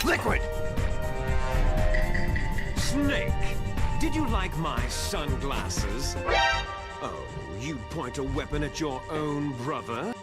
Liquid! Snake, did you like my sunglasses? Oh, you'd point a weapon at your own brother?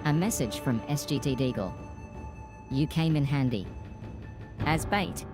A message from SGT Deagle. You came in handy. As bait.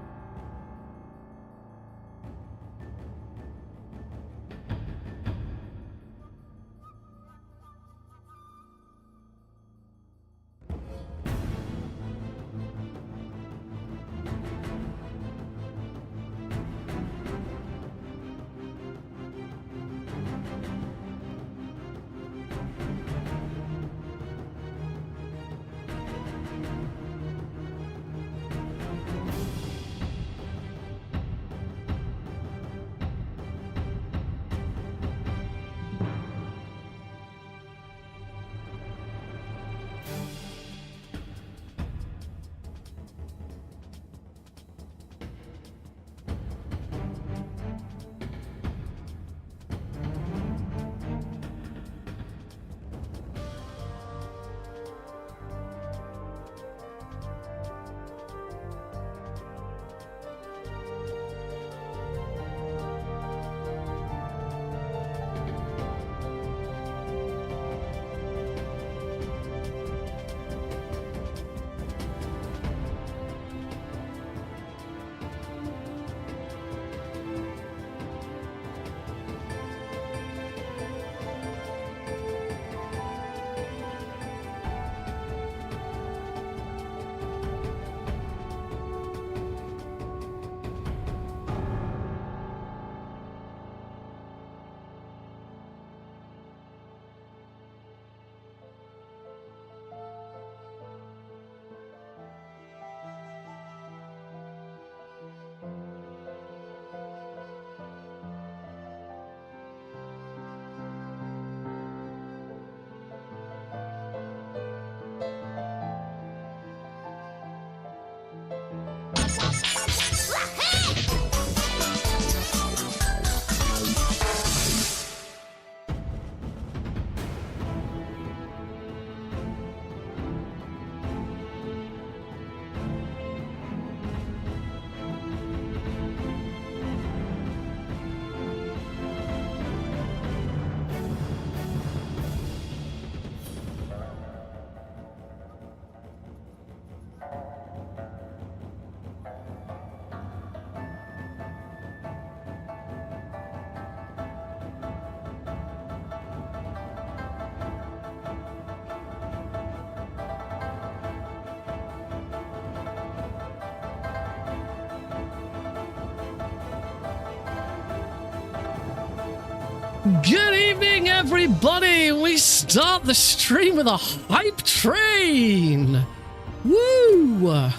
Good evening, everybody! We start the stream with a hype train! Woo!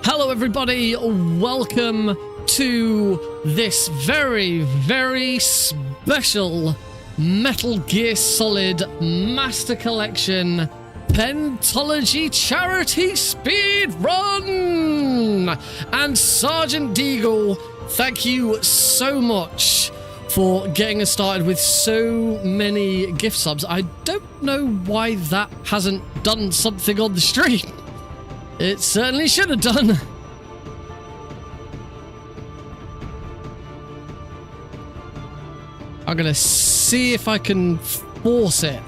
Hello, everybody. Welcome to this very, very special Metal Gear Solid Master Collection Pentalogy Charity Speed Run! And Sergeant Deagle, thank you so much for getting us started with so many gift subs. I don't know why that hasn't done something on the stream. It certainly should have done. I'm gonna see if I can force it.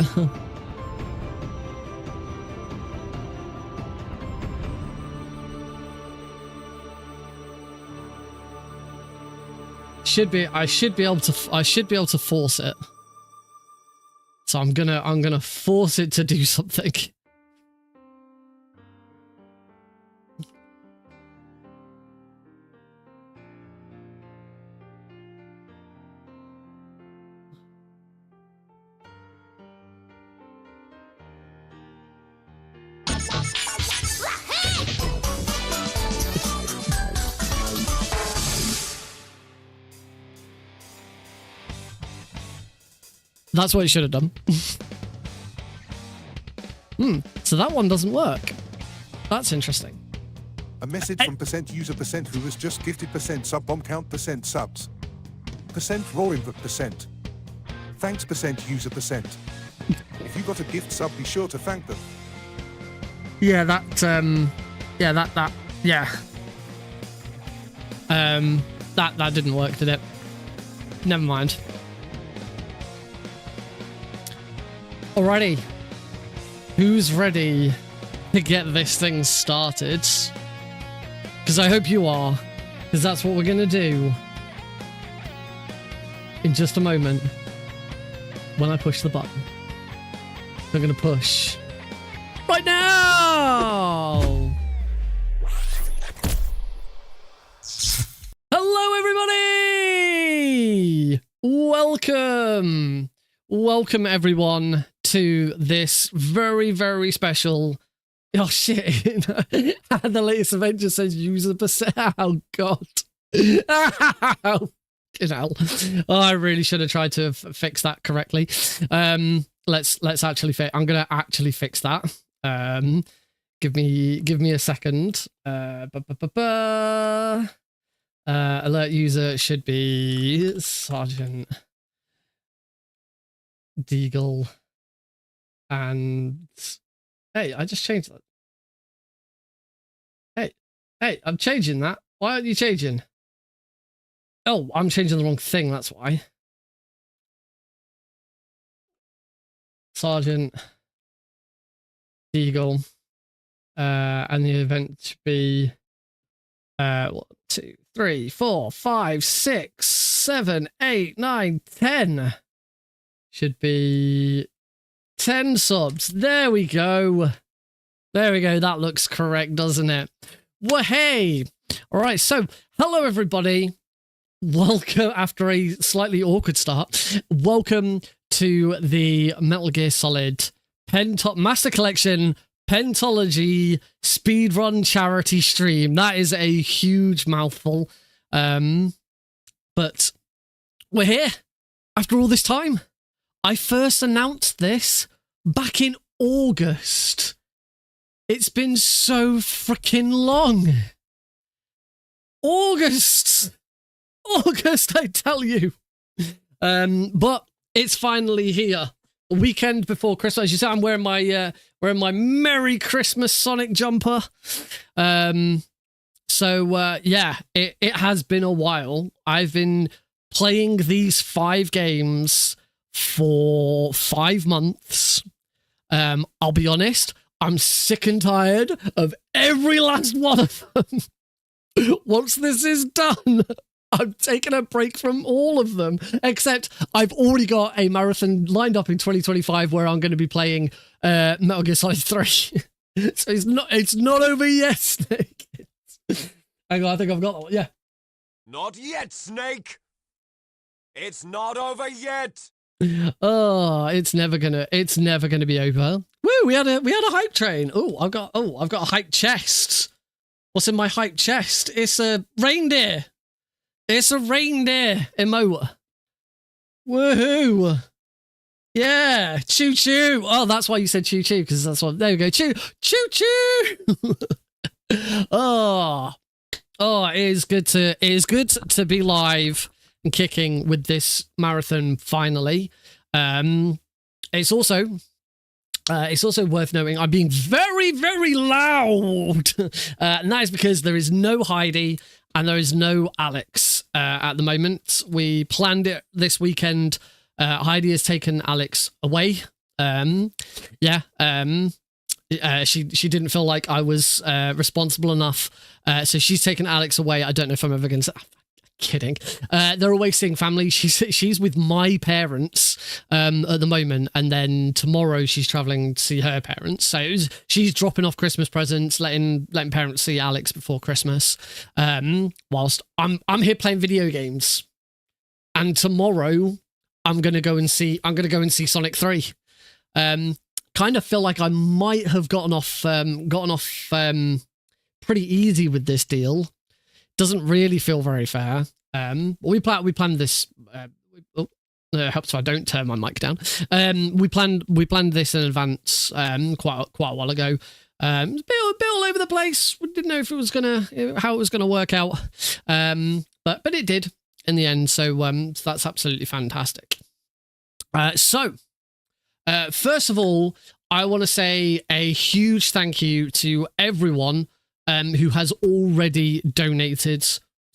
I should be able to force it. So I'm gonna force it to do something. That's what it should have done. So that one doesn't work. That's interesting. A message from %user % who was just gifted %sub bomb count % subs. % roaring %. Thanks %user %. If you got a gift sub, be sure to thank them. Yeah, that didn't work, did it? Never mind. Alrighty. Who's ready to get this thing started? Because I hope you are, because that's what we're going to do in just a moment when I push the button. I'm going to push right now! Hello, everybody! Welcome! Welcome, everyone, to this very, very special... Oh, shit. The latest event just says user percent. Oh, God. Oh, you know. Oh, I really should have tried to fix that correctly. Let's actually fix. I'm gonna actually fix that. Give me a second. Alert user should be Sergeant Deagle. And hey, I just changed that. Hey, I'm changing that. Why aren't you changing? Oh, I'm changing the wrong thing, that's why. Sergeant Deagle. And the event should be 1, 2, 3, 4, 5, 6, 7, 8, 9, 10. Should be 10 subs. There we go. There we go. That looks correct, doesn't it? Well, hey. All right. So, hello, everybody. Welcome, after a slightly awkward start, welcome to the Metal Gear Solid Master Collection Pentalogy speedrun charity stream. That is a huge mouthful. But we're here after all this time. I first announced this back in August. It's been so freaking long. August, I tell you. But it's finally here. A weekend before Christmas. As you see, I'm wearing my Merry Christmas Sonic jumper. Yeah, it has been a while. I've been playing these 5 games for 5 months. I'll be honest, I'm sick and tired of every last one of them. Once this is done, I'm taking a break from all of them, except I've already got a marathon lined up in 2025 where I'm going to be playing Metal Gear Solid 3. So it's not over yet, Snake. Hang on, I think I've got that one. Yeah. Not yet, Snake. It's not over yet. Oh, it's never gonna be over. Woo, we had a hype train. I've got a hype chest. What's in my hype chest? It's a reindeer. It's a reindeer emote. Woohoo! Yeah, choo choo. Oh, that's why you said choo choo, because that's what. There we go. Choo choo choo. Oh, it is good to be live and kicking with this marathon finally. It's also worth noting I'm being very, very loud, and that is because there is no Heidi and there is no Alex at the moment. We planned it this weekend. Heidi has taken Alex away. She didn't feel like I was responsible enough, so she's taken Alex away. I don't know if I'm ever going to. Kidding. They're away seeing family. She's with my parents at the moment, and then tomorrow she's traveling to see her parents. So she's dropping off Christmas presents, letting parents see Alex before Christmas. Whilst I'm here playing video games, and tomorrow I'm gonna go and see Sonic 3. Kind of feel like I might have gotten off pretty easy with this deal. Doesn't really feel very fair. We planned this. Helps if I don't turn my mic down. We planned this in advance. Quite a while ago. It was a bit all over the place. We didn't know if how it was gonna work out. But it did in the end. So that's absolutely fantastic. First of all, I want to say a huge thank you to everyone who has already donated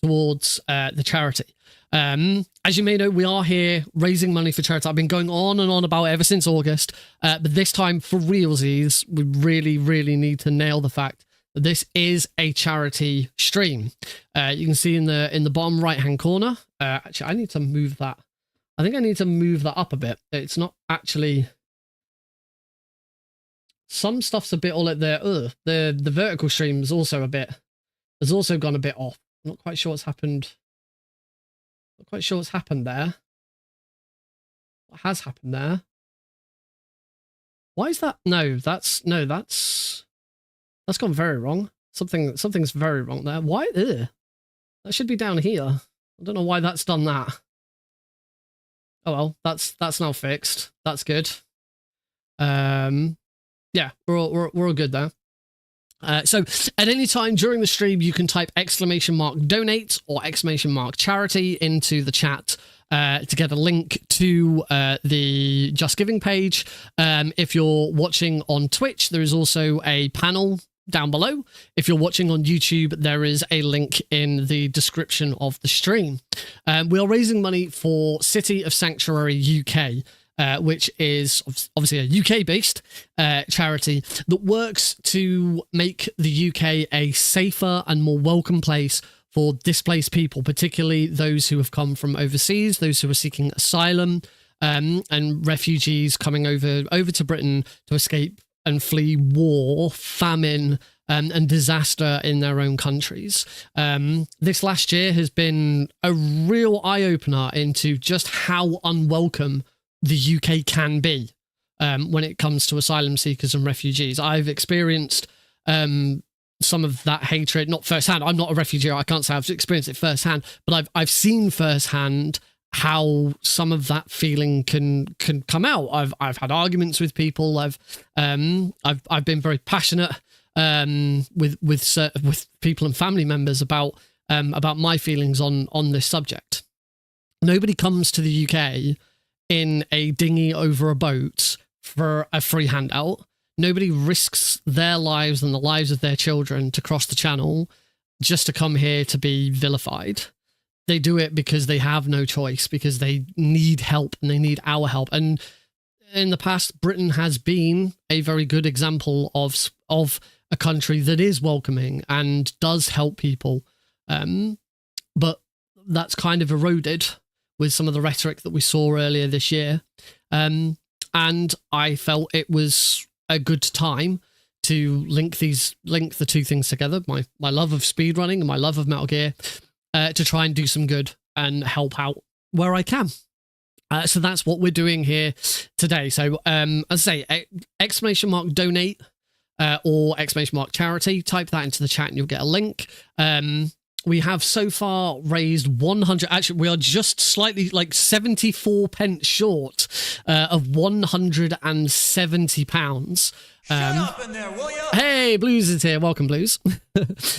towards the charity. As you may know, we are here raising money for charity. I've been going on and on about it ever since August, but this time for realsies, we really, really need to nail the fact that this is a charity stream. You can see in the bottom right-hand corner. Actually, I need to move that. I think I need to move that up a bit. It's not actually. Some stuff's a bit all at there. The vertical stream's also a bit. Has also gone a bit off. I'm not quite sure what's happened. Not quite sure what's happened there. What has happened there? Why is that? No, that's gone very wrong. Something's very wrong there. Why? Ugh. That should be down here. I don't know why that's done that. Oh well, that's now fixed. That's good. Yeah, we're all good there. So at any time during the stream, you can type !donate or !charity into the chat to get a link to the Just Giving page. If you're watching on Twitch, there is also a panel down below. If you're watching on YouTube, there is a link in the description of the stream. We are raising money for City of Sanctuary UK. Which is obviously a UK-based charity that works to make the UK a safer and more welcome place for displaced people, particularly those who have come from overseas, those who are seeking asylum, and refugees coming over to Britain to escape and flee war, famine, and disaster in their own countries. This last year has been a real eye-opener into just how unwelcome the UK can be when it comes to asylum seekers and refugees. I've experienced some of that hatred, not firsthand. I'm not a refugee. I can't say I've experienced it firsthand, but I've seen firsthand how some of that feeling can come out. I've had arguments with people. I've been very passionate with people and family members about my feelings on this subject. Nobody comes to the UK in a dinghy over a boat for a free handout. Nobody risks their lives and the lives of their children to cross the channel just to come here to be vilified. They do it because they have no choice, because they need help and they need our help. And in the past, Britain has been a very good example of a country that is welcoming and does help people. But that's kind of eroded with some of the rhetoric that we saw earlier this year. And I felt it was a good time to link the two things together, my love of speedrunning and my love of Metal Gear, to try and do some good and help out where I can. So that's what we're doing here today. So as I say, !donate or !charity, type that into the chat and you'll get a link. We have so far raised 100. Actually, we are just slightly like 74 pence short of £170. Shut up in there, will you? Hey, Blues is here. Welcome, Blues.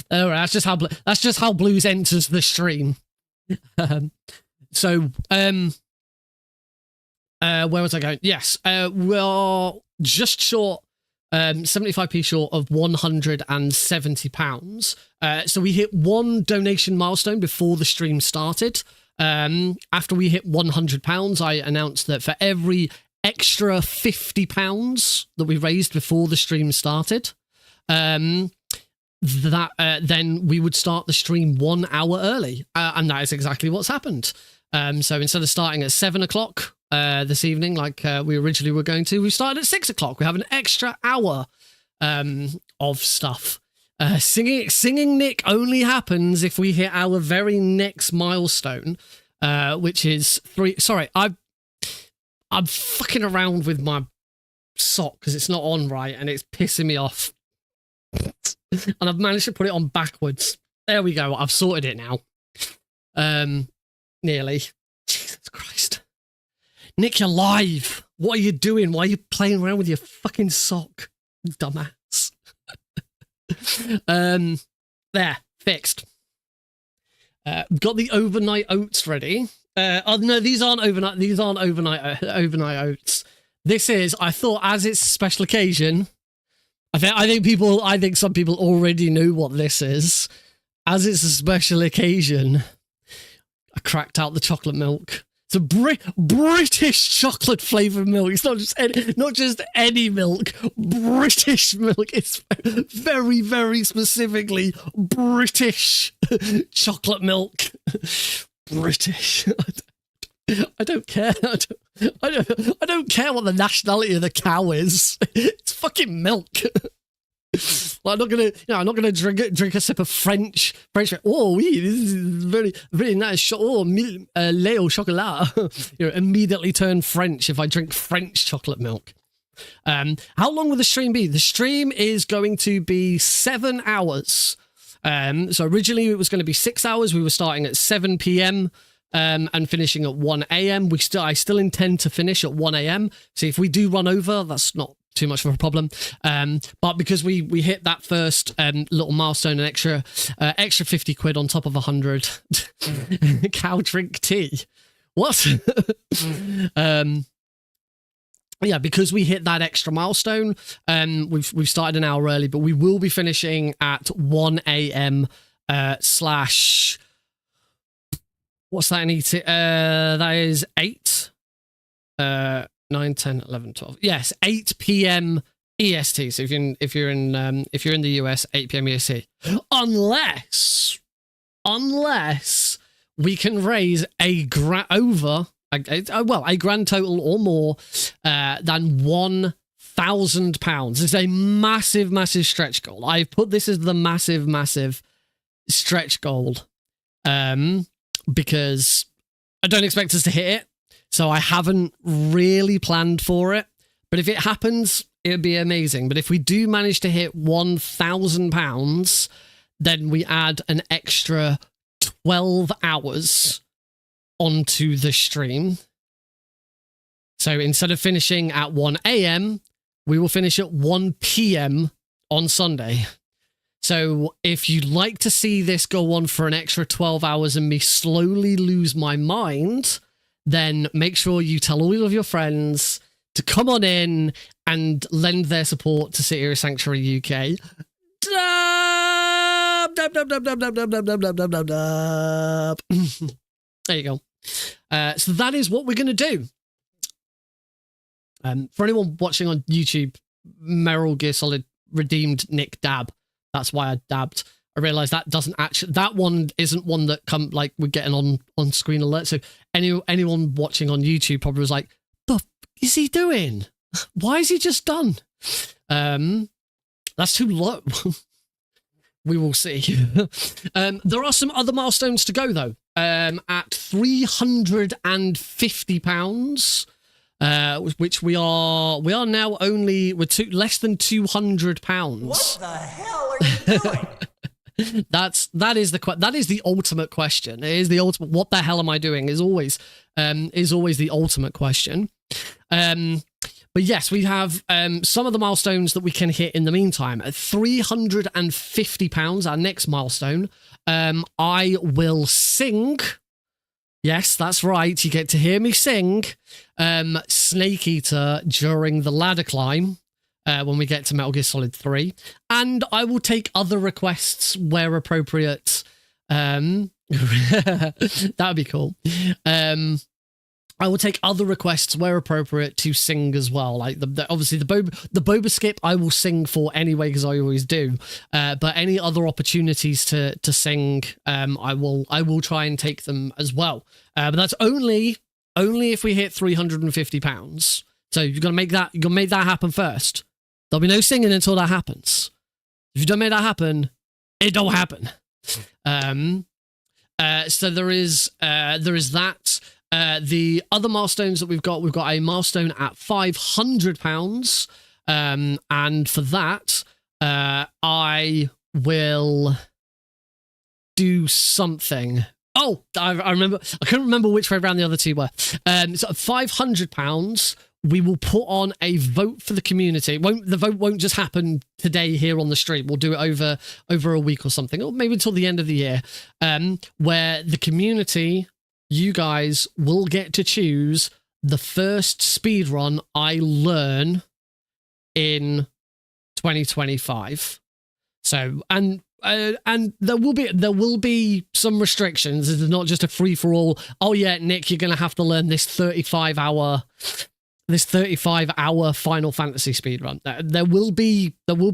All right, that's just how Blues enters the stream. Where was I going? Yes, we're just short. 75p short of £170. So we hit one donation milestone before the stream started. After we hit £100, I announced that for every extra £50 that we raised before the stream started, then we would start the stream 1 hour early. And that is exactly what's happened. So instead of starting at 7 o'clock, this evening, like we originally were going to, we started at 6 o'clock. We have an extra hour of stuff. Singing Nick only happens if we hit our very next milestone, which is 3. Sorry, I'm fucking around with my sock because it's not on right and it's pissing me off. And I've managed to put it on backwards. There we go. I've sorted it now. Nearly. Jesus Christ. Nick, you're live. What are you doing? Why are you playing around with your fucking sock? Dumbass. There. Fixed. Got the overnight oats ready. Oh no, these aren't overnight oats. This is, I thought, as it's a special occasion. I think some people already know what this is. As it's a special occasion, I cracked out the chocolate milk. It's a British chocolate flavored milk. It's not just any milk. British milk. It's very, very specifically British chocolate milk. British. I don't care. I don't care what the nationality of the cow is. It's fucking milk. Well, I'm not gonna drink a sip of French. Oh, oui, this is very, very nice. Lait au chocolat. Immediately turn French if I drink French chocolate milk. How long will the stream be? The stream is going to be 7 hours. So originally it was going to be 6 hours. We were starting at 7 p.m. And finishing at 1 a.m. I still intend to finish at 1 a.m. So if we do run over, that's not too much of a problem. But because we hit that first little milestone, an extra 50 quid on top of 100. Cow drink tea. What? Yeah, because we hit that extra milestone, we've started an hour early, but we will be finishing at 1 a.m. / what's that in ET? That is 8, 9, 10, 11, 12. Yes, 8 p.m. EST. So if you're in the US, 8 p.m. EST. Unless we can raise a grand total or more than £1,000. It's a massive, massive stretch goal. I've put this as the massive, massive stretch goal. Because I don't expect us to hit it, so I haven't really planned for it. But if it happens, it would be amazing. But if we do manage to hit £1,000, then we add an extra 12 hours onto the stream. So instead of finishing at 1 a.m., we will finish at 1 p.m. on Sunday. So if you'd like to see this go on for an extra 12 hours and me slowly lose my mind, then make sure you tell all of your friends to come on in and lend their support to City Sanctuary UK. There you go. So that is what we're going to do. For anyone watching on YouTube, Meryl Gear Solid redeemed Nick Dab. That's why I dabbed. I realized that one isn't one that we're getting on screen alert. So anyone watching on YouTube probably was like, the f is he doing? Why is he just done? That's too low. We will see. There are some other milestones to go though. At £350, which we are now only less than £200. What the hell are you doing? that is the ultimate question. It is the ultimate. What the hell am I doing? Is always the ultimate question. But yes, we have some of the milestones that we can hit in the meantime. At £350, our next milestone, I will sing. Yes, that's right. You get to hear me sing Snake Eater during the ladder climb when we get to Metal Gear Solid 3. And I will take other requests where appropriate. That would be cool. I will take other requests where appropriate to sing as well. Like obviously the Boba skip I will sing for anyway because I always do. But any other opportunities to sing, I will try and take them as well. But that's only if we hit £350. So you're gonna make that happen first. There'll be no singing until that happens. If you don't make that happen, it don't happen. So there is that. The other milestones that we've got a milestone at £500. And for that, I will do something. Oh, I remember. I couldn't remember which way around the other two were. So £500, we will put on a vote for the community. The vote won't just happen today here on the stream. We'll do it over a week or something, or maybe until the end of the year, where the community, you guys, will get to choose the first speedrun I learn in 2025. So, and and there will be some restrictions. It's not just a free for all. Oh yeah, Nick, you're gonna have to learn this 35 hour Final Fantasy speedrun. There will be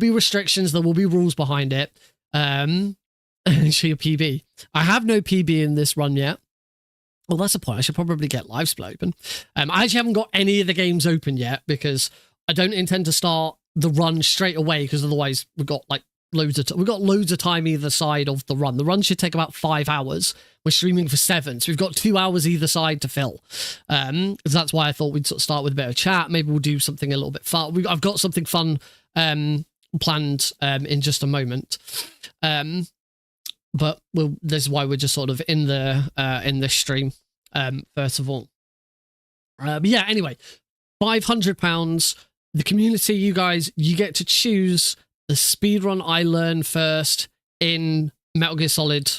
restrictions. There will be rules behind it. Show your PB. I have no PB in this run yet. Well, that's the point. I should probably get LiveSplit open. I actually haven't got any of the games open yet because I don't intend to start the run straight away because otherwise we've got like loads of time either side of the run. The run should take about 5 hours. We're streaming for 7, so we've got 2 hours either side to fill. So that's why I thought we'd sort of start with a bit of chat. Maybe we'll do something a little bit fun. I've got something fun planned in just a moment. But this is why we're just sort of in this stream first of all. But yeah, anyway, £500. The community, you guys, you get to choose the speedrun I learn first in Metal Gear Solid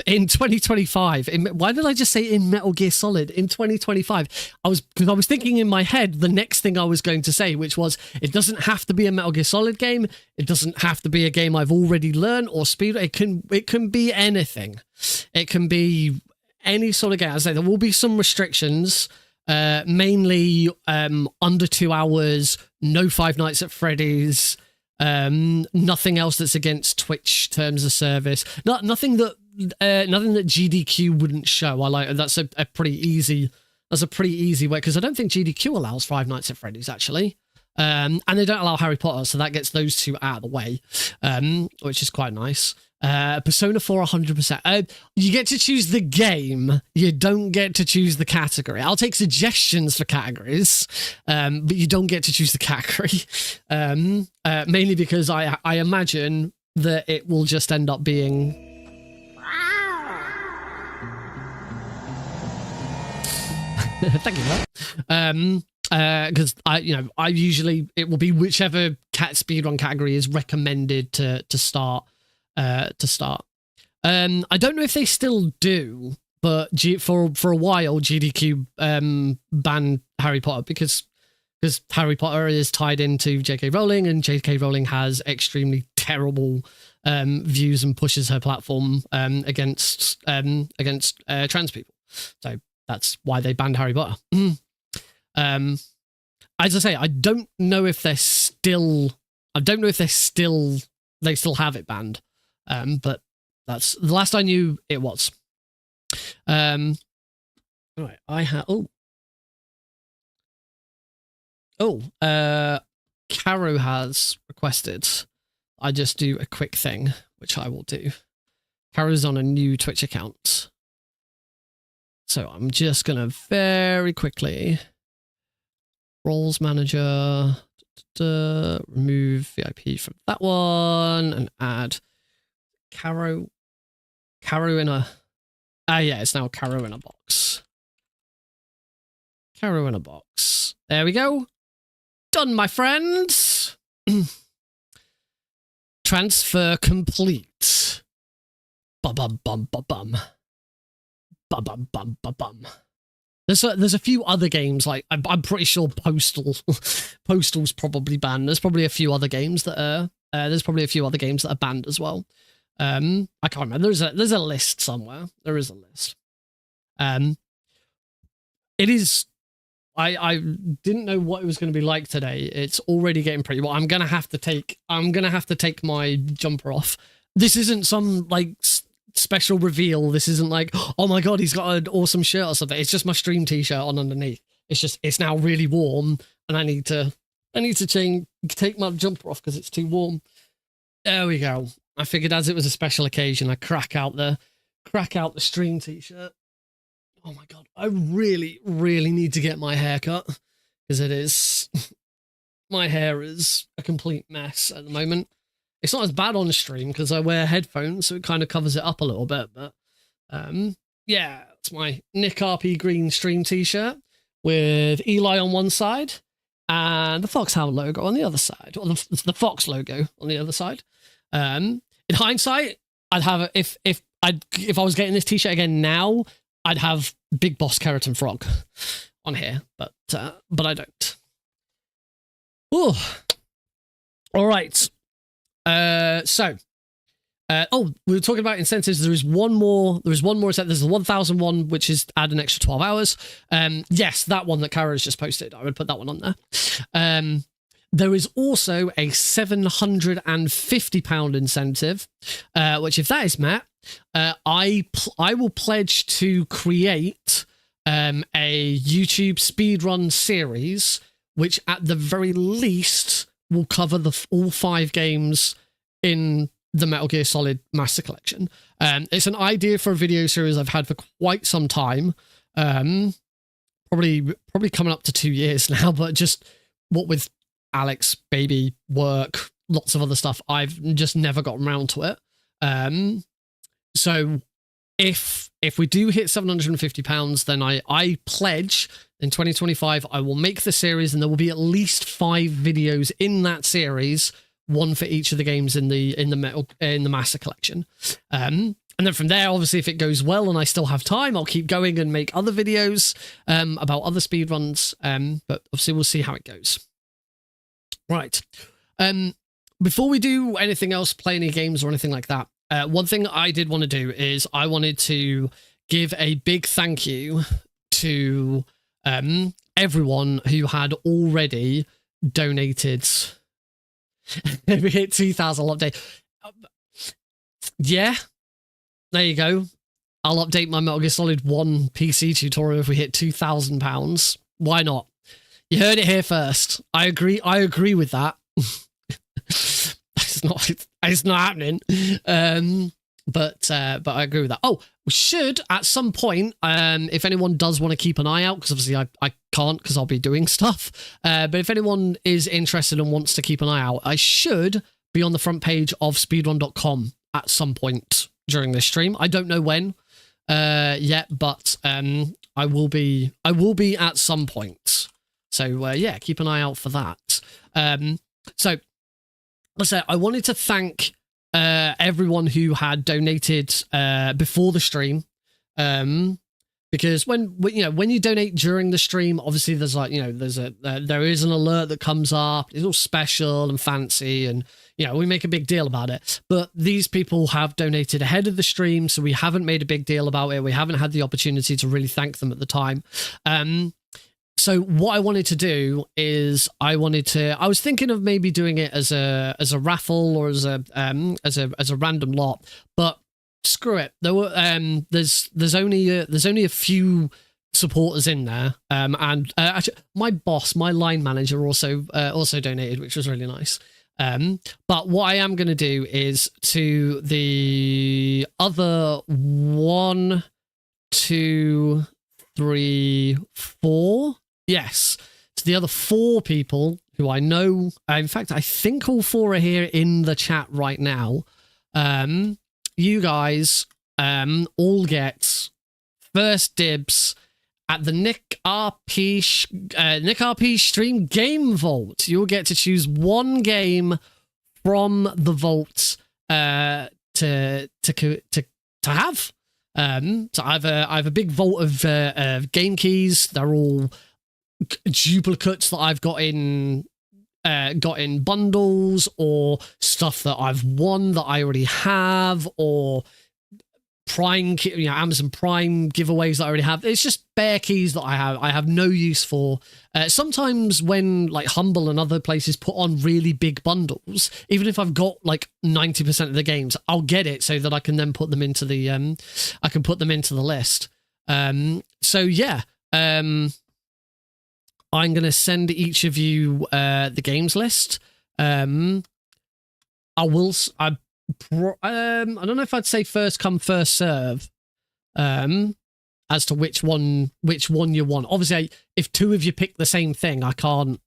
in 2025. Why did I just say in Metal Gear Solid in 2025? Because I was thinking in my head the next thing I was going to say, which was it doesn't have to be a Metal Gear Solid game. It doesn't have to be a game I've already learned or speed. It can be anything. It can be any sort of game. As I say, there will be some restrictions. Mainly under 2 hours, no Five Nights at Freddy's, nothing else that's against Twitch terms of service. Nothing that GDQ wouldn't show. That's a pretty easy way because I don't think GDQ allows Five Nights at Freddy's actually. And they don't allow Harry Potter, so that gets those two out of the way, which is quite nice. Persona 4 100%. You get to choose the game. You don't get to choose the category. I'll take suggestions for categories, but you don't get to choose the category. Mainly because I imagine that it will just end up being... Thank you for that. Because I usually it will be whichever speedrun category is recommended to start. I don't know if they still do, but for a while GDQ banned Harry Potter because Harry Potter is tied into J.K. Rowling, and J.K. Rowling has extremely terrible views and pushes her platform against trans people. So that's why they banned Harry Potter. As I say, I don't know if they still have it banned. But that's the last I knew it was. Right, I have Caro has requested I just do a quick thing, which I will do. Caro's on a new Twitch account. So I'm just gonna very quickly roles manager, remove VIP from that one and add Caro in a... yeah, it's now Caro in a box. Caro in a box. There we go. Done, my friends. Transfer complete. Bum. There's a few other games, like I'm pretty sure Postal's probably banned. There's probably a few other games that are banned as well. I can't remember. There's a list somewhere. There is a list. It is. I didn't know what it was going to be like today. It's already getting pretty well. I'm gonna have to take my jumper off. This isn't some like special reveal. This isn't like, oh my god, he's got an awesome shirt or something. It's just my stream t-shirt on underneath. It's now really warm, and I need to take my jumper off because it's too warm. There we go. I figured as it was a special occasion, I'd crack out the stream t-shirt. Oh my god, I really, really need to get my hair cut because it is. My hair is a complete mess at the moment. It's not as bad on the stream because I wear headphones, so it kind of covers it up a little bit. But yeah, it's my Nick RP green stream t-shirt with Eli on one side and the Foxhound logo on the other side, or the Fox logo on the other side. In hindsight, I'd have if I was getting this t-shirt again now, I'd have Big Boss Keratin Frog on here, but I don't. Ooh. All right. So Oh, we were talking about incentives. There is one more. There's the 1,001, which is add an extra 12 hours. Yes, that one that Kara has just posted. I would put that one on there. There is also a £750 incentive, which if that is met, I will pledge to create a YouTube speedrun series, which at the very least will cover all 5 games in the Metal Gear Solid Master Collection. It's an idea for a video series I've had for quite some time. Probably coming up to 2 years now, but just what with Alex, baby, work, lots of other stuff, I've just never gotten around to it. So if we do hit £750, then I pledge in 2025 I will make the series, and there will be at least 5 videos in that series, one for each of the games in the Master Collection. And then from there, obviously, if it goes well and I still have time, I'll keep going and make other videos about other speedruns. But obviously, we'll see how it goes. Right. Before we do anything else, play any games or anything like that, one thing I did want to do is I wanted to give a big thank you to everyone who had already donated. We hit 2,000 update. Yeah, there you go. I'll update my Metal Gear Solid 1 PC tutorial if we hit £2,000. Why not? You heard it here first. I agree with that. It's not happening. But I agree with that. Oh, we should at some point, if anyone does want to keep an eye out, because obviously I can't because I'll be doing stuff. But if anyone is interested and wants to keep an eye out, I should be on the front page of speedrun.com at some point during this stream. I don't know when yet, but I will be at some point. So yeah, keep an eye out for that. So let's say I wanted to thank everyone who had donated before the stream, because when you donate during the stream, obviously there's there is an alert that comes up. It's all special and fancy, and we make a big deal about it. But these people have donated ahead of the stream, so we haven't made a big deal about it. We haven't had the opportunity to really thank them at the time. So what I wanted to do is I was thinking of maybe doing it as a raffle or as a random lot, but screw it. There were there's only a few supporters in there, and actually my boss, my line manager, also donated, which was really nice. But what I am going to do is to the other 1, 2, 3, 4. Yes, to the other 4 people who I know. In fact, I think all 4 are here in the chat right now. You guys all get first dibs at the Nick RP stream game vault. You'll get to choose one game from the vault to have. So I have a big vault of game keys. They're all duplicates that I've got in bundles, or stuff that I've won that I already have, or Prime, Amazon Prime giveaways that I already have. It's just bare keys that I have no use for. Sometimes when like Humble and other places put on really big bundles, even if I've got like 90% of the games, I'll get it so that I can then put them into the list. So yeah, I'm going to send each of you the games list. I don't know if I'd say first come, first serve as to which one you want. Obviously, if 2 of you pick the same thing, I can't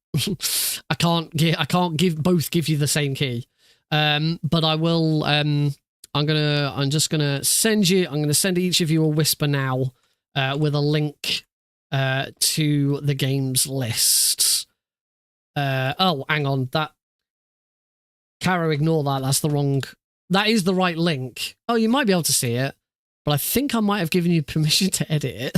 give you the same key. But I will. I'm just gonna send each of you a whisper now with a link to the games lists. Oh, hang on. That Caro, ignore that. That's the wrong. That is the right link. Oh, you might be able to see it, but I think I might have given you permission to edit it.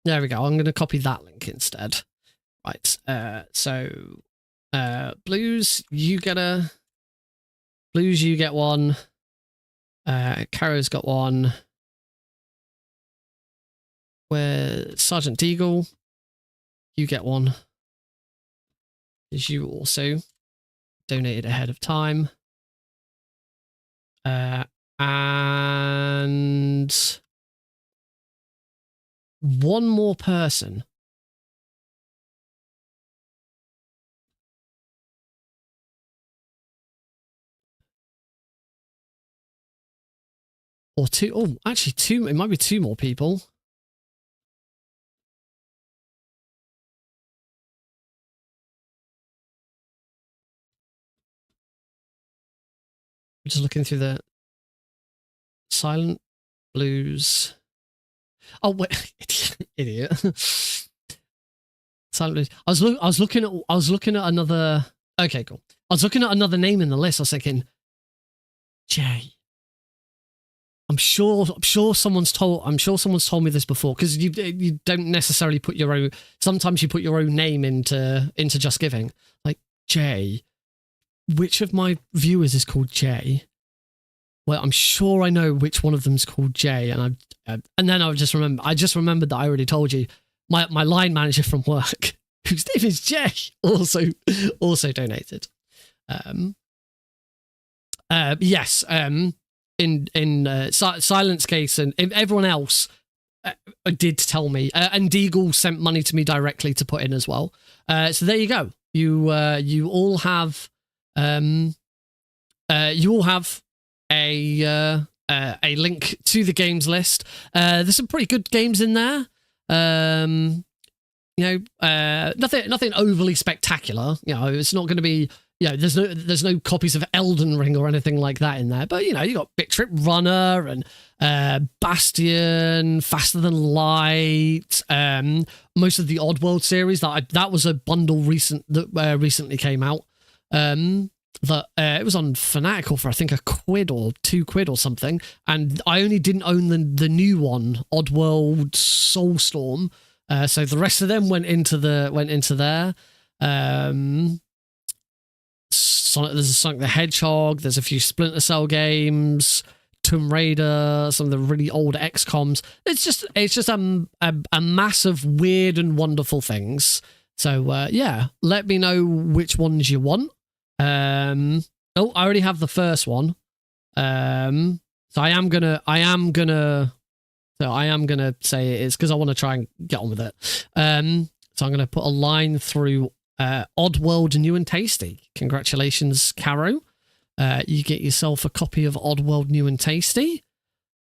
There we go. I'm going to copy that link instead. Right. So Blues, you get one. Caro's got one. Where Sergeant Deagle, you get one. As you also donated ahead of time. And one more person. Or two. Oh, actually two. It might be two more people. I'm just looking through the Silent Blues. Oh wait, idiot. Silent Blues. I was looking at another. Okay, cool. I was looking at another name in the list. I was thinking, Jay. I'm sure someone's told me this before, because you don't necessarily put your own. Sometimes you put your own name into Just Giving. Like, Jay, which of my viewers is called Jay? Well, I'm sure I know which one of them's called Jay, and then I just remembered that I already told you. My line manager from work, whose name is Jay, also donated. Yes. In Silence case, and everyone else did tell me, and Deagle sent money to me directly to put in as well. So there you go. You all have a link to the games list. There's some pretty good games in there. Nothing overly spectacular. It's not going to be. There's no copies of Elden Ring or anything like that in there. But, you got Big Trip Runner and Bastion, Faster Than Light, most of the Oddworld series. That was a bundle that recently came out. It was on Fanatical for, I think, £1 or £2 or something. And I only didn't own the new one, Oddworld Soulstorm. So the rest of them went into there. There's a Sonic the Hedgehog, there's a few Splinter Cell games, Tomb Raider, some of the really old XCOMs. It's just a mass of weird and wonderful things. So yeah, let me know which ones you want. I already have the first one. So I am gonna say it is, because I want to try and get on with it. So I'm gonna put a line through Oddworld New and Tasty. Congratulations, Caro. You get yourself a copy of Oddworld New and Tasty.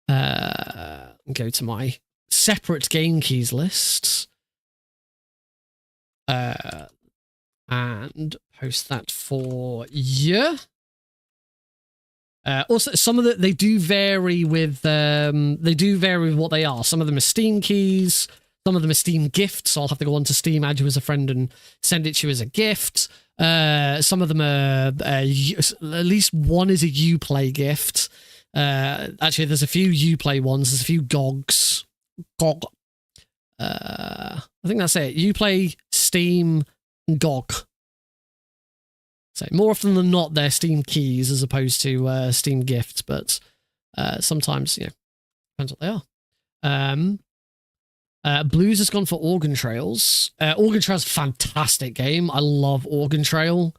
Go to my separate game keys list. And post that for you. Also, some of they do vary with what they are. Some of them are Steam keys. Some of them are Steam gifts, so I'll have to go on to Steam, add you as a friend, and send it to you as a gift. Some of them are, at least one is a Uplay gift. Actually, there's a few Uplay ones. There's a few GOGs. GOG. I think that's it. Uplay, Steam, and GOG. So more often than not, they're Steam keys as opposed to Steam gifts, but sometimes, depends what they are. Blues has gone for Organ Trails. Organ Trail's a fantastic game. I love Organ Trail.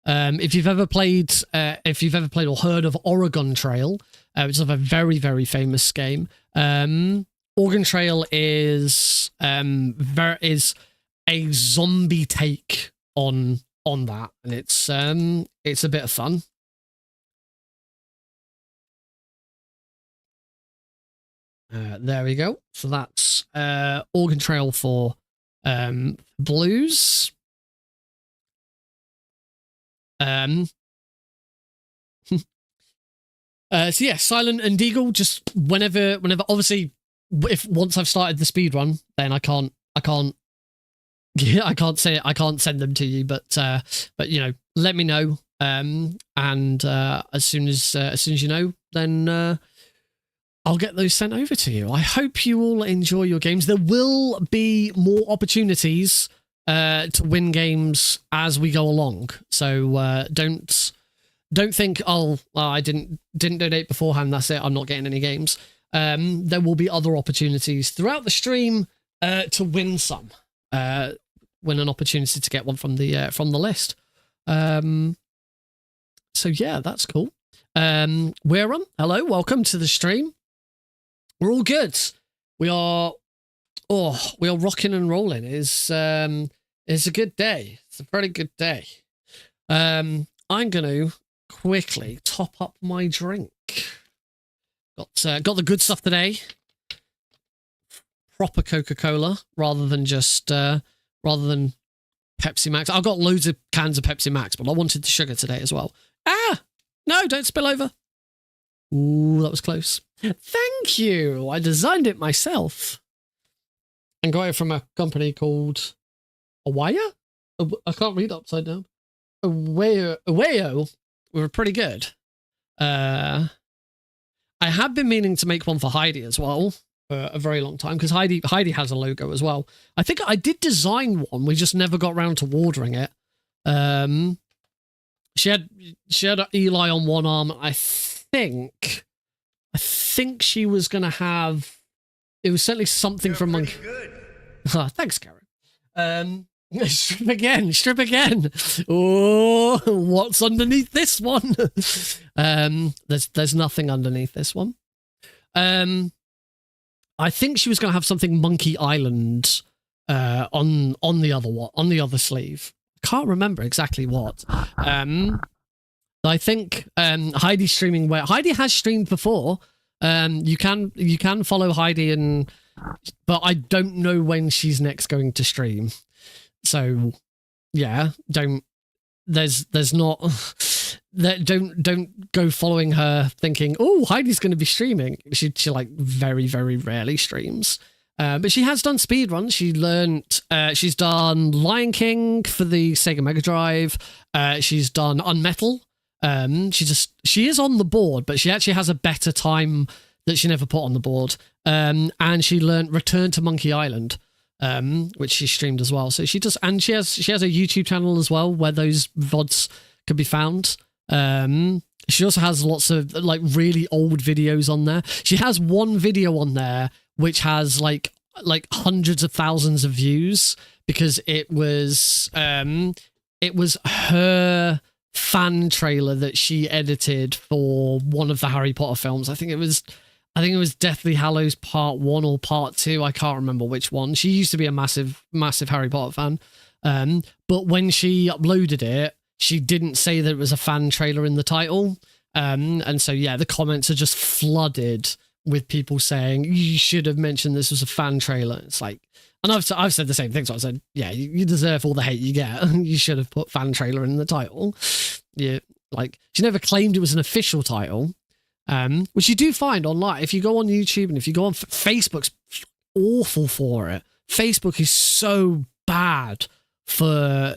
If you've ever played or heard of Oregon Trail, which is a very, very famous game, Organ Trail is a zombie take on that, and it's a bit of fun. There we go. So that's Organ Trail for Blues. So yeah, Silent and Deagle, just whenever obviously, if once I've started the speed run, then I can't send them to you, but let me know, and as soon as you know, then I'll get those sent over to you. I hope you all enjoy your games. There will be more opportunities to win games as we go along. So don't think, oh, well, I didn't donate beforehand, that's it, I'm not getting any games. There will be other opportunities throughout the stream to win some. Win an opportunity to get one from the list. So yeah, that's cool. Wearum, hello, welcome to the stream. We're all good. We are rocking and rolling. It's a good day. It's a very good day. I'm gonna quickly top up my drink. Got the good stuff today. Proper Coca-Cola rather than Pepsi Max. I've got loads of cans of Pepsi Max, but I wanted the sugar today as well. Ah, no, don't spill over. Ooh, that was close. Thank you. I designed it myself. And got it from a company called Awaya? I can't read upside down. Aweo were pretty good. I have been meaning to make one for Heidi as well for a very long time, because Heidi has a logo as well. I think I did design one. We just never got around to ordering it. She had Eli on one arm. I think she was gonna have. It was certainly something from Monkey. Oh, thanks, Karen. Strip again. Oh, what's underneath this one? There's nothing underneath this one. I think she was going to have something Monkey Island on the other sleeve. Can't remember exactly what. I think Heidi's streaming where Heidi has streamed before. You can follow Heidi but I don't know when she's next going to stream. So yeah, don't go following her thinking, oh, Heidi's going to be streaming. She like very, very rarely streams. But she has done speedruns. She's done Lion King for the Sega Mega Drive. She's done Unmetal. She is on the board, but she actually has a better time that she never put on the board. And she learned Return to Monkey Island, which she streamed as well. So she does, and she has a YouTube channel as well where those VODs can be found. She also has lots of like really old videos on there. She has one video on there which has like hundreds of thousands of views because it was her fan trailer that she edited for one of the Harry Potter films. I think it was Deathly Hallows Part 1 or Part 2. I can't remember which one. She used to be a massive Harry Potter fan. But when she uploaded it, she didn't say that it was a fan trailer in the title. And so, yeah, the comments are just flooded with people saying, you should have mentioned this was a fan trailer. It's like, and I've said the same thing. So I said, yeah, you deserve all the hate you get. You should have put fan trailer in the title. Yeah, like, she never claimed it was an official title. Which you do find online. If you go on YouTube and if you go on Facebook's awful for it. Facebook is so bad for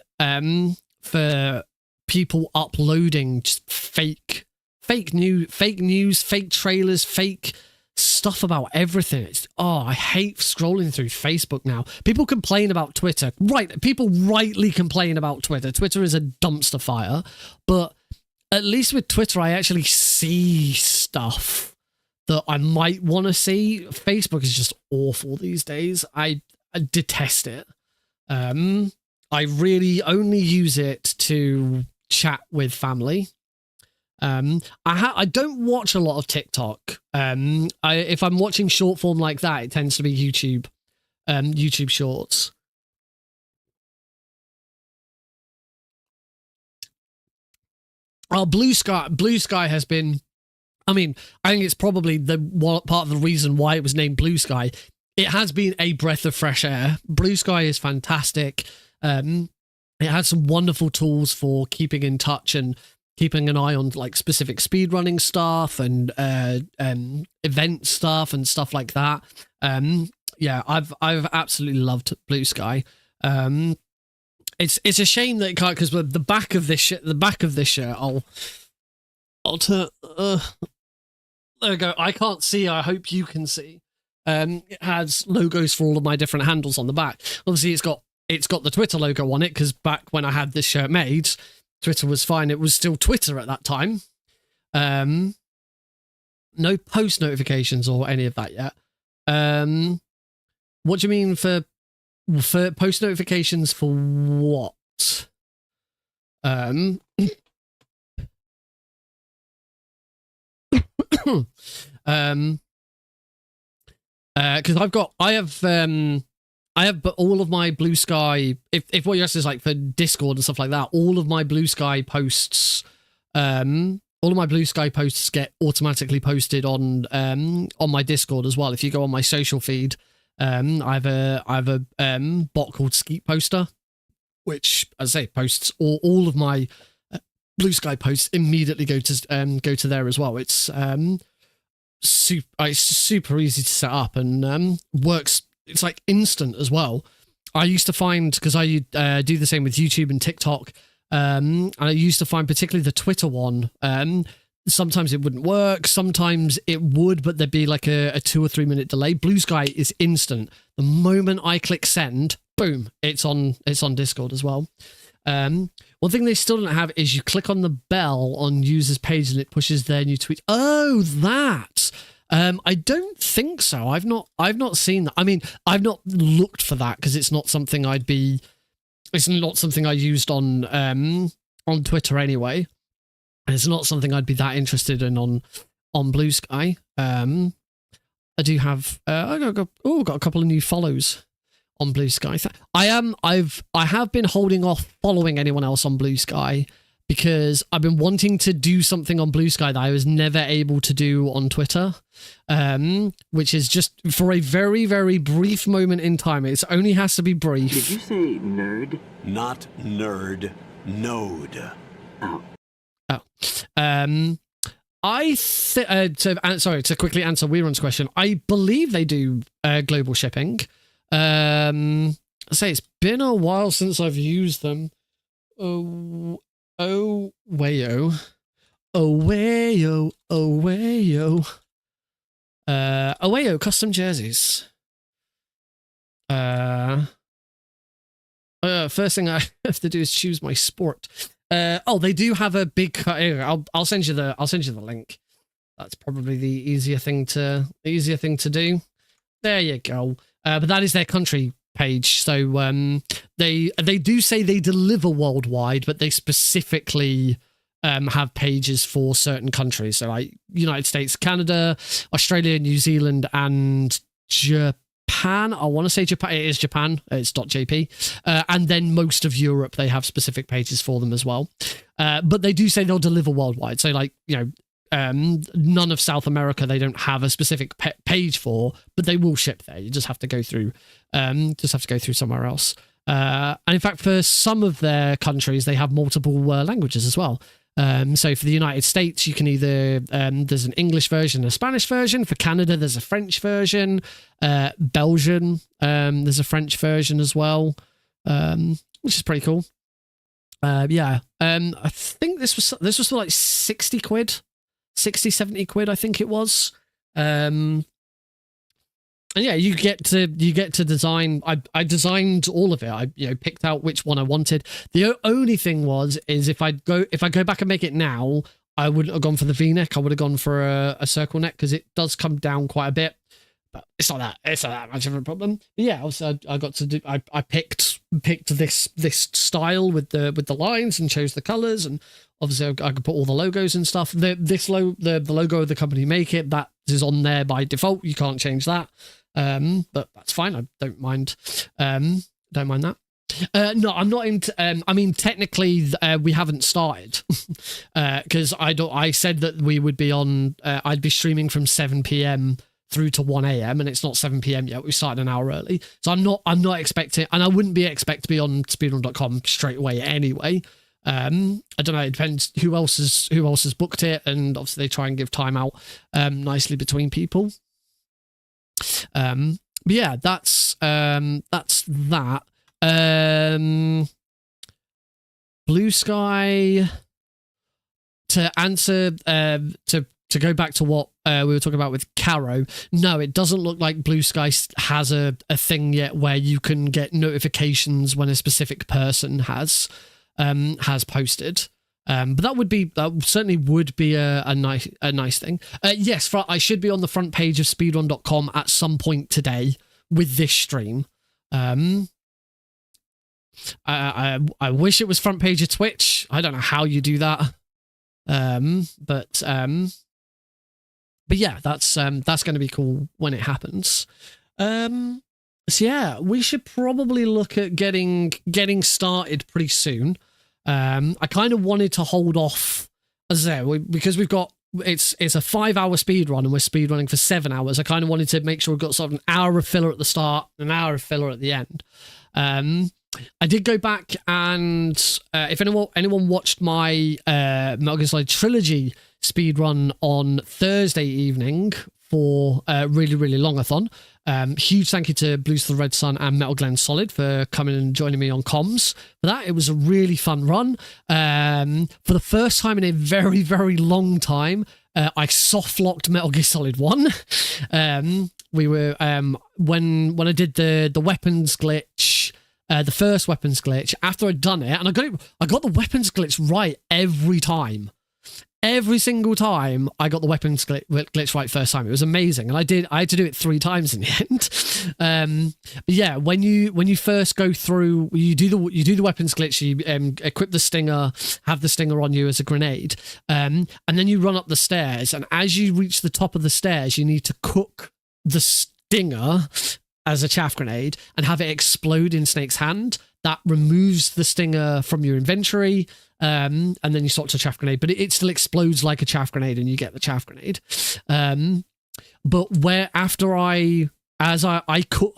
people uploading just fake news, fake trailers, fake stuff about everything. I hate scrolling through Facebook now. People complain about Twitter. Right, people rightly complain about Twitter. Twitter is a dumpster fire, but at least with Twitter, I actually see stuff that I might want to see. Facebook is just awful these days. I detest it. I really only use it to chat with family. I don't watch a lot of TikTok. If I'm watching short form like that, it tends to be YouTube Shorts. Blue Sky has been, I mean, I think it's probably the part of the reason why it was named Blue Sky. It has been a breath of fresh air. Blue Sky is fantastic. It has some wonderful tools for keeping in touch and keeping an eye on like specific speedrunning stuff and event stuff and stuff like that. Yeah, I've absolutely loved Blue Sky. It's a shame that it can't, because the back of this shirt, I'll turn. There we go. I can't see. I hope you can see. It has logos for all of my different handles on the back. Obviously, it's got the Twitter logo on it, because back when I had this shirt made, Twitter was fine. It was still Twitter at that time. No post notifications or any of that yet. What do you mean for post notifications for what? Because I have but all of my Blue Sky, if what you're asking is like for Discord and stuff like that, all of my Blue Sky posts get automatically posted on my Discord as well. If you go on my social feed, I have a bot called Skeet Poster, which, as I say, posts all of my Blue Sky posts immediately go to there as well. It's super easy to set up and works. It's like instant as well. I used to find, because I do the same with YouTube and TikTok, and I used to find particularly the Twitter one, sometimes it wouldn't work, sometimes it would, but there'd be like a 2 or 3 minute delay. Blue Sky is instant. The moment I click send, boom, it's on Discord as well. One thing they still don't have is you click on the bell on users page and it pushes their new tweet. Oh, that. I don't think so. I've not seen that. I mean, I've not looked for that because it's not something it's not something I used on Twitter anyway. And it's not something I'd be that interested in on Blue Sky. I do have I got a couple of new follows on Blue Sky. I have been holding off following anyone else on Blue Sky because I've been wanting to do something on Blue Sky that I was never able to do on Twitter, which is just for a very, very brief moment in time. It only has to be brief. Did you say nerd? Not nerd, node. Oh. To quickly answer Weeron's question, I believe they do global shipping. I say it's been a while since I've used them. Wayo custom jerseys. First thing I have to do is choose my sport. They do have a big cut. I'll send you the link. That's probably the easier thing to do. There you go. But that is their country page. So they do say they deliver worldwide, but they specifically have pages for certain countries. So like United States, Canada, Australia, New Zealand, and Japan. I want to say Japan. It is Japan. It's .jp. And then most of Europe, they have specific pages for them as well. But they do say they'll deliver worldwide. So like, none of South America, they don't have a specific page for, but they will ship there. You just have to go through, somewhere else. And in fact, for some of their countries, they have multiple languages as well. So for the United States, you can either, there's an English version, a Spanish version. For Canada, there's a French version. Belgian, there's a French version as well, which is pretty cool. I think this was for like 60 quid. 70 quid, I think it was. And yeah, you get to design. I designed all of it. I picked out which one I wanted. The only thing is if I go back and make it now, I wouldn't have gone for the V-neck. I would have gone for a circle neck because it does come down quite a bit. But it's not that much of a problem. But yeah, also I got to do. I picked this style with the lines and chose the colors, and obviously I could put all the logos and stuff. The logo of the company make it, that is on there by default. You can't change that. But that's fine. I don't mind. Don't mind that. No, I'm not into. I mean, technically, we haven't started because I said that we would be on. I'd be streaming from 7 p.m. through to 1 a.m. and it's not 7 p.m. yet. We started an hour early, so I'm not expecting, and I wouldn't expect to be on speedrun.com straight away anyway. I don't know. It depends who else has booked it, and obviously they try and give time out nicely between people. But yeah, that's that. Blue Sky. To answer, to go back to what we were talking about with Caro, no, it doesn't look like Blue Sky has a thing yet where you can get notifications when a specific person has posted. But that certainly would be a nice thing. Yes, I should be on the front page of speedrun.com at some point today with this stream. I wish it was front page of Twitch. I don't know how you do that. But yeah, that's going to be cool when it happens. So yeah, we should probably look at getting started pretty soon. I kind of wanted to hold off, as I say, because we've got it's a 5-hour speed run and we're speed running for 7 hours. I kind of wanted to make sure we've got sort of an hour of filler at the start, an hour of filler at the end. I did go back and if anyone watched my Metal Gear Solid Trilogy speedrun on Thursday evening for a really, really long-a-thon, huge thank you to Blues to the Red Sun and Metal Glen Solid for coming and joining me on comms for that. It was a really fun run. For the first time in a very, very long time, I soft-locked Metal Gear Solid 1. We were when I did the weapons glitch, the first weapons glitch, after I'd done it, and I got the weapons glitch right every time. Every single time I got the weapons glitch right first time. It was amazing. And I had to do it 3 times in the end. But yeah, when you first go through, you do the weapons glitch, you equip the stinger, have the stinger on you as a grenade. And then you run up the stairs, and as you reach the top of the stairs, you need to cook the stinger as a chaff grenade and have it explode in Snake's hand. That removes the stinger from your inventory, and then you swap to a chaff grenade, but it still explodes like a chaff grenade and you get the chaff grenade. But where after I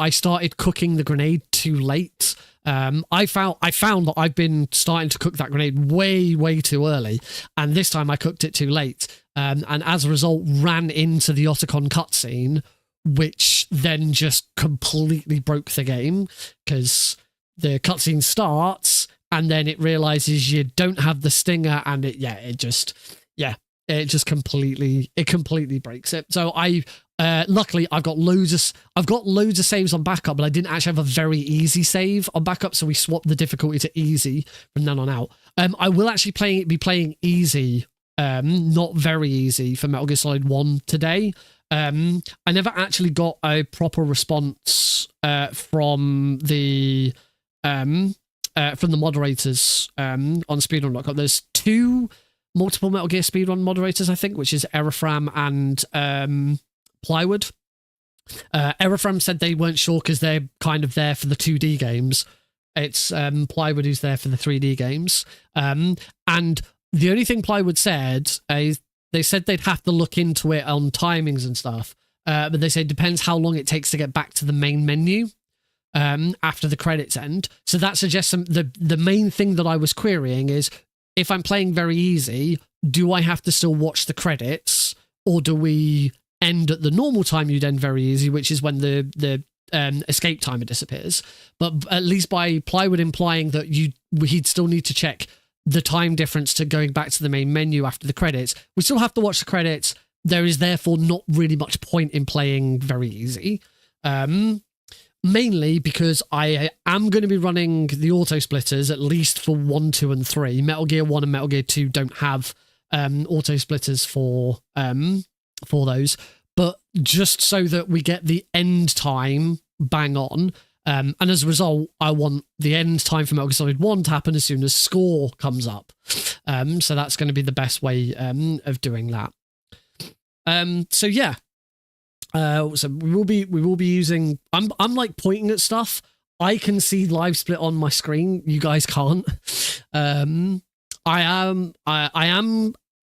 started cooking the grenade too late, I found that I've been starting to cook that grenade way too early, and this time I cooked it too late, and as a result ran into the Otacon cutscene, which then just completely broke the game, because the cutscene starts and then it realizes you don't have the stinger, and it just completely breaks it. So luckily I've got loads of saves on backup, but I didn't actually have a very easy save on backup, so we swapped the difficulty to easy from then on out. I will actually be playing easy, not very easy, for Metal Gear Solid 1 today. I never actually got a proper response from the moderators on speedrun.com. There's 2 multiple Metal Gear speedrun moderators, I think, which is Erafram and Plywood. Erafram said they weren't sure because they're kind of there for the 2D games. It's Plywood who's there for the 3D games. And the only thing Plywood said is they said they'd have to look into it on timings and stuff. But they say it depends how long it takes to get back to the main menu after the credits end. So that suggests the main thing that I was querying is, if I'm playing very easy, do I have to still watch the credits, or do we end at the normal time you'd end very easy, which is when the escape timer disappears? But at least by Plywood implying that he'd still need to check the time difference to going back to the main menu after the credits. We still have to watch the credits. There is therefore not really much point in playing very easy. Mainly because I am going to be running the auto splitters at least for 1, 2, and 3. Metal Gear 1 and Metal Gear 2 don't have auto splitters for those, but just so that we get the end time bang on. And as a result, I want the end time for Metal Gear Solid 1 to happen as soon as score comes up. So that's going to be the best way of doing that. So yeah. So we will be using. I'm like pointing at stuff. I can see live split on my screen. You guys can't. I am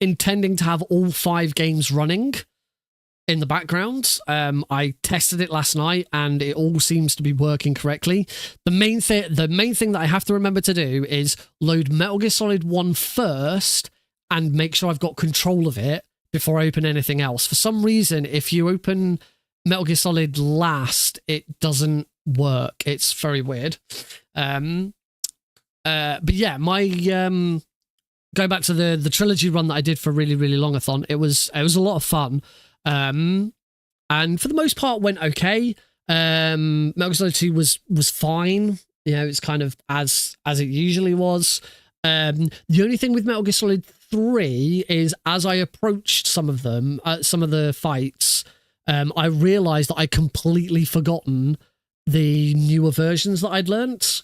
intending to have all 5 games running in the background. I tested it last night and it all seems to be working correctly. The main thing that I have to remember to do is load Metal Gear Solid 1 first and make sure I've got control of it before I open anything else. For some reason, if you open Metal Gear Solid last, it doesn't work. It's very weird. But yeah, my going back to the trilogy run that I did for Really, Really Longathon, it was a lot of fun. And for the most part went okay. Metal Gear Solid 2 was fine. You know, it's kind of as it usually was. The only thing with Metal Gear Solid 3 is as I approached some of them, some of the fights, I realized that I'd completely forgotten the newer versions that I'd learnt,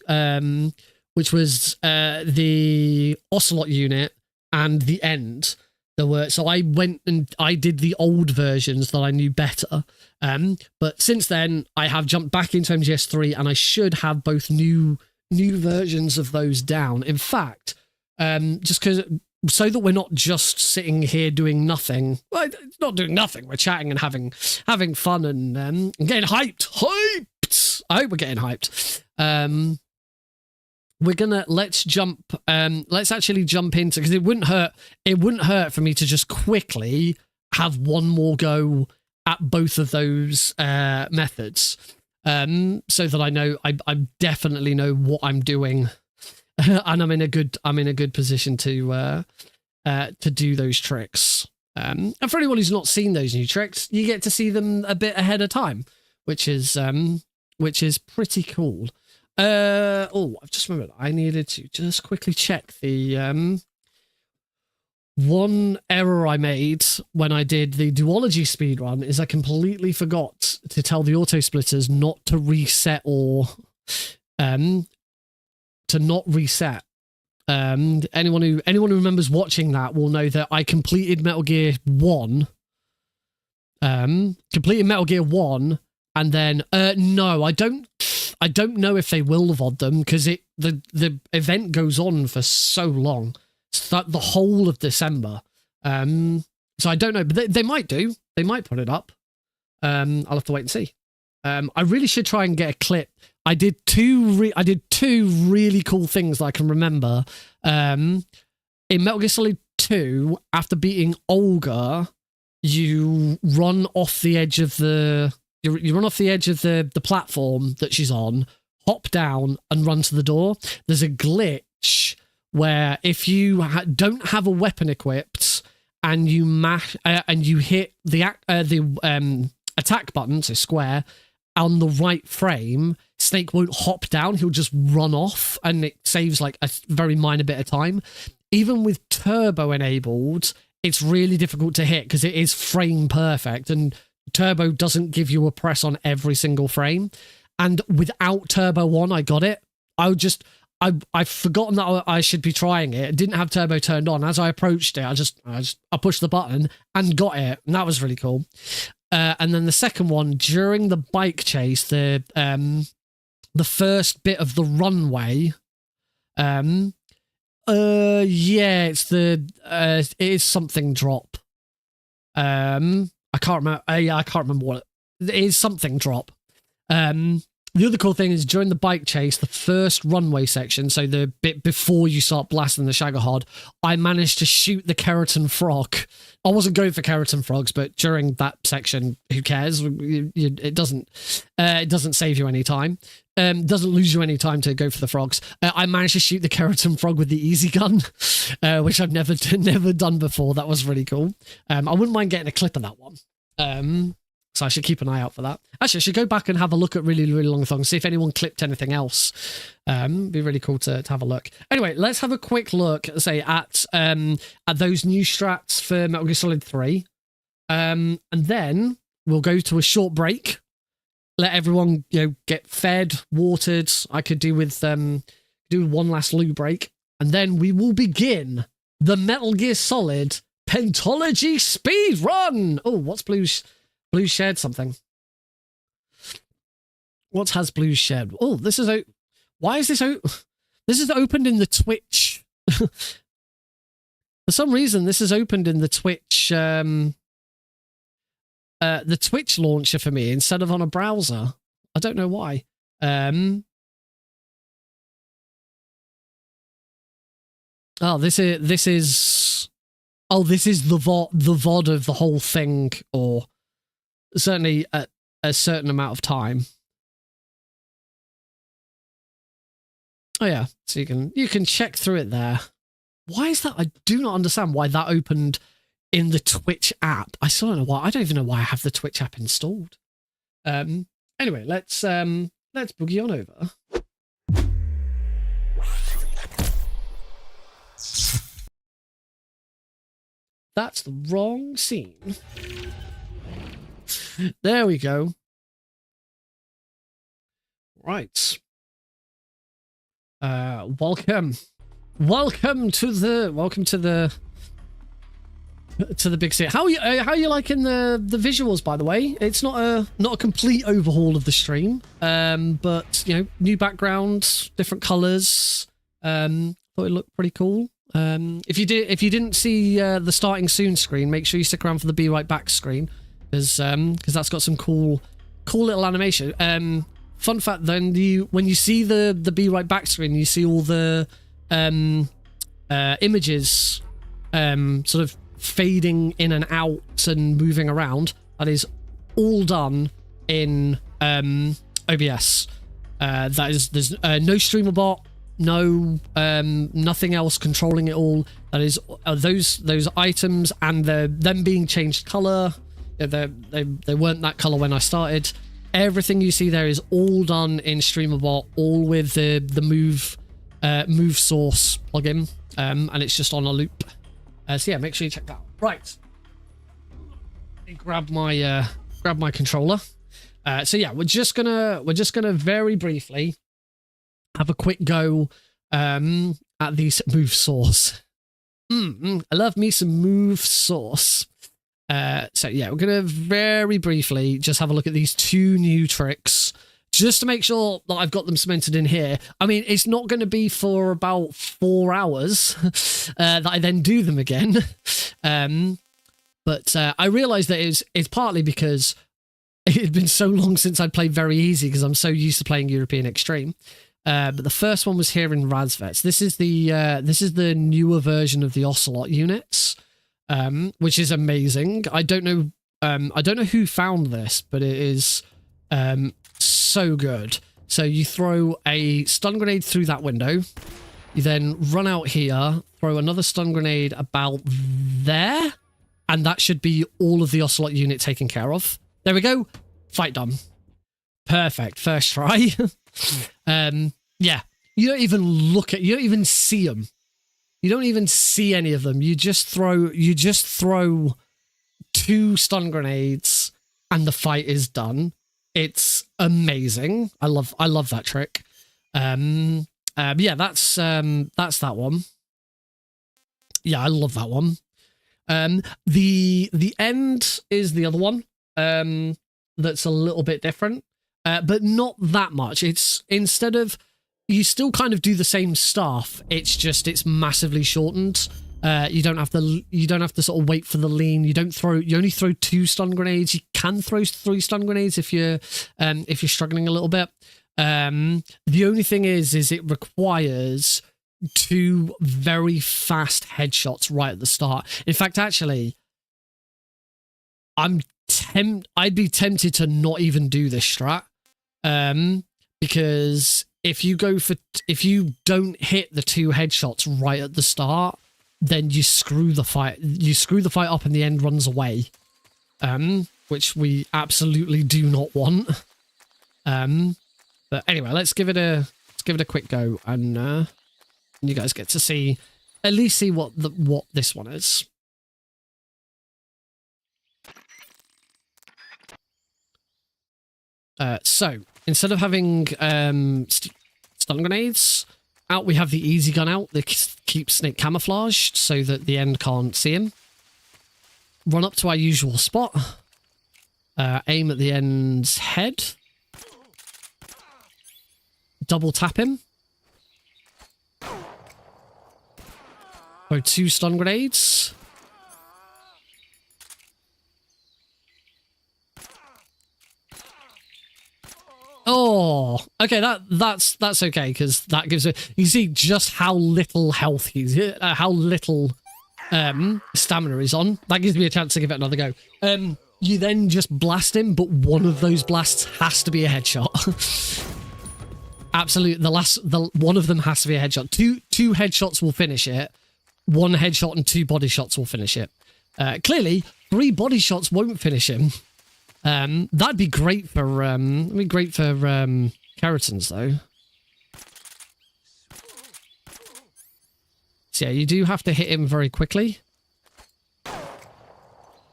which was the Ocelot unit and the End. So I went and I did the old versions that I knew better. But since then, I have jumped back into MGS3 and I should have both new versions of those down. In fact, just because so that we're not just sitting here doing nothing. Well, it's not doing nothing. We're chatting and having fun and getting hyped. I hope we're getting hyped. Let's actually jump into, because it wouldn't hurt for me to just quickly have one more go at both of those methods, so that I know I definitely know what I'm doing, and I'm in a good position to do those tricks. And for anyone who's not seen those new tricks, you get to see them a bit ahead of time, which is pretty cool. I've just remembered I needed to just quickly check the one error I made when I did the duology speedrun is I completely forgot to tell the auto splitters not to reset or to not reset. Anyone who remembers watching that will know that I completed Metal Gear 1. Completed Metal Gear 1 and then no, I don't know if they will VOD them because the event goes on for so long. It's like the whole of December. So I don't know, but they might do. They might put it up. I'll have to wait and see. I really should try and get a clip. I did two really cool things that I can remember. In Metal Gear Solid 2, after beating Olga, you run off the edge of the platform that she's on, hop down and run to the door. There's a glitch where if you don't have a weapon equipped and you mash and you hit the attack button, so square, on the right frame, Snake won't hop down. He'll just run off, and it saves like a very minor bit of time. Even with turbo enabled, it's really difficult to hit because it is frame perfect, and turbo doesn't give you a press on every single frame. And without turbo on, I got it. I've forgotten that I should be trying it. It didn't have turbo turned on. As I approached it, I pushed the button and got it. And that was really cool. And then the second one, during the bike chase, the first bit of the runway, it is something drop. I can't remember. I can't remember what it is. Something drop. The other cool thing is during the bike chase, the first runway section, so the bit before you start blasting the Shagahod, I managed to shoot the Keratin frog. I wasn't going for Keratin frogs, but during that section, who cares? It doesn't save you any time. Doesn't lose you any time to go for the frogs. I managed to shoot the Keratin frog with the easy gun, which I've never done before. That was really cool. I wouldn't mind getting a clip of that one. So I should keep an eye out for that. Actually, I should go back and have a look at really, really long thongs, see if anyone clipped anything else. Be really cool to have a look. Anyway, let's have a quick look, say, at those new strats for Metal Gear Solid 3. And then we'll go to a short break. Let everyone, get fed, watered. I could do with one last loo break. And then we will begin the Metal Gear Solid Pentalogy speedrun. Oh, what's Blue's shared something? What has Blue shared? Oh, this is why is this this is opened in the Twitch. For some reason, this is opened in the Twitch launcher for me instead of on a browser. I don't know why. This is the VOD of the whole thing, or certainly at a certain amount of time. Oh yeah, so you can check through it there. Why is that? I do not understand why that opened in the Twitch app. I still don't know why. I don't even know why I have the Twitch app installed. Anyway, let's boogie on over. That's the wrong scene. There we go. Right. Welcome to the big city. How are you liking the visuals, by the way? It's not a complete overhaul of the stream, but you know, new background, different colors. Thought it looked pretty cool. If you didn't see the starting soon screen, make sure you stick around for the be right back screen, because that's got some cool little animation. Fun fact, then when you see the be right back screen, you see all the images sort of fading in and out and moving around. That is all done in OBS. There's no streamer bot, no nothing else controlling it all. That is those items and them being changed color. They weren't that color when I started. Everything you see there is all done in StreamerBot, all with the move source plugin, and it's just on a loop. So yeah, make sure you check that out. Right, let me grab my controller. So yeah, we're just gonna very briefly have a quick go at the move source. I love me some move source. So yeah, we're gonna very briefly just have a look at these two new tricks, just to make sure that I've got them cemented in here. I mean, it's not going to be for about 4 hours that I then do them again. But I realized that it's partly because it had been so long since I'd played very easy, because I'm so used to playing European Extreme. But the first one was here in Razvets. This is the newer version of the Ocelot units, which is amazing. I don't know who found this, but it is so good. So you throw a stun grenade through that window, you then run out here, throw another stun grenade about there, and that should be all of the Ocelot unit taken care of. There we go. Fight done. Perfect. First try. Yeah, you don't even see them. You don't even see any of them. You just throw 2 stun grenades and the fight is done. It's amazing. I love that trick. Yeah, that's that one. Yeah, I love that one. The end is the other one. That's a little bit different, but not that much. It's, instead of, you still kind of do the same stuff, it's massively shortened. You don't have to sort of wait for the lean. You only throw 2 stun grenades. You can throw 3 stun grenades if you're struggling a little bit. The only thing is it requires 2 very fast headshots right at the start. In fact, actually, I'd be tempted to not even do this strat, because if you don't hit the 2 headshots right at the start, then you screw the fight. You screw the fight up and the end runs away, which we absolutely do not want. But anyway, let's give it a quick go, and you guys get to at least see what this one is. So instead of having stun grenades out, we have the easy gun out that keeps Snake camouflaged so that the end can't see him. Run up to our usual spot, aim at the end's head, double tap him, throw 2 stun grenades. Oh, okay, that's okay, because that gives it. You see just how little health how little stamina he's on. That gives me a chance to give it another go. You then just blast him, but one of those blasts has to be a headshot. Absolutely, one of them has to be a headshot. Two headshots will finish it. 1 headshot and 2 body shots will finish it. Clearly, 3 body shots won't finish him. That'd be great for Keratins, though. So yeah, you do have to hit him very quickly.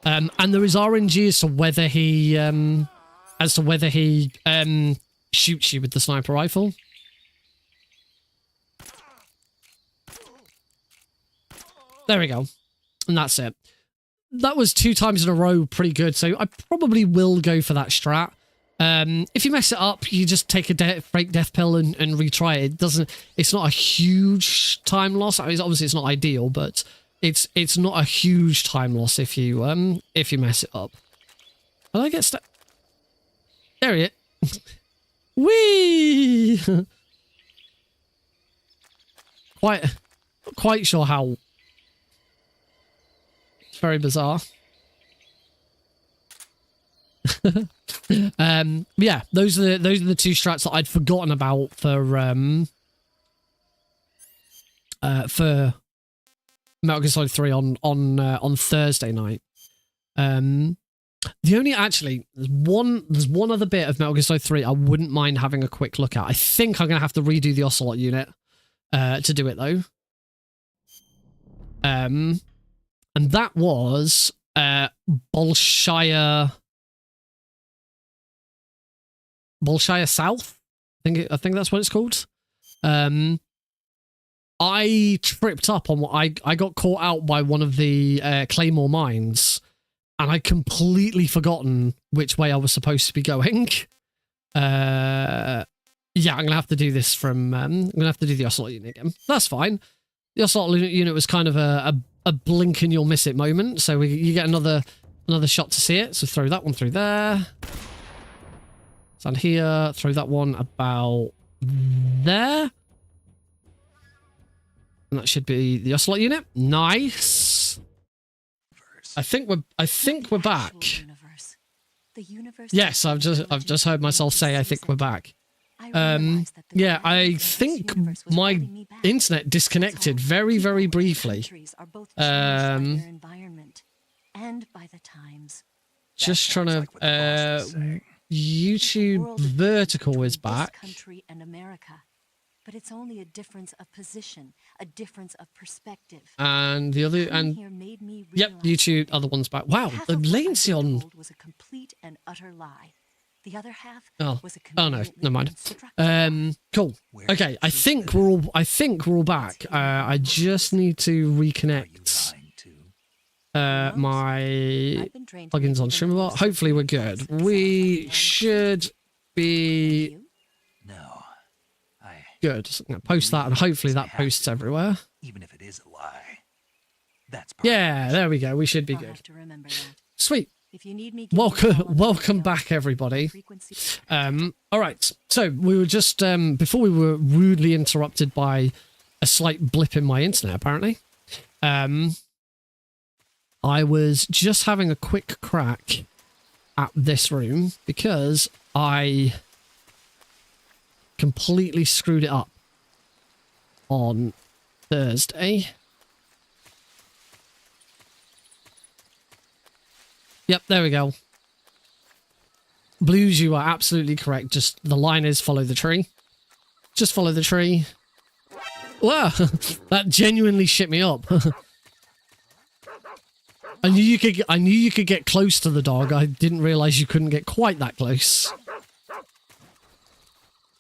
And there is RNG as to whether he shoots you with the sniper rifle. There we go. And that's it. That was 2 times in a row pretty good, so I probably will go for that strat. If you mess it up, you just take a fake death pill and retry it. It's not a huge time loss. I mean, obviously it's not ideal, but it's not a huge time loss if you mess it up. Will I get stuck? There he is. Whee! Quite sure how. It's very bizarre. Yeah, those are the 2 strats that I'd forgotten about for Metal Gear Solid 3 on Thursday night. The only there's one other bit of Metal Gear Solid 3 I wouldn't mind having a quick look at. I think I'm gonna have to redo the Ocelot unit to do it though. And that was Bolshaya South. I think that's what it's called. I tripped up on what I got caught out by one of the Claymore mines, and I'd completely forgotten which way I was supposed to be going. Yeah, I'm gonna have to do this from. I'm gonna have to do the Ocelot unit again. That's fine. The Ocelot unit was kind of a blink and you'll miss it moment, so you get another shot to see it. So throw that one through there. Stand here. Throw that one about there. And that should be the Ocelot unit. Nice. I think we're back. Yes, I've just heard myself say I think we're back. Yeah, I think my internet disconnected very, very briefly. Just trying to YouTube vertical is back. But it's only a difference of position, a difference of perspective. And the other, yep, YouTube other one's back. Wow, the latency on was a complete and utter lie. The other half was a oh no, never mind. Cool. Okay, I think we're all back. I just need to reconnect my plugins on StreamAbot. Hopefully we're good. We should be good. So I'm gonna post that, and hopefully that posts everywhere. Even if it is a lie. That's yeah, there we go. We should be good. Sweet. If you need me, welcome back, everybody. All right. So we were just before we were rudely interrupted by a slight blip in my internet. Apparently, I was just having a quick crack at this room because I completely screwed it up on Thursday. Yep, there we go. Blues, you are absolutely correct. Just the line is follow the tree. Just follow the tree. Wow, that genuinely shit me up. I knew you could get close to the dog. I didn't realize you couldn't get quite that close.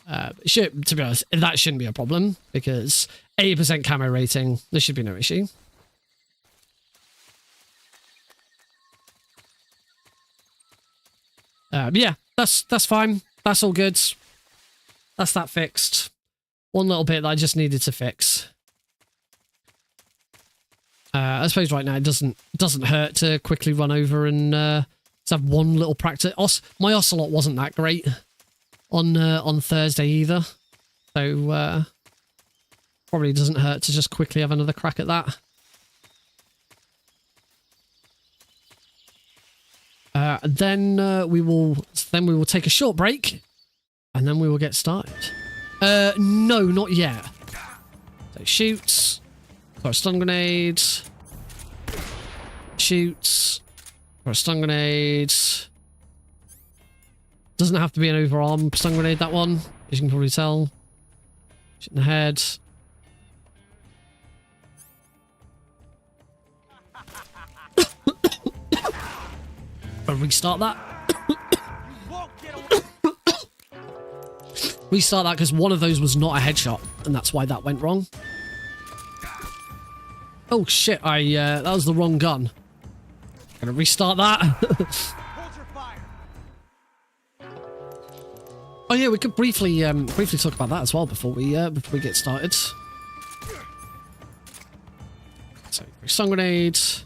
To be honest, that shouldn't be a problem because 80% camo rating, there should be no issue. Yeah, that's fine. That's all good. That's that fixed. One little bit that I just needed to fix. I suppose right now it doesn't hurt to quickly run over and just have one little practice. My Ocelot wasn't that great on Thursday either, so probably doesn't hurt to just quickly have another crack at that. Then we will take a short break, and then we will get started. No, not yet. So shoots. Got a stun grenade. shoots. Or a stun grenade. Doesn't have to be an overarm stun grenade, that one. As you can probably tell. Shoot in the head. I'll restart that. Restart that because one of those was not a headshot, and that's why that went wrong. Oh shit, that was the wrong gun. Gonna restart that. Oh yeah, we could briefly talk about that as well before we get started. So, stun grenades.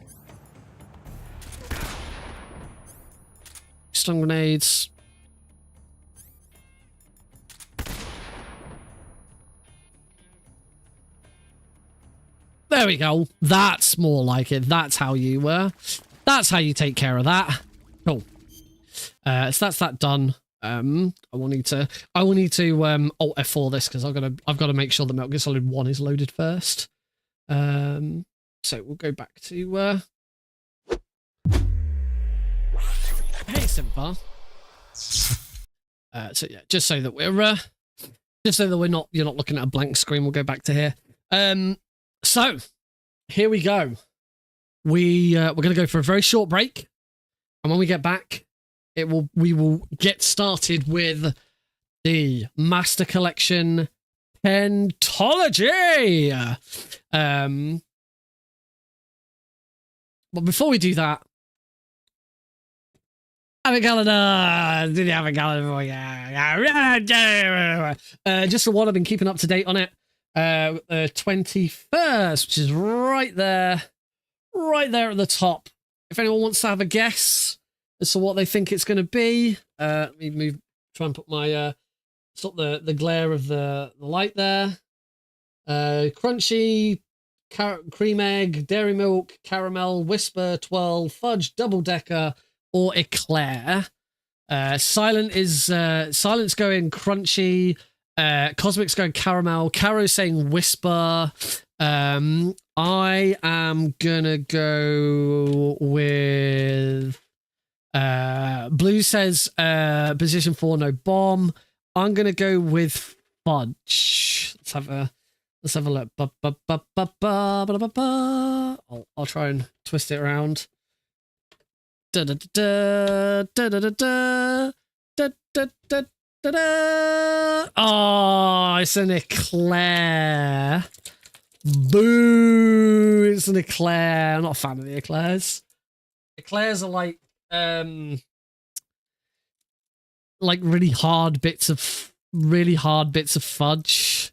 Stun grenades. There we go. That's more like it. That's how you take care of that. Cool. So that's that done. I will need to Alt F4 this because I've got to make sure that Metal Gear Solid 1 is loaded first. So we'll go back to hey Simpa. So yeah, just so that we're not you're not looking at a blank screen, we'll go back to here. So here we go. We're gonna go for a very short break, and when we get back, we will get started with the Master Collection Pentalogy. But before we do that, have a calendar. Did you have a calendar? Yeah. Just for one, I've been keeping up to date on it. 21st, which is right there at the top. If anyone wants to have a guess as to what they think it's going to be, let me try and put my stop the glare of the light there. Crunchy, cream egg, dairy milk, caramel, whisper, twirl, fudge, double decker, or eclair. Silent's going crunchy. Cosmic's going caramel. Caro's saying whisper. I am gonna go with Blue says position 4, no bomb. I'm gonna go with fudge. Let's have a look. I'll try and twist it around. Oh, it's an eclair. Boo! It's an eclair. I'm not a fan of the eclairs. Eclairs are like really hard bits of fudge.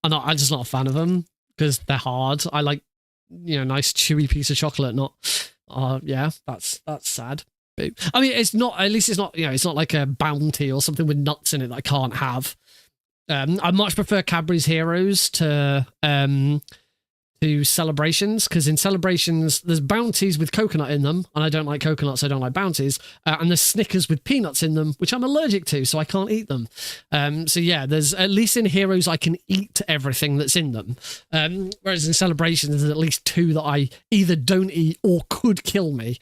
I'm just not a fan of them because they're hard. I like, nice chewy piece of chocolate. Not, yeah, that's sad. I mean, it's not. At least it's not. It's not like a Bounty or something with nuts in it that I can't have. I much prefer Cadbury's Heroes to Celebrations, because in Celebrations there's Bounties with coconut in them, and I don't like coconuts, so I don't like Bounties. And there's Snickers with peanuts in them, which I'm allergic to, so I can't eat them. So yeah, there's at least in Heroes I can eat everything that's in them. Whereas in Celebrations there's at least 2 that I either don't eat or could kill me.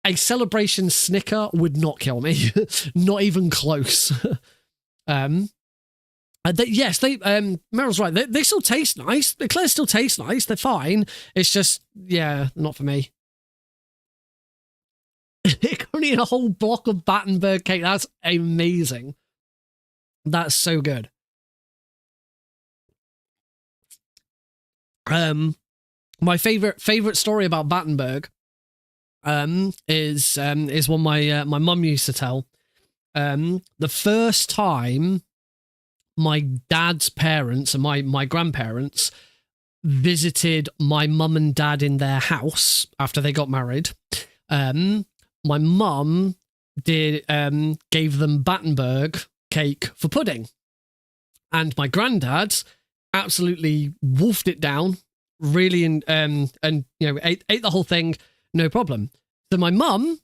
A Celebration Snicker would not kill me, not even close. Yes, Meryl's right. They still taste nice. The Eclairs still taste nice. They're fine. It's just, yeah, not for me. Currently in a whole block of Battenberg cake. That's amazing. That's so good. My favorite story about Battenberg is one my mum used to tell. The first time my dad's parents and my grandparents visited my mum and dad in their house after they got married, my mum gave them Battenberg cake for pudding, and my granddad absolutely wolfed it down, really, and ate the whole thing, no problem. So my mum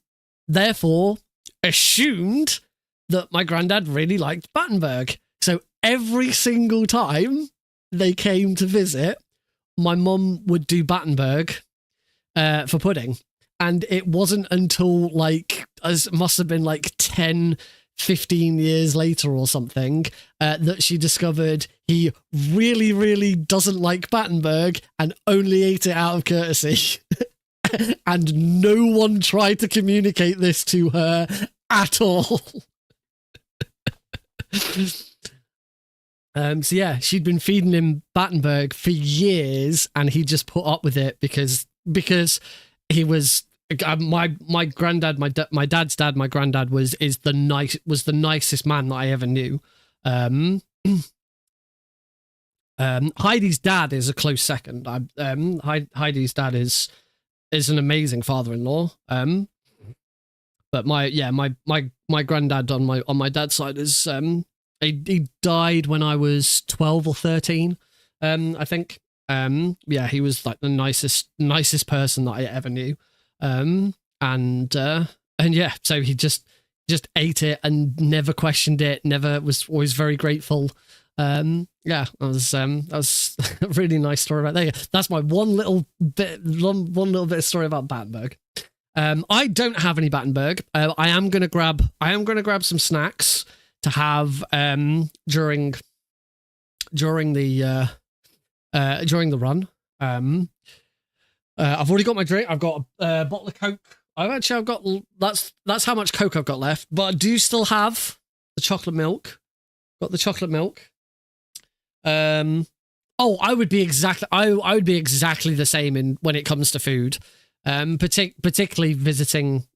therefore assumed that my granddad really liked Battenberg. So every single time they came to visit, my mum would do Battenberg, for pudding. And it wasn't until like, as must have been like 10, 15 years later or something, that she discovered he really, really doesn't like Battenberg and only ate it out of courtesy. And no one tried to communicate this to her at all. So yeah, she'd been feeding him Battenberg for years, and he just put up with it because he was my granddad, my dad's dad, my granddad was the nicest man that I ever knew. Heidi's dad is a close second. Heidi's dad is an amazing father-in-law. But my granddad on my dad's side is he died when I was 12 or 13. I think. Yeah, he was like the nicest person that I ever knew. And yeah, so he just ate it and never questioned it, never, was always very grateful. Yeah, that was a really nice story right there. That's my one little bit of story about Battenberg. I don't have any Battenberg. I am gonna grab some snacks to have during the run. I've already got my drink. I've got a bottle of Coke. That's how much Coke I've got left. But I do still have the chocolate milk. Got the chocolate milk. I would be exactly the same when it comes to food. Particularly visiting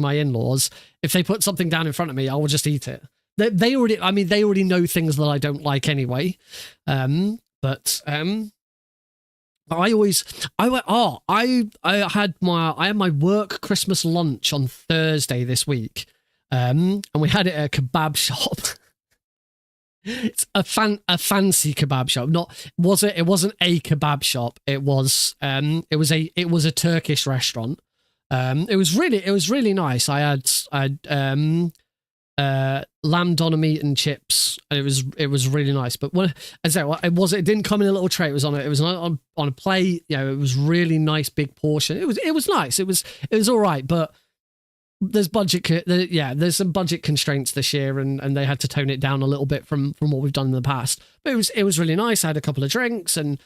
my in-laws. If they put something down in front of me, I will just eat it. They already know things that I don't like anyway. But I had my work Christmas lunch on Thursday this week. And we had it at a kebab shop. It's a fancy kebab shop. It wasn't a kebab shop. It was a Turkish restaurant. It was really nice. I had lamb doner meat and chips. It was really nice. But it didn't come in a little tray. It was on a plate. You know, it was really nice, big portion. It was nice. It was all right, but there's some budget constraints this year, and they had to tone it down a little bit from what we've done in the past. But it was really nice. I had a couple of drinks, and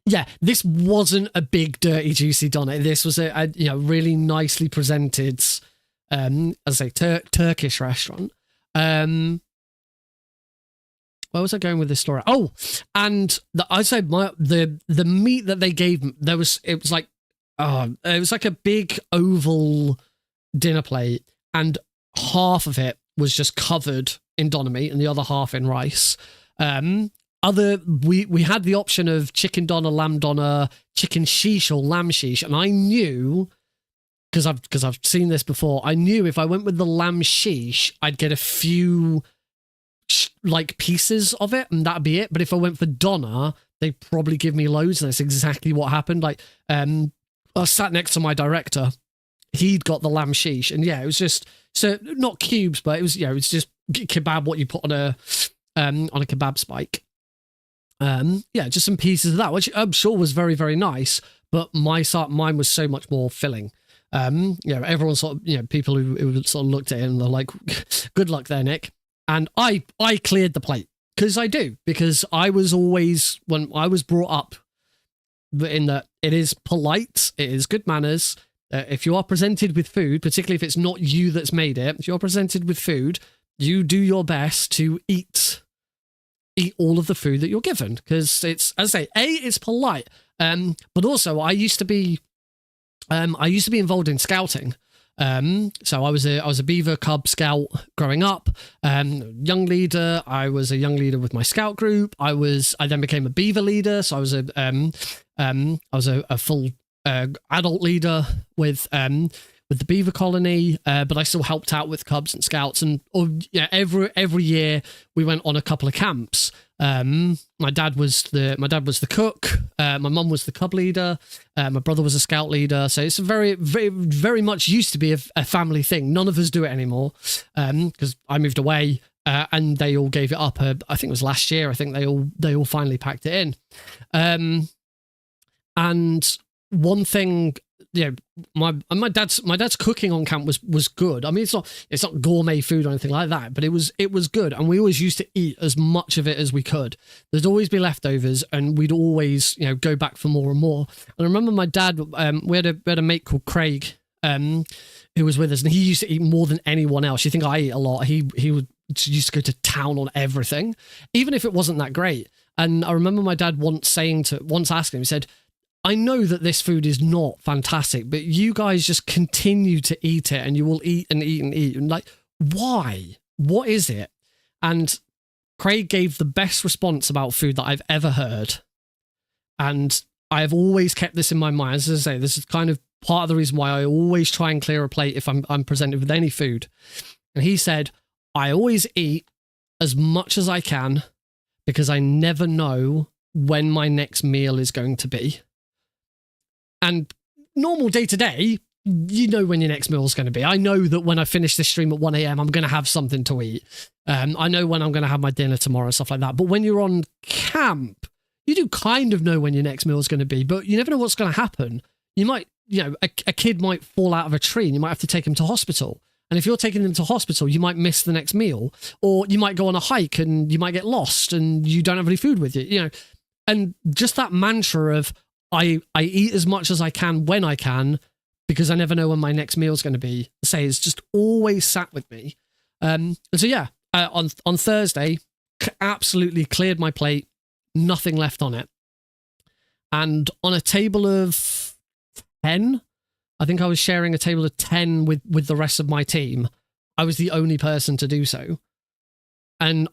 yeah, this wasn't a big dirty juicy doner. This was a really nicely presented, as I say, Turkish restaurant. Where was I going with this story? Oh, and the meat that they gave me, it was like a big oval dinner plate, and half of it was just covered in doner meat and the other half in rice. We had the option of chicken doner, lamb doner, chicken sheesh, or lamb sheesh, and I knew, because I've seen this before, I knew if I went with the lamb sheesh, I'd get a few like pieces of it, and that'd be it. But if I went for doner, they'd probably give me loads, and that's exactly what happened. Like, I sat next to my director. He'd got the lamb sheesh, and yeah, it was just, so not cubes, but it was just kebab, what you put on a kebab spike. Yeah, just some pieces of that, which I'm sure was very, very nice. But mine was so much more filling. Everyone sort of, people who sort of looked at it and they're like, "Good luck there, Nick." And I cleared the plate because I was always, when I was brought up in that it is polite, it is good manners. If you are presented with food, particularly if it's not you that's made it, if you're presented with food, you do your best to eat all of the food that you're given, because it's, as I say, it's polite. But also I used to be involved in scouting. So I was a Beaver Cub scout growing up. Young leader. I was a young leader with my scout group. I then became a Beaver leader. So I was a full adult leader with the Beaver colony. But I still helped out with Cubs and Scouts, and every year we went on a couple of camps. My dad was the cook. My mum was the Cub leader. My brother was a Scout leader. So it's a very, very, very much used to be a family thing. None of us do it anymore because I moved away, and they all gave it up. I think it was last year. I think they all finally packed it in. And one thing, you know, my dad's cooking on camp was good. I mean, it's not gourmet food or anything like that, but it was good, and we always used to eat as much of it as we could. There'd always be leftovers, and we'd always, you know, go back for more and more. And I remember my dad, we had a mate called Craig, who was with us, and he used to eat more than anyone else. You think I eat a lot? He used to go to town on everything, even if it wasn't that great. And I remember my dad once asking him, he said, I know that this food is not fantastic, but you guys just continue to eat it, and you will eat and eat and eat. And like, why? What is it? And Craig gave the best response about food that I've ever heard. And I have always kept this in my mind. As I say, this is kind of part of the reason why I always try and clear a plate if I'm presented with any food. And he said, I always eat as much as I can because I never know when my next meal is going to be. And normal day to day, you know when your next meal is going to be. I know that when I finish this stream at 1 a.m, I'm going to have something to eat. I know when I'm going to have my dinner tomorrow and stuff like that. But when you're on camp, you do kind of know when your next meal is going to be, but you never know what's going to happen. You might, you know, a kid might fall out of a tree and you might have to take him to hospital. And if you're taking them to hospital, you might miss the next meal, or you might go on a hike and you might get lost and you don't have any food with you, you know. And just that mantra of, I eat as much as I can when I can, because I never know when my next meal is going to be. Say, it's just always sat with me. And so yeah, on Thursday, absolutely cleared my plate, nothing left on it. And on a table of 10, I think I was sharing a table of 10 with the rest of my team. I was the only person to do so. And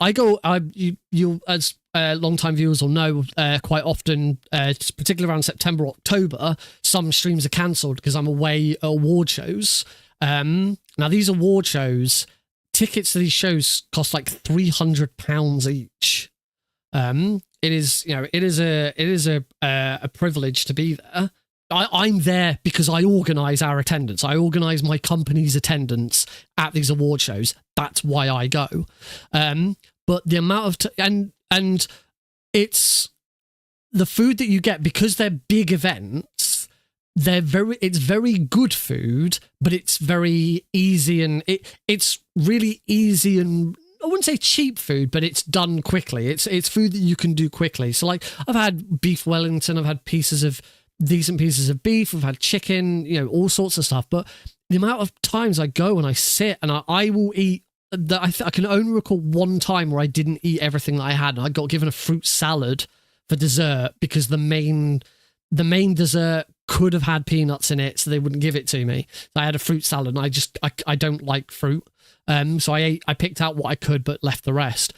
you as long-time viewers will know, quite often, particularly around September, October, some streams are cancelled because I'm away at award shows. Now, these award shows, tickets to these shows cost like £300 each. It is a privilege to be there. I'm there because I organise our attendance. I organise my company's attendance at these award shows. That's why I go. But the amount of and it's the food that you get, because they're big events. It's very good food, but it's very easy, and it's really easy, and I wouldn't say cheap food, but it's done quickly. It's food that you can do quickly. So like, I've had beef Wellington, I've had decent pieces of beef, I've had chicken, you know, all sorts of stuff. But the amount of times I go and I sit and I will eat, I can only recall one time where I didn't eat everything that I had, and I got given a fruit salad for dessert because the main dessert could have had peanuts in it, so they wouldn't give it to me. So I had a fruit salad, and I don't like fruit, so I picked out what I could but left the rest.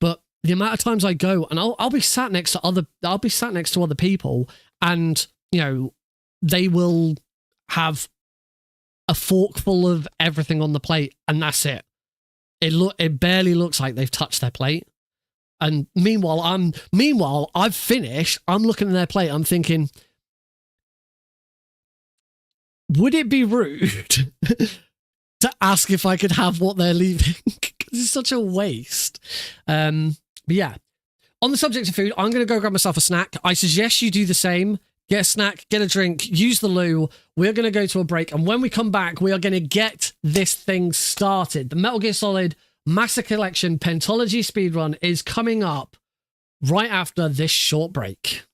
But the amount of times I go and I'll be sat next to other people, and you know, they will have a forkful of everything on the plate, and that's it. It barely looks like they've touched their plate. And meanwhile, I've finished. I'm looking at their plate. I'm thinking, would it be rude to ask if I could have what they're leaving? It's such a waste. But yeah, on the subject of food, I'm going to go grab myself a snack. I suggest you do the same. Get a snack, get a drink, use the loo. We're going to go to a break. And when we come back, we are going to get this thing started. The Metal Gear Solid Master Collection Pentalogy speedrun is coming up right after this short break.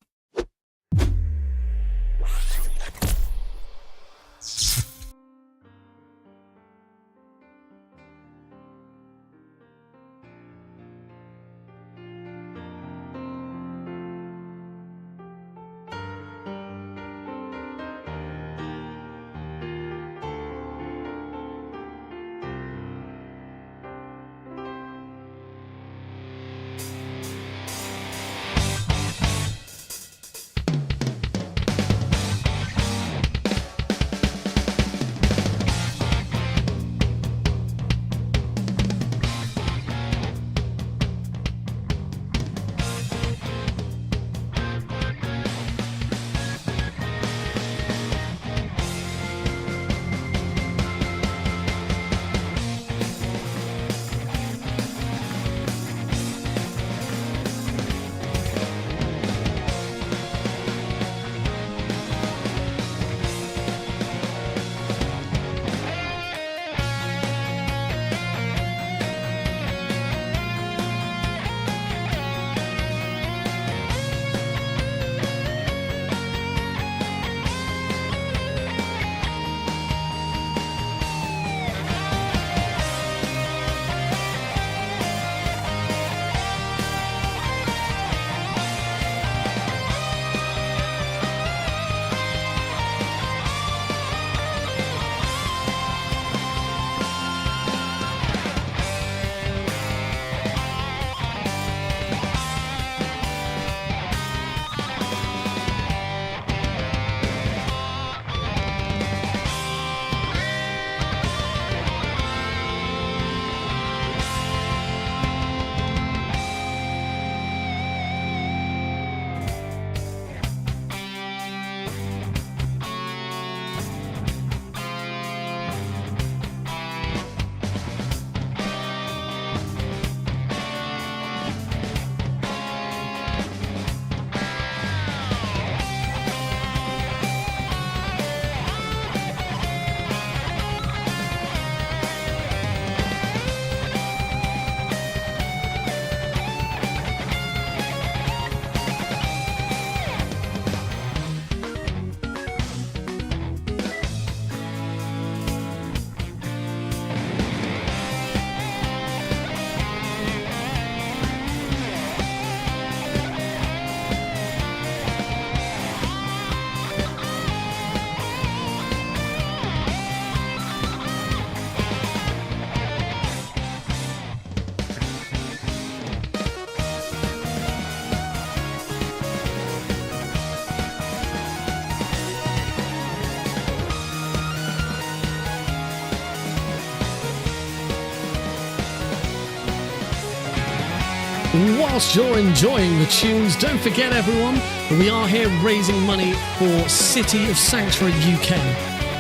whilst you're enjoying the tunes, don't forget everyone that we are here raising money for City of Sanctuary UK,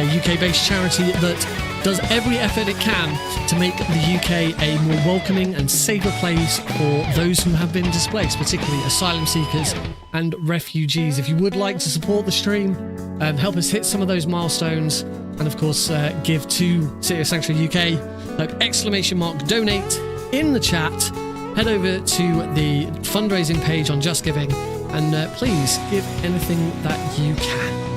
a UK-based charity that does every effort it can to make the UK a more welcoming and safer place for those who have been displaced, particularly asylum seekers and refugees. If you would like to support the stream and help us hit some of those milestones, and of course give to City of Sanctuary UK, like !donate in the chat, head over to the fundraising page on Just Giving and please give anything that you can.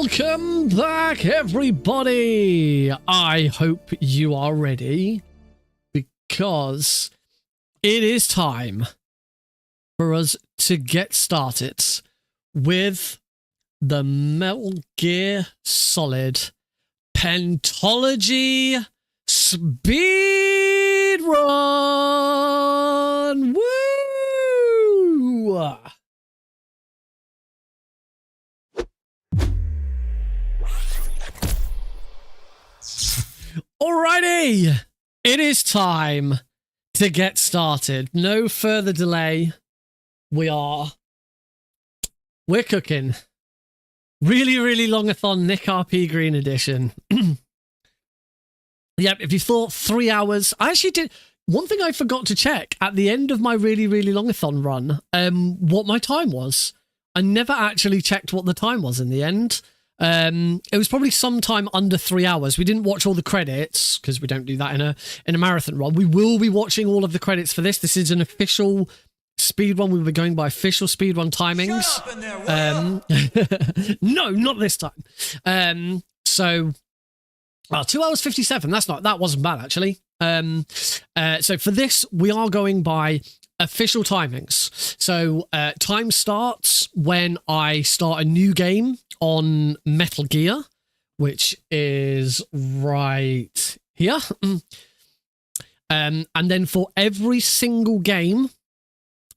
Welcome back, everybody. I hope you are ready, because it is time for us to get started with the Metal Gear Solid Pentalogy speedrun. Woo! Alrighty, it is time to get started. No further delay. We're cooking. Really, really longathon Nick RP Green Edition. Yep, if you thought 3 hours, I actually did. One thing I forgot to check at the end of my really, really longathon run, what my time was. I never actually checked what the time was in the end. It was probably sometime under 3 hours. We didn't watch all the credits because we don't do that in a marathon run. We will be watching all of the credits for this. This is an official speedrun. We were going by official speedrun timings. Shut up in there, No, not this time. So 2 hours 57. That wasn't bad actually. So for this, we are going by official timings. So time starts when I start a new game on Metal Gear, which is right here. And then for every single game,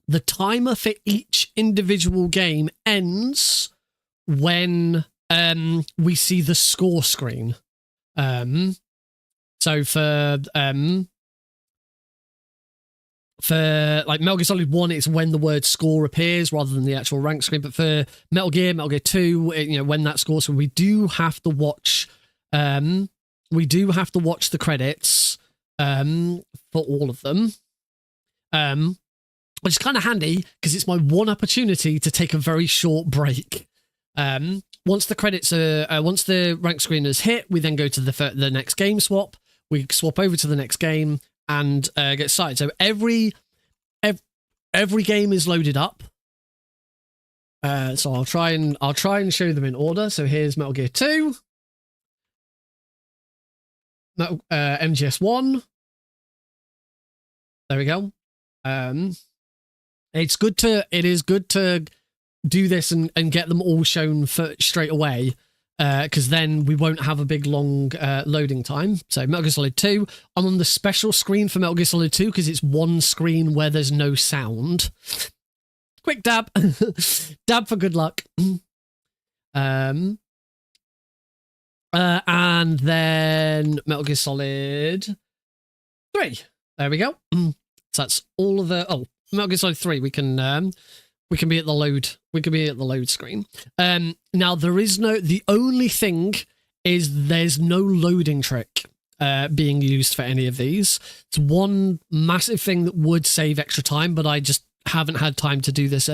the timer for each individual game ends when we see the score screen. So for like Metal Gear Solid 1, it's when the word score appears rather than the actual rank screen. But for Metal Gear 2, when that score, so we do have to watch the credits for all of them. Which is kind of handy because it's my one opportunity to take a very short break. Once the credits once the rank screen is hit, we then go to the next game swap. We swap over to the next game and get started. So every game is loaded up. So I'll try and show them in order. So here's Metal Gear 2, MGS 1. There we go. It is good to do this and get them all shown straight away, because then we won't have a big long loading time. So Metal Gear Solid 2, I'm on the special screen for Metal Gear Solid 2 because it's one screen where there's no sound. Quick dab. Dab for good luck. And then Metal Gear Solid 3. There we go. So that's all of the... Oh, Metal Gear Solid 3, we can be at the load. We can be at the load screen. Now the only thing is there's no loading trick being used for any of these. It's one massive thing that would save extra time, but I just haven't had time to do this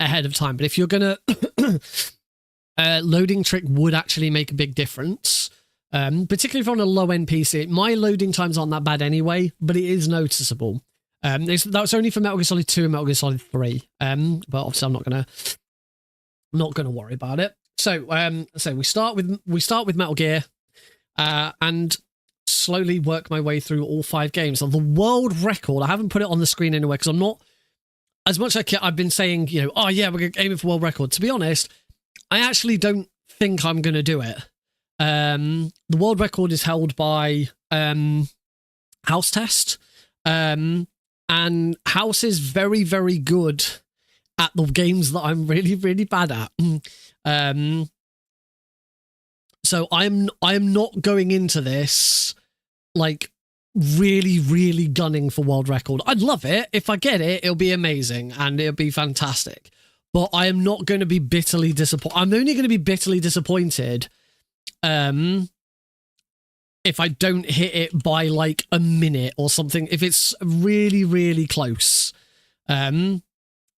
ahead of time. But if you're gonna loading trick would actually make a big difference. Particularly if you're on a low end PC. My loading times aren't that bad anyway, but it is noticeable. That's only for Metal Gear Solid 2 and Metal Gear Solid 3. But obviously I'm not gonna worry about it. So we start with Metal Gear, and slowly work my way through all 5 games. So the world record, I haven't put it on the screen anywhere because I'm not, as much as I've been saying, oh yeah, we're aiming for world record. To be honest, I actually don't think I'm gonna do it. The world record is held by House Test. And House is very, very good at the games that I'm really, really bad at. So I'm not going into this like really, really gunning for world record. I'd love it. If I get it, it'll be amazing and it'll be fantastic. But I am not going to be bitterly disappointed. I'm only going to be bitterly disappointed if I don't hit it by like a minute or something. If it's really, really close, then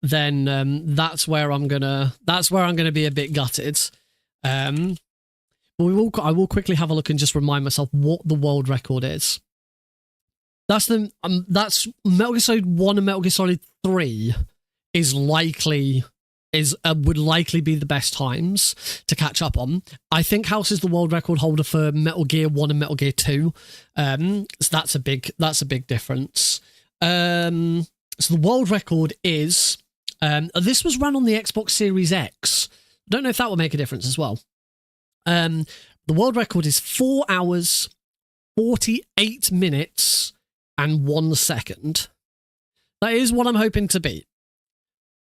that's where I'm gonna be a bit gutted. But I will quickly have a look and just remind myself what the world record is. That's Metal Gear Solid 1 and Metal Gear Solid 3 is likely would likely be the best times to catch up on. I think House is the world record holder for Metal Gear 1 and Metal Gear 2. So that's a big difference. So the world record is this was run on the Xbox Series X. I don't know if that will make a difference as well. The world record is 4 hours, 48 minutes, and 1 second. That is what I'm hoping to beat.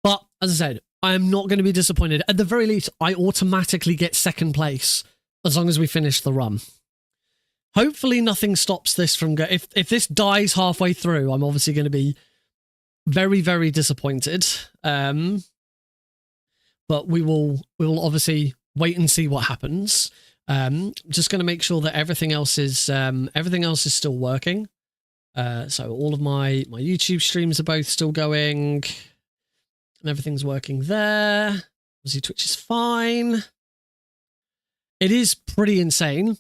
But as I said, I am not going to be disappointed. At the very least, I automatically get second place as long as we finish the run. Hopefully nothing stops this from going. If this dies halfway through, I'm obviously going to be very, very disappointed. But we will obviously wait and see what happens. Just going to make sure that everything else is still working. So all of my YouTube streams are both still going, and everything's working there. Obviously Twitch is fine. It is pretty insane.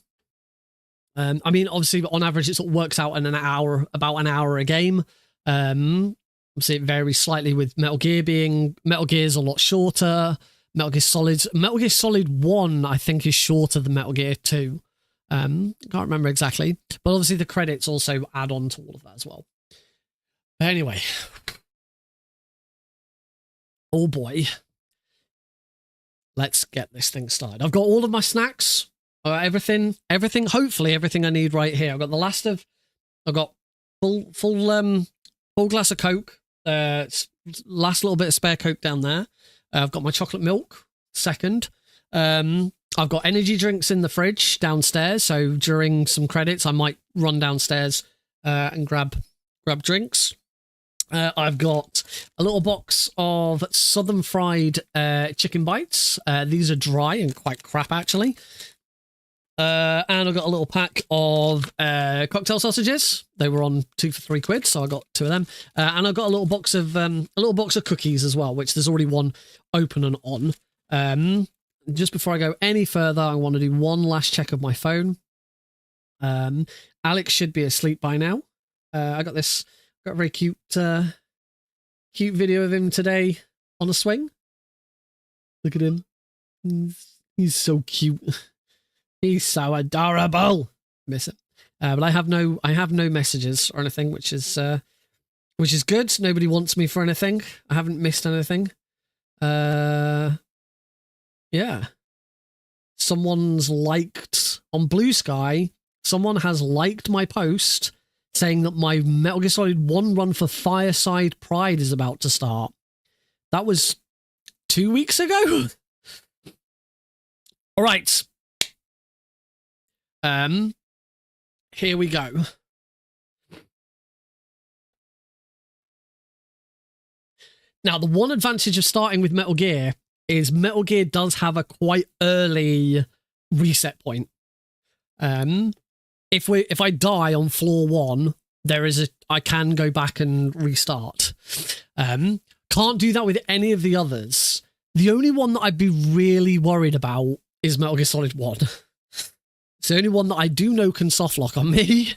I mean, obviously on average it sort of works out in about an hour a game. Obviously it varies slightly with Metal Gear's a lot shorter. Metal Gear Solid 1 I think is shorter than Metal Gear 2. Can't remember exactly, but obviously the credits also add on to all of that as well. But anyway, oh boy, let's get this thing started. I've got all of my snacks, everything, hopefully everything I need right here. I've got I've got full glass of Coke, last little bit of spare Coke down there. I've got my chocolate milk, second. I've got energy drinks in the fridge downstairs, so during some credits I might run downstairs and grab drinks. I've got a little box of Southern fried chicken bites. These are dry and quite crap actually. And I've got a little pack of cocktail sausages. They were on 2 for £3, so I got 2 of them. And I've got a little box of cookies as well, which there's already one open and on. Just before I go any further, I want to do one last check of my phone. Alex should be asleep by now. I got a very cute video of him today on a swing. Look at him. He's so cute. He's so adorable. Miss it. But I have no messages or anything, which is good. Nobody wants me for anything. I haven't missed anything. Yeah. Someone's liked on Blue Sky. Someone has liked my post saying that my Metal Gear Solid 1 run for Fireside Pride is about to start. That was 2 weeks ago. All right. Here we go. Now, the one advantage of starting with Metal Gear is Metal Gear does have a quite early reset point. If I die on floor 1, I can go back and restart. Can't do that with any of the others. The only one that I'd be really worried about is Metal Gear Solid 1. It's the only one that I do know can softlock on me.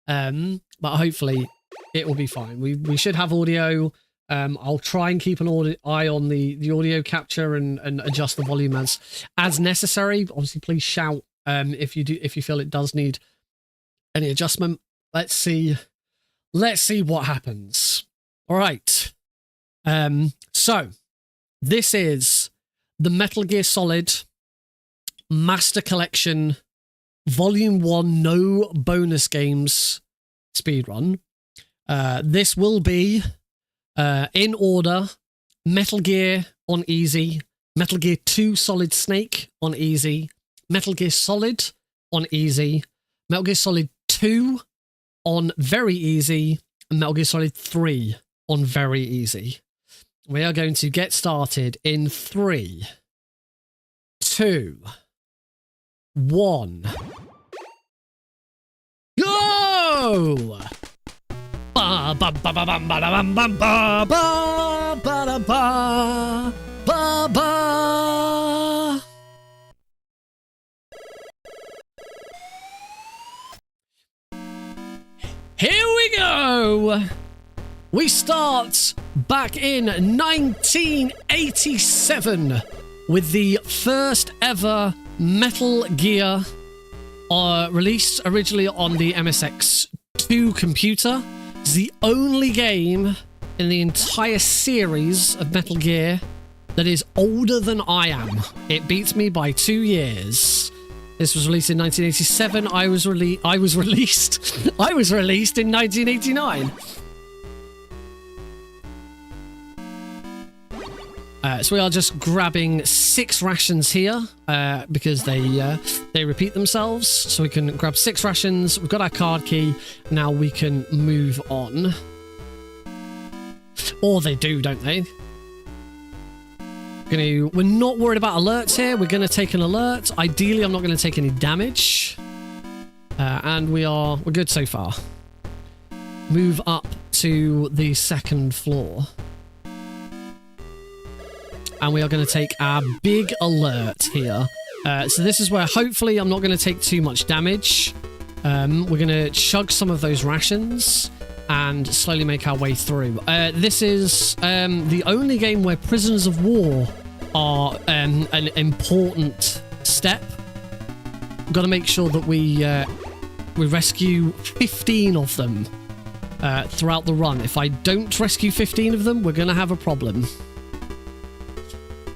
But hopefully it will be fine. We should have audio. I'll try and keep an eye on the audio capture and adjust the volume as necessary. Obviously, please shout if you feel it does need any adjustment. Let's see what happens. All right. So this is the Metal Gear Solid Master Collection Volume 1 No Bonus Games speedrun. This will be in order: Metal Gear on easy, Metal Gear 2 Solid Snake on easy, Metal Gear Solid on easy, Metal Gear Solid 2 on very easy, and Metal Gear Solid 3 on very easy. We are going to get started in 3, 2, 1. Go! Ba ba ba ba ba ba ba ba ba ba ba ba ba ba. Here we go. We start back in 1987 with the first ever Metal Gear released originally on the MSX2 computer. It's the only game in the entire series of Metal Gear that is older than I am. It beats me by 2 years. This was released in 1987. I was released in 1989. So we are just grabbing 6 rations here because they repeat themselves. So we can grab 6 rations. We've got our card key. Now we can move on. Or they do, don't they? We're not worried about alerts here. We're going to take an alert. Ideally, I'm not going to take any damage. And we're good so far. Move up to the 2nd floor. And we are going to take our big alert here. So this is where hopefully I'm not going to take too much damage. We're going to chug some of those rations and slowly make our way through. This is the only game where prisoners of war are an important step. We've got to make sure that we rescue 15 of them throughout the run. If I don't rescue 15 of them, we're going to have a problem.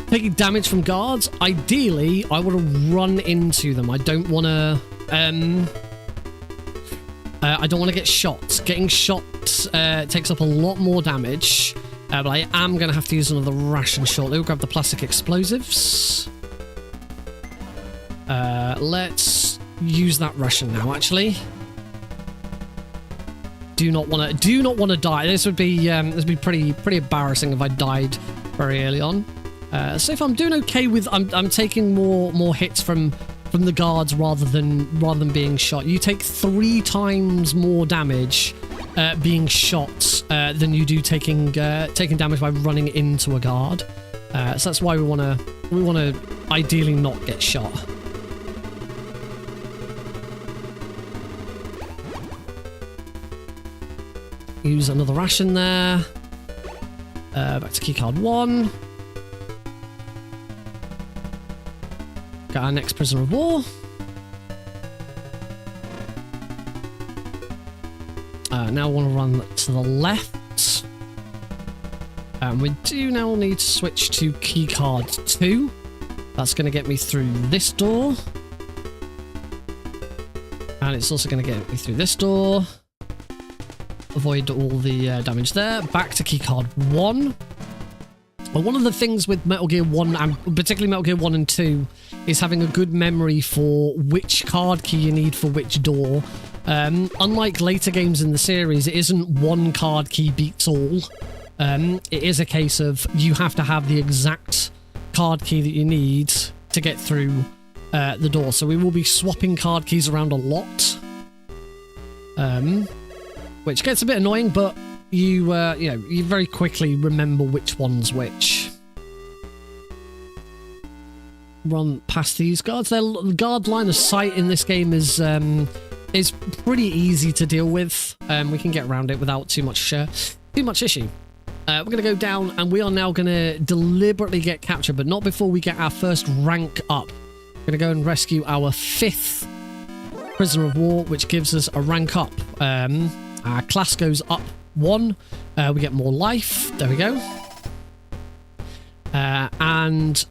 Taking damage from guards, ideally, I want to run into them. I don't want to... I don't want to get shot. Getting shot takes up a lot more damage, but I am going to have to use another ration shortly. We'll grab the plastic explosives. Let's use that ration now, actually. Do not want to die. This would be pretty embarrassing if I died very early on. So if I'm doing okay with, I'm taking more hits from the guards rather than being shot. You take 3 times more damage being shot than you do taking damage by running into a guard. So that's why we want to ideally not get shot. Use another ration there. Back to keycard 1. Got our next prisoner of war. Now I want to run to the left. We do now need to switch to keycard 2. That's going to get me through this door. And it's also going to get me through this door. Avoid all the damage there. Back to keycard 1. Well, one of the things with Metal Gear 1, and particularly Metal Gear 1 and 2, is having a good memory for which card key you need for which door. Unlike later games in the series, it isn't one card key beats all. It is a case of you have to have the exact card key that you need to get through the door. So we will be swapping card keys around a lot, which gets a bit annoying, but you very quickly remember which one's which. Run past these guards. Their guard line of sight in this game is pretty easy to deal with. We can get around it without too much issue. We're going to go down, and we are now going to deliberately get captured, but not before we get our first rank up. We're going to go and rescue our 5th prisoner of war, which gives us a rank up. Our class goes up 1. We get more life. There we go. And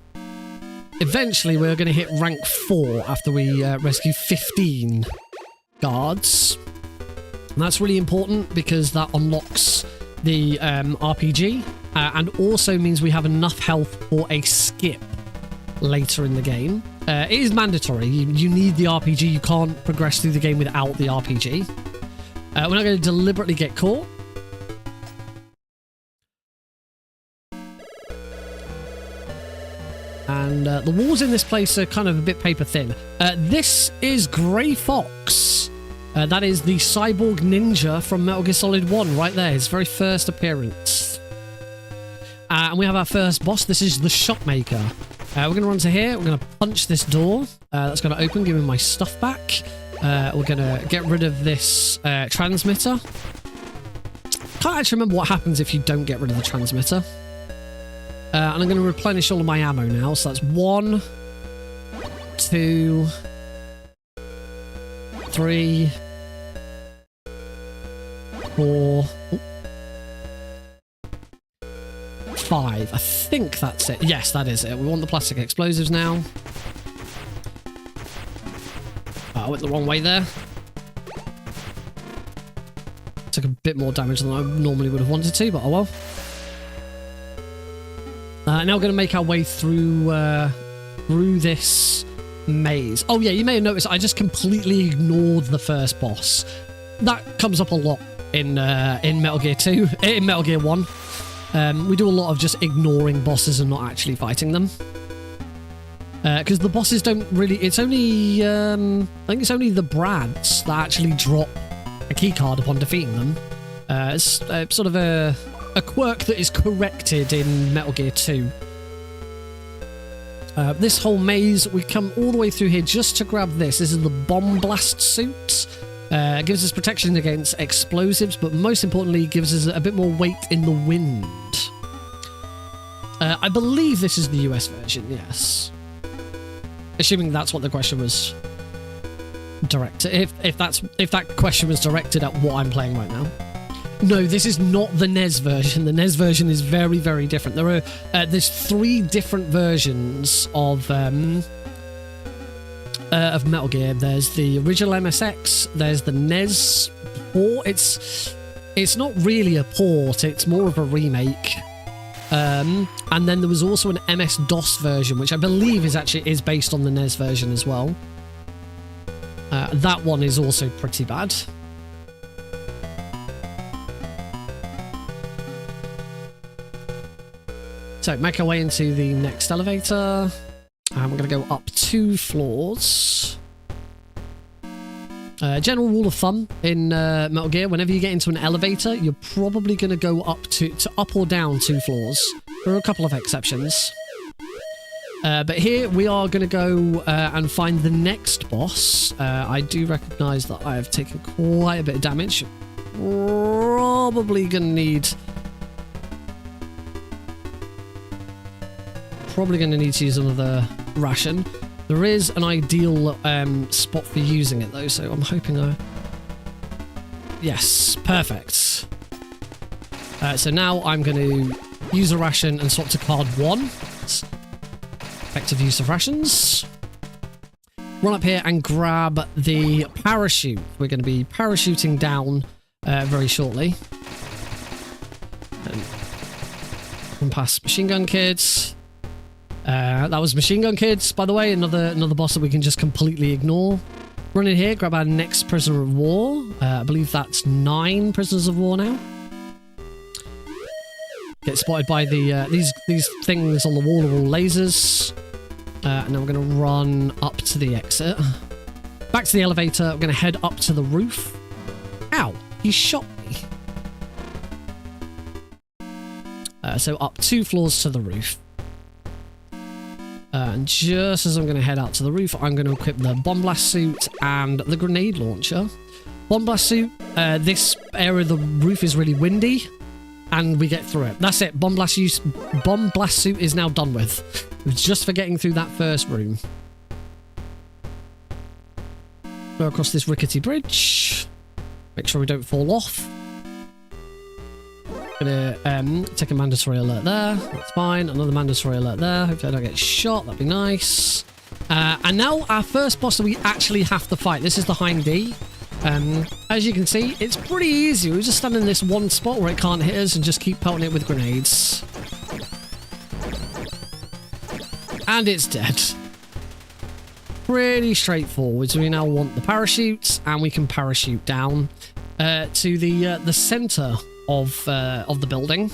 eventually we're going to hit rank 4 after we rescue 15 guards. And that's really important because that unlocks the RPG and also means we have enough health for a skip later in the game. It is mandatory. You need the RPG. You can't progress through the game without the RPG. We're not going to deliberately get caught. And the walls in this place are kind of a bit paper thin. This is Grey Fox. That is the cyborg ninja from Metal Gear Solid 1 right there. His very first appearance. And we have our first boss. This is the Shopmaker. We're going to run to here. We're going to punch this door. That's going to open. Give me my stuff back. We're going to get rid of this transmitter. can't actually remember what happens if you don't get rid of the transmitter. And I'm going to replenish all of my ammo now. So that's 1, 2, 3, 4, 5. I think that's it. Yes, that is it. We want the plastic explosives now. I went the wrong way there. Took a bit more damage than I normally would have wanted to, but oh well. Now we're going to make our way through this maze. Oh yeah, you may have noticed I just completely ignored the first boss. That comes up a lot in Metal Gear 2, in Metal Gear 1. We do a lot of just ignoring bosses and not actually fighting them. Because the bosses don't really... It's only... I think it's only the Brads that actually drop a keycard upon defeating them. It's sort of a quirk that is corrected in Metal Gear 2. This whole maze, we come all the way through here just to grab this. This is the bomb blast suit. It gives us protection against explosives, but most importantly, gives us a bit more weight in the wind. I believe this is the US version, yes. Assuming that's what the question was directed. If that question was directed at what I'm playing right now. No, this is not the NES version. The NES version is very, very different. There are there's 3 different versions of Metal Gear. There's the original MSX. There's the NES port. It's not really a port. It's more of a remake. And then there was also an MS-DOS version, which I believe is based on the NES version as well. That one is also pretty bad. So, make our way into the next elevator. And we're going to go up 2 floors. General rule of thumb in Metal Gear, whenever you get into an elevator, you're probably going to go up to up or down 2 floors. There are a couple of exceptions. But here we are going to go and find the next boss. I do recognise that I have taken quite a bit of damage. Probably going to need... to use another ration. There is an ideal spot for using it though, so I'm hoping I... Yes, perfect. So now I'm going to use a ration and swap to card 1. It's effective use of rations. Run up here and grab the parachute. We're going to be parachuting down very shortly. And run past machine gun kids. That was Machine Gun Kids, by the way, another boss that we can just completely ignore. Run in here, grab our next prisoner of war. I believe that's 9 prisoners of war now. Get spotted by the these things on the wall are all lasers. And then we're going to run up to the exit. Back to the elevator. We're going to head up to the roof. Ow! He shot me. So up 2 floors to the roof. And just as I'm going to head out to the roof, I'm going to equip the bomb blast suit and the grenade launcher. Bomb blast suit, this area of the roof is really windy, and we get through it. That's it. Bomb blast suit is now done with. It was just for getting through that first room. Go across this rickety bridge. Make sure we don't fall off. Gonna take a mandatory alert there. That's fine. Another mandatory alert there. Hopefully I don't get shot. That'd be nice. And now our first boss that we actually have to fight. This is the Hind D. As you can see, it's pretty easy. We just stand in this one spot where it can't hit us and just keep pelting it with grenades. And it's dead. Pretty straightforward. So we now want the parachutes, and we can parachute down to the center of the building.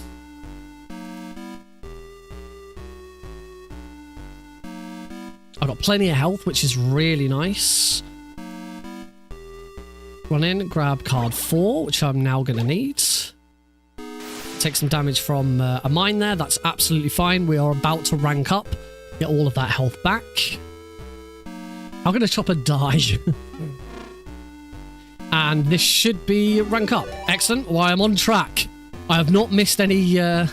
I've got plenty of health, which is really nice. Run in, grab card 4, which I'm now going to need. Take some damage from a mine there. That's absolutely fine. We are about to rank up. Get all of that health back. I'm going to Chopper die. And this should be rank up. Excellent. Well, I'm on track. I have not missed any. I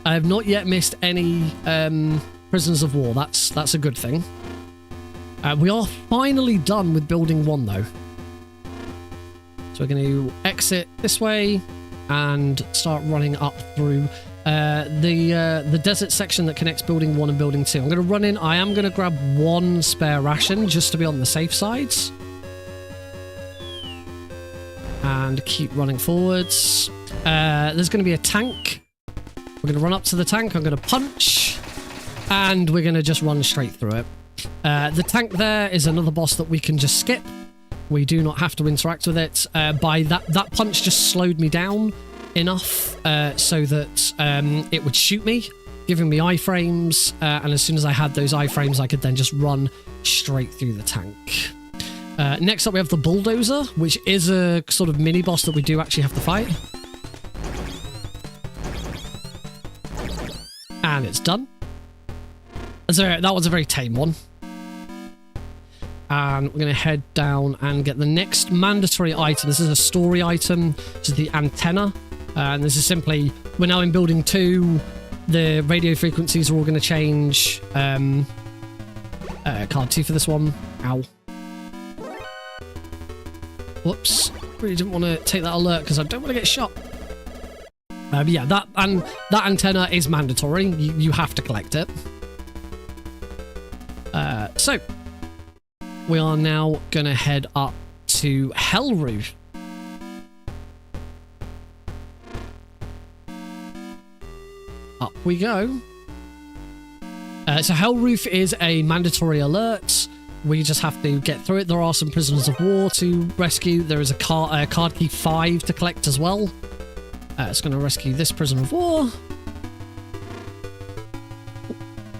have not yet missed any prisoners of war. That's a good thing. We are finally done with building 1 though. So we're going to exit this way and start running up through the desert section that connects building 1 and building 2. I'm going to run in. I am going to grab 1 spare ration just to be on the safe sides. And keep running forwards. There's going to be a tank. We're going to run up to the tank. I'm going to punch. And we're going to just run straight through it. The tank there is another boss that we can just skip. We do not have to interact with it. By that punch just slowed me down enough so that it would shoot me, giving me iframes. And as soon as I had those iframes, I could then just run straight through the tank. Next up, we have the bulldozer, which is a sort of mini boss that we do actually have to fight. And it's done. So that was a very tame one. And we're going to head down and get the next mandatory item. This is a story item. This is the antenna. And this is simply, we're now in building 2. The radio frequencies are all going to change. Card 2 for this one. Ow. Whoops. Really didn't want to take that alert because I don't want to get shot. But yeah, that antenna is mandatory. You have to collect it. So we are now going to head up to Hell Roof. Up we go. So Hell Roof is a mandatory alert. We just have to get through it. There are some prisoners of war to rescue. There is a card key 5 to collect as well. It's going to rescue this prisoner of war.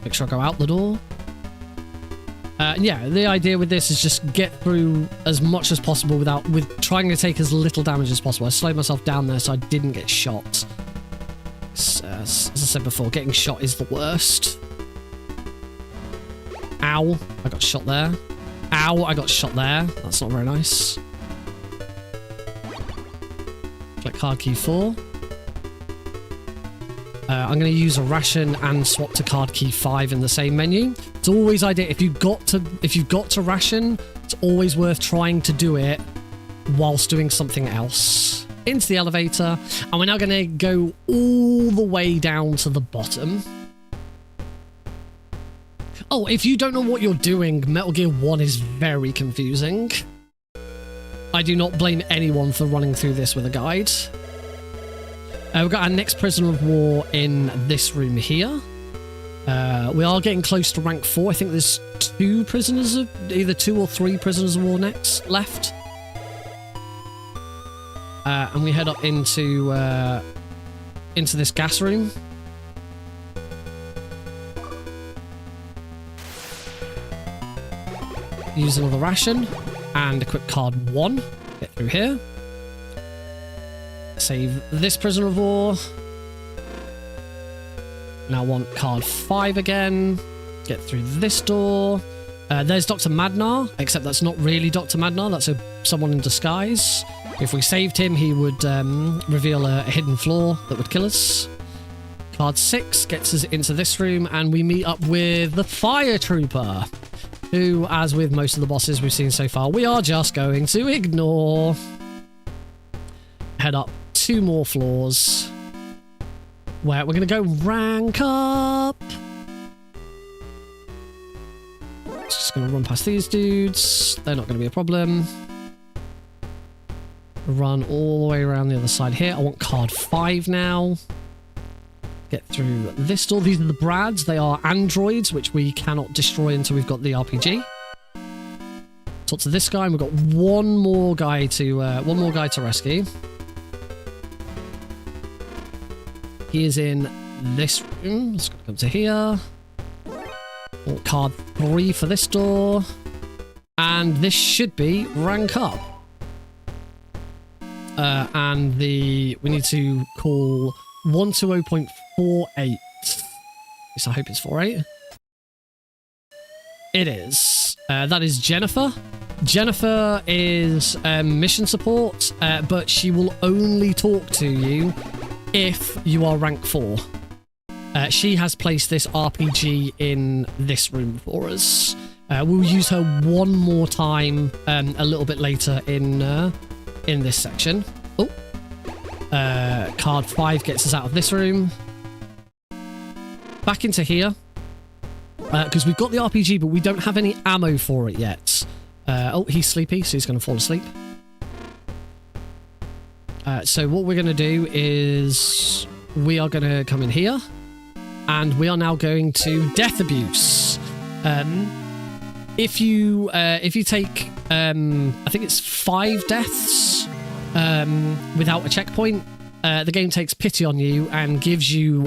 Make sure I go out the door. Yeah, the idea with this is just get through as much as possible with trying to take as little damage as possible. I slowed myself down there so I didn't get shot. As I said before, getting shot is the worst. Ow, I got shot there. Ow, I got shot there. That's not very nice. Collect card key 4. I'm going to use a ration and swap to card key 5 in the same menu. It's always ideal if you've got to ration. It's always worth trying to do it whilst doing something else. Into the elevator, and we're now going to go all the way down to the bottom. Oh, if you don't know what you're doing, Metal Gear 1 is very confusing. I do not blame anyone for running through this with a guide. We've got our next prisoner of war in this room here. We are getting close to rank 4. I think there's 2 prisoners of... either 2 or 3 prisoners of war left. And we head up into this gas room. Use another ration and equip card 1. Get through here. Save this prisoner of war. Now want card 5 again. Get through this door. There's Dr. Madnar, except that's not really Dr. Madnar. That's someone in disguise. If we saved him, he would reveal a hidden floor that would kill us. Card 6 gets us into this room, and we meet up with the Fire Trooper, who, as with most of the bosses we've seen so far, we are just going to ignore. Head up 2 more floors, where we're going to go rank up. Just going to run past these dudes. They're not going to be a problem. Run all the way around the other side here. I want card 5 now. Get through this door. These are the Brads. They are androids, which we cannot destroy until we've got the RPG. Talk to this guy, and we've got one more guy to rescue. He is in this room. Let's come to here. Card 3 for this door. And this should be rank up. And we need to call 120.48. At least I hope it's 48. It is. That is Jennifer. Jennifer is mission support, but she will only talk to you if you are rank 4. She has placed this RPG in this room for us. We'll use her one more time a little bit later in this section. Oh, card 5 gets us out of this room. Back into here. Because we've got the RPG, but we don't have any ammo for it yet. Oh, he's sleepy, so he's going to fall asleep. So what we're going to do is we are going to come in here. And we are now going to Death Abuse. If you take, I think it's 5 deaths without a checkpoint, the game takes pity on you and gives you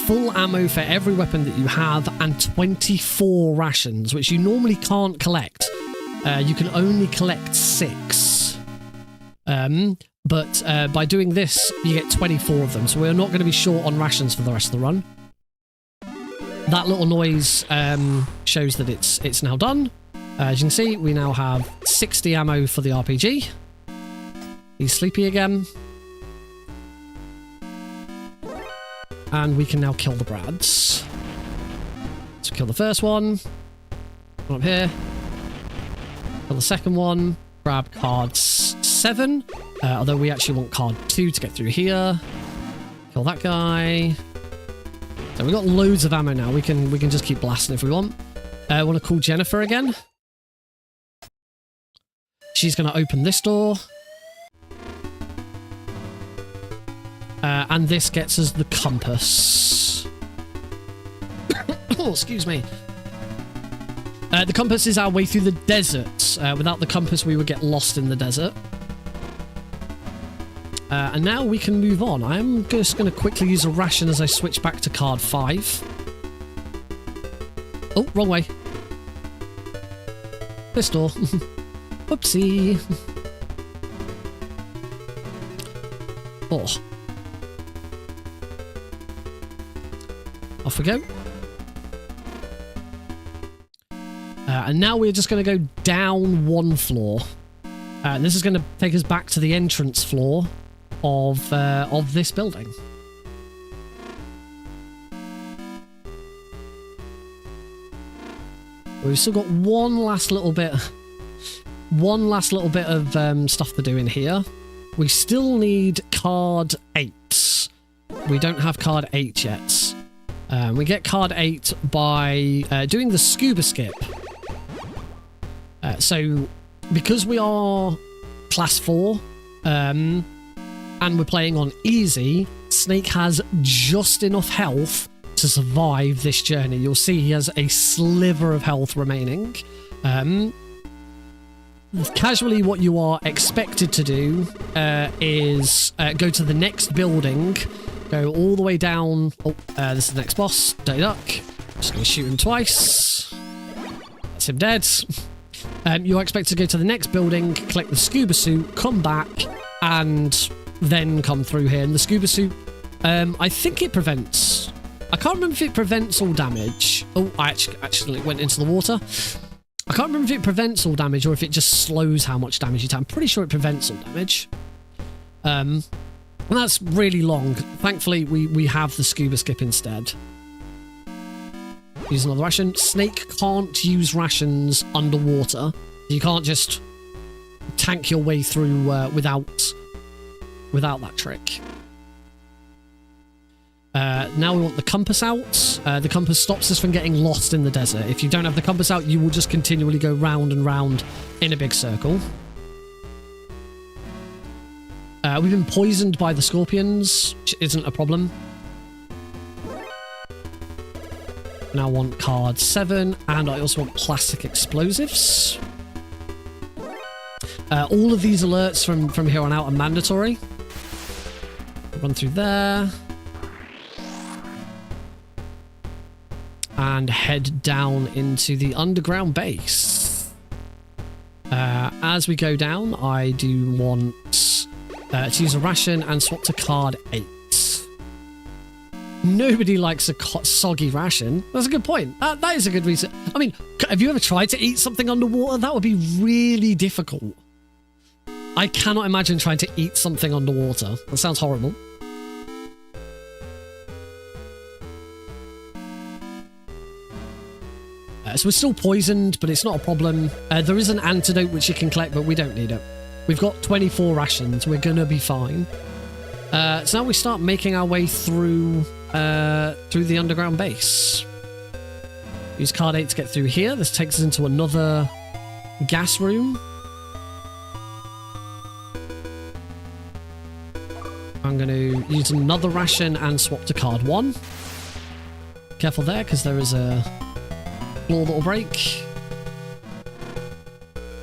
full ammo for every weapon that you have and 24 rations, which you normally can't collect. You can only collect 6. But by doing this, you get 24 of them. So we're not going to be short on rations for the rest of the run. That little noise shows that it's now done. As you can see, we now have 60 ammo for the RPG. He's sleepy again. And we can now kill the Brads. So kill the first one. One up here. Kill the second one. Grab card 7. Although we actually want card 2 to get through here. Kill that guy. So we've got loads of ammo now. We can just keep blasting if we want. I want to call Jennifer again. She's going to open this door. And this gets us the compass. Oh, excuse me. The compass is our way through the desert. Without the compass, we would get lost in the desert. And now we can move on. I am just going to quickly use a ration as I switch back to card 5. Oh, wrong way. This door. Whoopsie. Oh. Off we go. And now we're just going to go down 1 floor. This is going to take us back to the entrance floor of this building. We've still got one last little bit of stuff to do in here. We still need card 8. We don't have card 8 yet. We get card 8 by doing the scuba skip. So because we are class 4 and we're playing on easy, Snake has just enough health to survive this journey. You'll see he has a sliver of health remaining. Casually, what you are expected to do is go to the next building, go all the way down. Oh, this is the next boss. Dirty Duck. Just going to shoot him twice. That's him dead. You are expected to go to the next building, collect the scuba suit, come back, and then come through here. And the scuba suit, I think it prevents... I can't remember if it prevents all damage. Oh, I actually went into the water. I can't remember if it prevents all damage or if it just slows how much damage you take. I'm pretty sure it prevents all damage. And that's really long. Thankfully, we have the scuba skip instead. Use another ration. Snake can't use rations underwater. You can't just tank your way through without that trick. Now we want the compass out. The compass stops us from getting lost in the desert. If you don't have the compass out, you will just continually go round and round in a big circle. We've been poisoned by the scorpions, which isn't a problem. Now I want card 7, and I also want plastic explosives. All of these alerts from here on out are mandatory. Run through there. And head down into the underground base. As we go down, I do want to use a ration and swap to card 8. Nobody likes a soggy ration. That's a good point. That is a good reason. I mean, have you ever tried to eat something underwater? That would be really difficult. I cannot imagine trying to eat something underwater. That sounds horrible. So we're still poisoned, but it's not a problem. There is an antidote which you can collect, but we don't need it. We've got 24 rations. We're going to be fine. So now we start making our way through the underground base. Use card 8 to get through here. This takes us into another gas room. I'm going to use another ration and swap to card 1. Careful there, because there is a floor that will break.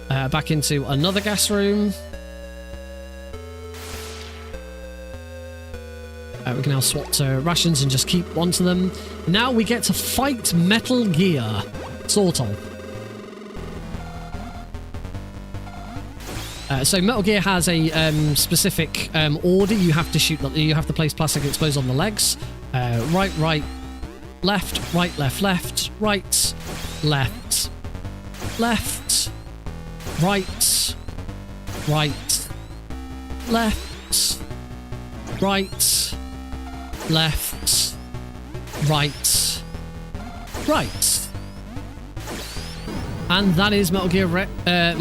Back into another gas room. We can now swap to rations and just keep one to them. Now we get to fight Metal Gear. Sort of. So Metal Gear has a specific order. You have to shoot. You have to place plastic explosives on the legs. Right, left, right, left, left, right, left, left, right, right, left, right, left, right, right. And that is Metal Gear a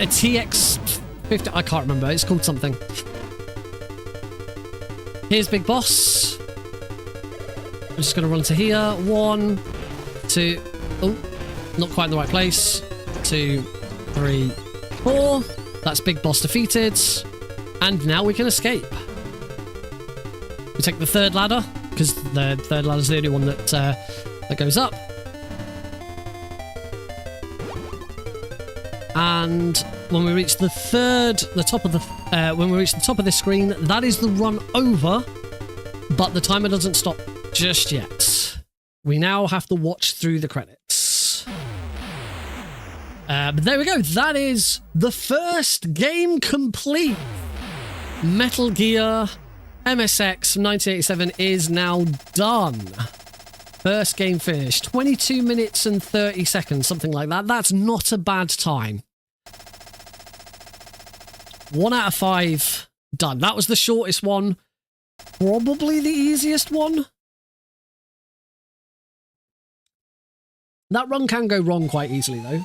TX50, I can't remember, it's called something. Here's Big Boss. I'm just going to run to here. 1, 2, oh, not quite in the right place. 2, 3, 4. That's Big Boss defeated. And now we can escape. We take the third ladder, because the third ladder is the only one that goes up. And when we reach the top of this screen, that is the run over, but the timer doesn't stop just yet. We now have to watch through the credits. But there we go. That is the first game complete. Metal Gear MSX from 1987 is now done. First game finished. 22 minutes and 30 seconds, something like that. That's not a bad time. 1 out of 5 done. That was the shortest one. Probably the easiest one. That run can go wrong quite easily, though.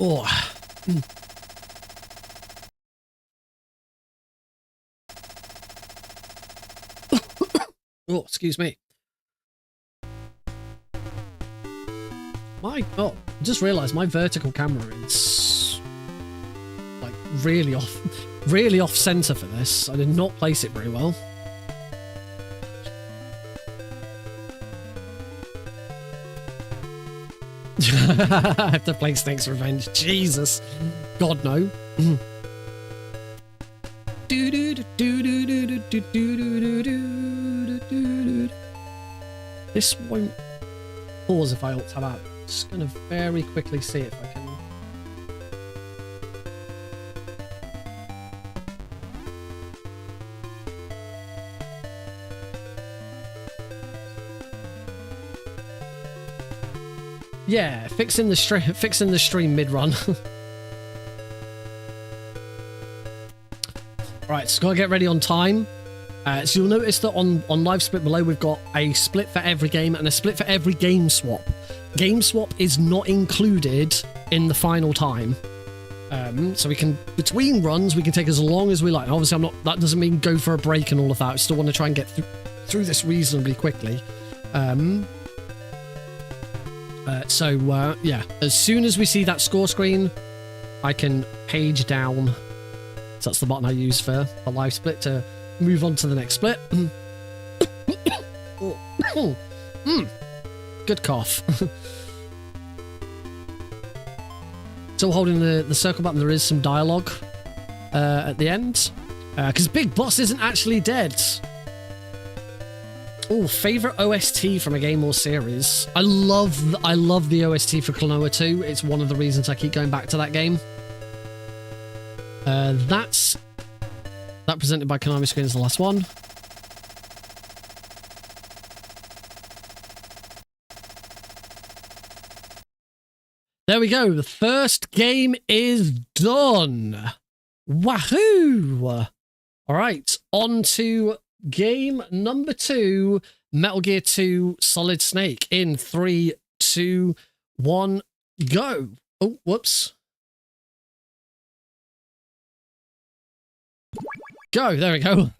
Oh. Oh, excuse me. I just realised my vertical camera is like really off centre for this. I did not place it very well. I have to play Snake's Revenge. Jesus. God, no. This won't pause if I alt tab out. I'm just going to very quickly see if I can. Yeah, fixing the stream mid-run. Right, so gotta get ready on time. So you'll notice that on live split below we've got a split for every game and a split for every game swap. Game swap is not included in the final time. So we can, between runs, we can take as long as we like. Obviously, that doesn't mean go for a break and all of that. I still want to try and get through this reasonably quickly. Yeah, as soon as we see that score screen, I can page down. So that's the button I use for the live split to move on to the next split. Good cough. Still holding the circle button. There is some dialogue at the end. Because Big Boss isn't actually dead. Oh, favorite OST from a game or series. I love the OST for Klonoa 2. It's one of the reasons I keep going back to that game. That presented by Konami Screen is the last one. There we go. The first game is done. Wahoo! All right, on to game number 2, Metal Gear 2 Solid Snake. In 3, 2, 1, go. Oh, whoops. Go, there we go.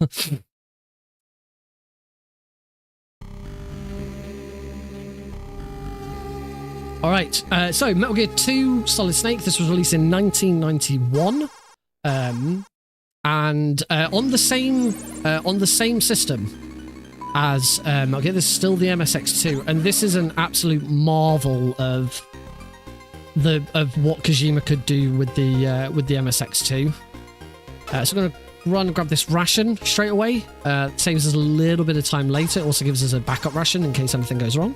All right, so Metal Gear 2 Solid Snake, this was released in 1991. And on the same system as Metal Gear, this is still the MSX2, and this is an absolute marvel of what Kojima could do with the MSX2. So I'm gonna run and grab this ration straight away. Saves us a little bit of time later. It also gives us a backup ration in case anything goes wrong.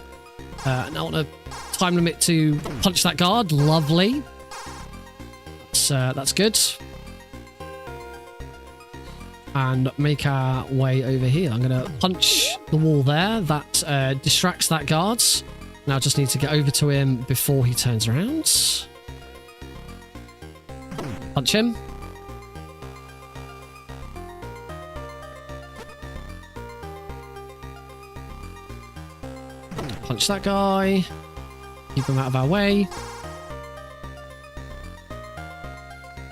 Now on a time limit to punch that guard. Lovely. That's good. And make our way over here. I'm going to punch the wall there. That distracts that guard. Now I just need to get over to him before he turns around. Punch him. Punch that guy. Keep him out of our way.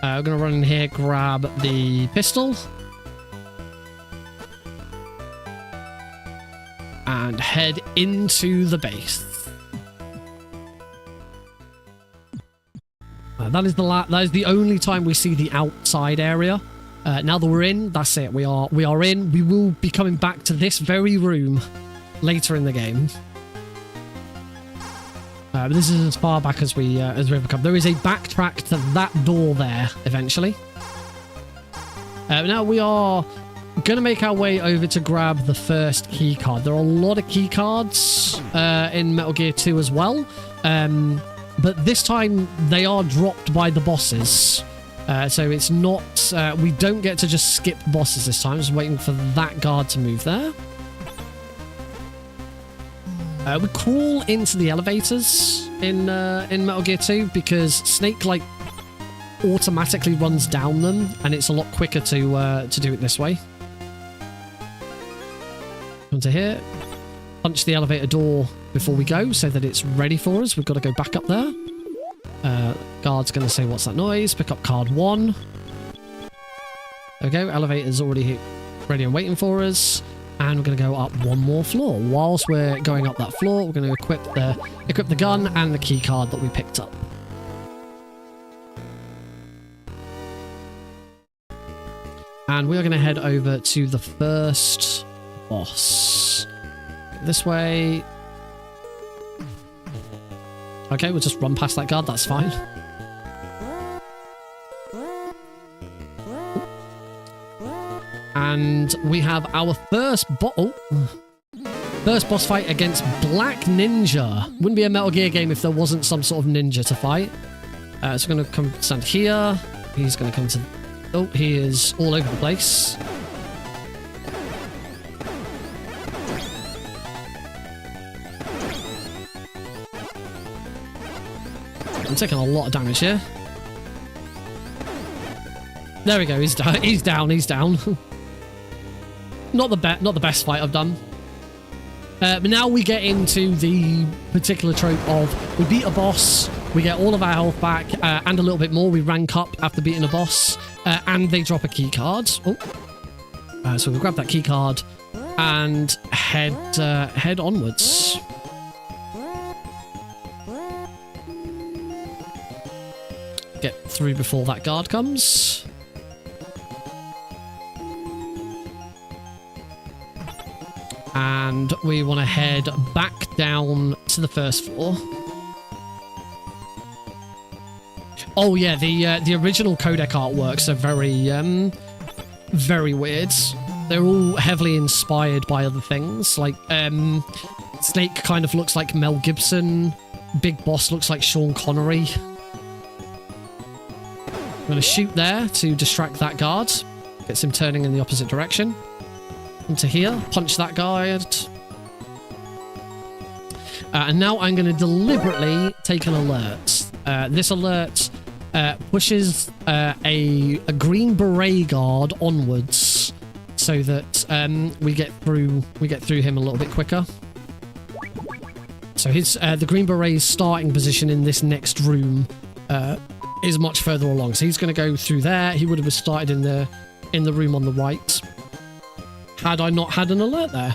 We're going to run in here, grab the pistol. And head into the base. That is the only time we see the outside area. Now that we're in, that's it. We are in. We will be coming back to this very room later in the game. But this is as far back as we ever come. There is a backtrack to that door there eventually. Now we are going to make our way over to grab the first key card. There are a lot of key cards in Metal Gear 2 as well. But this time they are dropped by the bosses. So it's not... we don't get to just skip bosses this time. Just waiting for that guard to move there. We crawl into the elevators in Metal Gear 2 because Snake like automatically runs down them, and it's a lot quicker to do it this way. Come to here, punch the elevator door before we go so that it's ready for us. We've got to go back up there. Guard's going to say, "What's that noise?" Pick up card 1. There we go. Elevator's already ready and waiting for us. And we're going to go up one more floor. Whilst we're going up that floor, we're going to equip the gun and the key card that we picked up. And we are going to head over to the first boss. This way. Okay, we'll just run past that guard. That's fine. And we have our first boss fight against Black Ninja. Wouldn't be a Metal Gear game if there wasn't some sort of ninja to fight. So we're going to come stand here. He's going to come to... Oh, he is all over the place. I'm taking a lot of damage here. There we go. He's down. He's down. He's down. Not the best fight I've done. But now we get into the particular trope of we beat a boss, we get all of our health back, and a little bit more. We rank up after beating a boss, and they drop a key card. Oh. So we'll grab that key card and head onwards. Get through before that guard comes. And we want to head back down to the first floor. Oh yeah, the original codec artworks are very weird. They're all heavily inspired by other things. Like Snake kind of looks like Mel Gibson. Big Boss looks like Sean Connery. I'm going to shoot there to distract that guard. Gets him turning in the opposite direction. Into here, punch that guard. And now I'm going to deliberately take an alert. This alert pushes a green beret guard onwards, so that we get through him a little bit quicker. So his the green beret's starting position in this next room is much further along. So he's going to go through there. He would have started in the room on the right had I not had an alert there.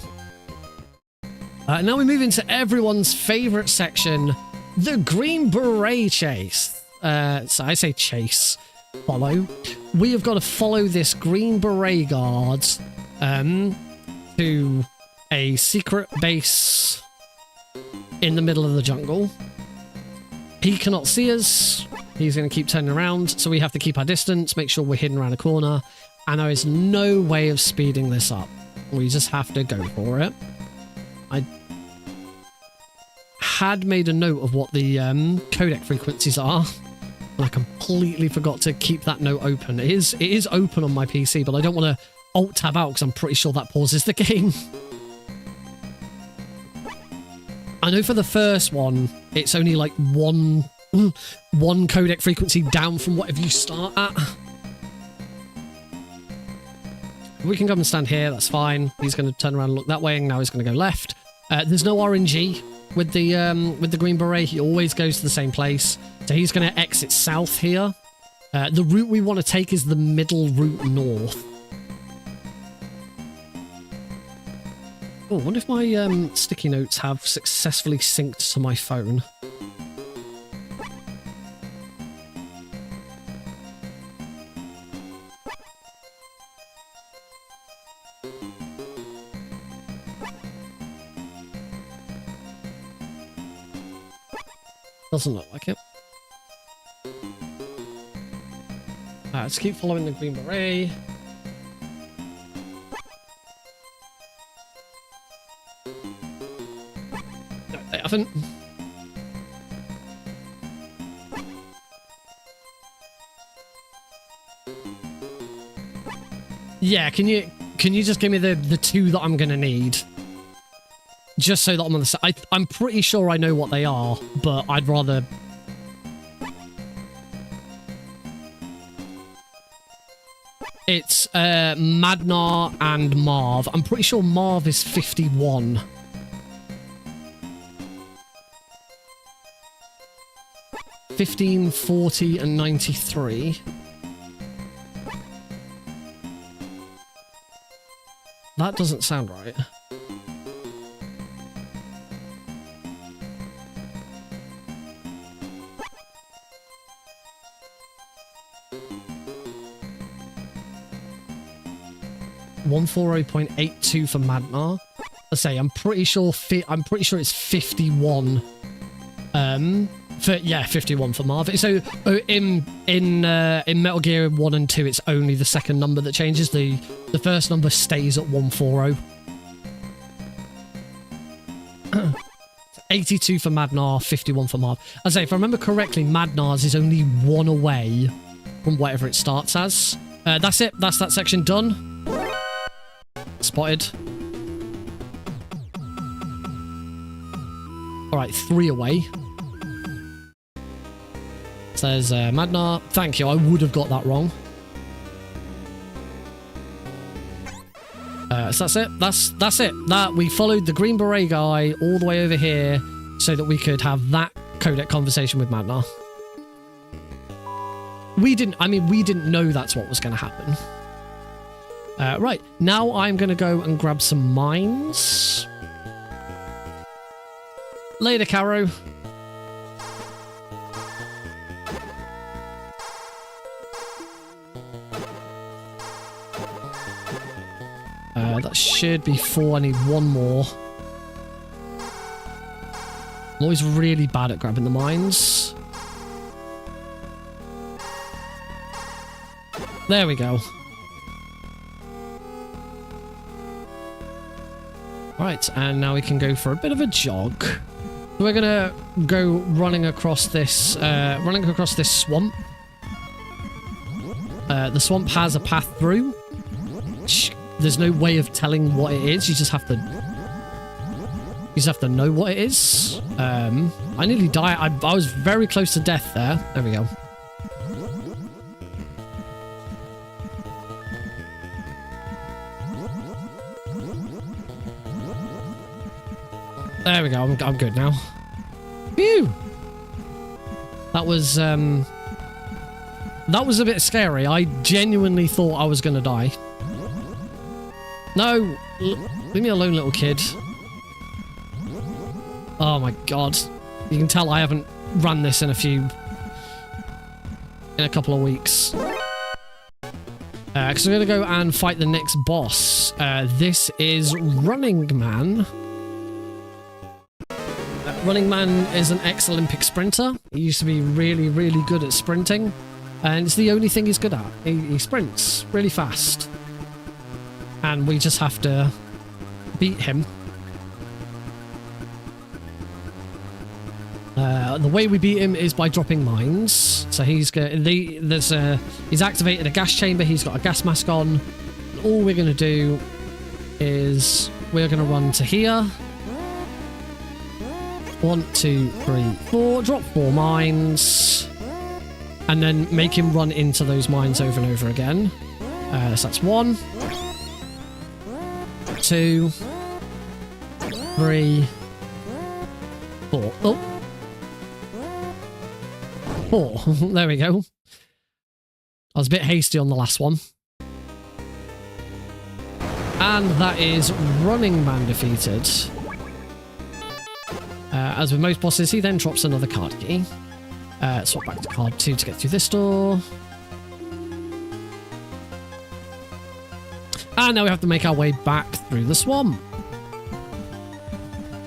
Now we move into everyone's favorite section, the Green Beret chase. So I say chase, follow. We have got to follow this Green Beret guard to a secret base in the middle of the jungle. He cannot see us. He's going to keep turning around, so we have to keep our distance, make sure we're hidden around a corner, and there is no way of speeding this up. We just have to go for it. I had made a note of what the codec frequencies are, and I completely forgot to keep that note open. It is open on my PC, but I don't want to alt-tab out because I'm pretty sure that pauses the game. I know for the first one, it's only like one codec frequency down from whatever you start at. We can come and stand here, that's fine. He's going to turn around and look that way, and now he's going to go left. There's no RNG with the Green Beret. He always goes to the same place. So he's going to exit south here. The route we want to take is the middle route north. Oh, I wonder if my sticky notes have successfully synced to my phone. Doesn't look like it. Let's keep following the Green Beret. No, they haven't. Yeah, can you just give me the two that I'm gonna need? Just so that I'm on the side. I'm pretty sure I know what they are, but I'd rather... It's Madnar and Marv. I'm pretty sure Marv is 51. $15, 40, and 93. That doesn't sound right. $140.82 for Madnar. Let's say I'm pretty sure it's 51. 51 for Marv. So in Metal Gear 1 and 2, it's only the second number that changes. The first number stays at 140. 82 for Madnar, 51 for Marv. I say, if I remember correctly, Madnar's is only one away from whatever it starts as. That's it. That's that section done. Spotted. Alright, 3 away. Says Madnar. Thank you, I would have got that wrong. So that's it. That's it. That we followed the Green Beret guy all the way over here so that we could have that codec conversation with Madnar. We didn't know that's what was going to happen. Right, now I'm going to go and grab some mines. Later, Caro. That should be 4. I need one more. I'm always really bad at grabbing the mines. There we go. Right, and now we can go for a bit of a jog. We're gonna go running across this swamp. The swamp has a path through. There's no way of telling what it is. You just have just have to know what it is. I nearly died. I was very close to death there. There we go. There we go. I'm good now. Phew! That was a bit scary. I genuinely thought I was going to die. No! Leave me alone, little kid. Oh my god. You can tell I haven't run this in a couple of weeks. Because we're going to go and fight the next boss. This is Running Man. Running Man is an ex-Olympic sprinter. He used to be really, really good at sprinting. And it's the only thing he's good at. He sprints really fast. And we just have to beat him. The way we beat him is by dropping mines. So he's activated a gas chamber. He's got a gas mask on. All we're going to do is we're going to run to here. 1, 2, 3, 4. Drop 4 mines. And then make him run into those mines over and over again. So that's 1, 2, 3, 4. Oh. 4. There we go. I was a bit hasty on the last one. And that is Running Man defeated. As with most bosses, he then drops another card key. Swap back to card 2 to get through this door. And now we have to make our way back through the swamp.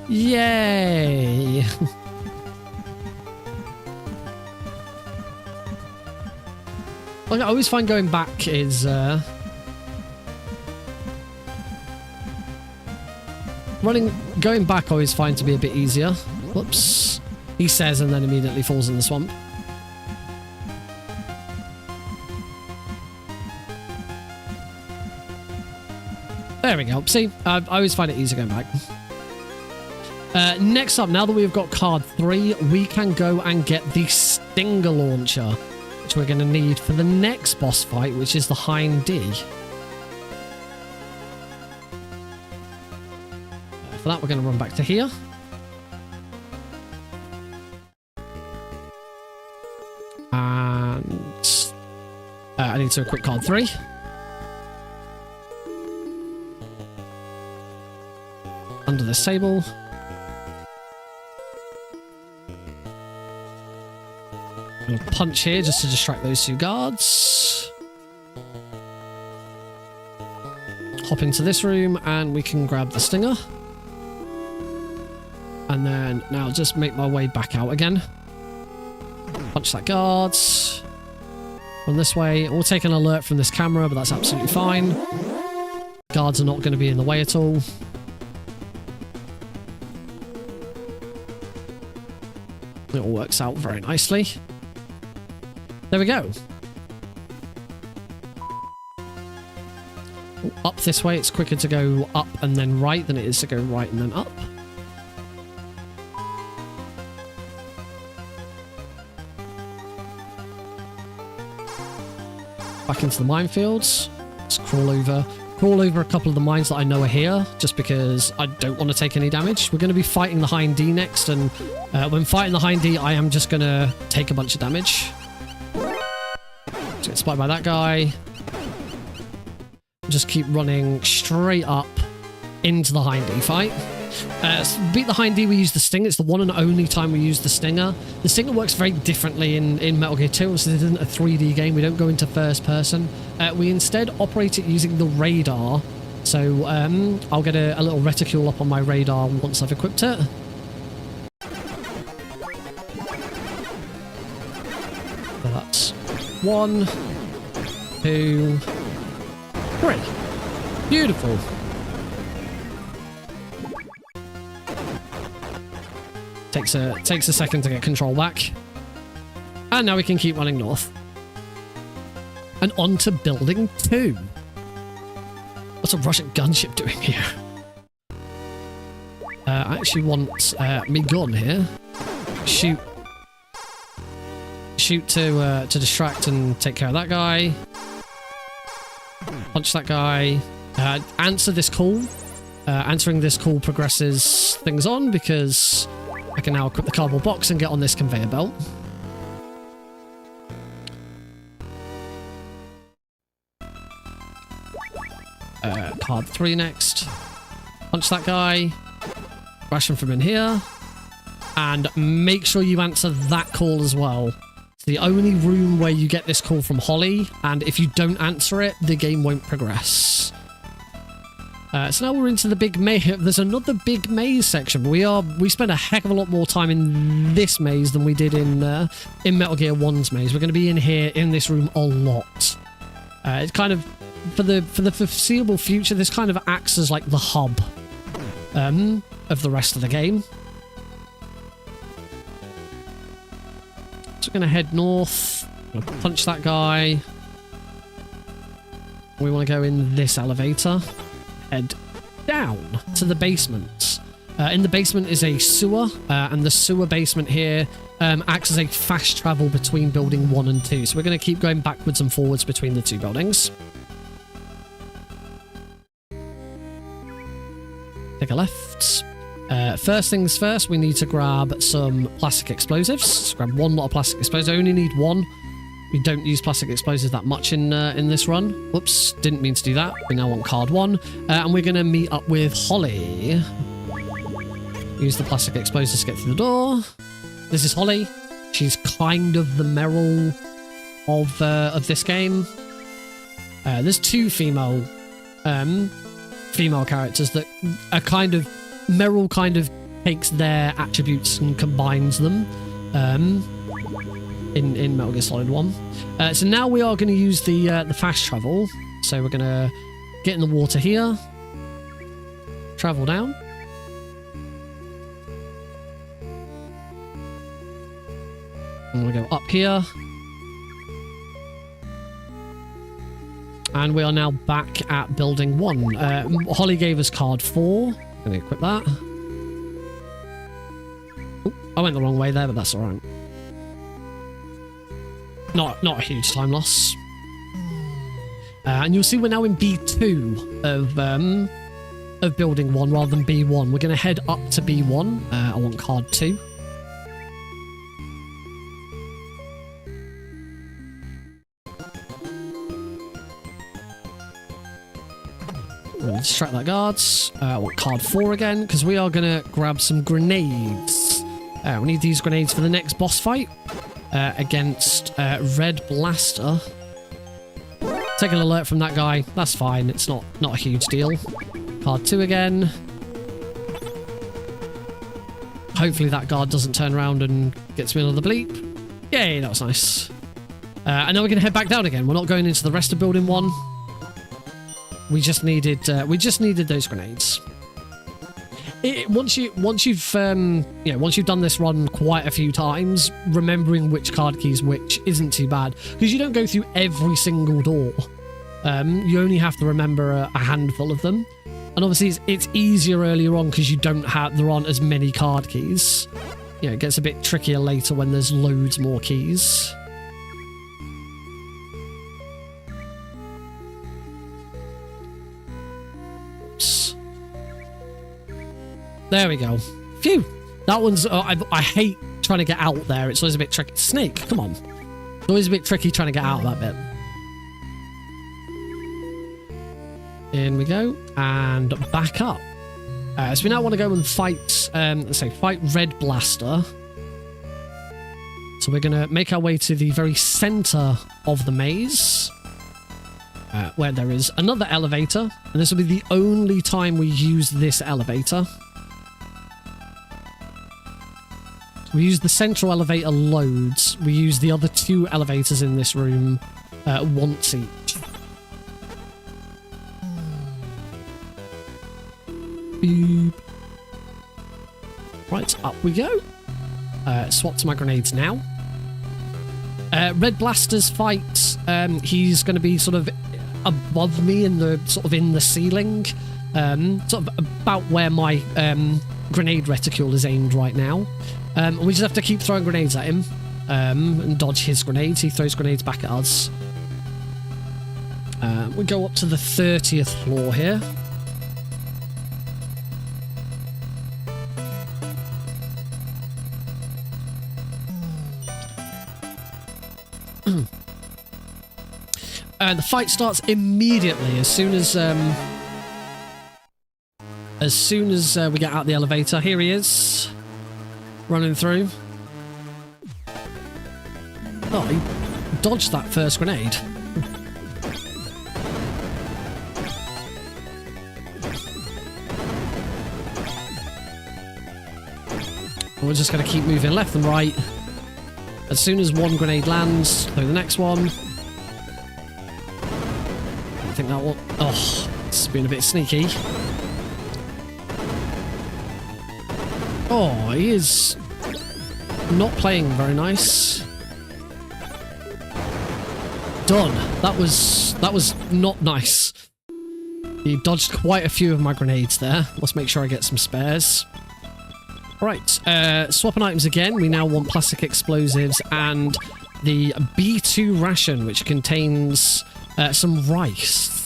Yay! Like, I always find going back is... Going back I always find to be a bit easier. Whoops. He says and then immediately falls in the swamp. There we go. See, I always find it easier going back. Next up, now that we've got card 3, we can go and get the Stinger Launcher, which we're going to need for the next boss fight, which is the Hind D. For that, we're going to run back to here. And I need to equip card 3. Under this table. I'm going to punch here just to distract those 2 guards. Hop into this room and we can grab the stinger. And then now just make my way back out again. Punch that guard. Run this way. We'll take an alert from this camera, but that's absolutely fine. Guards are not going to be in the way at all. It all works out very nicely. There we go. Up this way, it's quicker to go up and then right than it is to go right and then up. Back into the minefields. Let's crawl over a couple of the mines that I know are here, just because I don't want to take any damage. We're going to be fighting the Hind D next, and when fighting the Hind D, I am just going to take a bunch of damage. Just get spotted by that guy. Just keep running straight up into the Hind D fight. Beat the Hind D, we use the Stinger. It's the one and only time we use the Stinger. The Stinger works very differently in Metal Gear 2, so this isn't a 3D game. We don't go into first person. We instead operate it using the radar. So I'll get a little reticule up on my radar once I've equipped it. So that's 1, 2, 3. Beautiful. Takes a second to get control back. And now we can keep running north. And on to building 2. What's a Russian gunship doing here? I actually want me gun here. Shoot to distract and take care of that guy. Punch that guy. Answer this call. Answering this call progresses things on because I can now equip the cardboard box and get on this conveyor belt. Card 3 next. Punch that guy. Rush him from in here. And make sure you answer that call as well. It's the only room where you get this call from Holly, and if you don't answer it, the game won't progress. So now we're into the big maze. There's another big maze section. We spent a heck of a lot more time in this maze than we did in Metal Gear 1's maze. We're going to be in here in this room a lot. It's kind of for the foreseeable future. This kind of acts as like the hub of the rest of the game. So we're going to head north. Punch that guy. We want to go in this elevator. Head down to the basement. In the basement is a sewer, and the sewer basement here acts as a fast travel between building 1 and 2. So we're going to keep going backwards and forwards between the two buildings. Take a left. First things first, we need to grab some plastic explosives. Let's grab one lot of plastic explosives. I only need one. We don't use plastic explosives that much in this run. Whoops, didn't mean to do that. We now on card 1. And we're going to meet up with Holly. Use the plastic explosives to get through the door. This is Holly. She's kind of the Meryl of this game. There's two female characters that are kind of... Meryl kind of takes their attributes and combines them. In Metal Gear Solid 1. So now we are going to use the fast travel. So we're going to get in the water here. Travel down. And we go up here. And we are now back at building 1. Holly gave us card 4. Going to equip that. Ooh, I went the wrong way there, but that's alright. Not a huge time loss. And you'll see we're now in B2 of building 1 rather than B1. We're going to head up to B1. I want card 2. We're going to distract that guards. I want card 4 again because we are going to grab some grenades. We need these grenades for the next boss fight. Against Red Blaster. Take an alert from that guy. That's fine. It's not a huge deal. Card 2 again. Hopefully that guard doesn't turn around and gets me another bleep. Yay, that was nice. And now we're going to head back down again. We're not going into the rest of building 1. We just needed those grenades. Once you've done this run quite a few times, remembering which card keys which isn't too bad because you don't go through every single door. You only have to remember a handful of them, and obviously it's easier earlier on because there aren't as many card keys. It gets a bit trickier later when there's loads more keys. Oops. There we go. Phew. That one's... I hate trying to get out there. It's always a bit tricky. Snake, come on. It's always a bit tricky trying to get out of that bit. In we go. And back up. So we now want to go and fight... let's say, fight Red Blaster. So we're going to make our way to the very centre of the maze. Where there is another elevator. And this will be the only time we use this elevator. We use the central elevator loads. We use the other 2 elevators in this room once each. Beep. Right, up we go. Swap to my grenades now. Red Blaster's fight. He's going to be sort of above me in the ceiling, sort of about where my grenade reticule is aimed right now. We just have to keep throwing grenades at him and dodge his grenades. He throws grenades back at us. We go up to the 30th floor here. And the fight starts immediately as soon as we get out the elevator. Here he is, running through. Oh, he dodged that first grenade. We're just going to keep moving left and right. As soon as one grenade lands, throw the next one. I think that one... Oh, it's been a bit sneaky. Oh, he is not playing very nice. Done. That was not nice. He dodged quite a few of my grenades there. Let's make sure I get some spares. Right, swapping items again. We now want plastic explosives and the B2 ration, which contains some rice.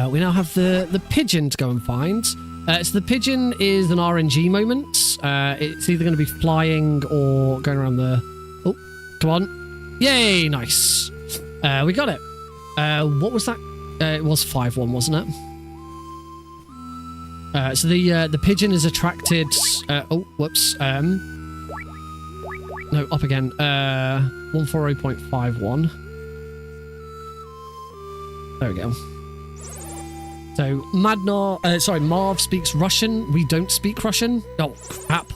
We now have the pigeon to go and find. So the pigeon is an RNG moment. It's either going to be flying or going around the... Oh, come on. Yay, nice. We got it. What was that? It was 5-1, wasn't it? So the pigeon is attracted... oh, whoops. No, up again. 140.51. There we go. So, Marv speaks Russian. We don't speak Russian. Oh, crap.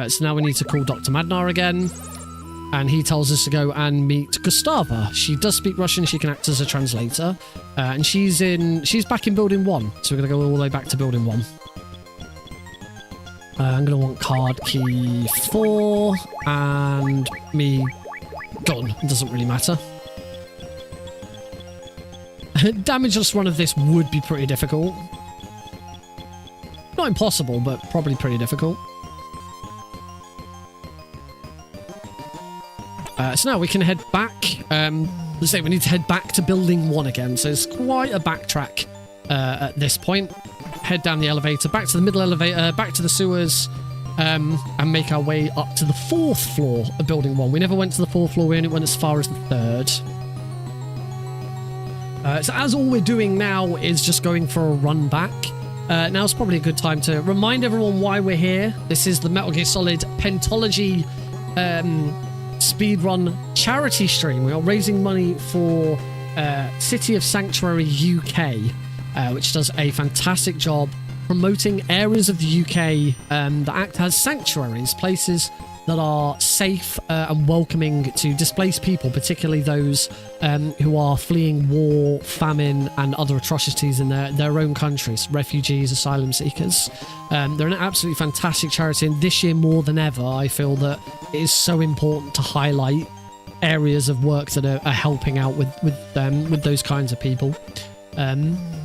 So now we need to call Dr. Madnar again. And he tells us to go and meet Gustava. She does speak Russian. She can act as a translator. And she's back in building 1. So we're going to go all the way back to building 1. I'm going to want card key 4 and me gun. It doesn't really matter. Damageless run of this would be pretty difficult. Not impossible, but probably pretty difficult. So now we can head back. Let's say we need to head back to building 1 again. So it's quite a backtrack at this point. Head down the elevator, back to the middle elevator, back to the sewers, and make our way up to the 4th floor of building 1. We never went to the 4th floor. We only went as far as the 3rd. So as all we're doing now is just going for a run back. Now's probably a good time to remind everyone why we're here. This is the Metal Gear Solid Pentalogy speedrun charity stream. We are raising money for City of Sanctuary UK, which does a fantastic job promoting areas of the UK that act as sanctuaries, places that are safe and welcoming to displaced people, particularly those who are fleeing war, famine, and other atrocities in their own countries, refugees, asylum seekers. They're an absolutely fantastic charity, and this year more than ever, I feel that it is so important to highlight areas of work that are helping out with those kinds of people.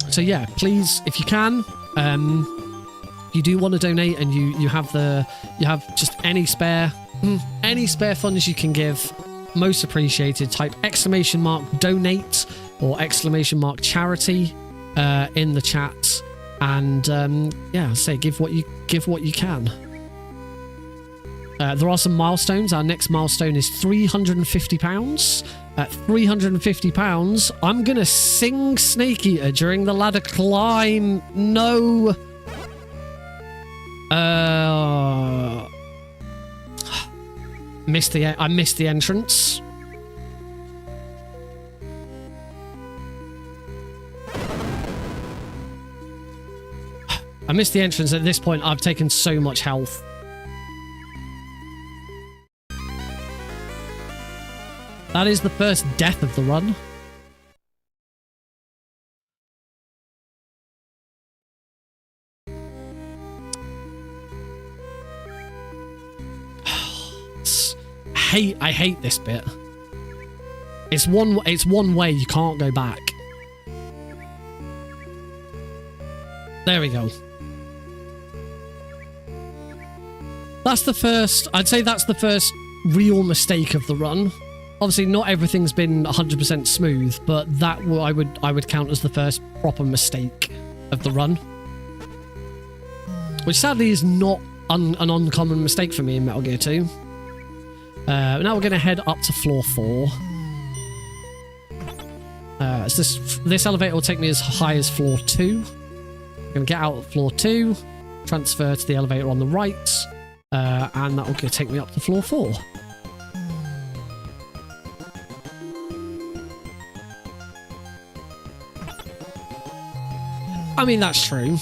So yeah, please, if you can, you do want to donate and you have just any spare funds you can give, most appreciated. Type !donate or !charity in the chat, and yeah, say give what you can. There are some milestones. Our next milestone is £350. At £350, I'm gonna sing Snake Eater during the ladder climb. No. I missed the entrance. I missed the entrance. At this point, I've taken so much health. That is the first death of the run. I hate this bit. It's one way, you can't go back. There we go. That's the first... I'd say that's the first real mistake of the run. Obviously, not everything's been 100% smooth, but that I would count as the first proper mistake of the run. Which sadly is not an uncommon mistake for me in Metal Gear 2. Now we're going to head up to floor 4. So this elevator will take me as high as floor 2. I'm going to get out at floor 2, transfer to the elevator on the right, and that will take me up to floor 4. I mean, that's true.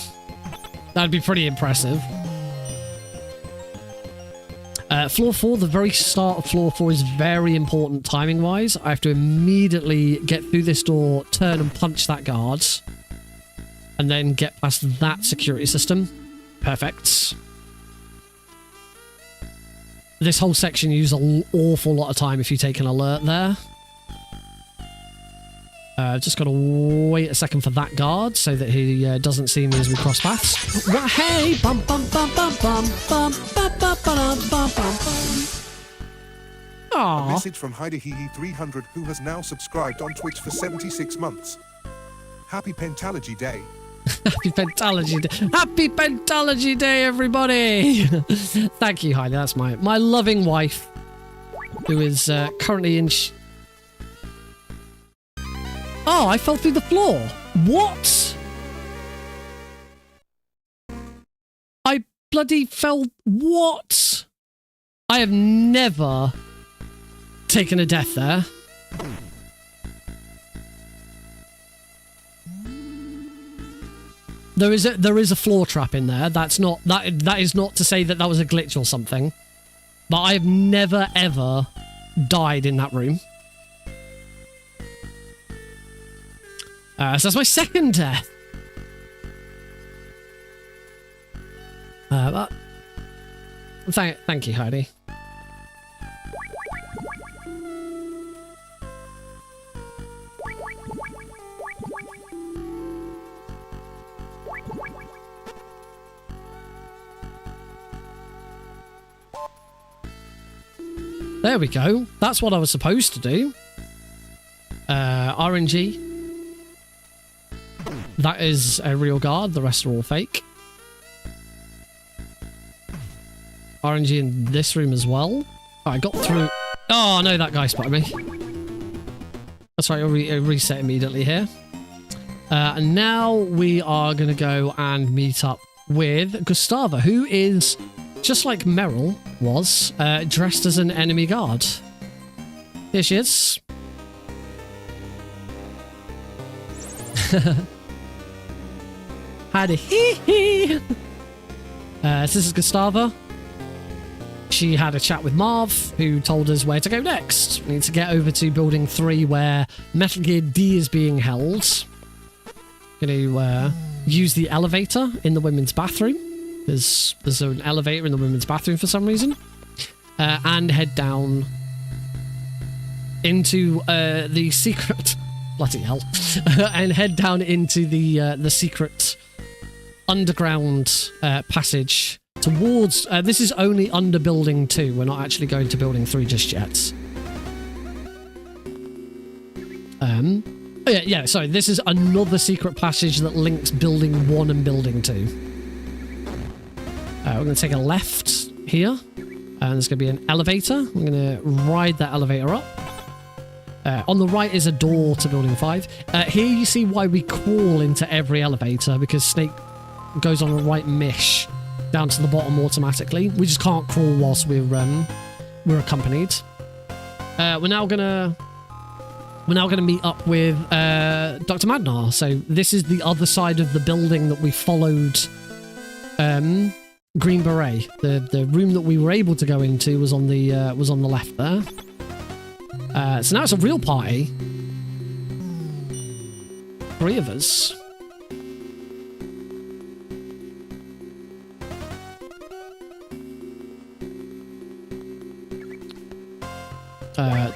That'd be pretty impressive. Floor 4, the very start of floor 4 is very important timing-wise. I have to immediately get through this door, turn and punch that guard, and then get past that security system. Perfect. This whole section uses an awful lot of time if you take an alert there. Just got to wait a second for that guard so that he doesn't see me as we cross paths. Well, hey! Bum, bum, bum, bum, bum, bum, bum, bum, bum, bum, bum. A Aww. message from Heidehehe300, who has now subscribed on Twitch for 76 months. Happy Pentalogy Day. Happy Pentalogy Day. Happy Pentalogy Day, everybody! Thank you, Heidi. That's my loving wife, who is currently in... Oh, I fell through the floor. What? I bloody fell... What? I have never taken a death there. There is a floor trap in there. That is not to say that was a glitch or something. But I have never ever died in that room. So that's my second death. But thank you, Heidi. There we go. That's what I was supposed to do. RNG. That is a real guard. The rest are all fake. RNG in this room as well. Oh, I got through. Oh, no, that guy spotted me. That's right, I'll reset immediately here. And now we are going to go and meet up with Gustava, who is, just like Meryl was, dressed as an enemy guard. Here she is. Howdy hee hee. This is Gustava. She had a chat with Marv, who told us where to go next. We need to get over to Building 3, where Metal Gear D is being held. Going to use the elevator in the women's bathroom. There's an elevator in the women's bathroom for some reason. And head down into the secret... Bloody hell. And head down into the secret underground passage towards... this is only under Building 2. We're not actually going to Building 3 just yet. Oh yeah, sorry. This is another secret passage that links Building 1 and Building 2. We're going to take a left here. And there's going to be an elevator. We're going to ride that elevator up. On the right is a door to Building 5. Here you see why we crawl into every elevator, because Snake goes on a right mish down to the bottom automatically. We just can't crawl whilst we're accompanied. We're now gonna meet up with Dr. Madnar. So this is the other side of the building that we followed. Green Beret. The room that we were able to go into was on the left there. So now it's a real party. 3 of us.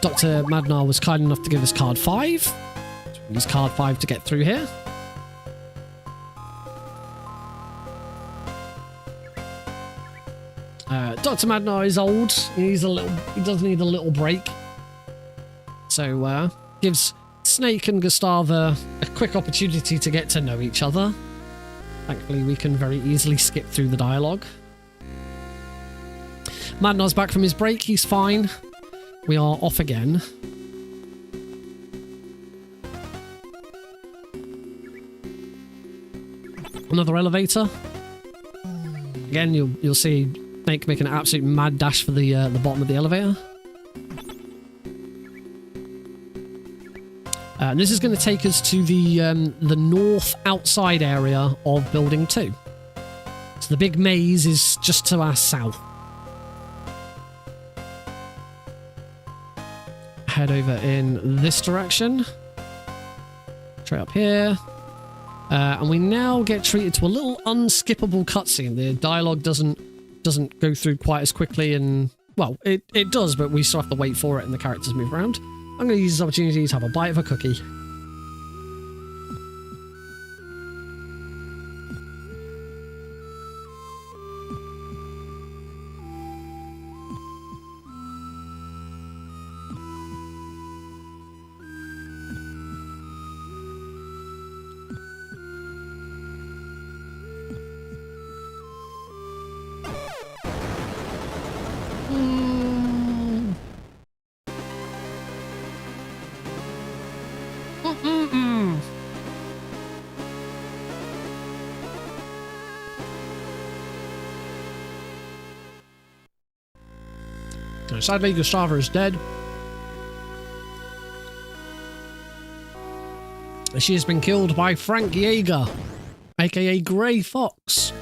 Dr. Madnar was kind enough to give us card 5. So we use card 5 to get through here. Dr. Madnar is old. He does need a little break. So, gives Snake and Gustava a quick opportunity to get to know each other. Thankfully, we can very easily skip through the dialogue. Madnar's back from his break. He's fine. We are off again. Another elevator. Again, you'll see Snake making an absolute mad dash for the bottom of the elevator. And this is going to take us to the north outside area of Building 2. So the big maze is just to our south. Head over in this direction. Straight up here. And we now get treated to a little unskippable cutscene. The dialogue doesn't go through quite as quickly, and well, it does, but we still have to wait for it and the characters move around. I'm going to use this opportunity to have a bite of a cookie. Sadly, Gustava is dead. She has been killed by Frank Yeager, aka Grey Fox,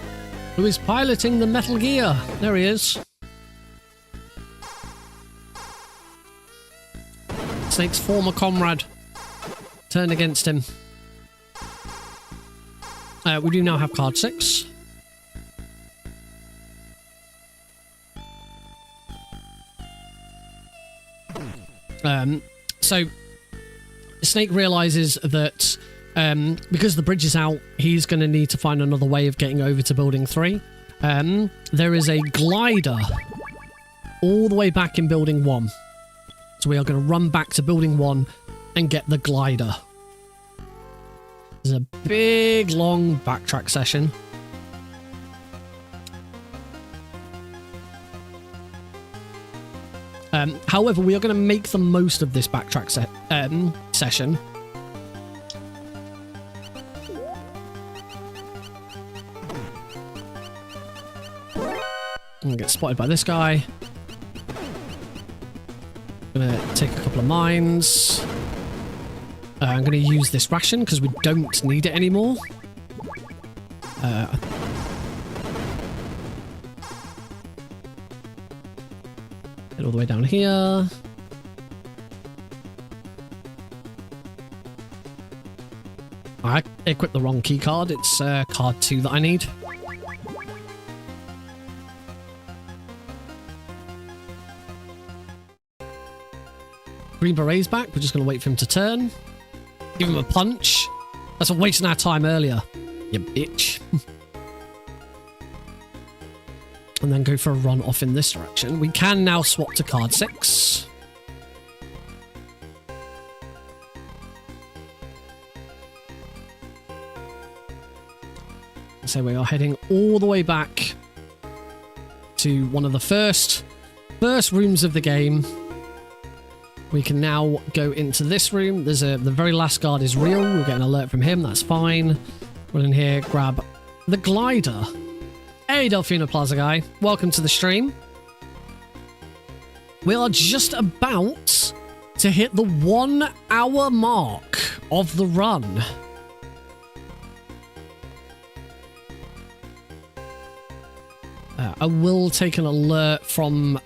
who is piloting the Metal Gear. There he is. Snake's former comrade turned against him. We do now have card 6. So Snake realizes that because the bridge is out, he's going to need to find another way of getting over to Building 3. There is a glider all the way back in Building 1. So we are going to run back to Building 1 and get the glider. There's a big, long backtrack session. However, we are going to make the most of this backtrack session. I'm going to get spotted by this guy. I'm going to take a couple of mines. I'm going to use this ration because we don't need it anymore. All the way down here. I equipped the wrong key card. It's card 2 that I need. Green Beret's back. We're just going to wait for him to turn. Give him a punch. That's what wasting our time earlier. You bitch. And then go for a run off in this direction. We can now swap to card 6. So we are heading all the way back to one of the first rooms of the game. We can now go into this room. There's the very last guard is real. We'll get an alert from him. That's fine. We'll in here grab the glider. Hey, Delfino Plaza guy. Welcome to the stream. We are just about to hit the 1 hour mark of the run. I will take an alert from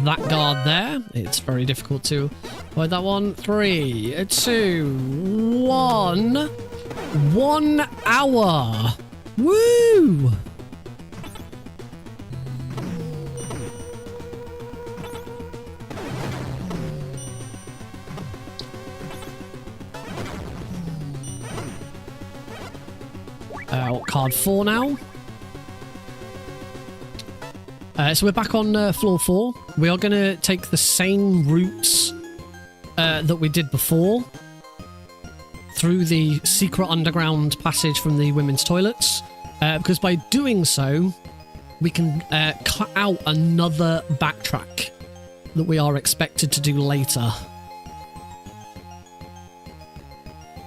that guard there. It's very difficult to avoid that one. 3, 2, 1. 1 hour. Woo! Card 4 now. So we're back on floor 4. We are going to take the same routes that we did before through the secret underground passage from the women's toilets, because by doing so, we can cut out another backtrack that we are expected to do later.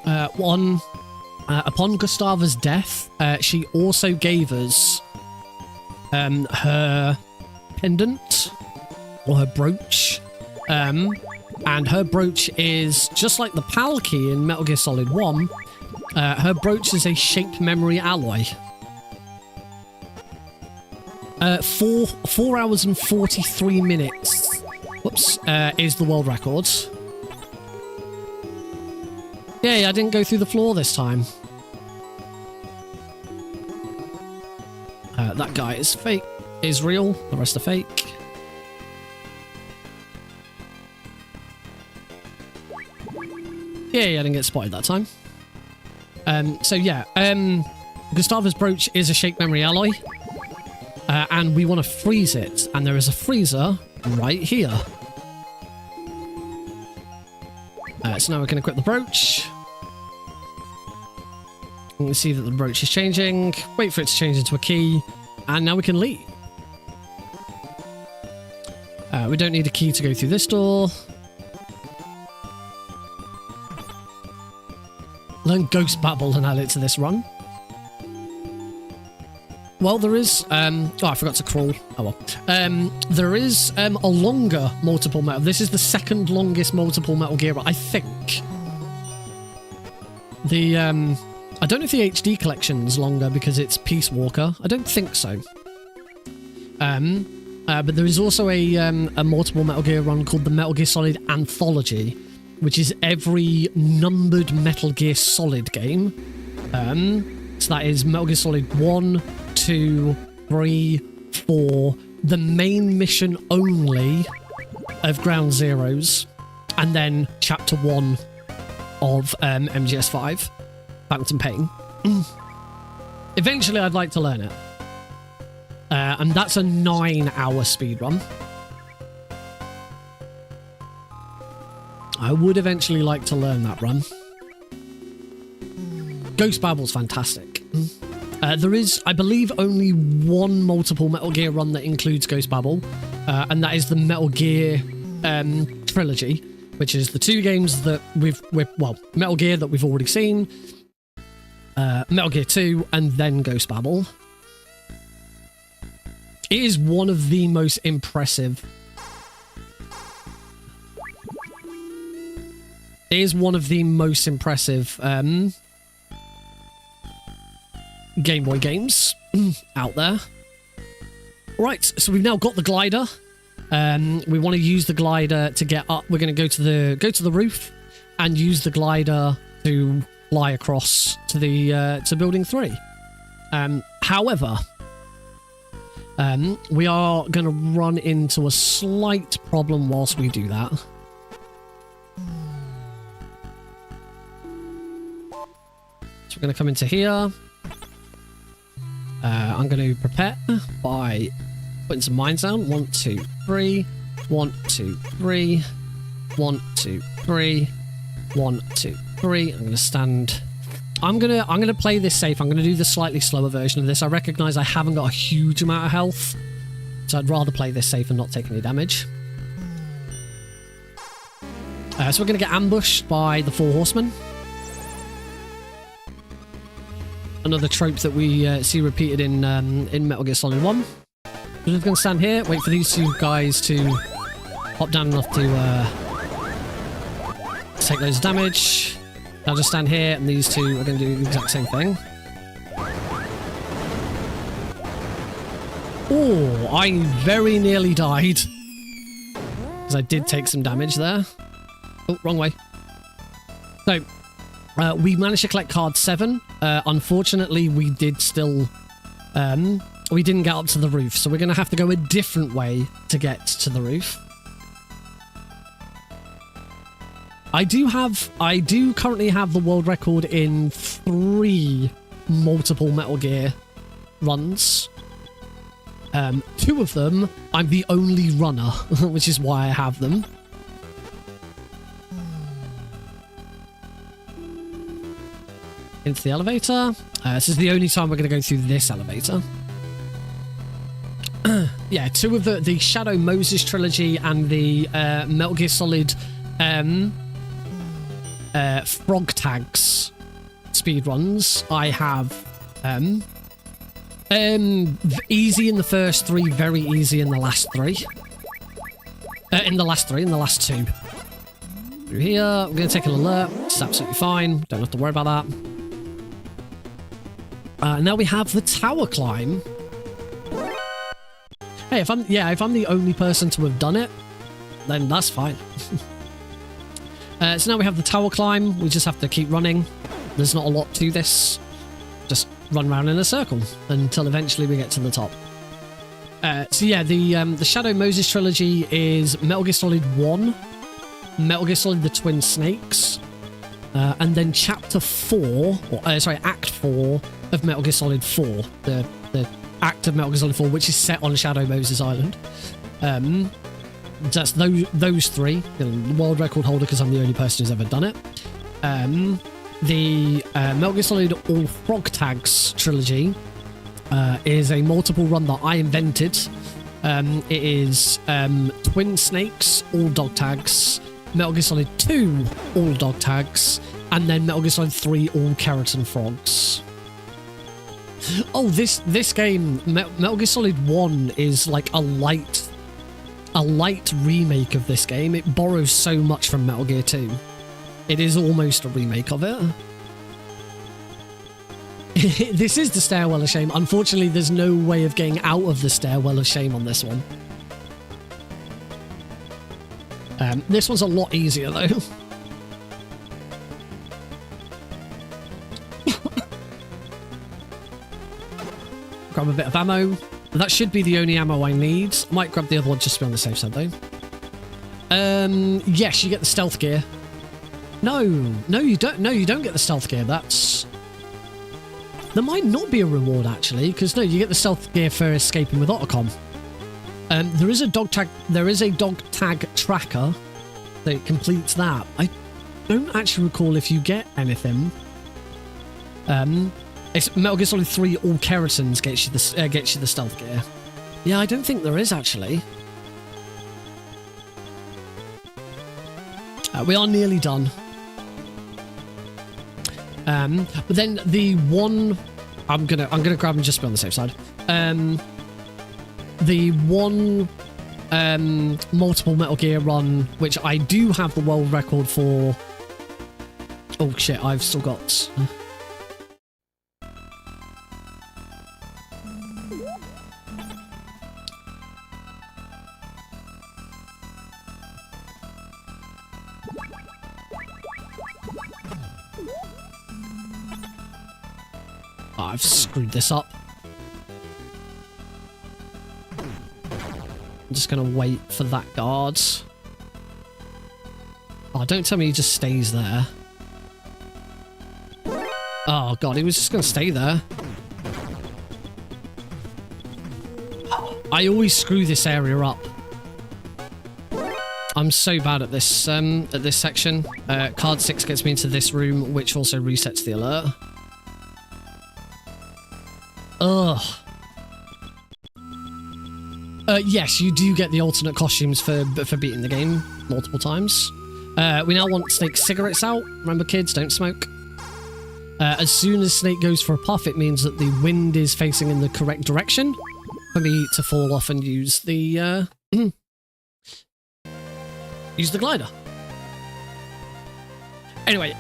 Upon Gustava's death, she also gave us her pendant, or her brooch, and her brooch is just like the PAL key in Metal Gear Solid 1. Her brooch is a shaped memory alloy. 4 hours and 43 minutes whoops, is the world record. Yay, I didn't go through the floor this time. That guy is fake, is real, the rest are fake. Yay, I didn't get spotted that time. So yeah, Gustava's brooch is a shaped memory alloy. And we want to freeze it, and there is a freezer right here. So now we can equip the brooch. You can see that the brooch is changing. Wait for it to change into a key, and now we can leave. We don't need a key to go through this door. Learn Ghost Babble and add it to this run. Well, there is... oh, I forgot to crawl. Oh, well. There is a longer multiple metal... This is the second longest multiple Metal Gear, I think. The... I don't know if the HD collection's longer because it's Peace Walker. I don't think so. But there is also a multiple Metal Gear run called the Metal Gear Solid Anthology, which is every numbered Metal Gear Solid game. So that is Metal Gear Solid 1, 2, 3, 4, the main mission only of Ground Zeroes, and then Chapter 1 of MGS5, Phantom Pain. Eventually I'd like to learn it. And that's a 9-hour speedrun. I would eventually like to learn that run. Ghost Babble's fantastic. There is, I believe, only one multiple Metal Gear run that includes Ghost Babble, and that is the Metal Gear trilogy, which is the 2 games that well, Metal Gear that we've already seen, Metal Gear 2, and then Ghost Babble. It is one of the most impressive... It is one of the most impressive Game Boy games out there. Right, so we've now got the glider. We want to use the glider to get up. We're going to go to the roof and use the glider to fly across to the to building 3. However, we are going to run into a slight problem whilst we do that. So we're going to come into here. I'm going to prepare by putting some mines down. 1, 2, 3. 1, 2, 3. 1, 2, 3. 1, 2, 3. I'm going to stand. I'm gonna play this safe. I'm going to do the slightly slower version of this. I recognise I haven't got a huge amount of health, so I'd rather play this safe and not take any damage. So we're going to get ambushed by the 4 horsemen. Another trope that we see repeated in Metal Gear Solid 1. We're just going to stand here, wait for these 2 guys to hop down enough to take loads of damage. I'll just stand here, and these 2 are going to do the exact same thing. Oh, I very nearly died. Because I did take some damage there. Oh, wrong way. So, we managed to collect card 7. Unfortunately, we did still... we didn't get up to the roof, so we're going to have to go a different way to get to the roof. I do currently have the world record in 3 multiple Metal Gear runs. Two of them, I'm the only runner, which is why I have them. Into the elevator. This is the only time we're going to go through this elevator. Yeah, two of the Shadow Moses trilogy and the Metal Gear Solid Frog Tags speedruns. I have easy in the first three, very easy in the last three. In the last two. Through here, I'm going to take an alert. It's absolutely fine. Don't have to worry about that. Now we have the tower climb. Hey, if I'm the only person to have done it, then that's fine. So now we have the tower climb. We just have to keep running. There's not a lot to this. Just run around in a circle until eventually we get to the top. So yeah, the Shadow Moses trilogy is Metal Gear Solid 1, Metal Gear Solid the Twin Snakes, and then Chapter 4, Act 4 of Metal Gear Solid 4, the act of Metal Gear Solid 4, which is set on Shadow Moses Island. That's those three. The world record holder, because I'm the only person who's ever done it. The Metal Gear Solid All Frog Tags trilogy is a multiple run that I invented. It is Twin Snakes, All Dog Tags, Metal Gear Solid 2, All Dog Tags, and then Metal Gear Solid 3, All Keratin Frogs. Oh, this game, Metal Gear Solid 1 is like a light remake of this game. It borrows so much from Metal Gear 2. It is almost a remake of it. This is the Stairwell of Shame. Unfortunately, there's no way of getting out of the Stairwell of Shame on this one. This one's a lot easier, though. Grab a bit of ammo. That should be the only ammo I need. I might grab the other one just to be on the safe side, though. Yes, you get the stealth gear. No, you don't. No, you don't get the stealth gear. There might not be a reward, actually, because no, you get the stealth gear for escaping with Otacon. There is a dog tag tracker that completes that. I don't actually recall if you get anything. It's Metal Gear Solid 3 All Keratins gets you the stealth gear. Yeah, I don't think there is, actually. We are nearly done. But then the one I'm gonna grab and just be on the safe side. The one multiple Metal Gear run, which I do have the world record for. Oh shit! I've still got. I've screwed this up. I'm just going to wait for that guard. Oh, don't tell me he just stays there. Oh god, he was just going to stay there. I always screw this area up. I'm so bad at this section. Card 6 gets me into this room, which also resets the alert. Ugh. Yes, you do get the alternate costumes for beating the game multiple times. We now want Snake's cigarettes out. Remember, kids, don't smoke. As soon as Snake goes for a puff, it means that the wind is facing in the correct direction for me to fall off and use the use the glider. Anyway,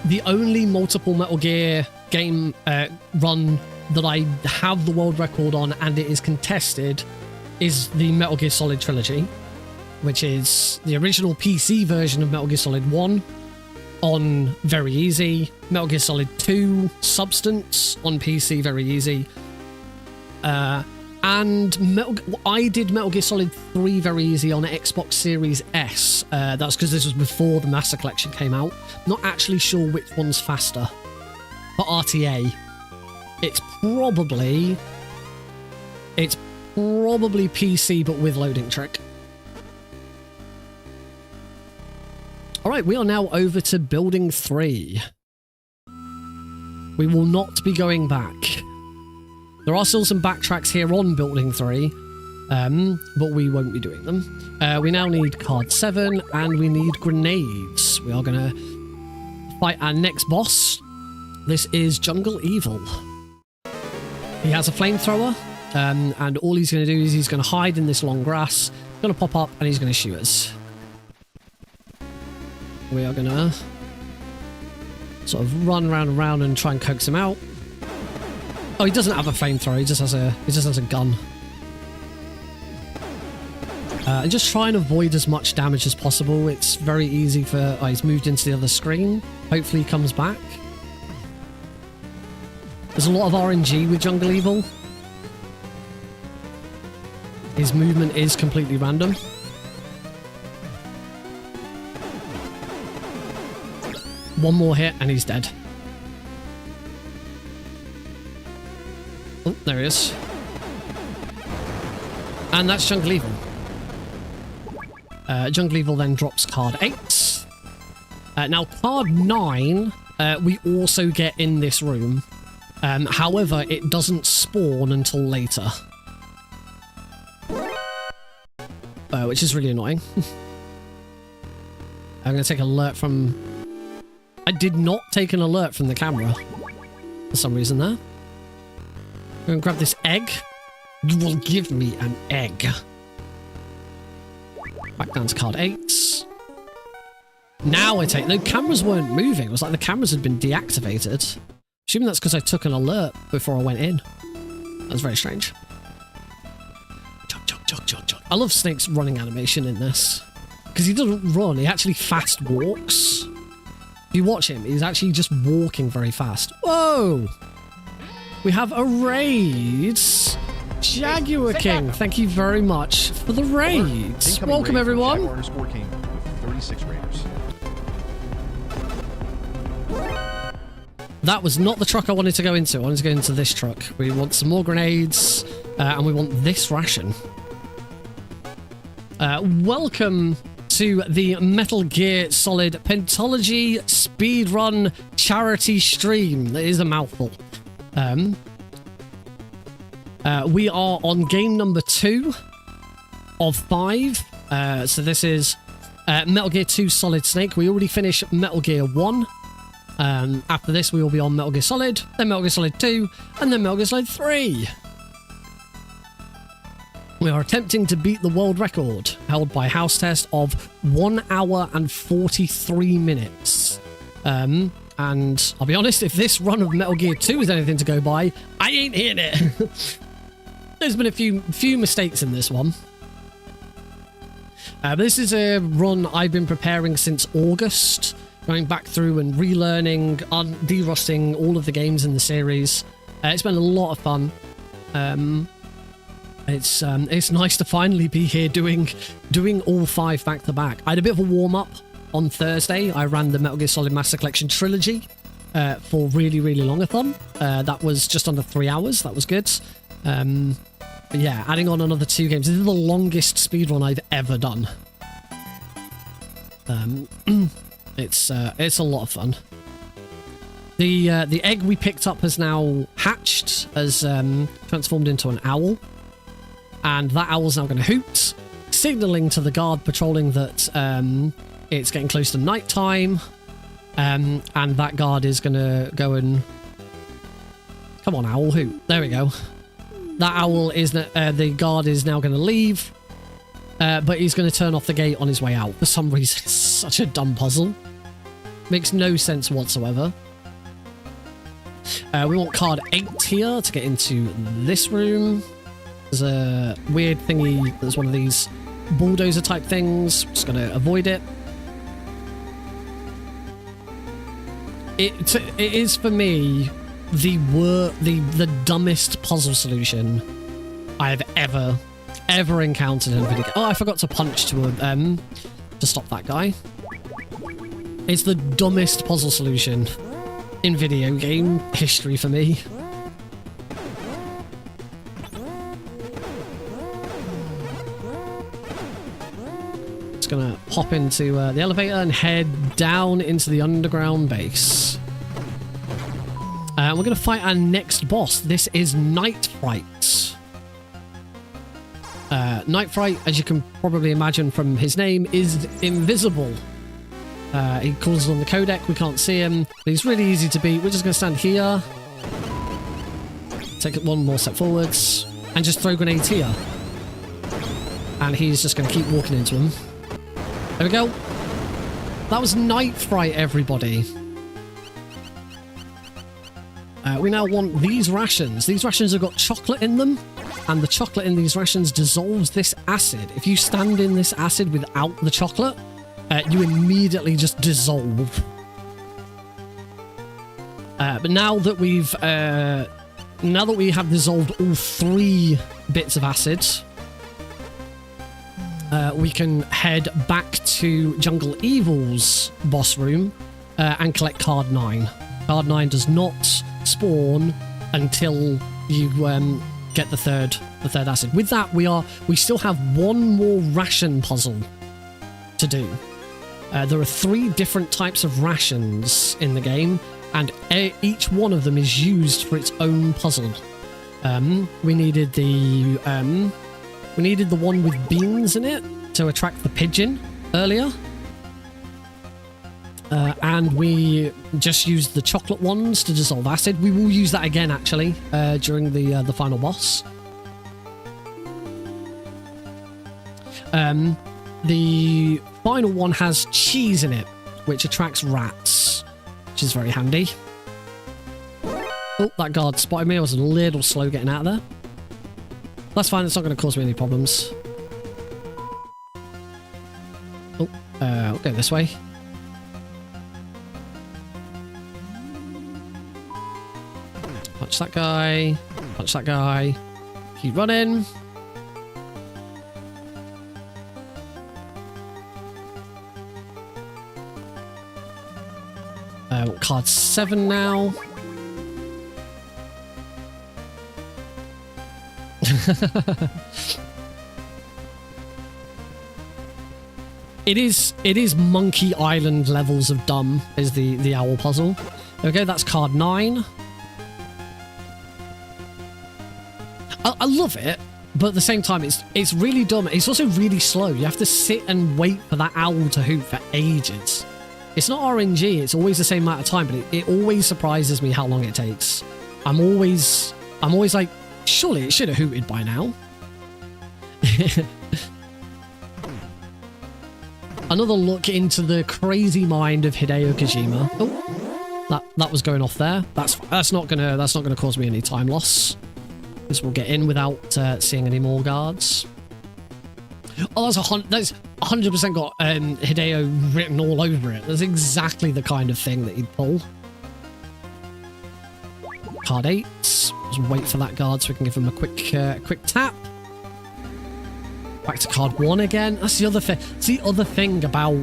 the only multiple Metal Gear game run that I have the world record on, and it is contested, is the Metal Gear Solid trilogy, which is the original PC version of Metal Gear Solid 1 on very easy, Metal Gear Solid 2 Substance on PC very easy, and I did Metal Gear Solid 3 very easy on Xbox Series S. That's because this was before the Master Collection came out. Not actually sure which one's faster. For RTA, it's probably PC, but with loading trick. All right, we are now over to building 3. We will not be going back. There are still some backtracks here on building 3, but we won't be doing them. We now need card 7, and we need grenades. We are going to fight our next boss. This is Jungle Evil. He has a flamethrower, and all he's going to do is he's going to hide in this long grass, going to pop up, and he's going to shoot us. We are going to sort of run around and around and try and coax him out. Oh, he doesn't have a flamethrower. He just has a gun. And just try and avoid as much damage as possible. It's very easy for... Oh, he's moved into the other screen. Hopefully he comes back. There's a lot of RNG with Jungle Evil. His movement is completely random. One more hit and he's dead. Oh, there he is. And that's Jungle Evil. Jungle Evil then drops card 8. Now card 9 we also get in this room. However, it doesn't spawn until later. Which is really annoying. I'm going to take an alert from... I did not take an alert from the camera for some reason there. I'm going to grab this egg. You will give me an egg. Back down to card 8. Now I take... The cameras weren't moving. It was like the cameras had been deactivated. Assuming that's because I took an alert before I went in. That's very strange. Chug, chug, chug, chug, chug. I love Snake's running animation in this. Because he doesn't run, he actually fast walks. If you watch him, he's actually just walking very fast. Whoa! We have a raid. Jaguar King, thank you very much for the raids. Welcome, everyone. King, 36 raiders. That was not the truck I wanted to go into. I wanted to go into this truck. We want some more grenades, and we want this ration. Welcome to the Metal Gear Solid Pentalogy speedrun charity stream. That is a mouthful. We are on game number 2 of 5. So this is Metal Gear 2 Solid Snake. We already finished Metal Gear 1. After this, we will be on Metal Gear Solid, then Metal Gear Solid 2, and then Metal Gear Solid 3. We are attempting to beat the world record held by House Test of 1 hour and 43 minutes. And I'll be honest, if this run of Metal Gear 2 is anything to go by, I ain't hitting it. There's been a few mistakes in this one. This is a run I've been preparing since August, going back through and relearning, derusting all of the games in the series. It's been a lot of fun. It's nice to finally be here doing all 5 back to back. I had a bit of a warm up on Thursday. I ran the Metal Gear Solid Master Collection trilogy for really longathon. That was just under 3 hours. That was good. But yeah, adding on another 2 games. This is the longest speedrun I've ever done. It's a lot of fun. The egg we picked up has now hatched, has transformed into an owl. And that owl's now going to hoot, signaling to the guard patrolling that it's getting close to night time. And that guard is going to go and... Come on, owl, hoot. There we go. That owl is... the guard is now going to leave. But he's going to turn off the gate on his way out. For some reason, it's such a dumb puzzle. Makes no sense whatsoever. We want card 8 here to get into this room. There's a weird thingy. There's one of these bulldozer type things. Just going to avoid it. It is, for me, the dumbest puzzle solution I have ever encountered in a video game. Oh, I forgot to punch to stop that guy. It's the dumbest puzzle solution in video game history for me. hop into the elevator and head down into the underground base. We're going to fight our next boss. This is Night Fright. Night Fright, as you can probably imagine from his name, is invisible. He calls on the codec, we can't see him, but he's really easy to beat. We're just going to stand here, take it one more step forwards, and just throw grenades here. And he's just going to keep walking into them. There we go. That was Night Fright, everybody. We now want these rations. These rations have got chocolate in them, and the chocolate in these rations dissolves this acid. If you stand in this acid without the chocolate, you immediately just dissolve. But now that we have dissolved all 3 bits of acid, we can head back to Jungle Evil's boss room and collect card 9. Card 9 does not spawn until you get the third acid. With that, we still have 1 more ration puzzle to do. There are 3 different types of rations in the game, and each one of them is used for its own puzzle. We needed the one with beans in it to attract the pigeon earlier. And we just used the chocolate ones to dissolve acid. We will use that again, actually, during the final boss. The final one has cheese in it, which attracts rats, which is very handy. Oh, that guard spotted me. I was a little slow getting out of there. That's fine. It's not going to cause me any problems. Oh, we'll go this way. Punch that guy. Punch that guy. Keep running. Card 7 now. It is Monkey Island levels of dumb is the owl puzzle. Okay, that's card 9. I love it, but at the same time it's really dumb. It's also really slow. You have to sit and wait for that owl to hoot for ages. It's not RNG, it's always the same amount of time, but it always surprises me how long it takes. I'm always like, surely it should have hooted by now. Another look into the crazy mind of Hideo Kojima. Oh, that was going off there. That's not gonna cause me any time loss. This will get in without seeing any more guards. Oh, that's 100% got Hideo written all over it. That's exactly the kind of thing that he'd pull. Card 8. Just wait for that guard so we can give him a quick tap. Back to card 1 again. That's the other thing. It's the other thing about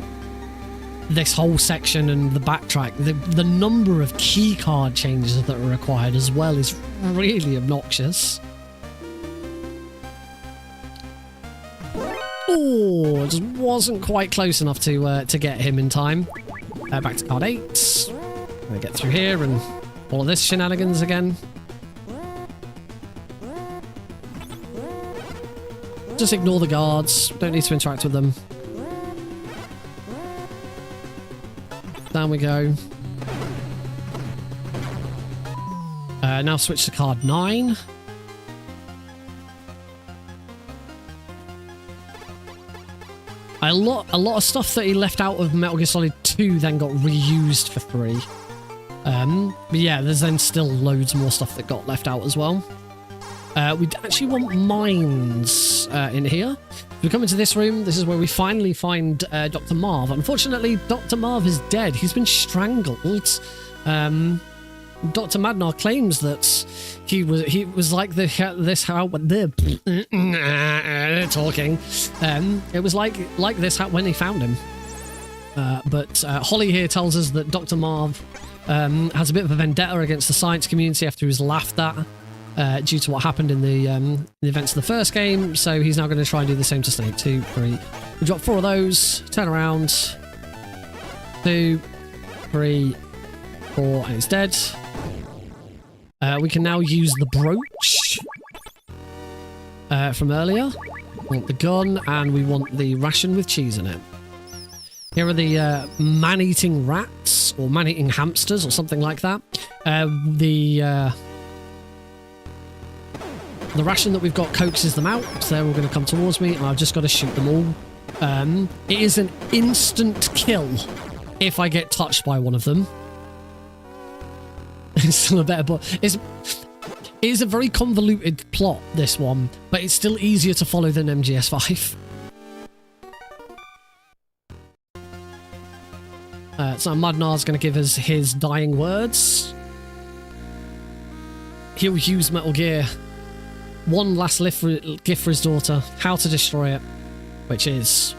this whole section and the backtrack. The number of key card changes that are required as well is really obnoxious. Oh, it just wasn't quite close enough to get him in time. Back to card 8. I'm gonna get through here and all of this shenanigans again. Just ignore the guards. Don't need to interact with them. Down we go. Now switch to card 9. A lot of stuff that he left out of Metal Gear Solid 2 then got reused for 3. But yeah, there's then still loads more stuff that got left out as well. We actually want mines in here. If we come into this room, this is where we finally find Dr. Marv. Unfortunately, Dr. Marv is dead. He's been strangled. Dr. Madnar claims that he was like this how they're talking. It was like this when he found him. But Holly here tells us that Dr. Marv has a bit of a vendetta against the science community after he was laughed at due to what happened in the events of the first game. So he's now going to try and do the same to Snake. 2, 3. We drop 4 of those, turn around. 2, 3, 4, and it's dead. We can now use the brooch from earlier. We want the gun, and we want the ration with cheese in it. Here are the man-eating rats, or man-eating hamsters, or something like that. The ration that we've got coaxes them out, so they're all going to come towards me, and I've just got to shoot them all. It is an instant kill if I get touched by one of them. It's still a better, but it is a very convoluted plot, this one, but it's still easier to follow than MGS5. So Mudnar's going to give us his dying words. He'll use Metal Gear. One last gift for his daughter. How to destroy it. Which is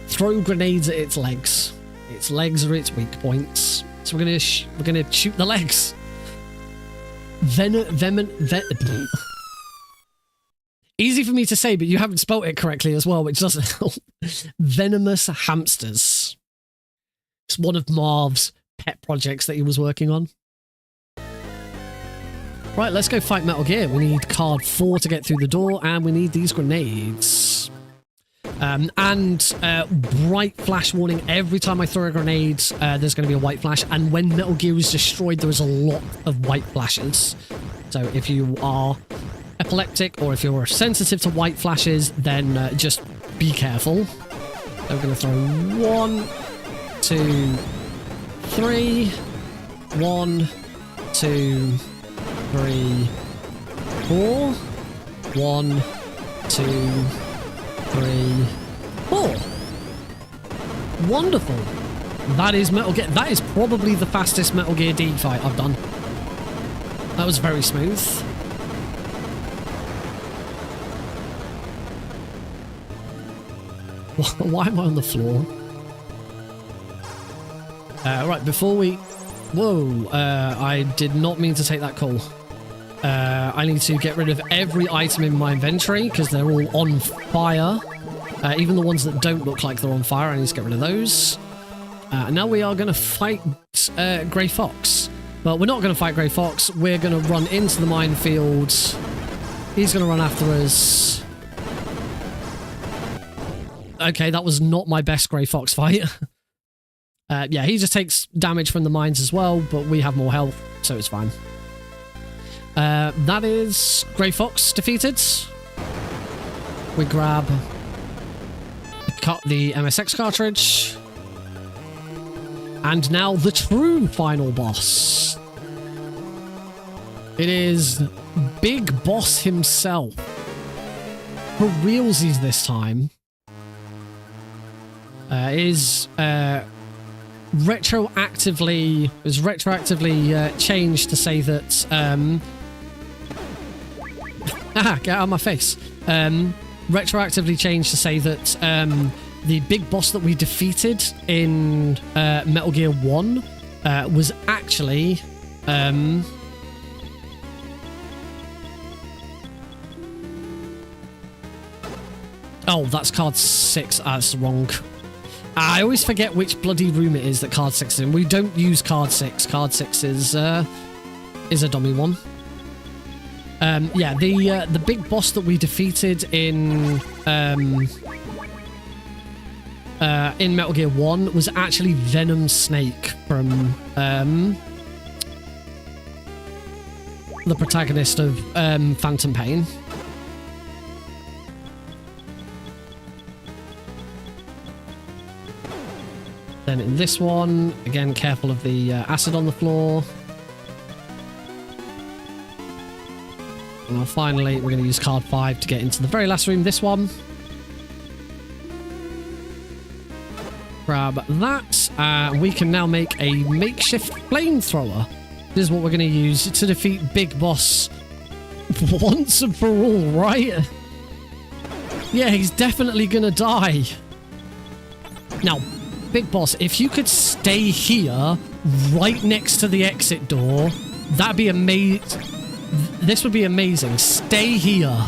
throw grenades at its legs. Its legs are its weak points. So we're gonna shoot the legs. Easy for me to say, but you haven't spelt it correctly as well, which doesn't help. Venomous hamsters. It's one of Marv's pet projects that he was working on. Right, let's go fight Metal Gear. We need card 4 to get through the door, and we need these grenades. Bright flash warning. Every time I throw a grenade, there's going to be a white flash. And when Metal Gear is destroyed, there is a lot of white flashes. So if you are epileptic or if you're sensitive to white flashes, then just be careful. So we're going to throw 1, 2, 3. 1, 2, 3, 4. 1, 2, 3, 4. Wonderful. That is Metal Gear. That is probably the fastest Metal Gear D fight I've done. That was very smooth. Why am I on the floor? Right, before we... Whoa, I did not mean to take that call. I need to get rid of every item in my inventory because they're all on fire. Even the ones that don't look like they're on fire, I need to get rid of those. Now we are going to fight Grey Fox. But we're not going to fight Grey Fox. We're going to run into the minefield. He's going to run after us. Okay, that was not my best Grey Fox fight. Yeah, he just takes damage from the mines as well, but we have more health, so it's fine. That is Grey Fox defeated. We grab the MSX cartridge. And now the true final boss. It is Big Boss himself. For realsies this time. Is retroactively changed to say that get out of my face. Retroactively changed to say that the big boss that we defeated in Metal Gear 1 was actually oh, that's card 6. That's wrong. I always forget which bloody room it is that card 6 is in. We don't use card 6. Card 6 is a dummy one. Yeah, the big boss that we defeated in Metal Gear 1 was actually Venom Snake from the protagonist of Phantom Pain. Then in this one, again, careful of the acid on the floor. And now finally, we're going to use card 5 to get into the very last room, this one. Grab that. We can now make a makeshift flamethrower. This is what we're going to use to defeat Big Boss once and for all, right? Yeah, he's definitely going to die. Now, Big Boss, if you could stay here, right next to the exit door, that'd be amazing. This would be amazing. Stay here.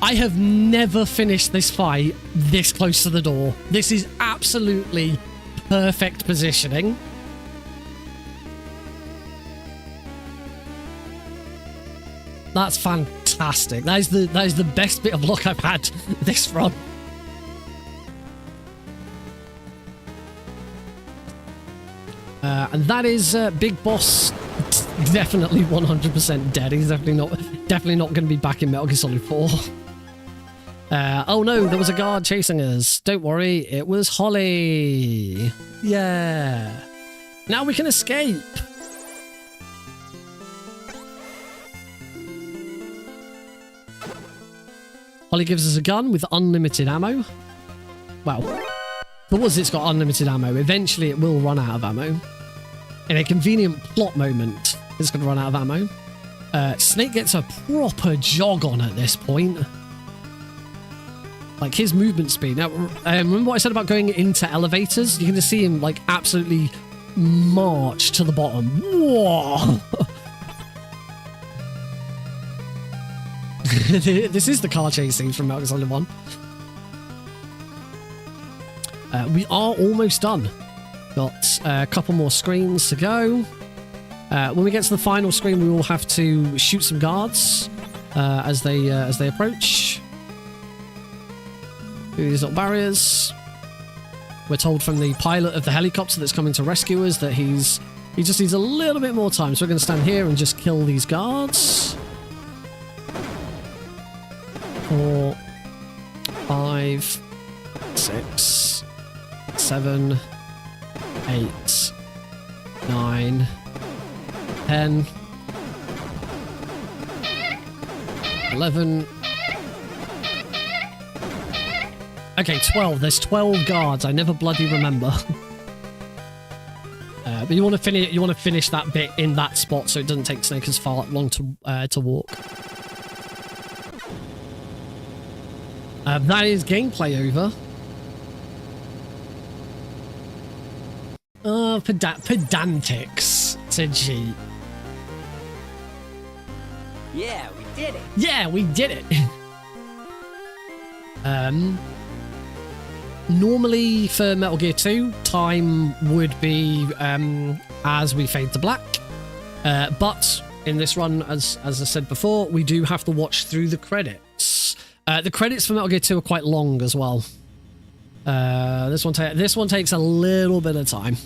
I have never finished this fight this close to the door. This is absolutely perfect positioning. That's fantastic. That is the best bit of luck I've had this run. And that is Big Boss definitely 100% dead. He's definitely not going to be back in Metal Gear Solid 4. Oh no, there was a guard chasing us. Don't worry, it was Holly. Yeah. Now we can escape. Holly gives us a gun with unlimited ammo. Well, because it's got unlimited ammo, eventually it will run out of ammo. In a convenient plot moment, it's going to run out of ammo. Snake gets a proper jog on at this point. Like his movement speed. Now, remember what I said about going into elevators? You can just see him like absolutely march to the bottom. Whoa! This is the car chase scene from Metal Gear Solid 1. We are almost done. Got a couple more screens to go. When we get to the final screen, we will have to shoot some guards as they approach. These little barriers. We're told from the pilot of the helicopter that's coming to rescue us that he just needs a little bit more time. So we're going to stand here and just kill these guards. 4, 5, 6, 7, 8, 9, 10, 11. Okay, 12. There's 12 guards. I never bloody remember. But you want to finish that bit in that spot so it doesn't take Snake as far long to walk. That is gameplay over. Pedantics to G. Yeah, we did it. Yeah, we did it. Normally for Metal Gear 2, time would be as we fade to black. But in this run, as I said before, we do have to watch through the credits. The credits for Metal Gear 2 are quite long as well. This one takes a little bit of time.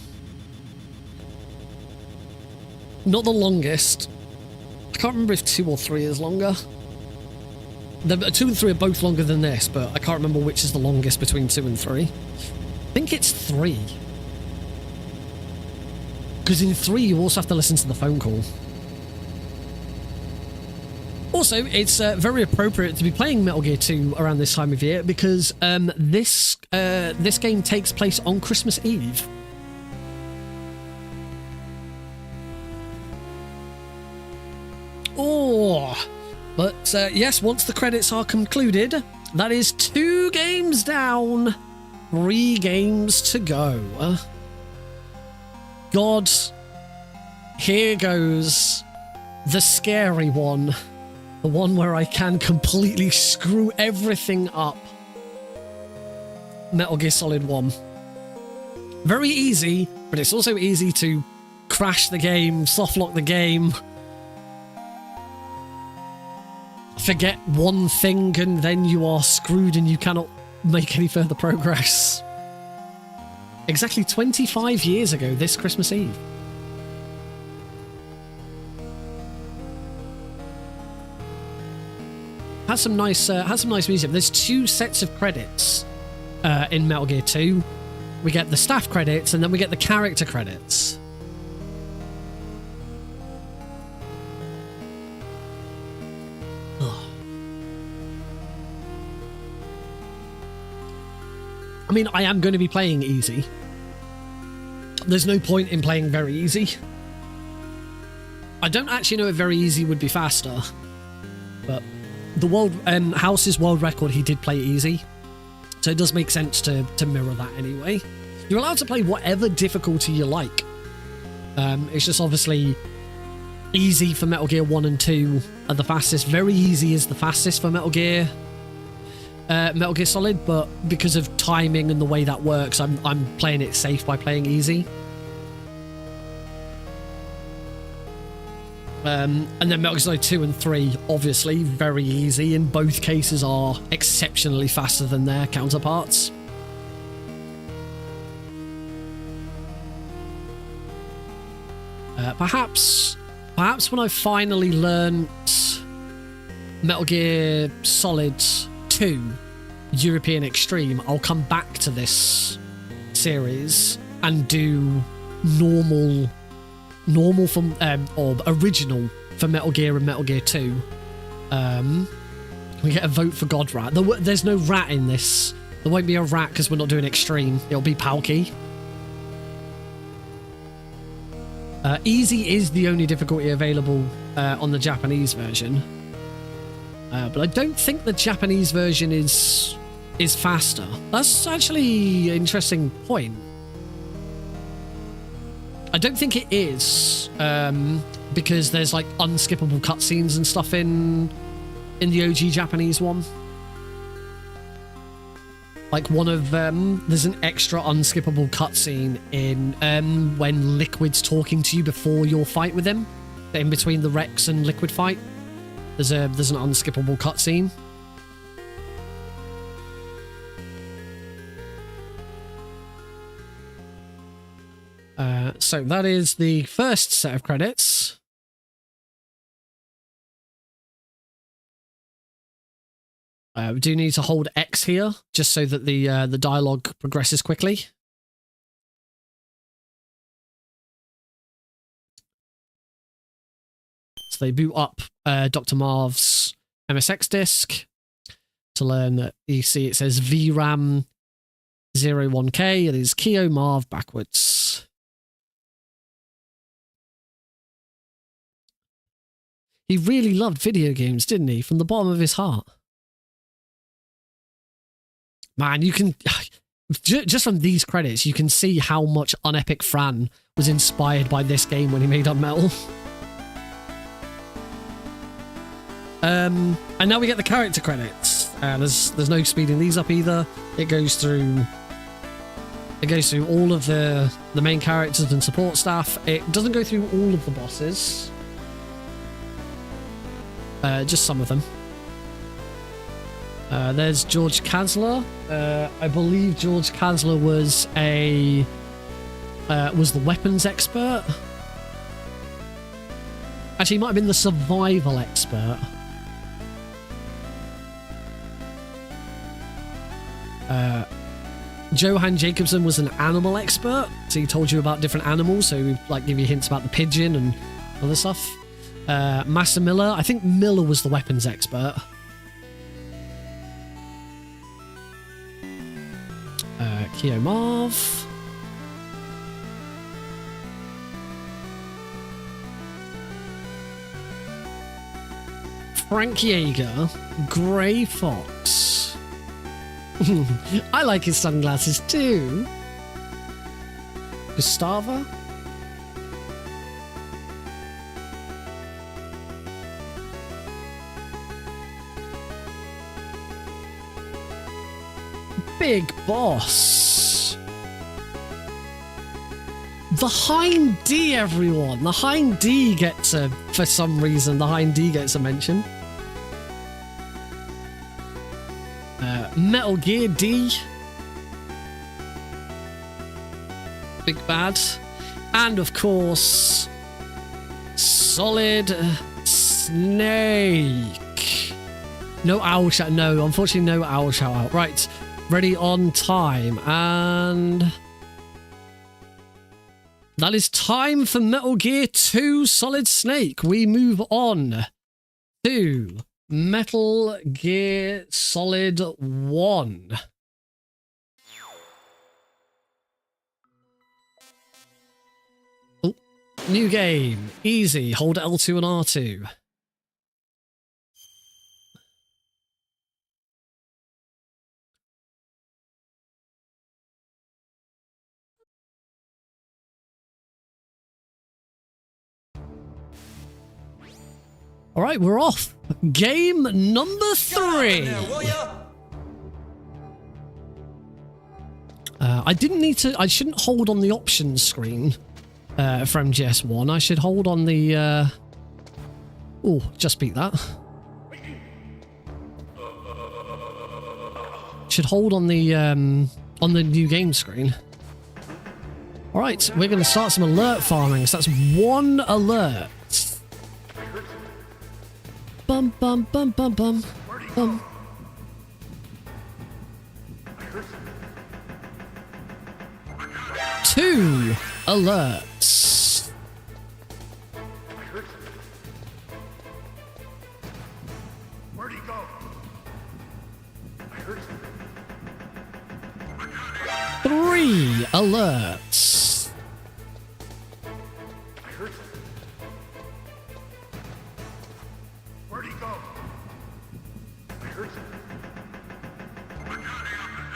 Not the longest. I can't remember if 2 or 3 is longer. The 2 and 3 are both longer than this, but I can't remember which is the longest between 2 and 3. I think it's 3. Because in 3 you also have to listen to the phone call. Also, it's very appropriate to be playing Metal Gear 2 around this time of year because this game takes place on Christmas Eve. Oh, but yes, once the credits are concluded, that is 2 games down, 3 games to go. God, here goes the scary one. The one where I can completely screw everything up. Metal Gear Solid 1. Very easy, but it's also easy to crash the game, softlock the game, forget one thing, and then you are screwed and you cannot make any further progress. Exactly 25 years ago this Christmas Eve. Has some nice music. There's 2 sets of credits in Metal Gear 2. We get the staff credits and then we get the character credits. Oh. I mean, I am going to be playing easy. There's no point in playing very easy. I don't actually know if very easy would be faster, but the House's world record, he did play easy, so it does make sense to mirror that anyway. You're allowed to play whatever difficulty you like. It's just obviously easy for Metal Gear 1 and 2 are the fastest. Very easy is the fastest for Metal Gear. Metal Gear Solid, but because of timing and the way that works, I'm playing it safe by playing easy. And then Metal Gear Solid 2 and 3, obviously, very easy. In both cases are exceptionally faster than their counterparts. Perhaps when I finally learnt Metal Gear Solid 2 European Extreme, I'll come back to this series and do normal from or original for Metal Gear and Metal Gear 2. We get a vote for God Rat. There's no rat in this. There won't be a rat because we're not doing Extreme. It'll be Palki. Easy is the only difficulty available on the Japanese version. But I don't think the Japanese version is faster. That's actually an interesting point. I don't think it is, because there's like unskippable cutscenes and stuff in the OG Japanese one. Like one of there's an extra unskippable cutscene in when Liquid's talking to you before your fight with him, in between the Rex and Liquid fight. There's an unskippable cutscene. So that is the first set of credits. We do need to hold X here, just so that the dialogue progresses quickly. So they boot up Dr. Marv's MSX disk to learn that you see it says VRAM 01K. It is Keo Marv backwards. He really loved video games, didn't he? From the bottom of his heart. Man, you can... Just from these credits, you can see how much Unepic Fran was inspired by this game when he made Up Metal. And now we get the character credits. There's no speeding these up either. It goes through all of the main characters and support staff. It doesn't go through all of the bosses. Just some of them. There's George Kasler. I believe George Kasler was the weapons expert. Actually, he might have been the survival expert. Johan Jacobson was an animal expert, so he told you about different animals, so he'd like give you hints about the pigeon and other stuff. Master Miller, I think Miller was the weapons expert. Keo Marv. Frank Yeager. Grey Fox. I like his sunglasses too. Gustava. Big Boss. The Hind D, everyone. The Hind D gets a... For some reason, the Hind D gets a mention. Metal Gear D. Big Bad. And, of course, Solid Snake. No owl shout. No, unfortunately, no owl shout out. Right. Ready on time, and that is time for Metal Gear 2 Solid Snake. We move on to Metal Gear Solid 1. Oh, new game. Easy. Hold L2 and R2. All right, we're off. Game number 3. I didn't need to... I shouldn't hold on the options screen for MGS1. I should hold on the... Oh, just beat that. Should hold on the new game screen. All right, we're going to start some alert farming. So that's 1 alert. Bum bum bum bum bum bum. Two alerts. Where'd he go? I heard him. 3 alerts. I heard him. Where'd he go? I heard him.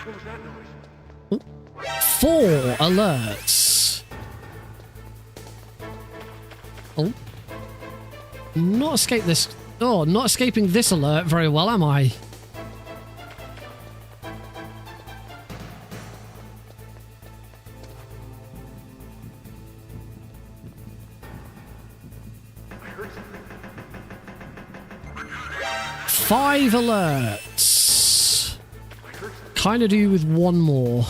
What was that noise? 4 alerts. Oh. Not escape this. Oh, not escaping this alert very well, am I? Five alerts. Kind of do with 1 more.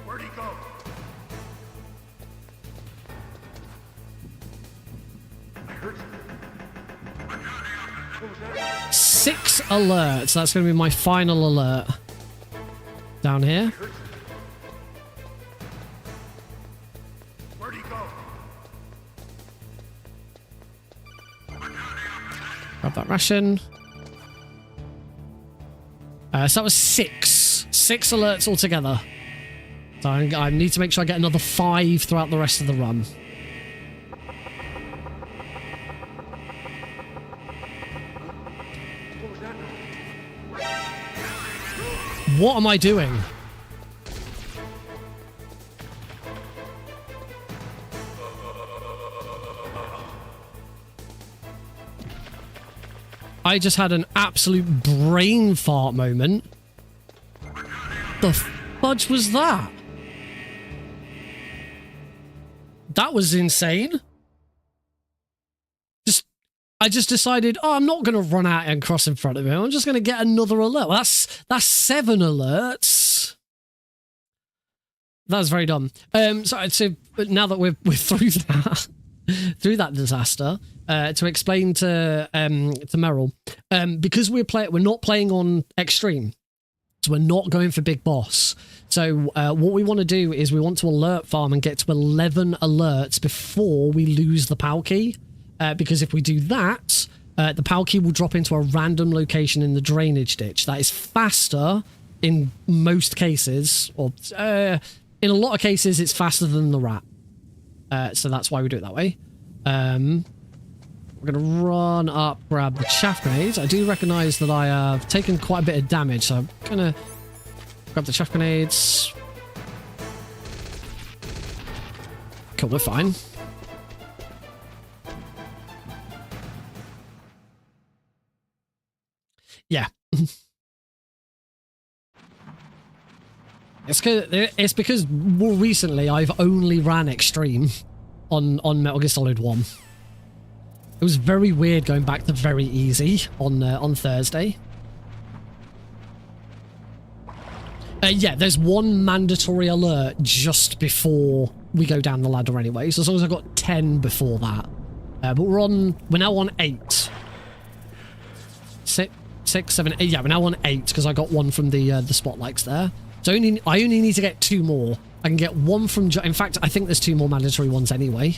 Where'd he go? 6 alerts. That's going to be my final alert. Down here. Where'd he go? Grab that ration. So that was 6. 6 alerts altogether. So I need to make sure I get another 5 throughout the rest of the run. What am I doing? I just had an absolute brain fart moment. The fudge was that? That was insane. I just decided, oh, I'm not going to run out and cross in front of him. I'm just going to get another alert. Well, that's 7 alerts. That was very dumb. So now that we're through that, through that disaster, to explain to Meryl, because we're not playing on extreme, so we're not going for big boss. So what we want to do is we want to alert farm and get to 11 alerts before we lose the PAL key. Because if we do that, the PAL key will drop into a random location in the drainage ditch. That is faster in most cases, or in a lot of cases, it's faster than the rat. So that's why we do it that way. We're going to run up, grab the chaff grenades. I do recognise that I have taken quite a bit of damage, so I'm going to grab the chaff grenades. Cool, we're fine. Yeah. It's because more recently I've only ran extreme on Metal Gear Solid 1. It was very weird going back to very easy on Thursday. Yeah, there's 1 mandatory alert just before we go down the ladder anyway. So as long as I've got 10 before that. But we're now on 8. 6, 7, 8. Yeah, we're now on 8 because I got 1 from the spotlights there. So I only need to get 2 more. I can get 1 from... In fact, I think there's 2 more mandatory ones anyway.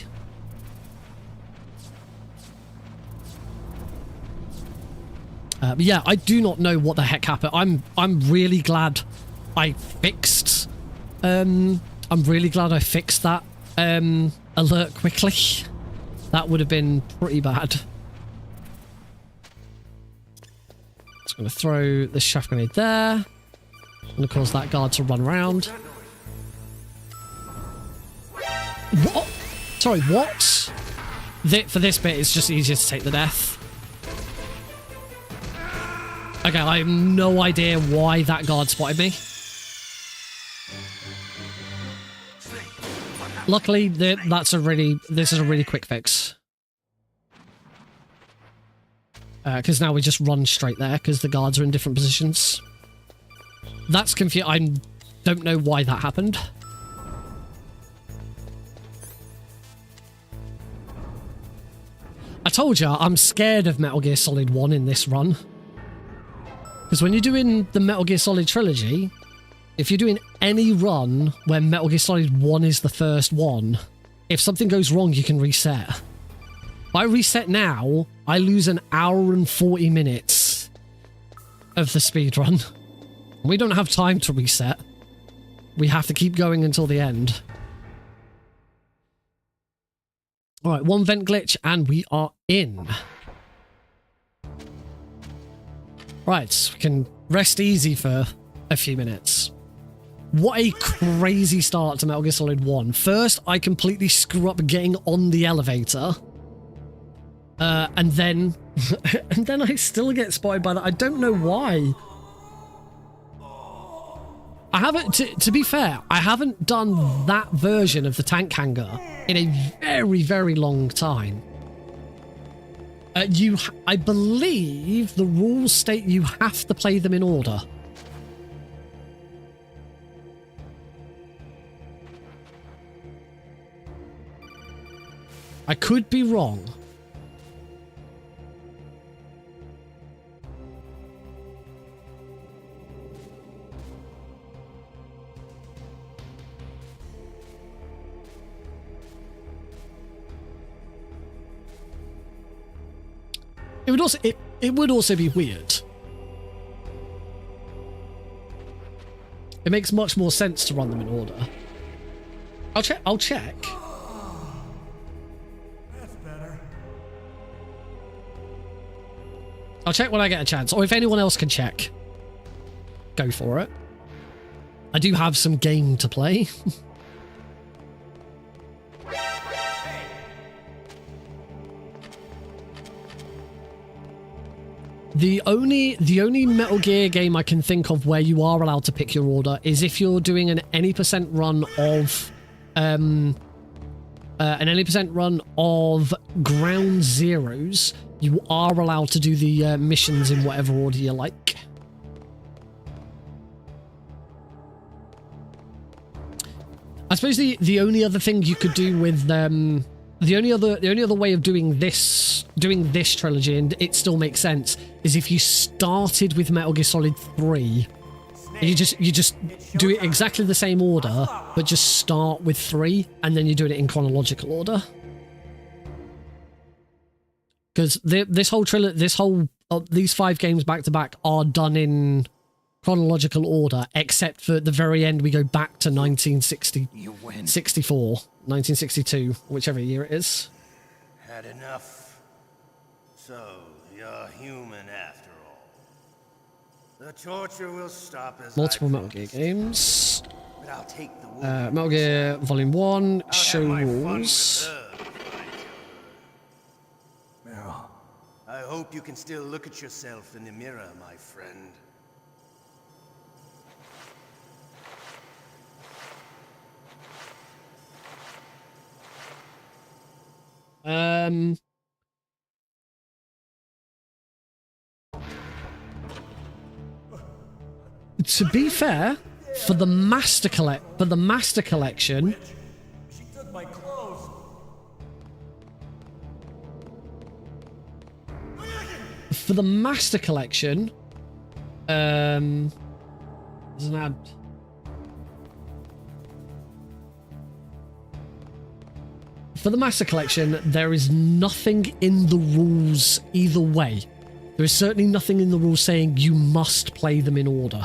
But yeah, I do not know what the heck happened. I'm really glad I fixed... I'm really glad I fixed that alert quickly. That would have been pretty bad. Just going to throw the chaff grenade there. I'm going to cause that guard to run around. What? Sorry, what? For this bit, it's just easier to take the death. Okay, I have no idea why that guard spotted me. Luckily, this is a really quick fix. Because now we just run straight there because the guards are in different positions. That's confusing. I don't know why that happened. I told you, I'm scared of Metal Gear Solid 1 in this run. Because when you're doing the Metal Gear Solid trilogy, if you're doing any run where Metal Gear Solid 1 is the first one, if something goes wrong, you can reset. If I reset now, I lose an hour and 40 minutes of the speedrun. We don't have time to reset. We have to keep going until the end. Alright, one vent glitch and we are in. Right, we can rest easy for a few minutes. What a crazy start to Metal Gear Solid 1. First, I completely screw up getting on the elevator. And then I still get spotted by that. I don't know why. I haven't, to be fair, I haven't done that version of the tank hangar in a very, very long time. I believe the rules state you have to play them in order. I could be wrong. It would also be weird. It makes much more sense to run them in order. I'll check. That's better. I'll check when I get a chance, or if anyone else can check. Go for it. I do have some game to play. The only Metal Gear game I can think of where you are allowed to pick your order is if you're doing an any % run of Ground Zeroes. You are allowed to do the missions in whatever order you like. I suppose the only other thing you could do with the only other way of doing this trilogy, and it still makes sense, is if you started with Metal Gear Solid 3. You just do it exactly the same order, but just start with 3, and then you're doing it in chronological order. Because these 5 games back to back are done in chronological order, except for the very end we go back to 1964, 1962, whichever year it is. Had enough. So, you're human after all. The torture will stop as Multiple Metal Gear games. But I'll take the wound. Metal Gear Volume 1, I'll show have my fun rules. with her, Meryl. I hope you can still look at yourself in the mirror, my friend. To be fair, for the Master Collection, She took my clothes. for the Master Collection, there's an ad. For the Master Collection, there is nothing in the rules either way. There is certainly nothing in the rules saying you must play them in order.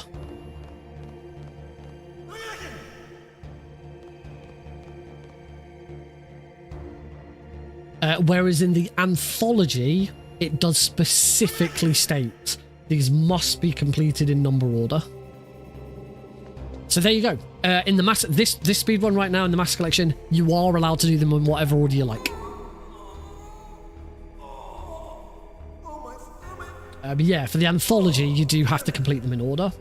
Whereas in the Anthology, it does specifically state these must be completed in number order. So there you go. In the this speedrun right now in the Master Collection, you are allowed to do them in whatever order you like. But yeah, for the Anthology, you do have to complete them in order.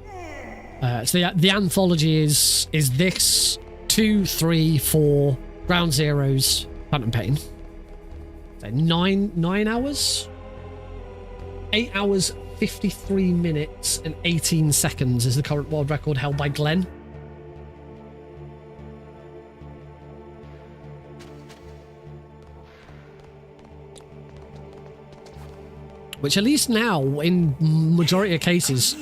So the Anthology is this 2, 3, 4, Ground Zeroes, Phantom Pain. So 9 hours? 8 hours, 53 minutes, and 18 seconds is the current world record held by Glenn. Which at least now, in majority of cases,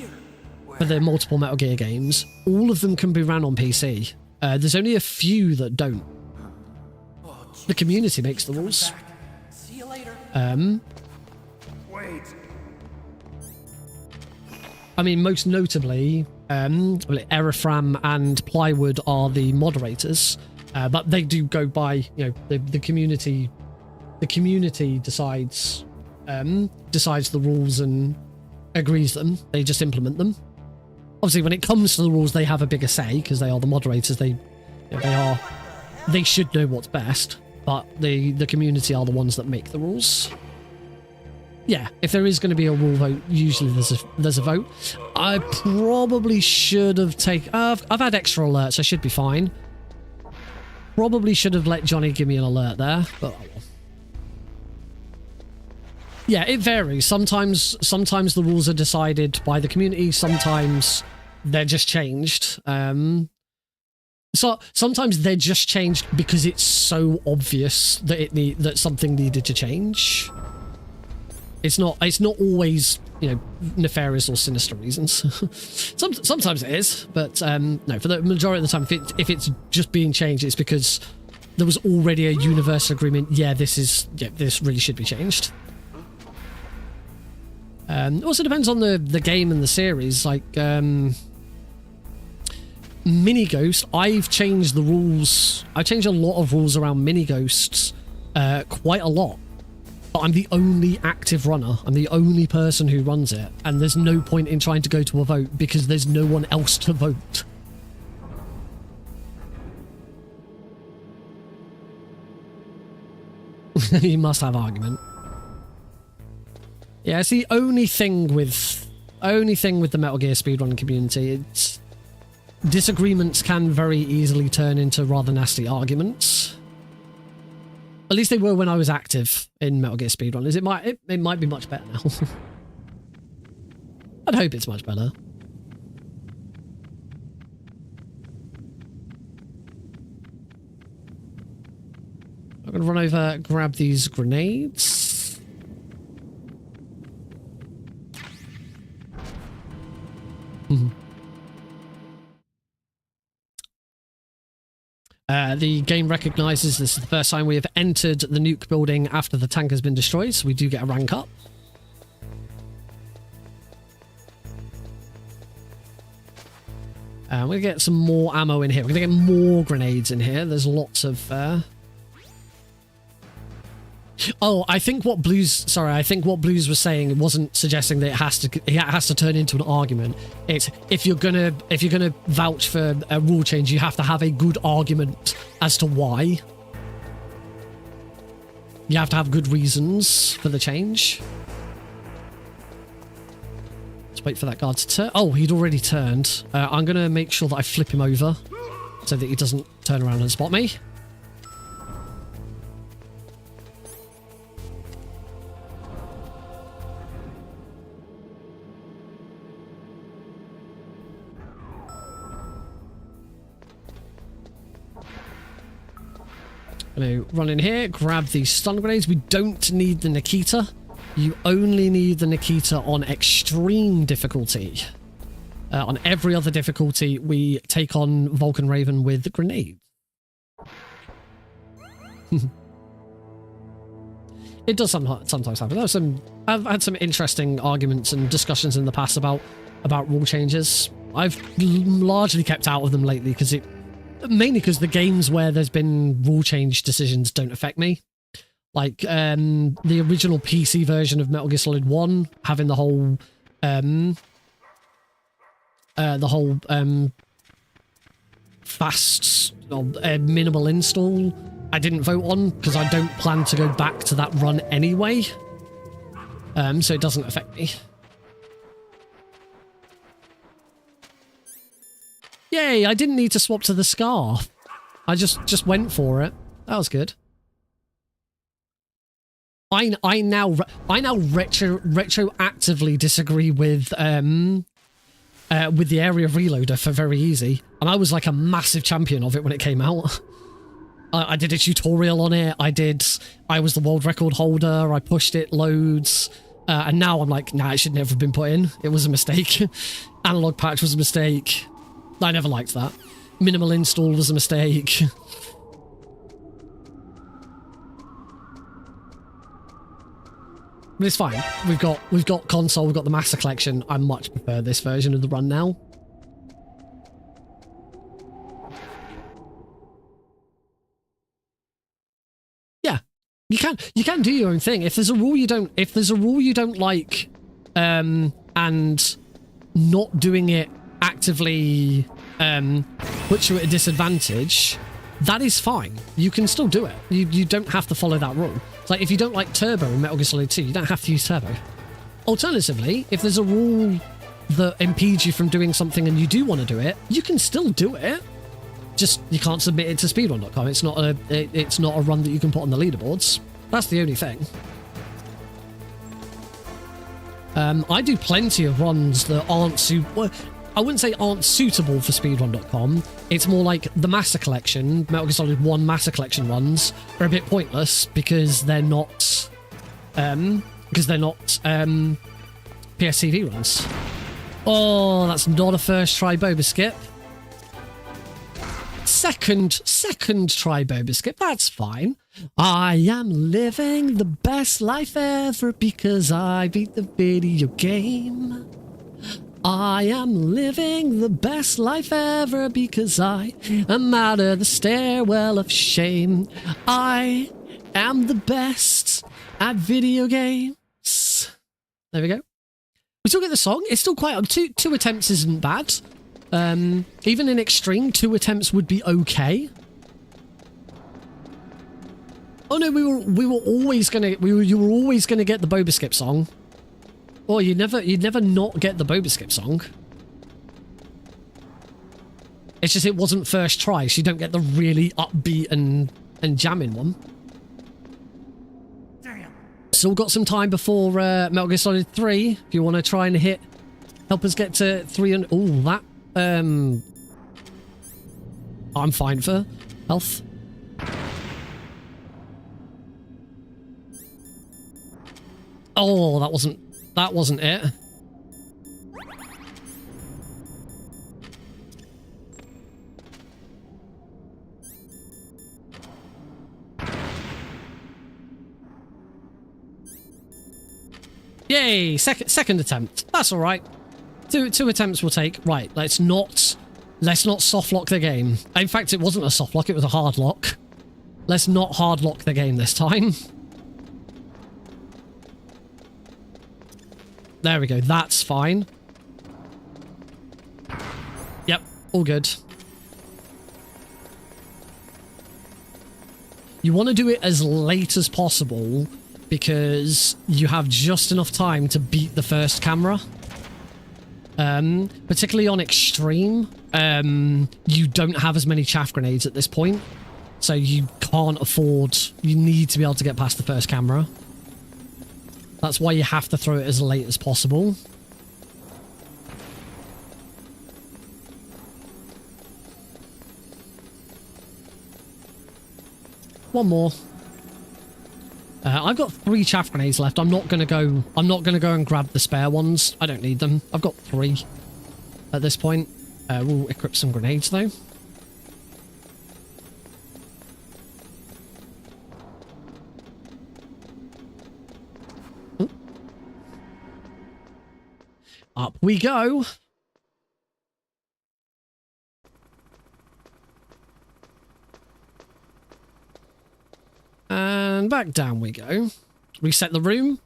for the multiple Metal Gear games, all of them can be run on PC. There's only a few that don't. The community makes the rules. See you later. Wait. I mean, most notably, Erifram and Plywood are the moderators, but they do go by, you know, the community. The community decides the rules and agrees them. They just implement them. Obviously, when it comes to the rules, they have a bigger say because they are the moderators. They should know what's best, but the community are the ones that make the rules. Yeah, if there is going to be a rule vote, usually there's a vote. I probably should have taken... I've had extra alerts. I should be fine. Probably should have let Johnny give me an alert there, but... Yeah, it varies. Sometimes the rules are decided by the community. Sometimes they're just changed. So sometimes they're just changed because it's so obvious that that something needed to change. It's not always, you know, nefarious or sinister reasons. Sometimes it is, but no. For the majority of the time, if it's just being changed, it's because there was already a universal agreement. Yeah, this really should be changed. It also depends on the game and the series. Like Mini Ghost, I've changed the rules. I changed a lot of rules around Mini Ghosts, quite a lot. But I'm the only active runner. I'm the only person who runs it, and there's no point in trying to go to a vote because there's no one else to vote. You must have argument. Yeah, it's the only thing with the Metal Gear speedrunning community. It's disagreements can very easily turn into rather nasty arguments. At least they were when I was active in Metal Gear speedrunners. It might be much better now. I'd hope it's much better. I'm gonna run over, grab these grenades. The game recognizes this is the first time we have entered the nuke building after the tank has been destroyed, so we do get a rank up. We're going to get some more ammo in here. We're going to get more grenades in here. There's lots of... Oh, I think what Blues was saying, it wasn't suggesting that it has to turn into an argument. It's if you're gonna vouch for a rule change, you have to have a good argument as to why. You have to have good reasons for the change. Let's wait for that guard to turn. Oh, he'd already turned. I'm gonna make sure that I flip him over so that he doesn't turn around and spot me. Gonna run in here, grab these stun grenades. We don't need the Nikita. You only need the Nikita on extreme difficulty. On every other difficulty, we take on Vulcan Raven with grenades. It does sometimes happen. I've had some interesting arguments and discussions in the past about rule changes. I've largely kept out of them lately because mainly because the games where there's been rule change decisions don't affect me. Like the original PC version of Metal Gear Solid 1 having the whole fast or minimal install, I didn't vote on because I don't plan to go back to that run anyway. So it doesn't affect me. Yay, I didn't need to swap to the Scar. I just went for it. That was good. I now retroactively disagree with the area reloader for very easy, and I was like a massive champion of it when it came out. I did a tutorial on it. I was the world record holder. I pushed it loads, and now I'm like, nah, it should never have been put in. It was a mistake. Analog patch was a mistake. I never liked that. Minimal install was a mistake. But it's fine. We've got console, we've got the master collection. I much prefer this version of the run now. Yeah. You can do your own thing. If there's a rule you don't like, and not doing it actively puts you at a disadvantage, that is fine. You can still do it. You don't have to follow that rule. It's like if you don't like turbo in Metal Gear Solid 2, you don't have to use turbo. Alternatively, if there's a rule that impedes you from doing something and you do want to do it, you can still do it. Just you can't submit it to speedrun.com. It's not a run that you can put on the leaderboards. That's the only thing. I do plenty of runs that aren't I wouldn't say aren't suitable for speedrun.com. It's more like the Master Collection, Metal Gear Solid 1 Master Collection runs are a bit pointless because they're not PSCV runs. Oh, that's not a first try boba skip. Second try boba skip, that's fine. I am living the best life ever because I beat the video game. I am living the best life ever because I am out of the stairwell of shame. I am the best at video games. There we go. We still get the song. It's still quite... Two attempts isn't bad. Even in extreme, 2 attempts would be okay. Oh no, you were always gonna get the boba skip song. Oh, you'd never not get the boba skip song. It's just it wasn't first try, so you don't get the really upbeat and jamming one. Damn. Still got some time before Metal Gear Solid 3. If you want to try and help us get to 300. Oh, that. I'm fine for health. Oh, that wasn't it. Yay! Second attempt. That's all right. Two attempts will take. Right. Let's not soft lock the game. In fact, it wasn't a soft lock. It was a hard lock. Let's not hard lock the game this time. There we go. That's fine. Yep. All good. You want to do it as late as possible because you have just enough time to beat the first camera. Particularly on extreme, you don't have as many chaff grenades at this point, so you can't afford... You need to be able to get past the first camera. That's why you have to throw it as late as possible. One more. I've got 3 chaff grenades left. I'm not gonna go and grab the spare ones. I don't need them. I've got 3 at this point. We'll equip some grenades though. Ooh. Up we go. And back down we go. Reset the room.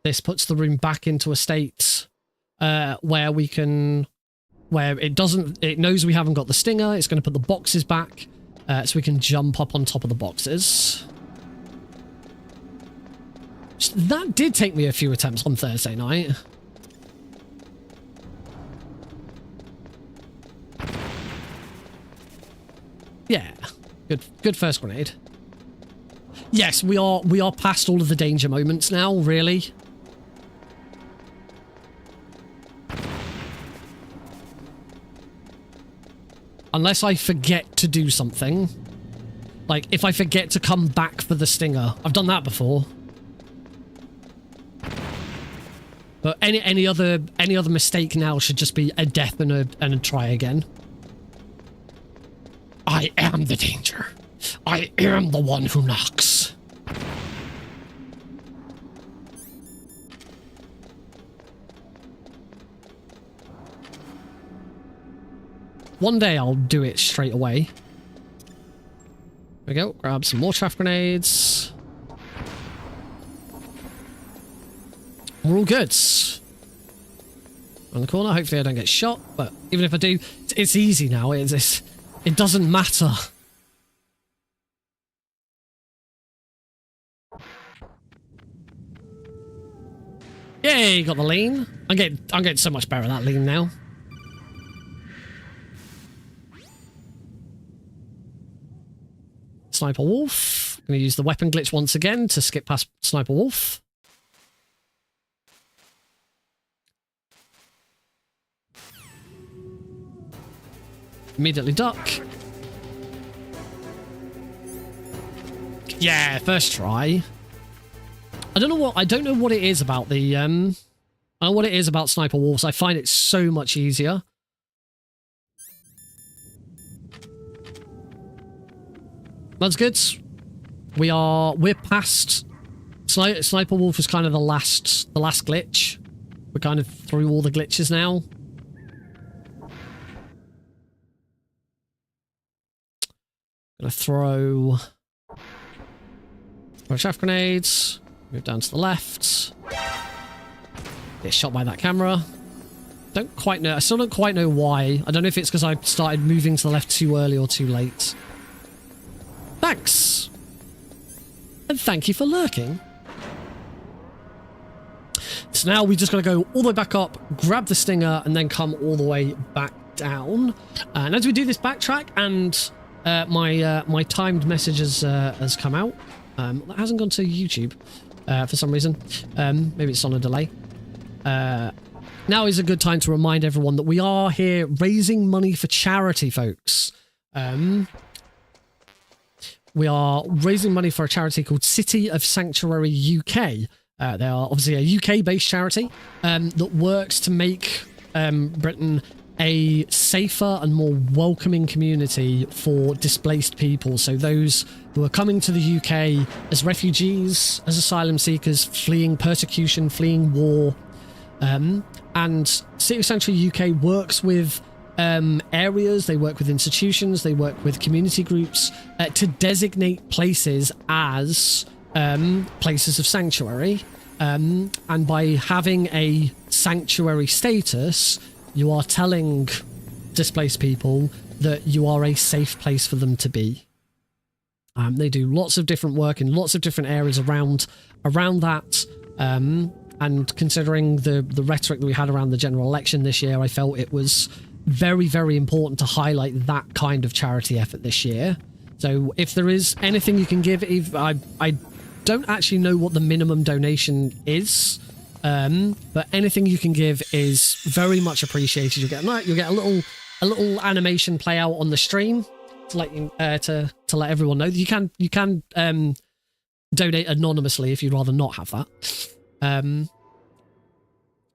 This puts the room back into a state where we can... Where it doesn't... It knows we haven't got the stinger. It's going to put the boxes back so we can jump up on top of the boxes. That did take me a few attempts on Thursday night. Yeah. Good first grenade. Yes, we are past all of the danger moments now, really. Unless I forget to do something. Like, if I forget to come back for the stinger. I've done that before. But any other mistake now should just be a death and a try again. I am the danger. I am the one who knocks. One day I'll do it straight away. There we go. Grab some more chaff grenades. We're all good. On the corner. Hopefully I don't get shot, but even if I do, it's easy now. It doesn't matter. Yay, got the lean. I'm getting so much better at that lean now. Sniper Wolf. I'm going to use the weapon glitch once again to skip past Sniper Wolf. Immediately duck. Yeah, first try. I don't know what it is about the I don't know what it is about Sniper Wolves. I find it so much easier. That's good. We're past Sniper Wolf was kind of the last glitch. We're kind of through all the glitches now. Gonna throw chaff grenades. Move down to the left. Get shot by that camera. Don't quite know. I still don't quite know why. I don't know if it's because I started moving to the left too early or too late. Thanks. And thank you for lurking. So now we just got to go all the way back up, grab the stinger, and then come all the way back down. And as we do this backtrack, and my timed message has come out. That hasn't gone to YouTube for some reason. Maybe it's on a delay. Now is a good time to remind everyone that we are here raising money for charity, folks. We are raising money for a charity called City of Sanctuary UK. They are obviously a UK-based charity that works to make Britain a safer and more welcoming community for displaced people. So those who are coming to the UK as refugees, as asylum seekers, fleeing persecution, fleeing war. And City of Sanctuary UK works with areas, they work with institutions, they work with community groups to designate places as places of sanctuary. And by having a sanctuary status, you are telling displaced people that you are a safe place for them to be. They do lots of different work in lots of different areas around that. And considering the rhetoric that we had around the general election this year, I felt it was very, very important to highlight that kind of charity effort this year. So if there is anything you can give, I don't actually know what the minimum donation is, but anything you can give is very much appreciated. You'll get a little animation play out on the stream to let you to let everyone know. You can donate anonymously if you'd rather not have that.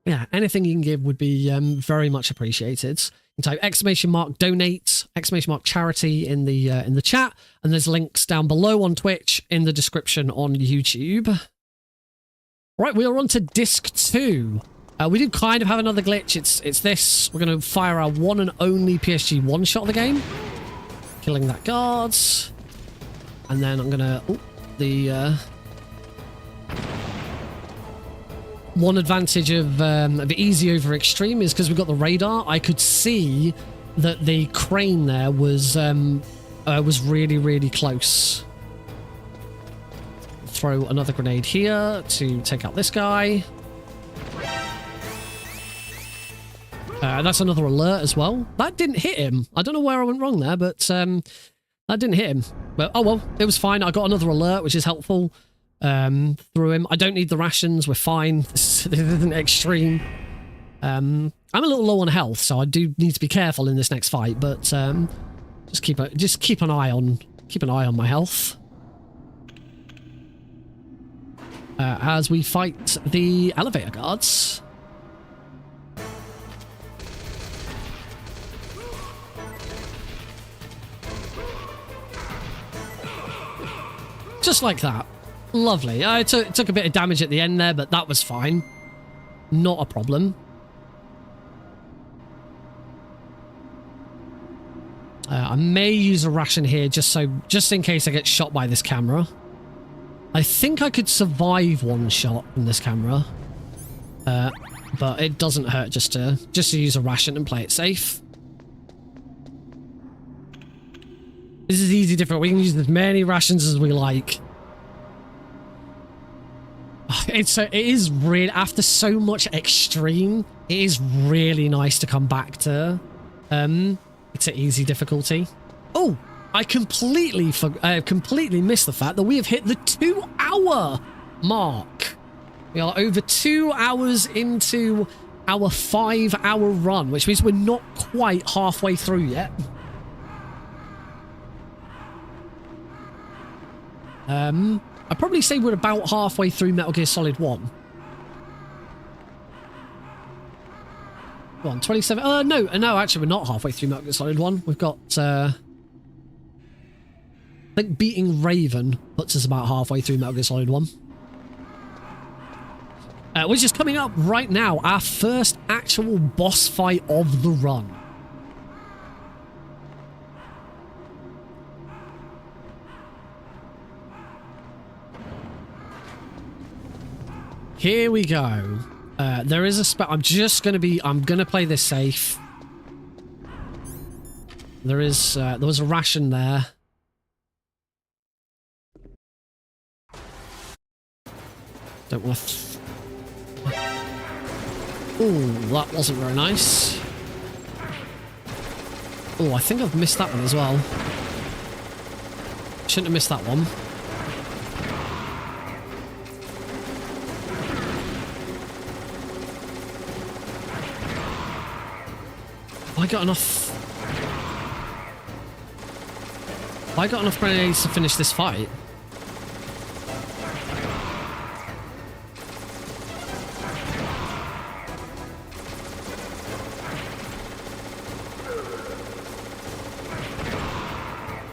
Yeah, anything you can give would be very much appreciated. You can type ! donate, ! charity in the chat, and there's links down below on Twitch in the description on YouTube. Right, we are on to disc 2. We did kind of have another glitch. It's this. We're going to fire our one and only PSG one shot of the game, killing that guard, and then I'm gonna one advantage of easy over extreme is because we've got the radar. I could see that the crane there was really, really close. Throw another grenade here to take out this guy. That's another alert as well. That didn't hit him. I don't know where I went wrong there, but That didn't hit him. But, oh well, it was fine. I got another alert, which is helpful. Through him. I don't need the rations. We're fine. This isn't extreme. I'm a little low on health, so I do need to be careful in this next fight, but just keep an eye on my health. As we fight the elevator guards. Just like that. Lovely. It took a bit of damage at the end there, but that was fine. Not a problem. I may use a ration here just in case I get shot by this camera. I think I could survive one shot from this camera. But it doesn't hurt just to use a ration and play it safe. This is easy different. We can use as many rations as we like. It is really, after so much extreme, it is really nice to come back to it's an easy difficulty. Oh, I completely missed the fact that we have hit the 2-hour mark. We are over 2 hours into our 5-hour run, which means we're not quite halfway through yet. I'd probably say we're about halfway through Metal Gear Solid 1. Go on, 27. No, actually, we're not halfway through Metal Gear Solid 1. We've got, I think beating Raven puts us about halfway through Metal Gear Solid 1. Which is coming up right now, our first actual boss fight of the run. Here we go. There is a spot. I'm gonna play this safe. There was a ration there. Don't want to. Ooh, that wasn't very nice. Oh, I think I've missed that one as well. Shouldn't have missed that one. I got enough grenades to finish this fight.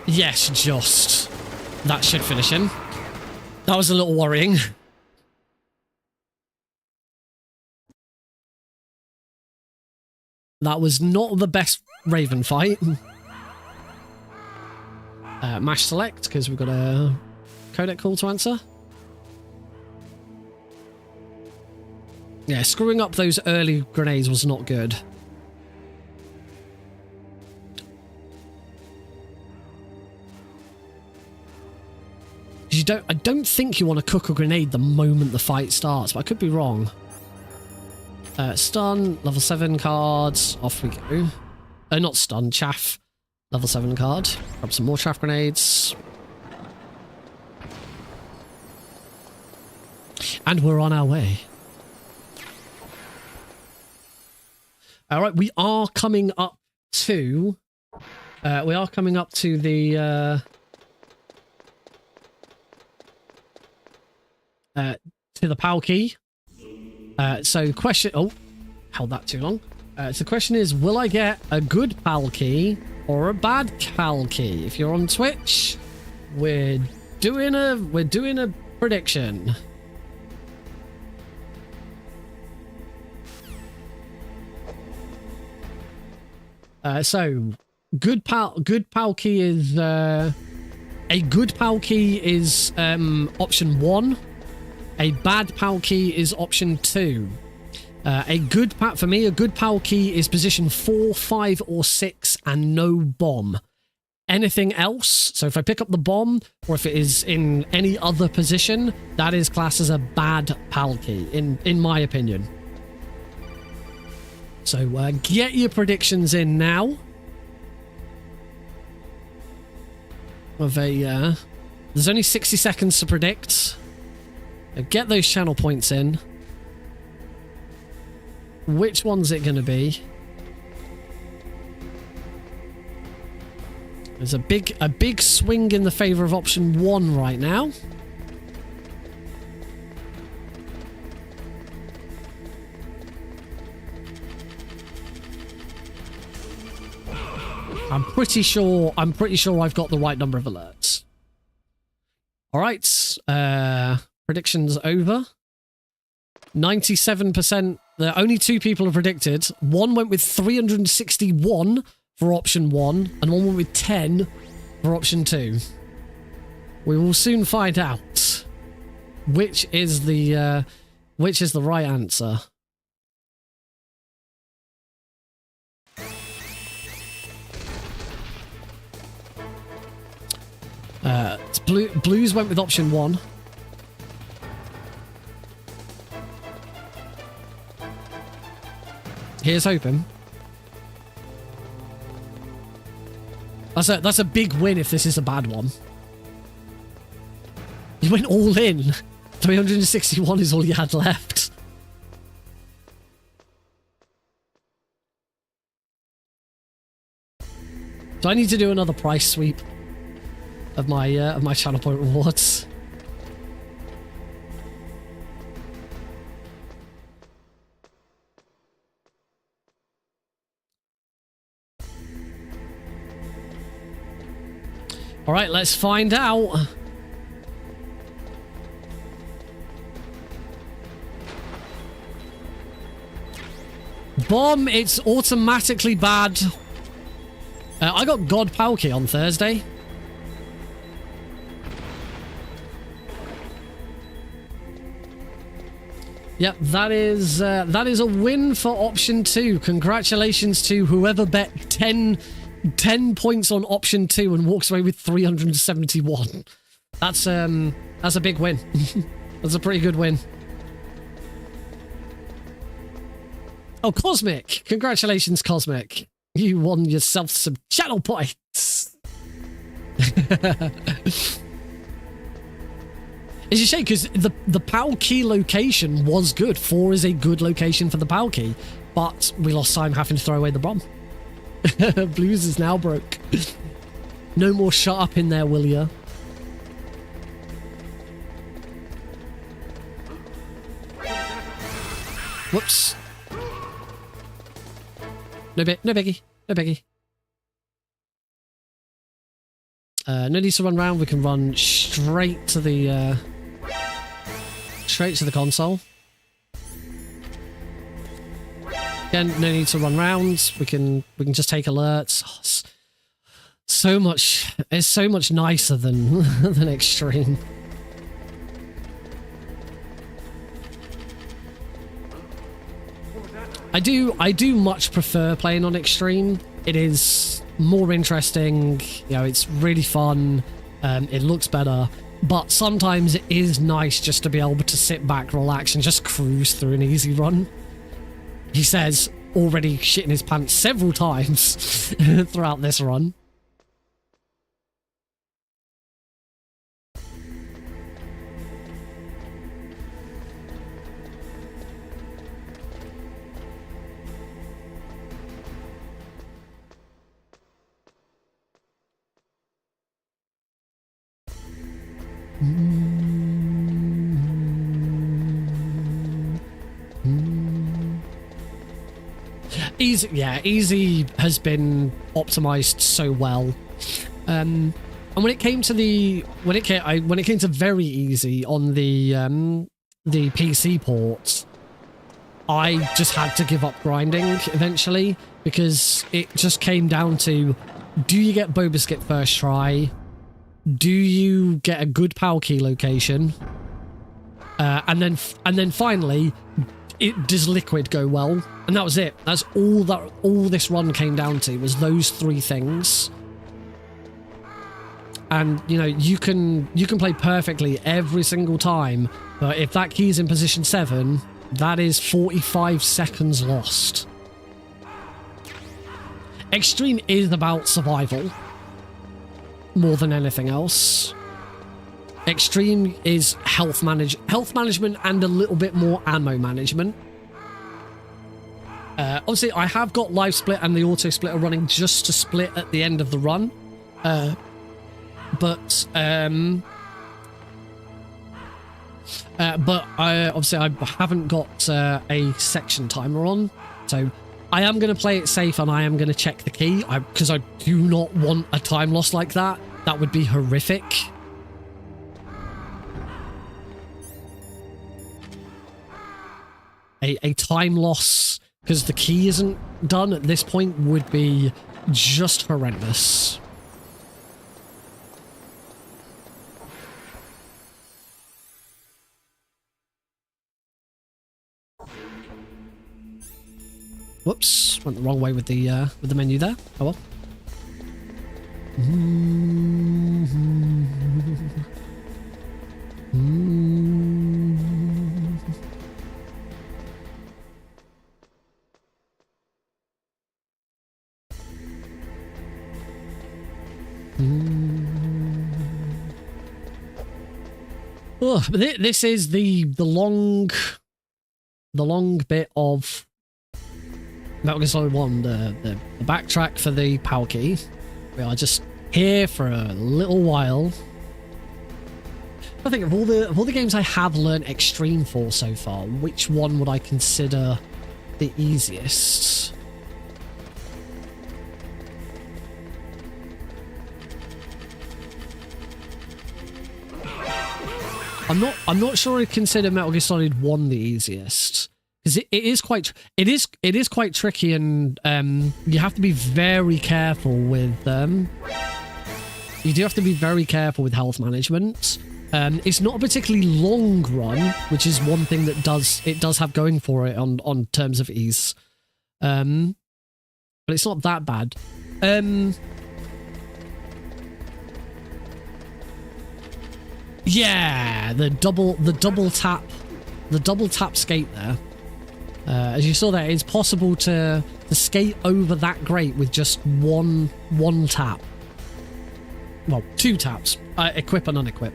Yes, just. That should finish him. That was a little worrying. That was not the best Raven fight. Mash select, because we've got a codec call to answer. Yeah, screwing up those early grenades was not good. I don't think you want to cook a grenade the moment the fight starts, but I could be wrong. Stun, level 7 cards, off we go. Not stun, chaff. Level 7 card. Grab some more chaff grenades. And we're on our way. Alright, we are coming up to the PAL key. So question... Oh, held that too long. So the question is, will I get a good PAL key or a bad PAL key? If you're on Twitch, we're doing a prediction. So good PAL key is a good PAL key is option 1. A bad PAL key is option 2. For me, a good PAL key is position 4, 5, or 6, and no bomb. Anything else, so if I pick up the bomb, or if it is in any other position, that is classed as a bad PAL key, in my opinion. So get your predictions in now. of a... there's only 60 seconds to predict. Get those channel points in. Which one's it going to be? There's a big swing in the favor of option 1 right now. I'm pretty sure I've got the right number of alerts. All right, predictions over. 97%. There are only 2 people have predicted. One went with 361 for option 1, and one went with 10 for option 2. We will soon find out which is the right answer. Blues went with option 1. Here's hoping. That's a big win if this is a bad one. You went all in. 361 is all you had left. So I need to do another price sweep of my channel point rewards. All right, let's find out. Bomb, it's automatically bad. I got God Palki on Thursday. Yep, that is a win for option 2. Congratulations to whoever bet 10 points on option 2 and walks away with 371. That's a big win. That's a pretty good win. Oh, Cosmic! Congratulations, Cosmic. You won yourself some channel points. It's a shame because the PAL key location was good. 4 is a good location for the PAL key, but we lost time having to throw away the bomb. Blues is now broke. No more shut up in there, will ya? Whoops. No biggie. No biggie. No need to run around. We can run straight to the console. Again, no need to run round. We can just take alerts. Oh, it's so much nicer than than Extreme. I do much prefer playing on Extreme. It is more interesting, you know, it's really fun, it looks better, but sometimes it is nice just to be able to sit back, relax, and just cruise through an easy run. He says, already shitting his pants several times throughout this run. Easy has been optimized so well, and when it came to when it came to very easy on the PC ports, I just had to give up grinding eventually because it just came down to, do you get Boba Skip first try? Do you get a good PAL key location? And then finally, does Liquid go well? And that was it. That's all this run came down to, was those 3 things. And you know, you can play perfectly every single time, but if that key's in position 7, that is 45 seconds lost. Extreme is about survival. more than anything else. Extreme is health management and a little bit more ammo management. Obviously, I have got live split and the auto splitter running just to split at the end of the run. But I obviously I haven't got a section timer on, so I am going to play it safe and I am going to check the key because I do not want a time loss like that. That would be horrific. A time loss because the key isn't done at this point would be just horrendous. Whoops, went the wrong way with the menu there. Oh well. Oh, but this is the long bit of Metal Gear Solid 1, the backtrack for the power key. We are just here for a little while. I think of all the games I have learned Extreme for so far, which one would I consider the easiest? I'm not sure I consider Metal Gear Solid 1 the easiest. Because it is quite tricky, and you have to be very careful with you do have to be very careful with health management. It's not a particularly long run, which is one thing that it does have going for it on terms of ease. But it's not that bad. Yeah, the double tap skate there. As you saw there, it's possible to skate over that grate with just one tap. Well, 2 taps. Equip and unequip.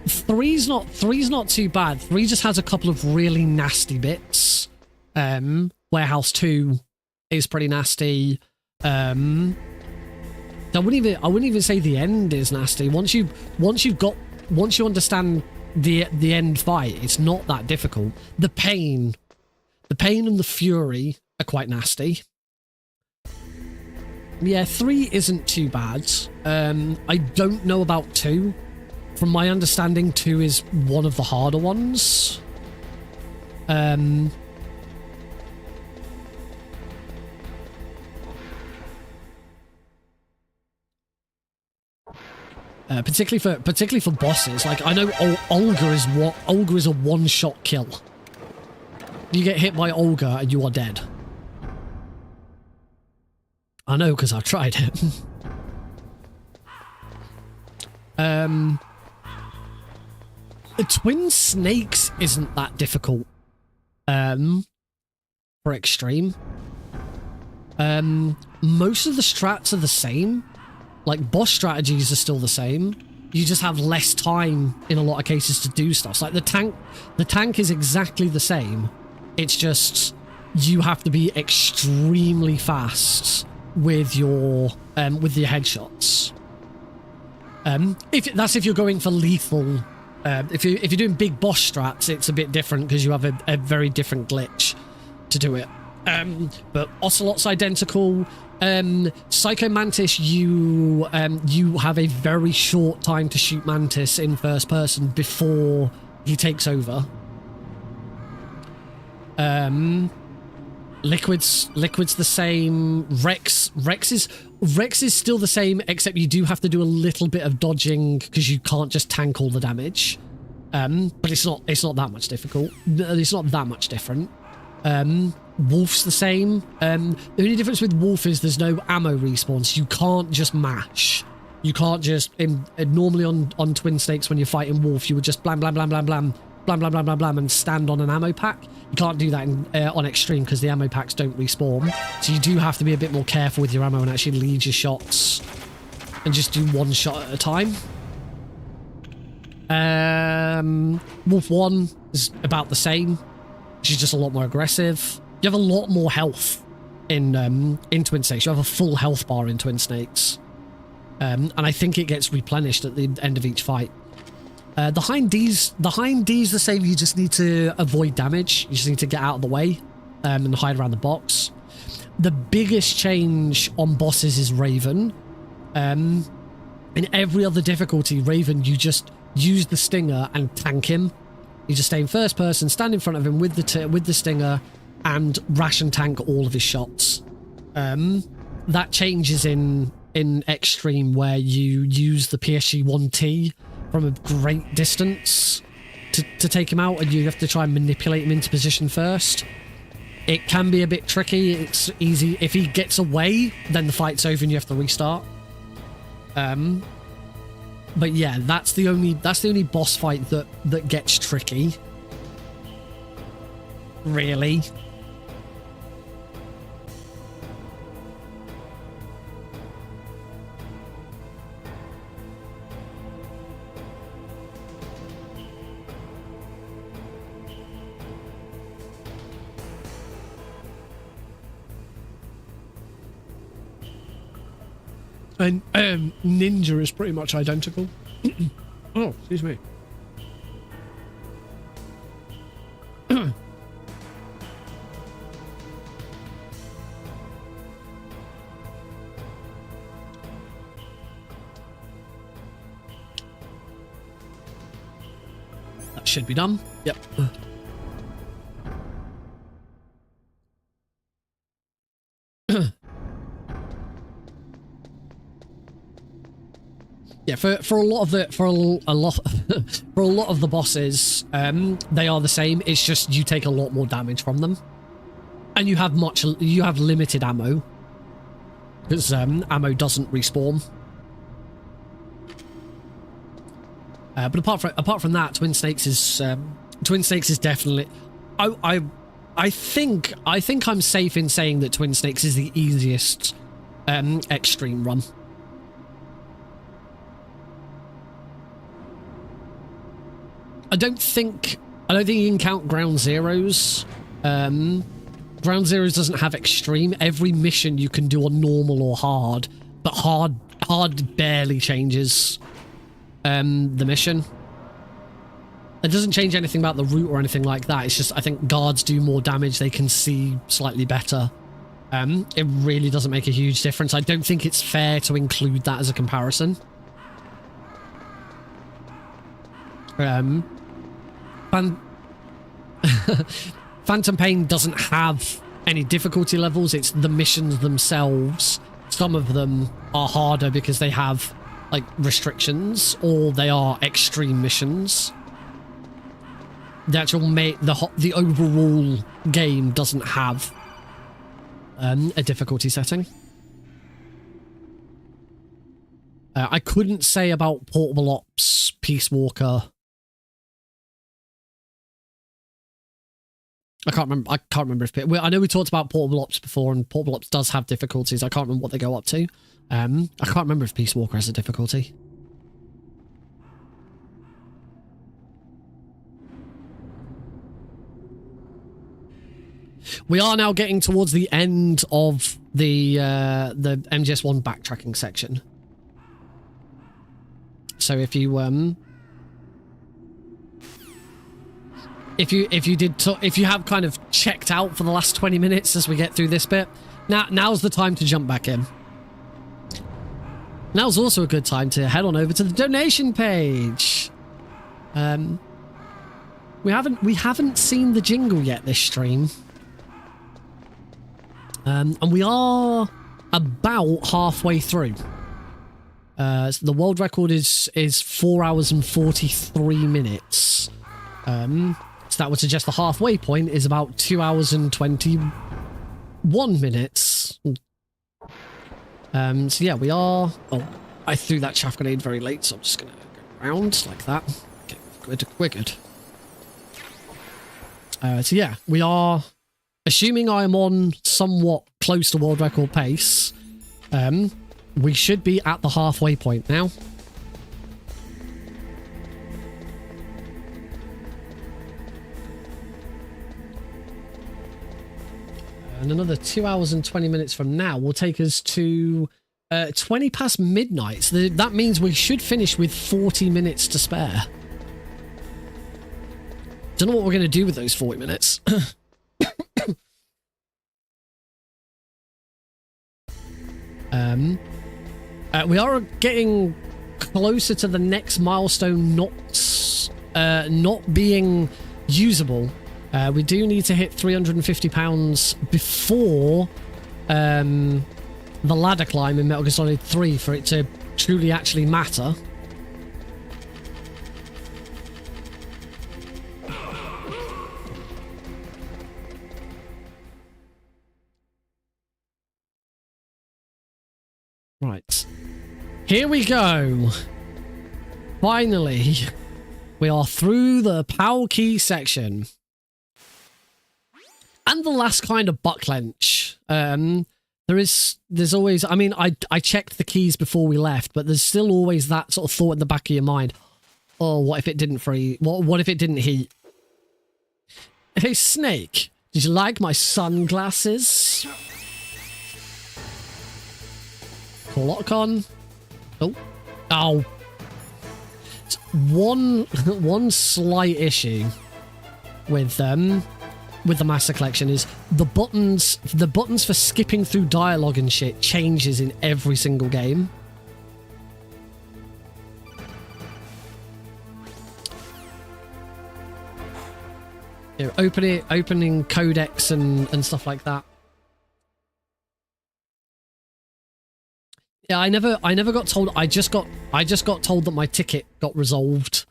Three's not too bad. 3 just has a couple of really nasty bits. Warehouse 2 is pretty nasty. I wouldn't even say the end is nasty. Once you understand the end fight, it's not that difficult. The pain and the fury are quite nasty. Yeah, 3 isn't too bad. I don't know about 2. From my understanding, 2 is one of the harder ones. Particularly for bosses. Like, I know Olga is a one-shot kill. You get hit by Olga and you are dead. I know, because I've tried it. Twin Snakes isn't that difficult. For Extreme. Most of the strats are the same. Like, boss strategies are still the same. You just have less time in a lot of cases to do stuff. So, like, the tank is exactly the same. It's just you have to be extremely fast with your headshots. If you're going for lethal. If you're doing big boss strats, it's a bit different because you have a very different glitch to do it. But Ocelot's identical. Psycho Mantis, you have a very short time to shoot Mantis in first person before he takes over. Liquid's the same. Rex is still the same, except you do have to do a little bit of dodging because you can't just tank all the damage. But it's not that much difficult. It's not that much different. Wolf's the same. The only difference with Wolf is there's no ammo respawns. You can't just mash. You can't just normally on Twin Snakes when you're fighting Wolf, you would just blam blam blam blam blam blam blam blam blam blam and stand on an ammo pack. You can't do that on Extreme because the ammo packs don't respawn. So you do have to be a bit more careful with your ammo and actually lead your shots and just do one shot at a time. Wolf 1 is about the same. She's just a lot more aggressive. You have a lot more health in Twin Snakes. You have a full health bar in Twin Snakes. And I think it gets replenished at the end of each fight. The Hind D's the same. You just need to avoid damage. You just need to get out of the way and hide around the box. The biggest change on bosses is Raven. In every other difficulty, Raven, you just use the stinger and tank him. You just stay in first person, stand in front of him with the stinger, and ration tank all of his shots. That changes in Extreme, where you use the PSG-1T from a great distance to take him out, and you have to try and manipulate him into position first. It can be a bit tricky. It's easy. If he gets away, then the fight's over and you have to restart. But yeah, that's the only boss fight that gets tricky. Really. And Ninja is pretty much identical. Oh, excuse me. That should be done. Yep. Yeah, for a lot of the for a lot of the bosses, they are the same. It's just you take a lot more damage from them, and you have limited ammo because ammo doesn't respawn. But apart from that, Twin Snakes is definitely. I think I'm safe in saying that Twin Snakes is the easiest extreme run. I don't think you can count Ground Zeroes. Ground Zeroes doesn't have extreme. Every mission you can do on normal or hard, but hard barely changes the mission. It doesn't change anything about the route or anything like that. It's just I think guards do more damage. They can see slightly better. It really doesn't make a huge difference. I don't think it's fair to include that as a comparison. Phantom Pain doesn't have any difficulty levels. It's the missions themselves. Some of them are harder because they have like restrictions, or they are extreme missions. The actual the overall game doesn't have a difficulty setting. I couldn't say about Portable Ops, Peace Walker. I can't remember if I know we talked about Portable Ops before, and Portable Ops does have difficulties. I can't remember what they go up to. I can't remember if Peace Walker has a difficulty. We are now getting towards the end of the MGS1 backtracking section. So if you if you have kind of checked out for the last 20 minutes as we get through this bit, now's the time to jump back in. Now's also a good time to head on over to the donation page. We haven't seen the jingle yet this stream. And we are about halfway through. So the world record is 4 hours and 43 minutes. So that would suggest the halfway point is about 2 hours and 21 minutes. So yeah, we are... Oh, I threw that chaff grenade very late, so I'm just going to go around like that. Okay, we're good. So yeah, we are... Assuming I'm on somewhat close to world record pace, we should be at the halfway point now. And another 2 hours and 20 minutes from now will take us to 20 past midnight. So that means we should finish with 40 minutes to spare. Don't know what we're going to do with those 40 minutes. We are getting closer to the next milestone not being usable. We do need to hit £350 before the ladder climb in Metal Gear Solid 3 for it to truly actually matter. Right. Here we go. Finally, we are through the POW key section. And the last kind of butt clench. There's always, I mean, I checked the keys before we left, but there's still always that sort of thought in the back of your mind. Oh, what if it didn't freeze? What if it didn't heat? Hey, Snake, did you like my sunglasses? Colocon. Oh. One slight issue with the Master Collection is the buttons for skipping through dialogue and shit changes in every single game. You know, opening codex and stuff like that. Yeah, I never got told. I just got told that my ticket got resolved.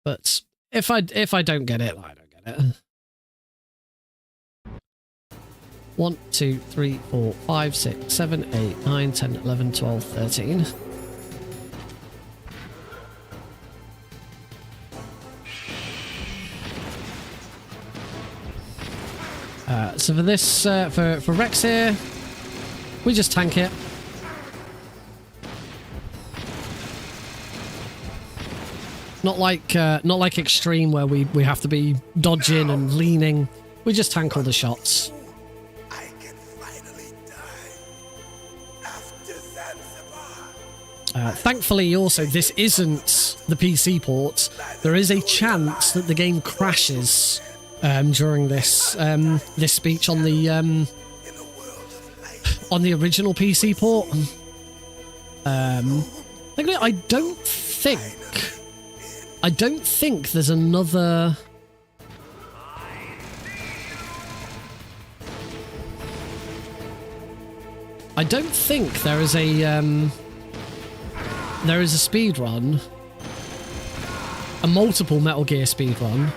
But if I don't get it, I don't get it. 1, 2, 3, 4, 5, 6, 7, 8, 9, 10, 11, 12, 13. So for this, for Rex here, we just tank it. Not like Extreme where we have to be dodging and leaning. We just tank all the shots. I can finally die after Zanzibar. Thankfully, also, this isn't the PC port. There is a chance that the game crashes during this this speech on the original PC port. I don't think there's another. I don't think there is a speed run, a multiple Metal Gear speed run.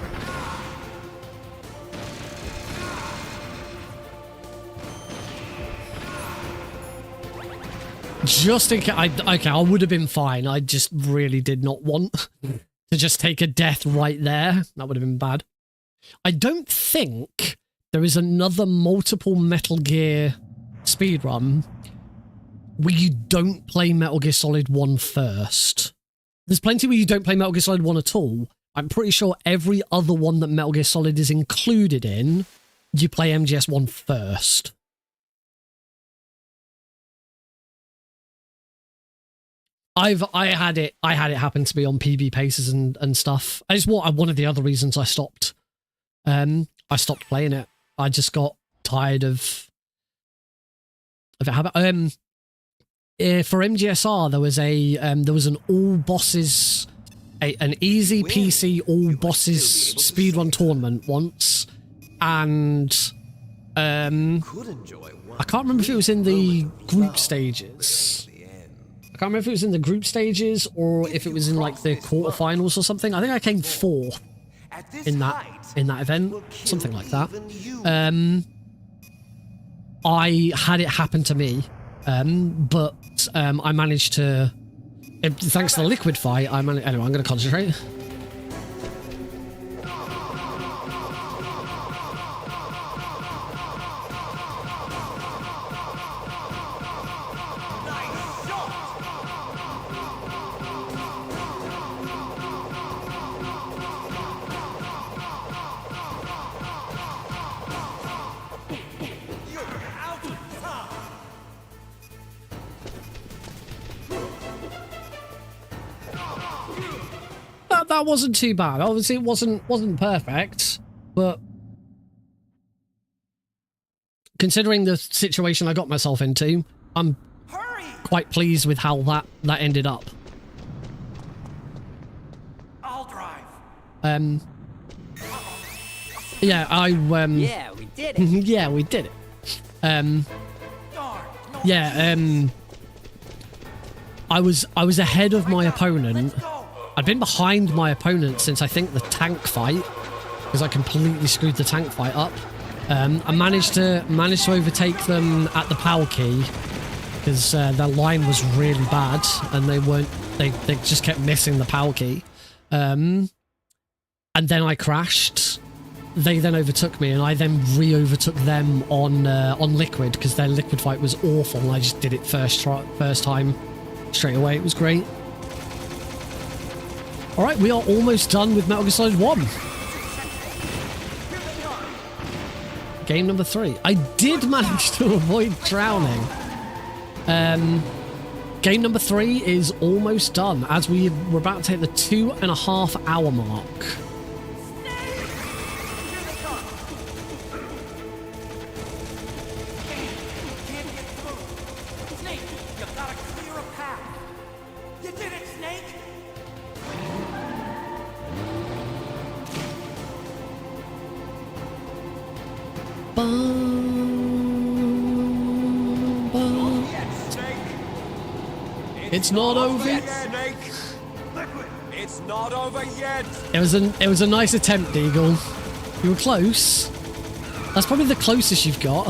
Just in case, I would have been fine. I just really did not want to just take a death right there. That would have been bad. I don't think there is another multiple Metal Gear speedrun where you don't play Metal Gear Solid 1 first. There's plenty where you don't play Metal Gear Solid 1 at all. I'm pretty sure every other one that Metal Gear Solid is included in, you play MGS 1 first. I had it happen to me on PB paces and stuff. It's one of the other reasons I stopped. I stopped playing it. I just got tired of it. For MGSR, there was an all bosses, an easy PC all bosses speedrun tournament once, and I can't remember if it was in the group stages. I can't remember if it was in the group stages or if it was in like the quarterfinals or something. I think I came fourth in that event, something like that. I had it happen to me, but I managed to, thanks to the liquid fight, anyway, I'm going to concentrate. that wasn't too bad. Obviously, it wasn't perfect, but considering the situation I got myself into, I'm quite pleased with how that ended up. I'll drive. Yeah, Yeah, we did it. yeah, we did it. Yeah, I was ahead of my opponent. I'd been behind my opponent since I think the tank fight, because I completely screwed the tank fight up. I managed to overtake them at the PAL key because their line was really bad and they just kept missing the PAL key. And then I crashed. They then overtook me, and I then re-overtook them on liquid because their liquid fight was awful, and I just did it first time straight away. It was great. All right, we are almost done with Metal Gear Solid 1. Game number 3. I did manage to avoid drowning. Game number 3 is almost done, as we're about to hit the 2.5 hour mark. It's not over yet. It's not over yet. It was a nice attempt, Eagle. You were close. That's probably the closest you've got.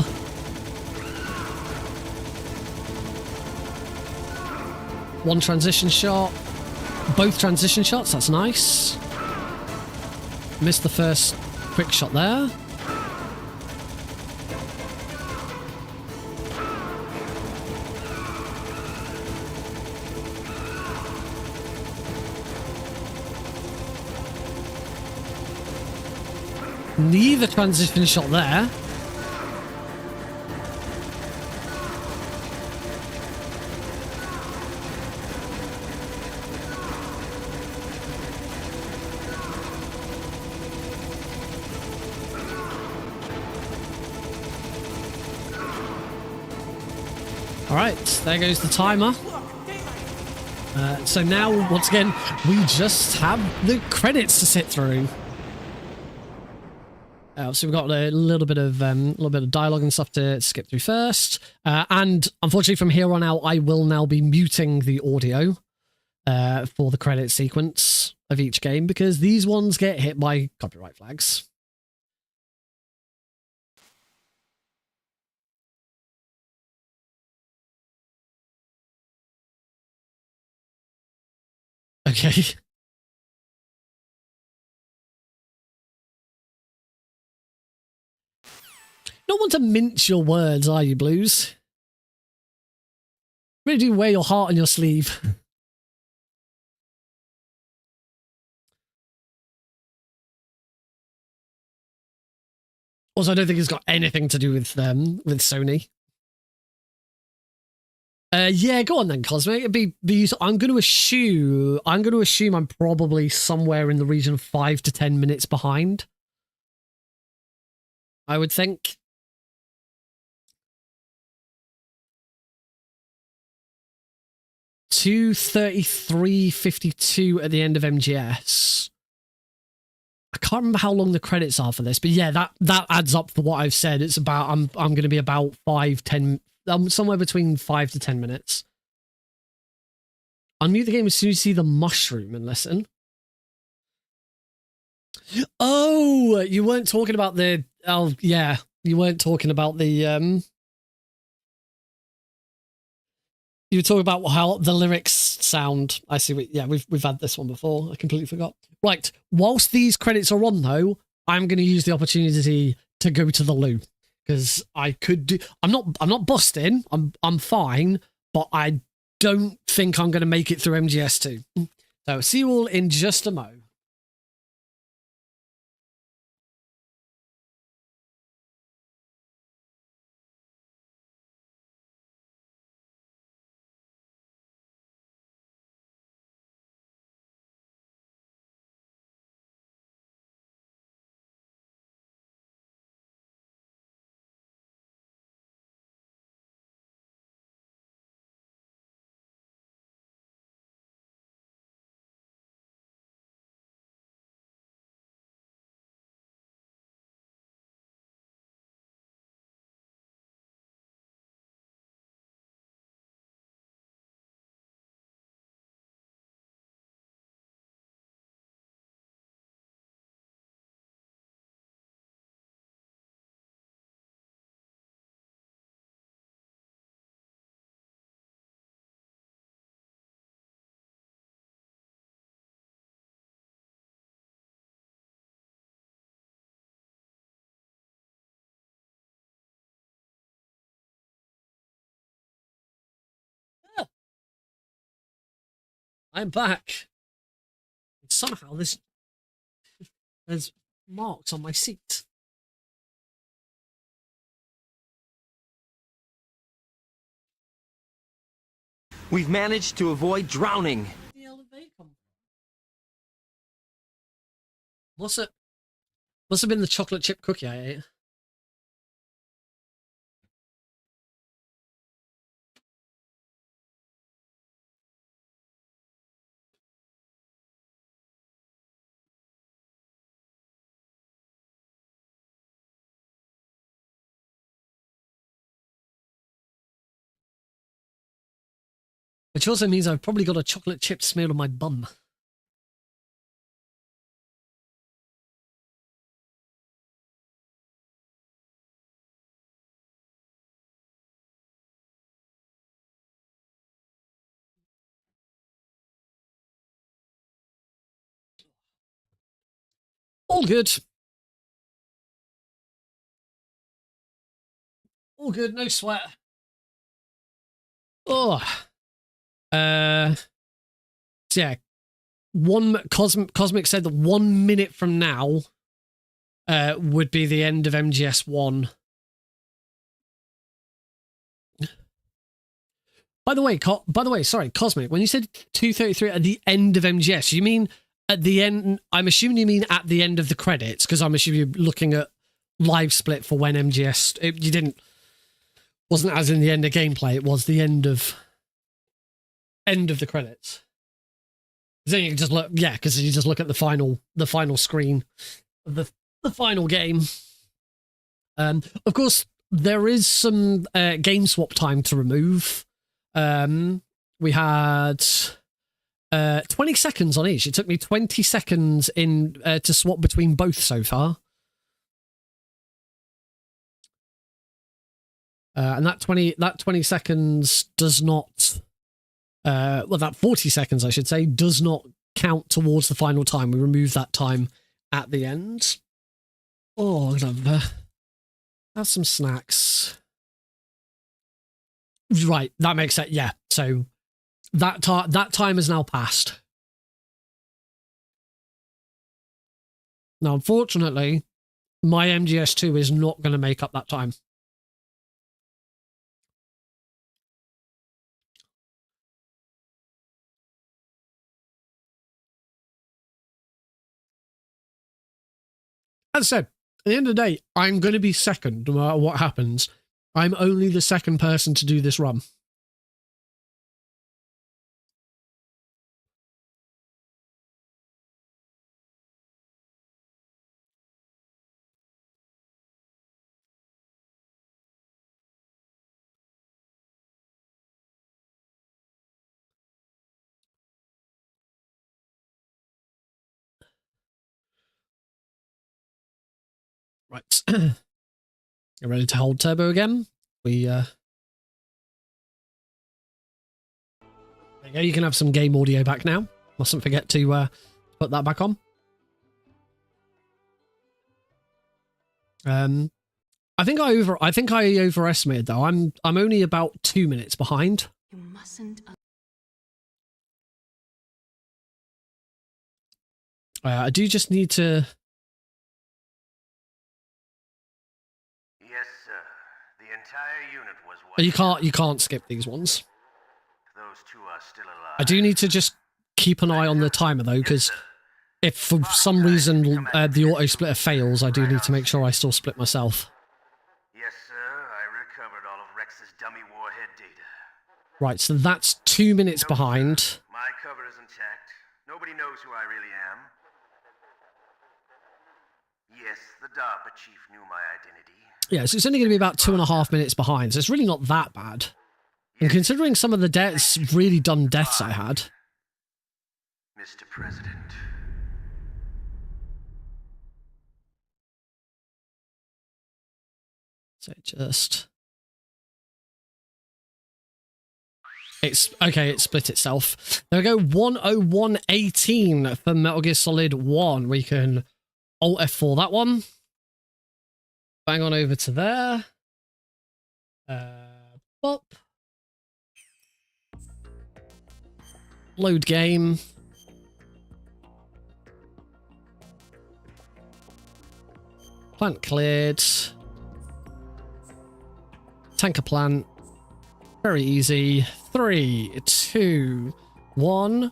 One transition shot. Both transition shots, that's nice. Missed the first quick shot there. Neither transition shot there. All right, there goes the timer. So now, once again, we just have the credits to sit through. So we've got a little bit of dialogue and stuff to skip through first, and unfortunately, from here on out, I will now be muting the audio for the credit sequence of each game because these ones get hit by copyright flags. Okay. Not want to mince your words, are you, Blues? Really do wear your heart on your sleeve. Also, I don't think it's got anything to do with Sony. Yeah, go on then, Cosmic. It'd be I'm going to assume I'm probably somewhere in the region of 5 to 10 minutes behind. I would think. $2:33.52 at the end of MGS. I can't remember how long the credits are for this, but yeah, that adds up for what I've said. It's about I'm going to be about 5-10, somewhere between 5 to 10 minutes. Unmute the game as soon as you see the mushroom and listen. Oh, you weren't talking about the. Oh yeah, you weren't talking about the. You were talking about how the lyrics sound. I see. Yeah, we've had this one before. I completely forgot. Right. Whilst these credits are on, though, I'm going to use the opportunity to go to the loo because I could do. I'm not busting. I'm fine, but I don't think I'm going to make it through MGS2. So see you all in just a mo. I'm back. Somehow there's marks on my seat. We've managed to avoid drowning. The hell did they come from? Must have been the chocolate chip cookie I ate. Which also means I've probably got a chocolate chip smeared on my bum. All good. All good, no sweat. Oh. So yeah. Cosmic said that 1 minute from now would be the end of MGS1. By the way, sorry, Cosmic, when you said 2:33 at the end of MGS, you mean at the end? I'm assuming you mean at the end of the credits, because I'm assuming you're looking at live split for when MGS. Wasn't as in the end of gameplay. It was the end of the credits. Then you can just look, yeah, because you just look at the final screen of the final game. Of course, there is some game swap time to remove. We had 20 seconds on each. It took me 20 seconds to swap between both so far. And that 20 seconds does not, well, that 40 seconds, I should say, does not count towards the final time. We remove that time at the end. Oh, I'm gonna have some snacks. Right, that makes sense. Yeah, so that time has now passed. Now, unfortunately, my MGS2 is not going to make up that time. As I said, at the end of the day, I'm going to be second no matter what happens. I'm only the second person to do this run. Right. You ready to hold turbo again? There you go. You can have some game audio back now. Mustn't forget to put that back on. I think I overestimated though. I'm only about 2 minutes behind. You mustn't. I do just need to. Yes, sir. The entire unit was You can't skip these ones. Those two are still alive. I do need to just keep an eye on the timer though, because if for some reason the auto splitter fails, I do need to make sure I still split myself. Yes, sir. I recovered all of Rex's dummy warhead data. Right, so that's 2 minutes No, behind. sir. My cover is intact. Nobody knows who I really am. Yes, the DARPA chief knew my identity. Yeah, so it's only going to be about 2.5 minutes behind, so it's really not that bad. And considering some of the really dumb deaths I had. Mr. President. So just... It's okay, it split itself. There we go, 101.18 for Metal Gear Solid 1. We can Alt F4 that one. Bang on over to there. Bop. Load game. Plant cleared. Tanker plant. Very easy. 3, 2, 1,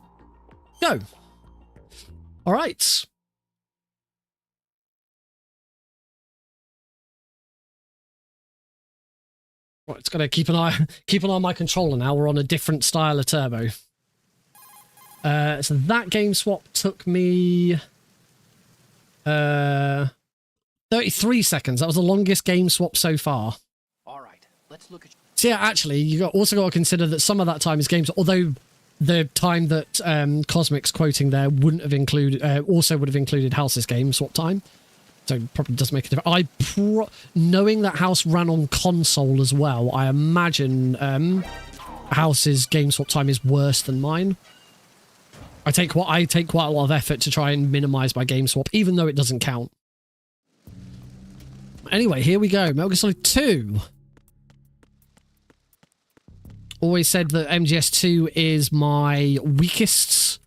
go. All right. Right, it's gonna keep an eye on my controller now. We're on a different style of turbo. So that game swap took me 33 seconds. That was the longest game swap so far. All right, let's look at. So yeah, actually, you also got to consider that some of that time is games. Although the time that Cosmic's quoting there wouldn't have included, also would have included House's game swap time. So it probably does make a difference. Knowing that House ran on console as well, I imagine House's game swap time is worse than mine. I take quite a lot of effort to try and minimize my game swap, even though it doesn't count. Anyway, here we go. Metal Gear Solid 2. Always said that MGS2 is my weakest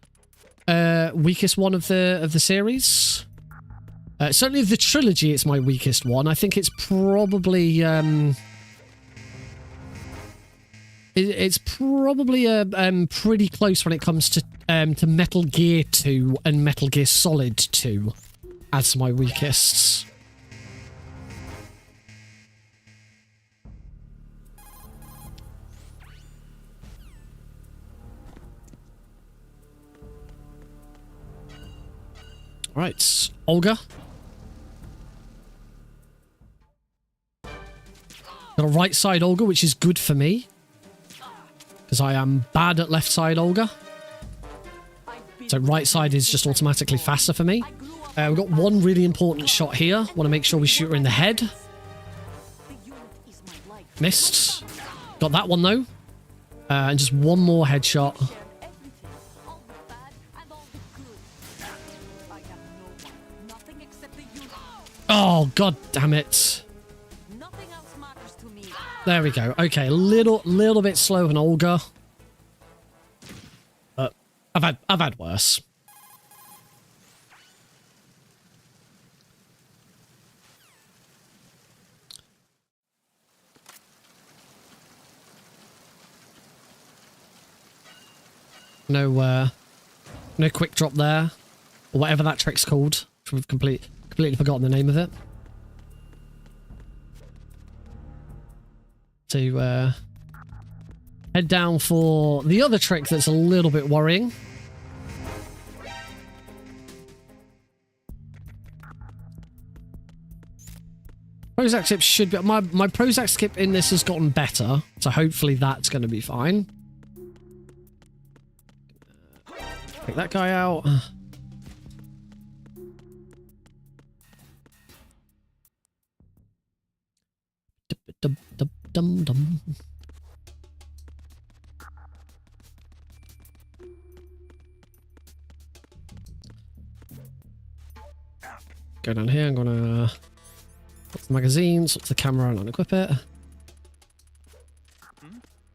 one of the series. Certainly of the trilogy, it's my weakest one. I think it's probably it's probably pretty close when it comes to Metal Gear 2 and Metal Gear Solid 2 as my weakest. Right, Olga. Got a right side Olga, which is good for me. Because I am bad at left side Olga. So right side is just automatically faster for me. We've got one really important shot here. Want to make sure we shoot her in the head. Missed. Got that one though. And just one more headshot. Oh, god damn it. There we go. Okay, a little bit slow on Olga. But I've had worse. No quick drop there. Or whatever that trick's called. We've completely forgotten the name of it. To head down for the other trick that's a little bit worrying. Prozac skip should be... My Prozac skip in this has gotten better, so hopefully that's going to be fine. Take that guy out. Dum. Go down here. I'm gonna put the magazine, swap the camera, and unequip it.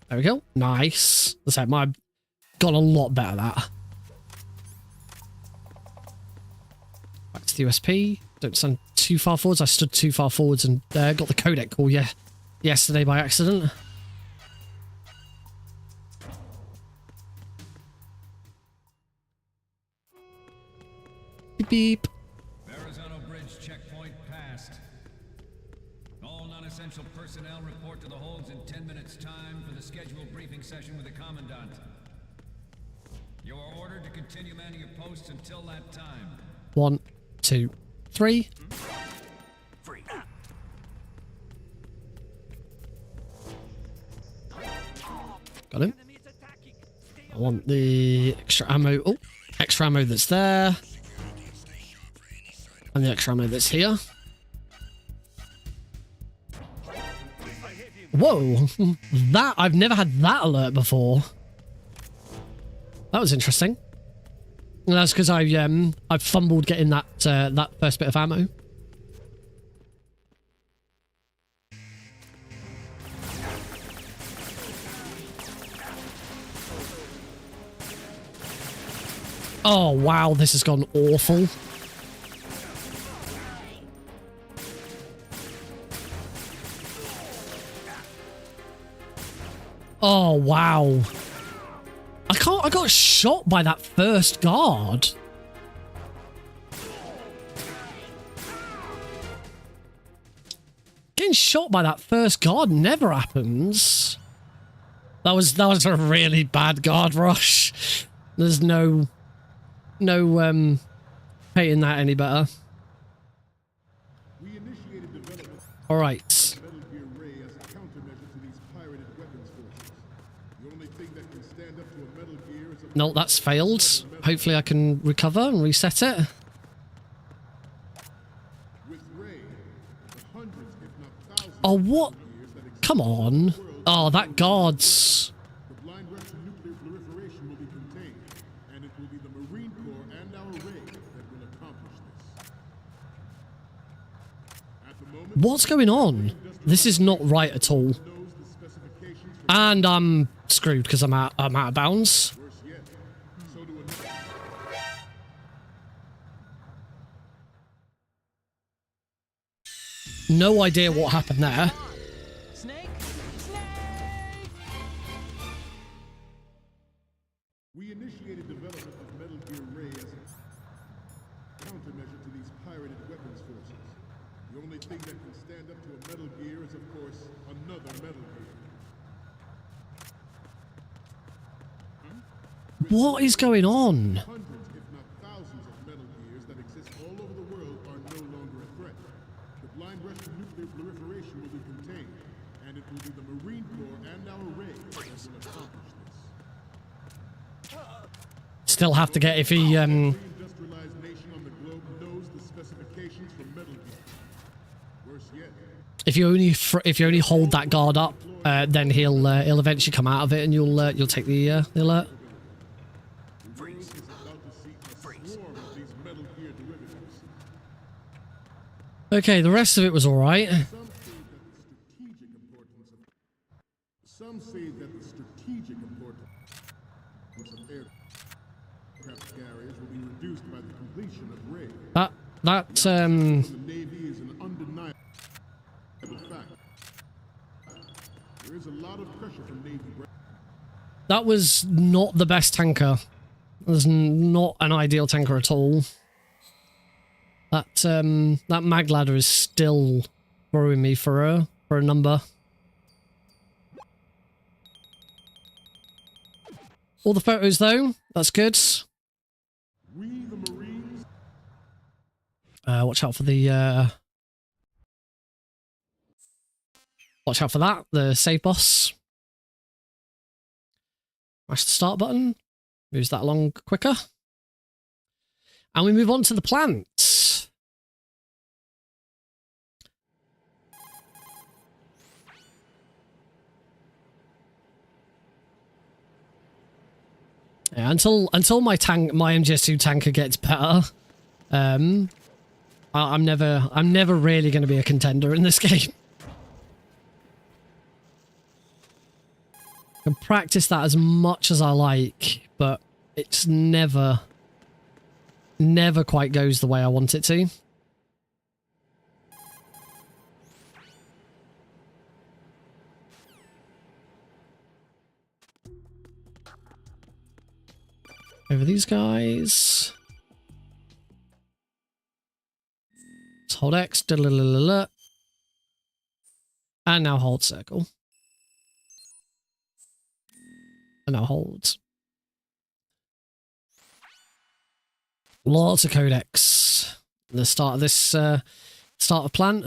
There we go. Nice. That's like my got a lot better at that. Back to the USP. Don't stand too far forwards. I stood too far forwards and got the codec call yesterday by accident. Beep beep. Verrazano Bridge checkpoint passed. All non-essential personnel report to the holds in 10 minutes time for the scheduled briefing session with the Commandant. You are ordered to continue manning your posts until that time. 1, 2, 3. Got him. I want the extra ammo. Oh, extra ammo that's there. And the extra ammo that's here. Whoa! That, I've never had that alert before. That was interesting. And that's because I fumbled getting that that first bit of ammo. Oh, wow, this has gone awful. Oh, wow. I got shot by that first guard. Getting shot by that first guard never happens. That was a really bad guard rush. There's no painting that any better. All right. No, that's failed. Hopefully I can recover and reset it. Oh, what? Come on. Oh, that guard's... What's going on? This is not right at all. And I'm screwed because I'm out of bounds. No idea what happened there. Snake? We initiated development of Metal Gear Ray as a countermeasure to these pirated weapons forces. The only thing that can stand up to a Metal Gear is, of course, another Metal Gear. What is going on? Hundreds, if not thousands, of Metal Gears that exist all over the world are no longer a threat. The blind rush to nuclear proliferation will be contained, and it will be the Marine Corps and our Ray that will accomplish this. Still have to get if he Industrialized nation on the globe knows the specifications for Metal Gear. Worse yet, if you only hold that guard up, then he'll eventually come out of it, and you'll take the alert. Okay, the rest of it was all right. some say that the strategic importance of aircraft carriers will be reduced by the completion of Ray. The Navy is an undeniable fact. There is a lot of pressure from Navy. that was not the best tanker. That was not an ideal tanker at all. That mag ladder is still throwing me for a number. All the photos though, that's good. We the Marines. Watch out for the watch out for that, the save boss. Mash the start button, moves that along quicker. And we move on to the plant. Yeah, until my MGS2 tanker gets better, I'm never really going to be a contender in this game. I can practice that as much as I like, but it's never quite goes the way I want it to. Over these guys. Let's hold X. And now hold circle. And now hold. Lots of codex. The start of this start of plant.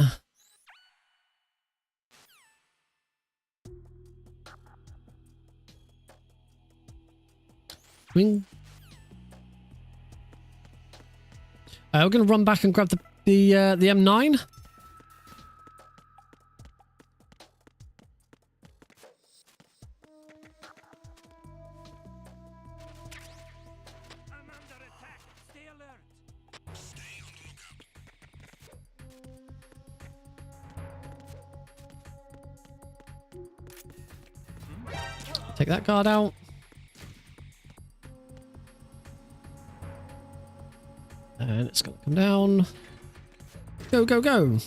Wing. We're going to run back and grab the M9. Take that guard out. It's going to come down. Go, go, go.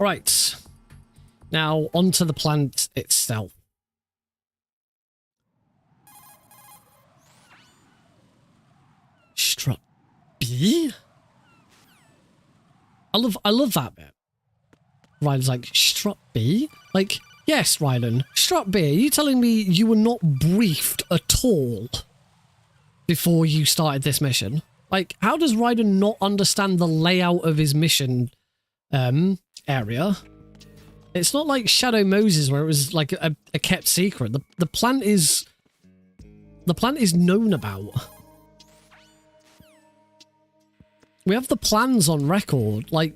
All right. Now, onto the plant itself. Strut B? I love that bit. Rylan's like, Strut B? Like, yes, Rylan, Strut B. Are you telling me you were not briefed at all before you started this mission? Like, how does Rylan not understand the layout of his mission area? It's not like Shadow Moses where it was like a kept secret. The plant is known about. We have the plans on record. Like,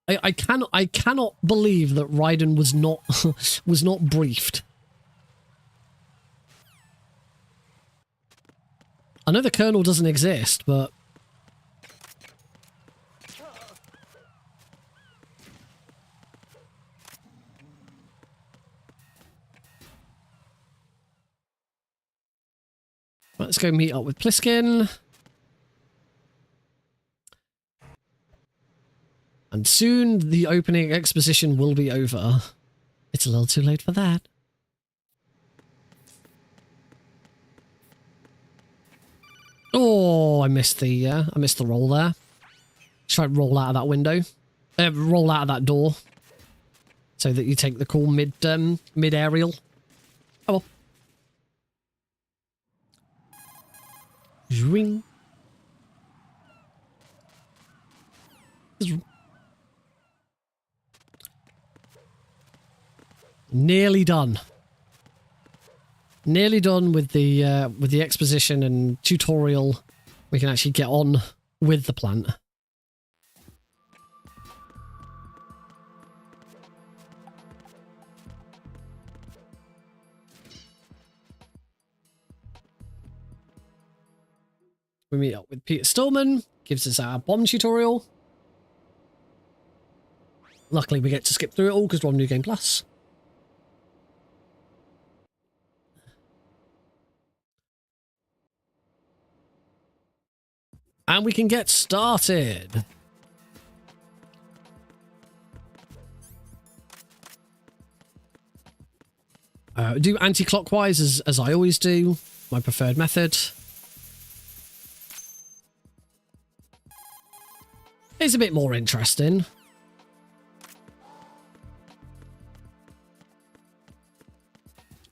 I cannot believe that Raiden was not briefed. I know the Colonel doesn't exist, but let's go meet up with Pliskin. And soon the opening exposition will be over. It's a little too late for that. Oh, I missed the roll there. Try to roll out of that window. Roll out of that door. So that you take the cool mid-aerial. Oh well. Ring. Nearly done. Nearly done with the exposition and tutorial. We can actually get on with the plant. We meet up with Peter Stillman, gives us our bomb tutorial. Luckily, we get to skip through it all because we're on New Game Plus. And we can get started. Do anti-clockwise as I always do. My preferred method. It's a bit more interesting.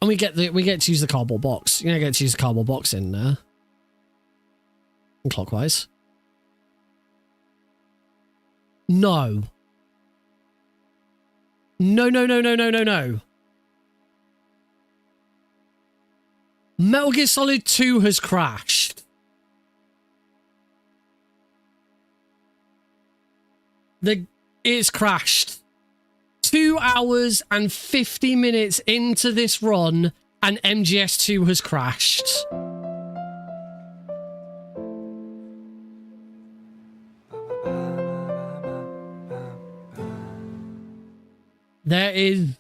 And we get to use the cardboard box. You know, get to use the cardboard box in there. Clockwise. No. No, no, no, no, no, no, no. Metal Gear Solid 2 has crashed. It's crashed. 2 hours and 50 minutes into this run, and MGS2 has crashed. There is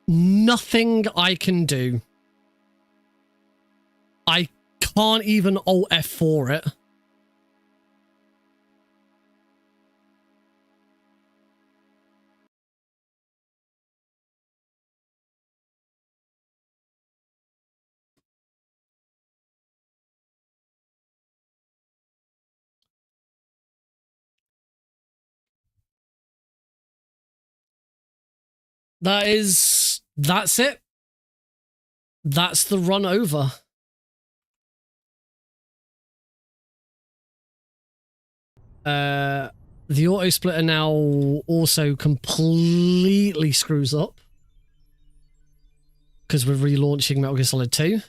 nothing I can do. I can't even Alt F4 it. That's it. That's the run over. The auto splitter now also completely screws up because we're relaunching Metal Gear Solid 2.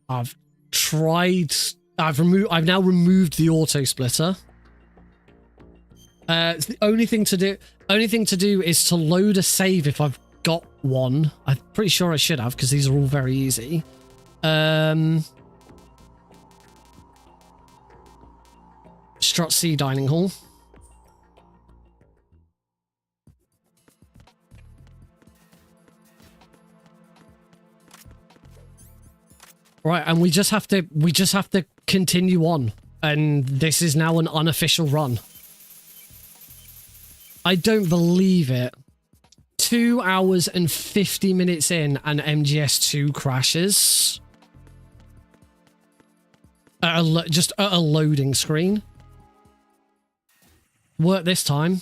I've now removed the auto splitter. It's the only thing to do. Only thing to do is to load a save if I've got one. I'm pretty sure I should have because these are all very easy. Strut C dining hall. Right, and we just have to continue on. And this is now an unofficial run. I don't believe it. 2 hours and 50 minutes in and MGS2 crashes. Just at a loading screen. Work this time.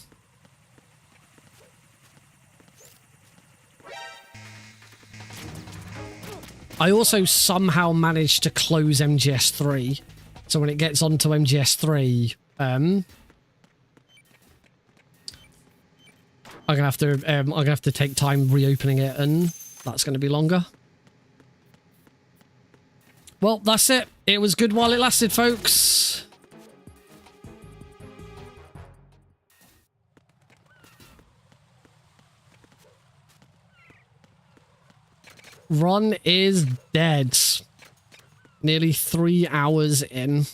I also somehow managed to close MGS3. So when it gets onto MGS3, I'm gonna have to take time reopening it, and that's gonna be longer. Well, that's it. It was good while it lasted, folks. Run is dead. Nearly 3 hours in.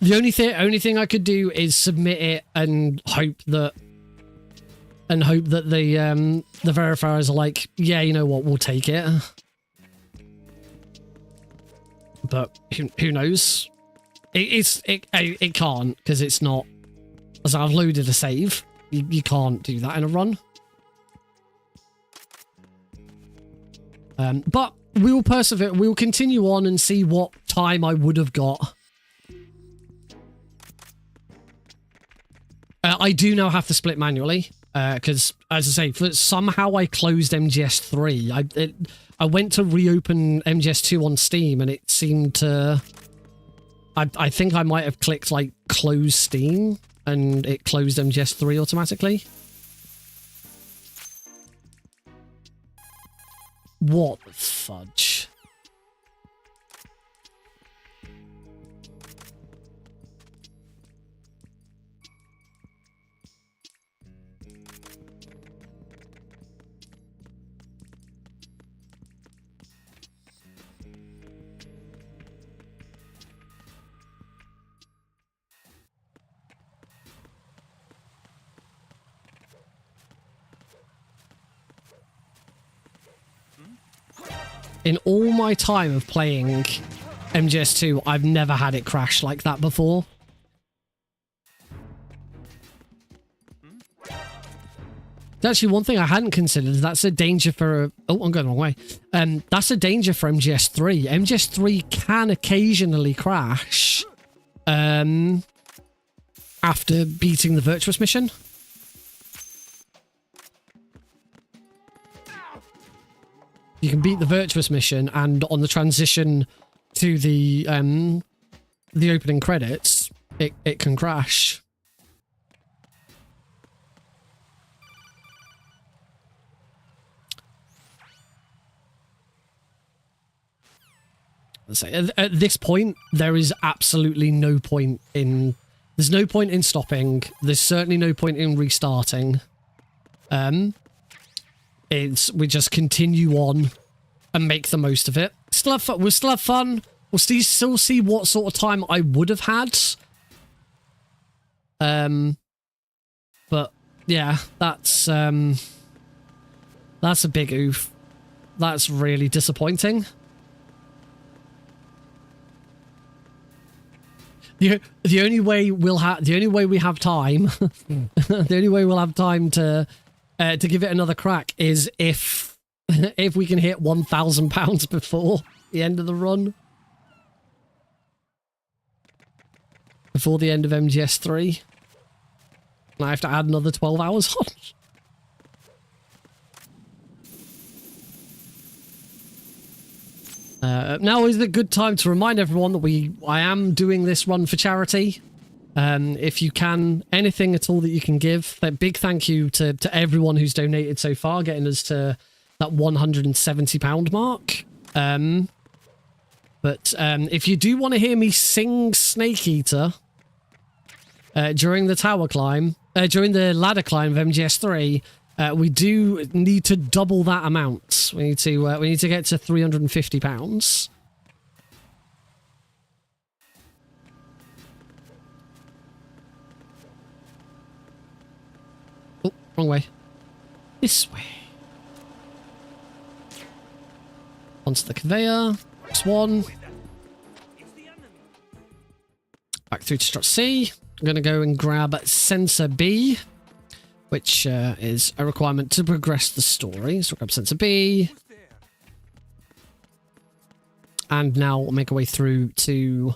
The only thing I could do is submit it and hope that the verifiers are like, yeah, you know what, we'll take it. But who knows? It can't, because it's not. As I've loaded a save, you can't do that in a run. But we will persevere. We will continue on and see what time I would have got. I do now have to split manually because, as I say, somehow I closed MGS3. I went to reopen MGS2 on Steam and it seemed to... I think I might have clicked like close Steam and it closed MGS3 automatically. What the fudge? In all my time of playing MGS2, I've never had it crash like that before. Actually, one thing I hadn't considered, that's a danger for... Oh, I'm going the wrong way. That's a danger for MGS3. MGS3 can occasionally crash after beating the Virtuous mission. You can beat the Virtuous mission, and on the transition to the opening credits, it can crash. Let's say at this point, there is absolutely no point in. There's no point in stopping. There's certainly no point in restarting. We just continue on and make the most of it. Still have fun. We'll still have fun. We'll still see what sort of time I would have had. But yeah, that's a big oof. That's really disappointing. The only way we have time, the only way we'll have time to give it another crack is if we can hit £1,000 before the end of the run. Before the end of MGS3. And I have to add another 12 hours on. Now is a good time to remind everyone that I am doing this run for charity. If you can, anything at all that you can give. A big thank you to everyone who's donated so far, getting us to that £170 mark. But if you do want to hear me sing Snake Eater during the tower climb, during the ladder climb of MGS3, we do need to double that amount. We need to get to £350. Oh, wrong way. This way. Onto the conveyor. This one. Back through to strut C. I'm going to go and grab sensor B, which is a requirement to progress the story. So we'll grab sensor B. And now we'll make our way through to...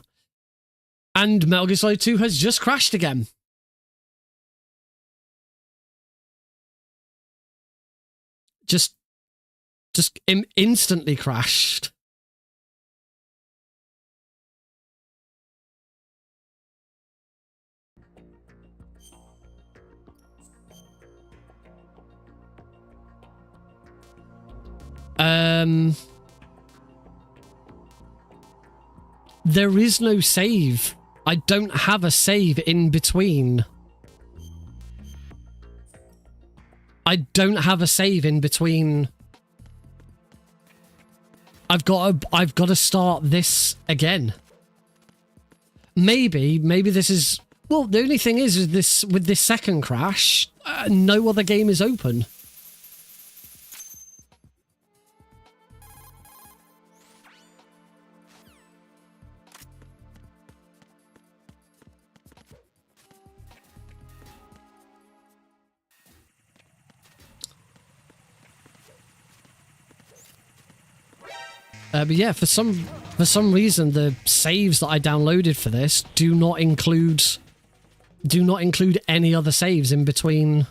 And Metal Gear Solid 2 has just crashed again. Just instantly crashed. There is no save. I don't have a save in between. I don't have a save in between. I've got to start this again. Maybe this is... Well, the only thing is with this second crash, no other game is open. But yeah, for some reason, the saves that I downloaded for this do not include any other saves in between.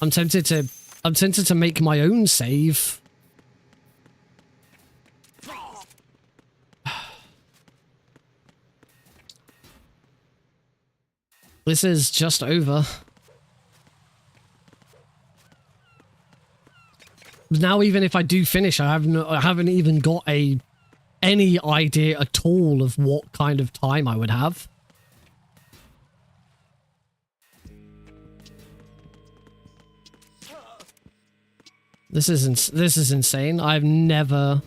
I'm tempted to make my own save. This is just over. Now, even if I do finish, I haven't even got any idea at all of what kind of time I would have. This is insane. I've never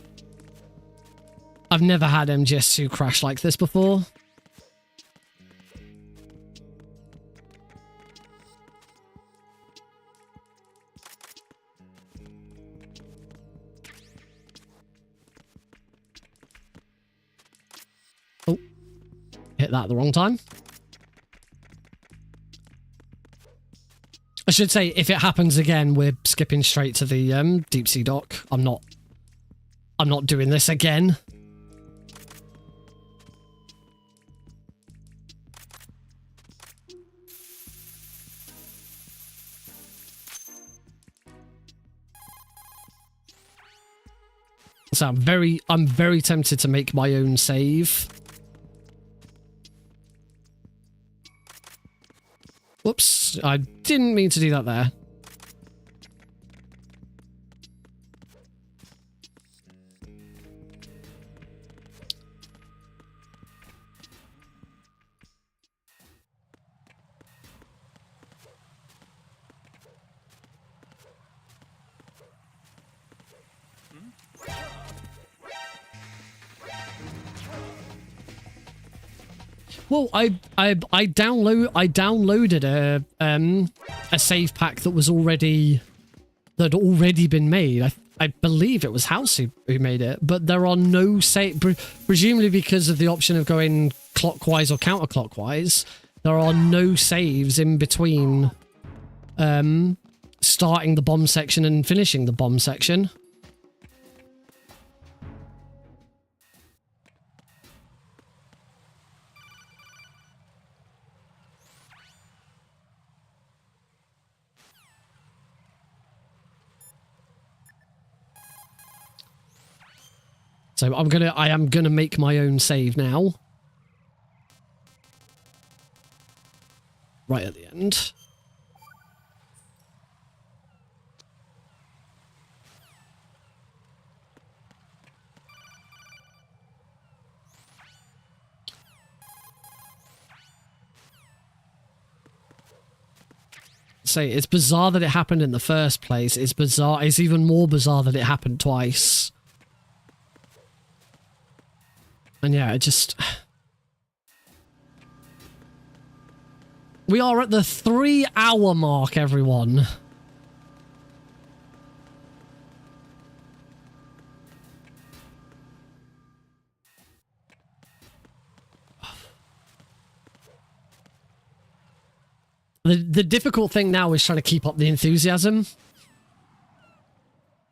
had MGS2 crash like this before. Hit that at the wrong time. I should say, if it happens again, we're skipping straight to the deep sea dock. I'm not doing this again. So I'm very tempted to make my own save. Whoops, I didn't mean to do that there. Well, I downloaded a save pack that was already been made. I believe it was House who made it, but there are no save, presumably because of the option of going clockwise or counterclockwise. There are no saves in between starting the bomb section and finishing the bomb section. So I am gonna make my own save now. Right at the end. Say, it's bizarre that it happened in the first place. It's bizarre. It's even more bizarre that it happened twice. And yeah, it just... We are at the 3-hour mark, everyone. The difficult thing now is trying to keep up the enthusiasm.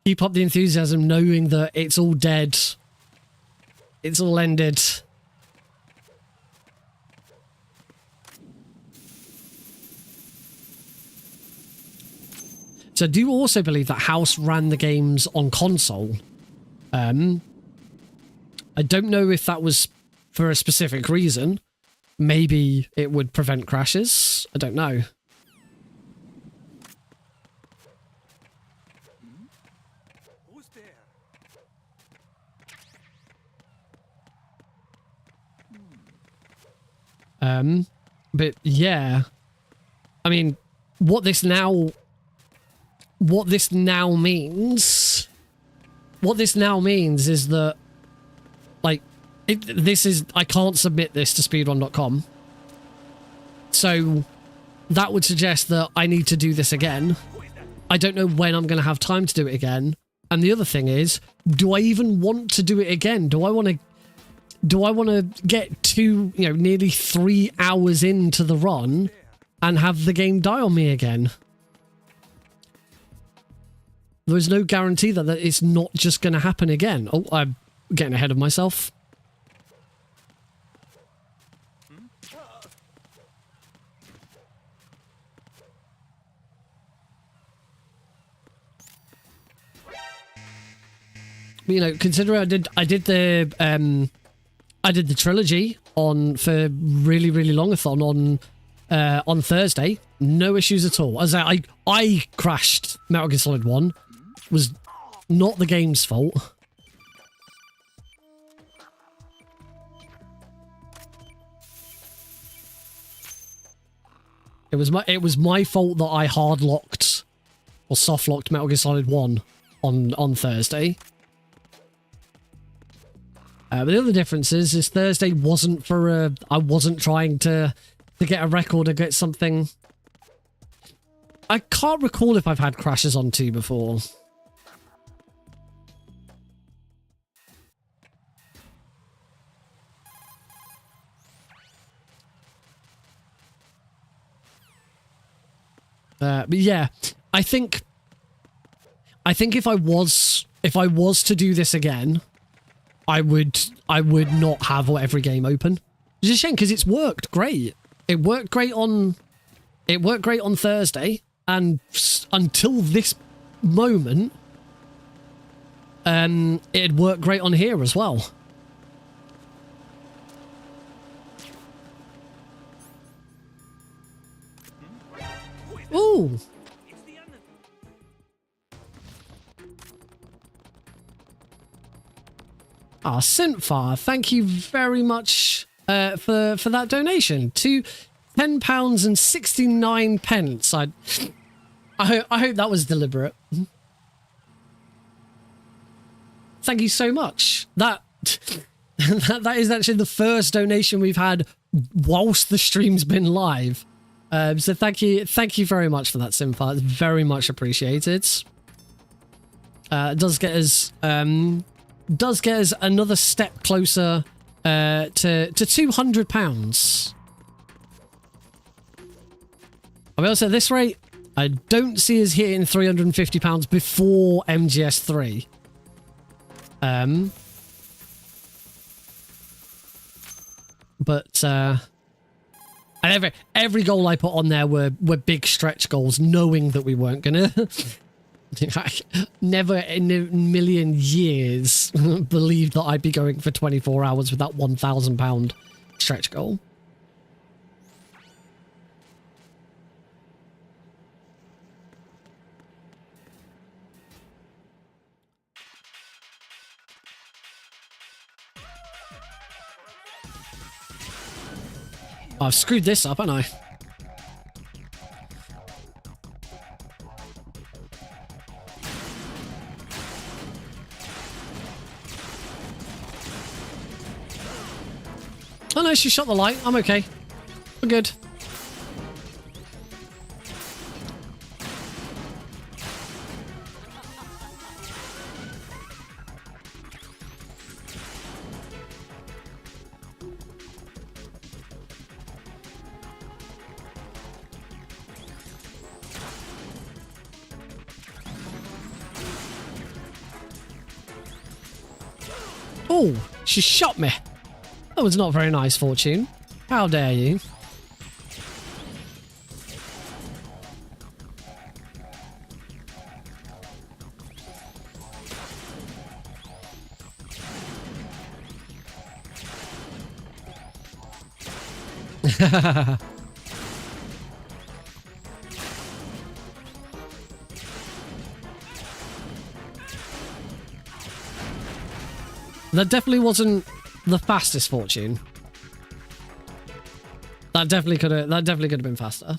Keep up the enthusiasm knowing that it's all dead. It's all ended. So I do also believe that House ran the games on console. I don't know if that was for a specific reason. Maybe it would prevent crashes. I don't know. Who's there? But yeah. I mean, what this now means is that, like, I can't submit this to speedrun.com. So that would suggest that I need to do this again. I don't know when I'm going to have time to do it again. And the other thing is, do I even want to do it again? Do I want to get to, nearly 3 hours into the run and have the game die on me again? There's no guarantee that it's not just going to happen again. Oh, I'm getting ahead of myself. Considering I did the trilogy for really, really longathon on Thursday. No issues at all. As I crashed Metal Gear Solid 1. Was not the game's fault. It was my fault that I hard locked or soft locked Metal Gear Solid 1 on Thursday. But the other difference is Thursday wasn't for I wasn't trying to get a record or get something. I can't recall if I've had crashes on 2 before. But yeah, I think if I was to do this again, I would not have every game open. It's a shame because it's worked great. It worked great on Thursday, and until this moment, it worked great on here as well. Ooh. Ah, Synthfar, thank you very much for that donation to £10.69. I hope that was deliberate. Thank you so much. That is actually the first donation we've had whilst the stream's been live. So thank you very much for that, Synthfar. It's very much appreciated. It does get us another step closer to £200. I mean, also at this rate, I don't see us hitting £350 before MGS3. But and every goal I put on there were big stretch goals, knowing that we weren't gonna. Never in a million years believed that I'd be going for 24 hours with that £1,000 stretch goal. I've screwed this up, haven't I? Oh no, she shot the light. I'm okay. We're good. Oh, she shot me. That was not very nice, Fortune. How dare you? That definitely wasn't the fastest, Fortune. That definitely could have been faster.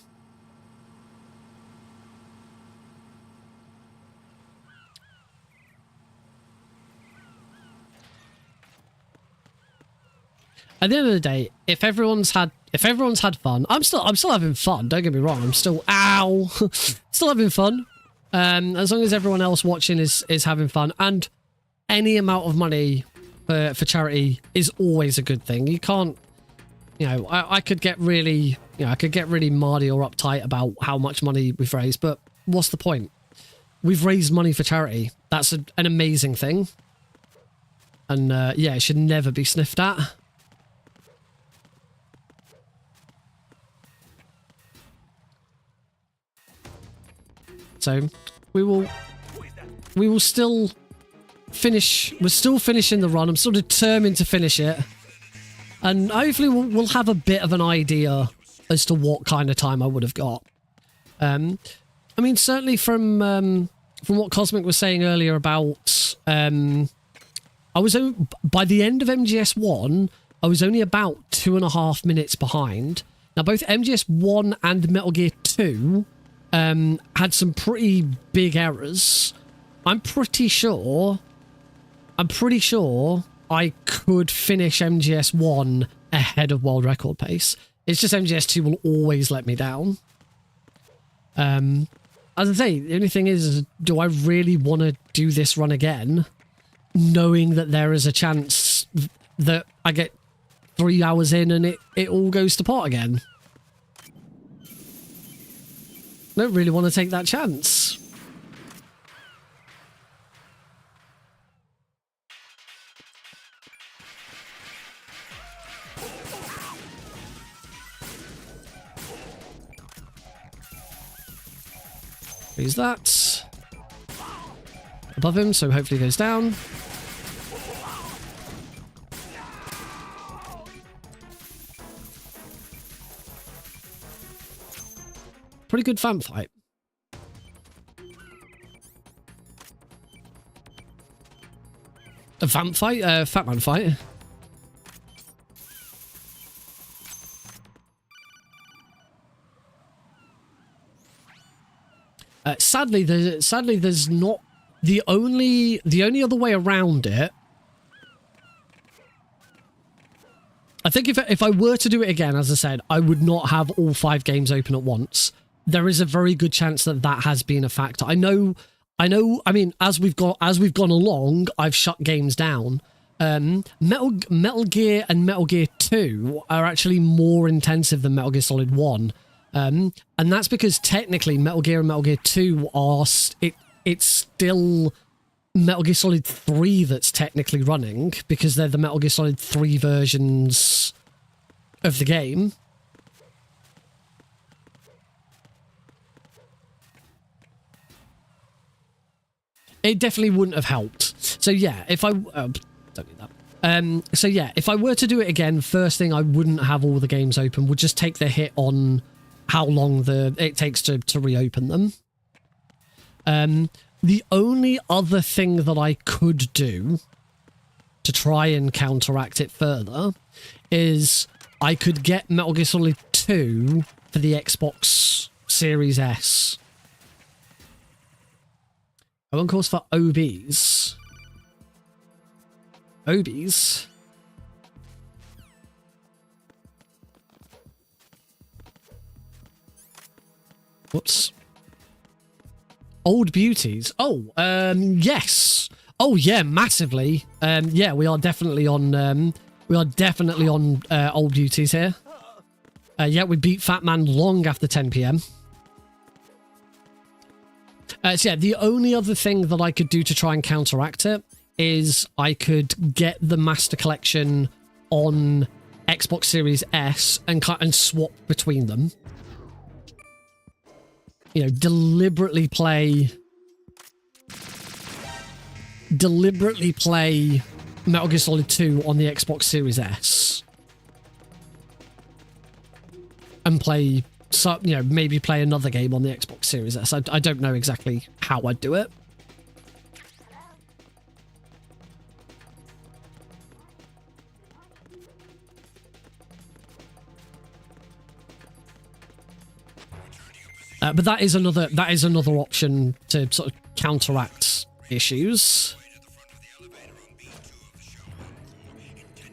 At the end of the day, if everyone's had fun, I'm still having fun. Don't get me wrong. I'm still still having fun. As long as everyone else watching is having fun, and any amount of money for charity is always a good thing. You can't, you know, I could get really, mardy or uptight about how much money we've raised, but what's the point? We've raised money for charity. That's an amazing thing, and yeah, it should never be sniffed at. So we will still finish. We're still finishing the run. I'm still determined to finish it, and hopefully we'll have a bit of an idea as to what kind of time I would have got. I mean, certainly from what Cosmic was saying earlier about, I was by the end of MGS1, I was only about 2.5 minutes behind. Now both MGS1 and Metal Gear 2 had some pretty big errors. I'm pretty sure I could finish MGS1 ahead of world record pace. It's just MGS2 will always let me down. As I say, the only thing is, do I really want to do this run again, knowing that there is a chance that I get 3 hours in and it all goes to pot again? I don't really want to take that chance. Use that. Above him, so hopefully he goes down. Pretty good fan fight. A vamp fight? Fat man fight. Sadly, there's not the only other way around it. I think if I were to do it again, as I said, I would not have all 5 games open at once. There is a very good chance that has been a factor. I know. I mean, as we've gone along, I've shut games down. Metal Gear and Metal Gear 2 are actually more intensive than Metal Gear Solid 1. And that's because technically Metal Gear and Metal Gear 2 are it's still Metal Gear Solid 3 that's technically running, because they're the Metal Gear Solid 3 versions of the game. It definitely wouldn't have helped. So yeah, if I don't do that. So yeah, if I were to do it again, first thing, I wouldn't have all the games open. Would just take the hit on how long it takes to reopen them. The only other thing that I could do to try and counteract it further is I could get Metal Gear Solid 2 for the Xbox Series S. One calls for OBs. OBs? Whoops. Old beauties. Oh, yes. Oh, yeah, massively. Yeah, we are definitely on old beauties here. Yeah, we beat Fat Man long after 10 PM. So yeah, the only other thing that I could do to try and counteract it is I could get the Master Collection on Xbox Series S and swap between them. You know, deliberately play Metal Gear Solid 2 on the Xbox Series S. And play, you know, maybe play another game on the Xbox Series S. I don't know exactly how I'd do it. But that is another option to sort of counteract issues.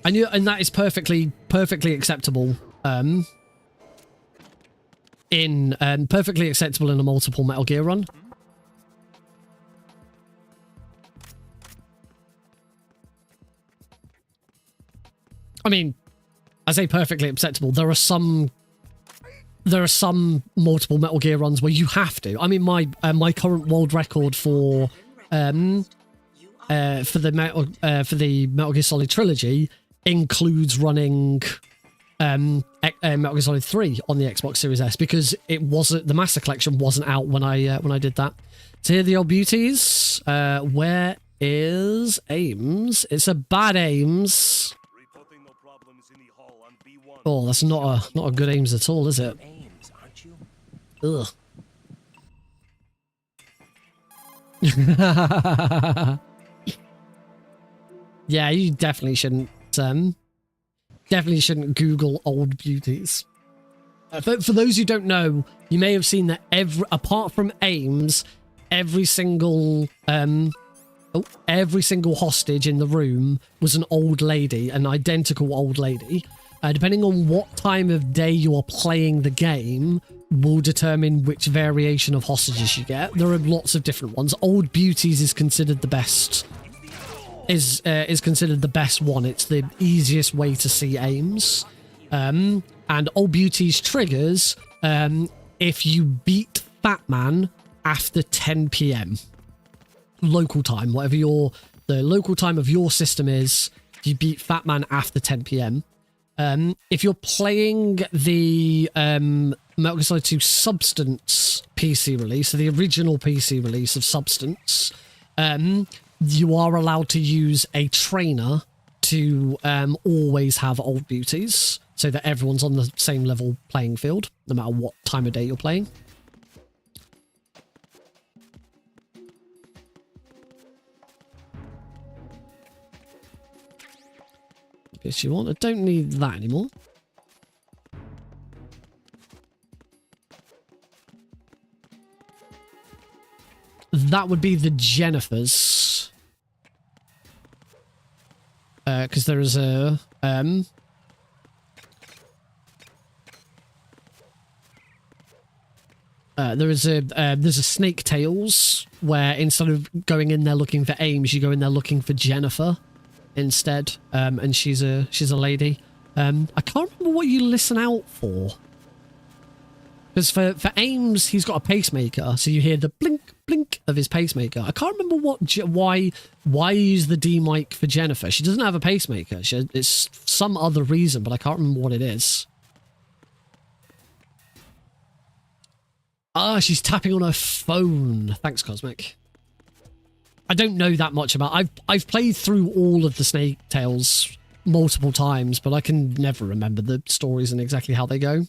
And that is perfectly acceptable. Perfectly acceptable in a multiple Metal Gear run. I mean, I say perfectly acceptable. There are some multiple Metal Gear runs where you have to. I mean, my current world record for the Metal Gear Solid trilogy includes running Metal Gear Solid 3 on the Xbox Series S because the Master Collection wasn't out when I did that. So here are the old beauties. Where is Ames? It's a bad Ames. Oh, that's not a good Ames at all, is it? Ugh. Yeah, you definitely shouldn't Google old beauties. For those who don't know, you may have seen that apart from Ames, every single hostage in the room was an old lady, an identical old lady. Depending on what time of day you are playing the game will determine which variation of hostages you get. There are lots of different ones. Old Beauties is considered the best. Is considered the best one. It's the easiest way to see Ames. And Old Beauties triggers if you beat Batman after 10 PM. Local time, whatever the local time of your system is, you beat Batman after 10 PM. If you're playing the Metal Gear Solid 2 Substance PC release, so the original PC release of Substance, you are allowed to use a trainer to always have old beauties, so that everyone's on the same level playing field, no matter what time of day you're playing. If you want, I don't need that anymore. That would be the Jennifers. Because there is a there's a Snake Tales where instead of going in there looking for Ames, you go in there looking for Jennifer instead, and she's a lady. I can't remember what you listen out for. Because for Ames, he's got a pacemaker, so you hear the blink, blink of his pacemaker. I can't remember why you use the D mic for Jennifer. She doesn't have a pacemaker. It's some other reason, but I can't remember what it is. Ah, she's tapping on her phone. Thanks, Cosmic. I don't know that much about. I've played through all of the Snake Tales multiple times, but I can never remember the stories and exactly how they go.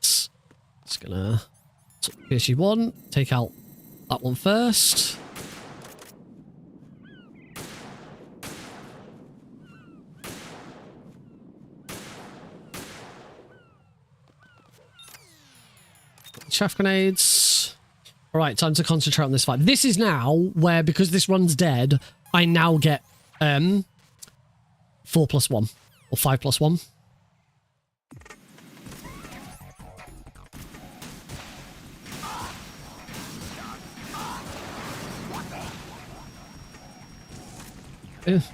Just gonna issue one, take out that one first. Chaff grenades. All right, time to concentrate on this fight. This is now where, because this run's dead, I now get 4+1 or 5+1.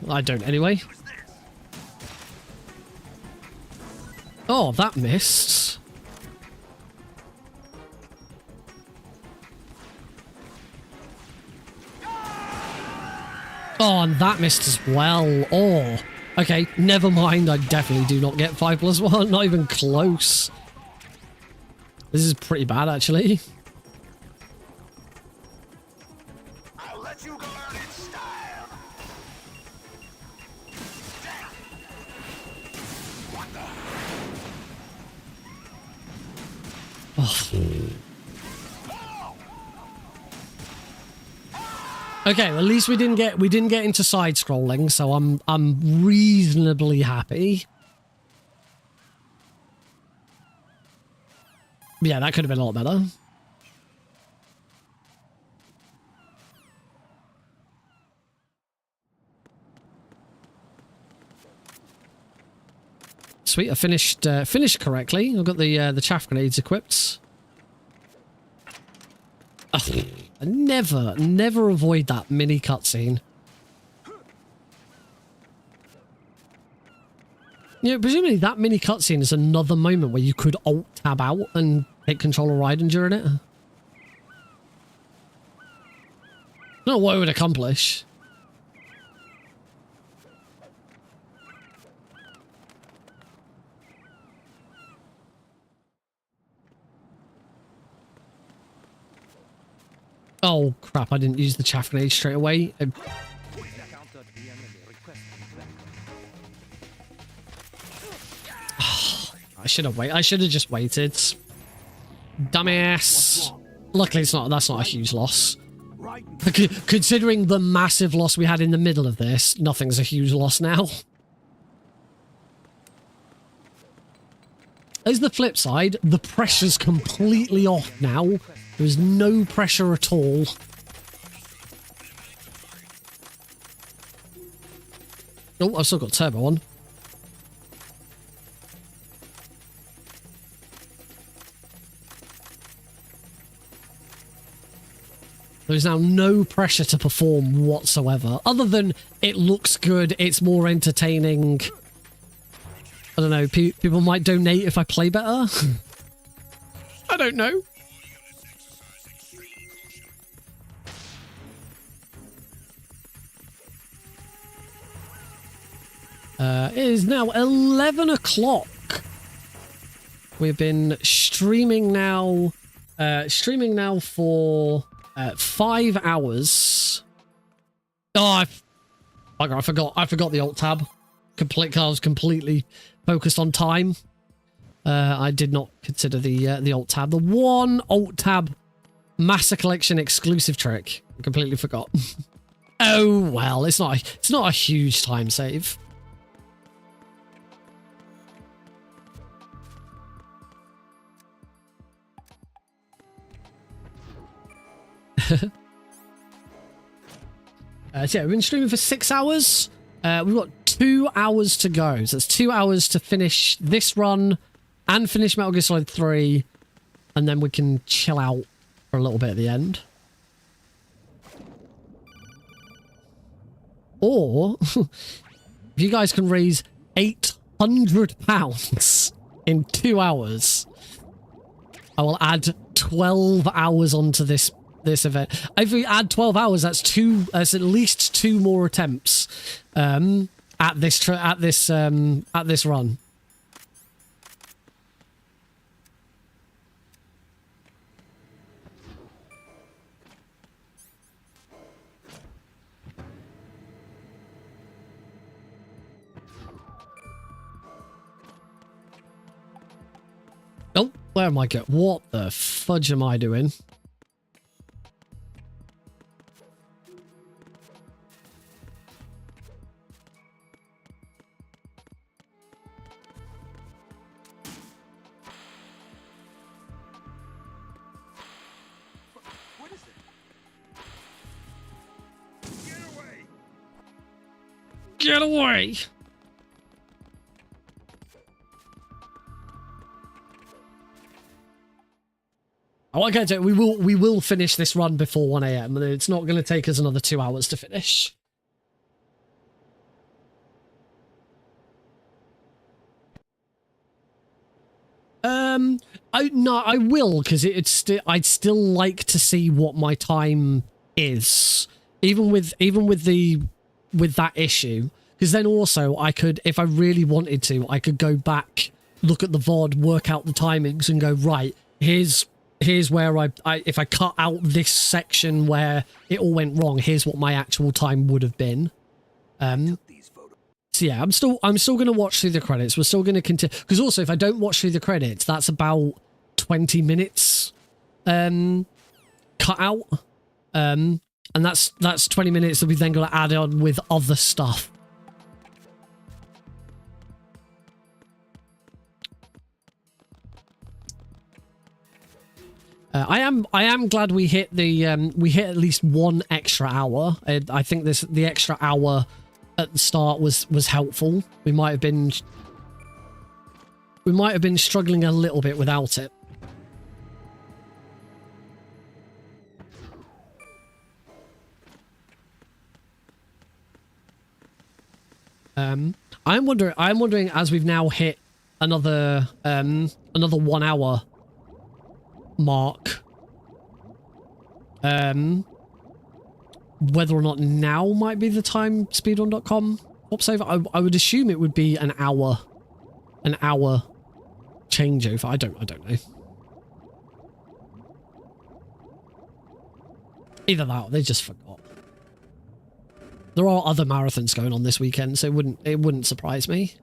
I don't anyway. Oh, Oh, that missed. Oh, and that missed as well. Oh, okay. Never mind. I definitely do not get 5+1. Not even close. This is pretty bad, actually. I'll let you go out in style. What the? Oh. Okay, well, at least we didn't get into side scrolling, so I'm reasonably happy. Yeah, that could have been a lot better. Sweet, I finished correctly. I've got the chaff grenades equipped. Ugh, I never avoid that mini cutscene. You know, presumably that mini cutscene is another moment where you could alt-tab out and take control of Raiden during it. I don't know what it would accomplish. Oh, crap, I didn't use the chaff grenade straight away. I should have waited. I should have just waited. Dumbass. Luckily, that's not a huge loss. Considering the massive loss we had in the middle of this, nothing's a huge loss now. As the flip side, the pressure's completely off now. There's no pressure at all. Oh, I've still got turbo on. There's now no pressure to perform whatsoever, other than it looks good, it's more entertaining. I don't know, people might donate if I play better. I don't know. It is now 11 o'clock. We've been streaming now for 5 hours. Oh, I forgot the alt tab. I was completely focused on time. I did not consider the alt tab. The one alt tab Master Collection exclusive trick. I completely forgot. Oh well, it's not a huge time save. So yeah, we've been streaming for 6 hours. We've got 2 hours to go. So it's 2 hours to finish this run and finish Metal Gear Solid 3. And then we can chill out for a little bit at the end. Or, if you guys can raise £800 in 2 hours, I will add 12 hours onto this event. If we add 12 hours, that's at least 2 more attempts at this run. Oh, where am I going? What the fudge am I doing? Get away! Oh, okay, so we will finish this run before 1 AM. It's not going to take us another 2 hours to finish. I will, because I'd still like to see what my time is, even with that issue, because then also I could, if I really wanted to, I could go back, look at the VOD, work out the timings, and go, right, here's where I if I cut out this section where it all went wrong, here's what my actual time would have been. So yeah, I'm still going to watch through the credits. We're still going to continue, because also if I don't watch through the credits, that's about 20 minutes cut out, and that's 20 minutes that we then got to add on with other stuff. I am glad we hit the we hit at least one extra hour. I think the extra hour at the start was helpful. We might have been struggling a little bit without it. I'm wondering as we've now hit another 1 hour mark, whether or not now might be the time speedrun.com pops over. I would assume it would be an hour changeover. I don't know. Either that or they just forgot. There are other marathons going on this weekend, so it wouldn't surprise me.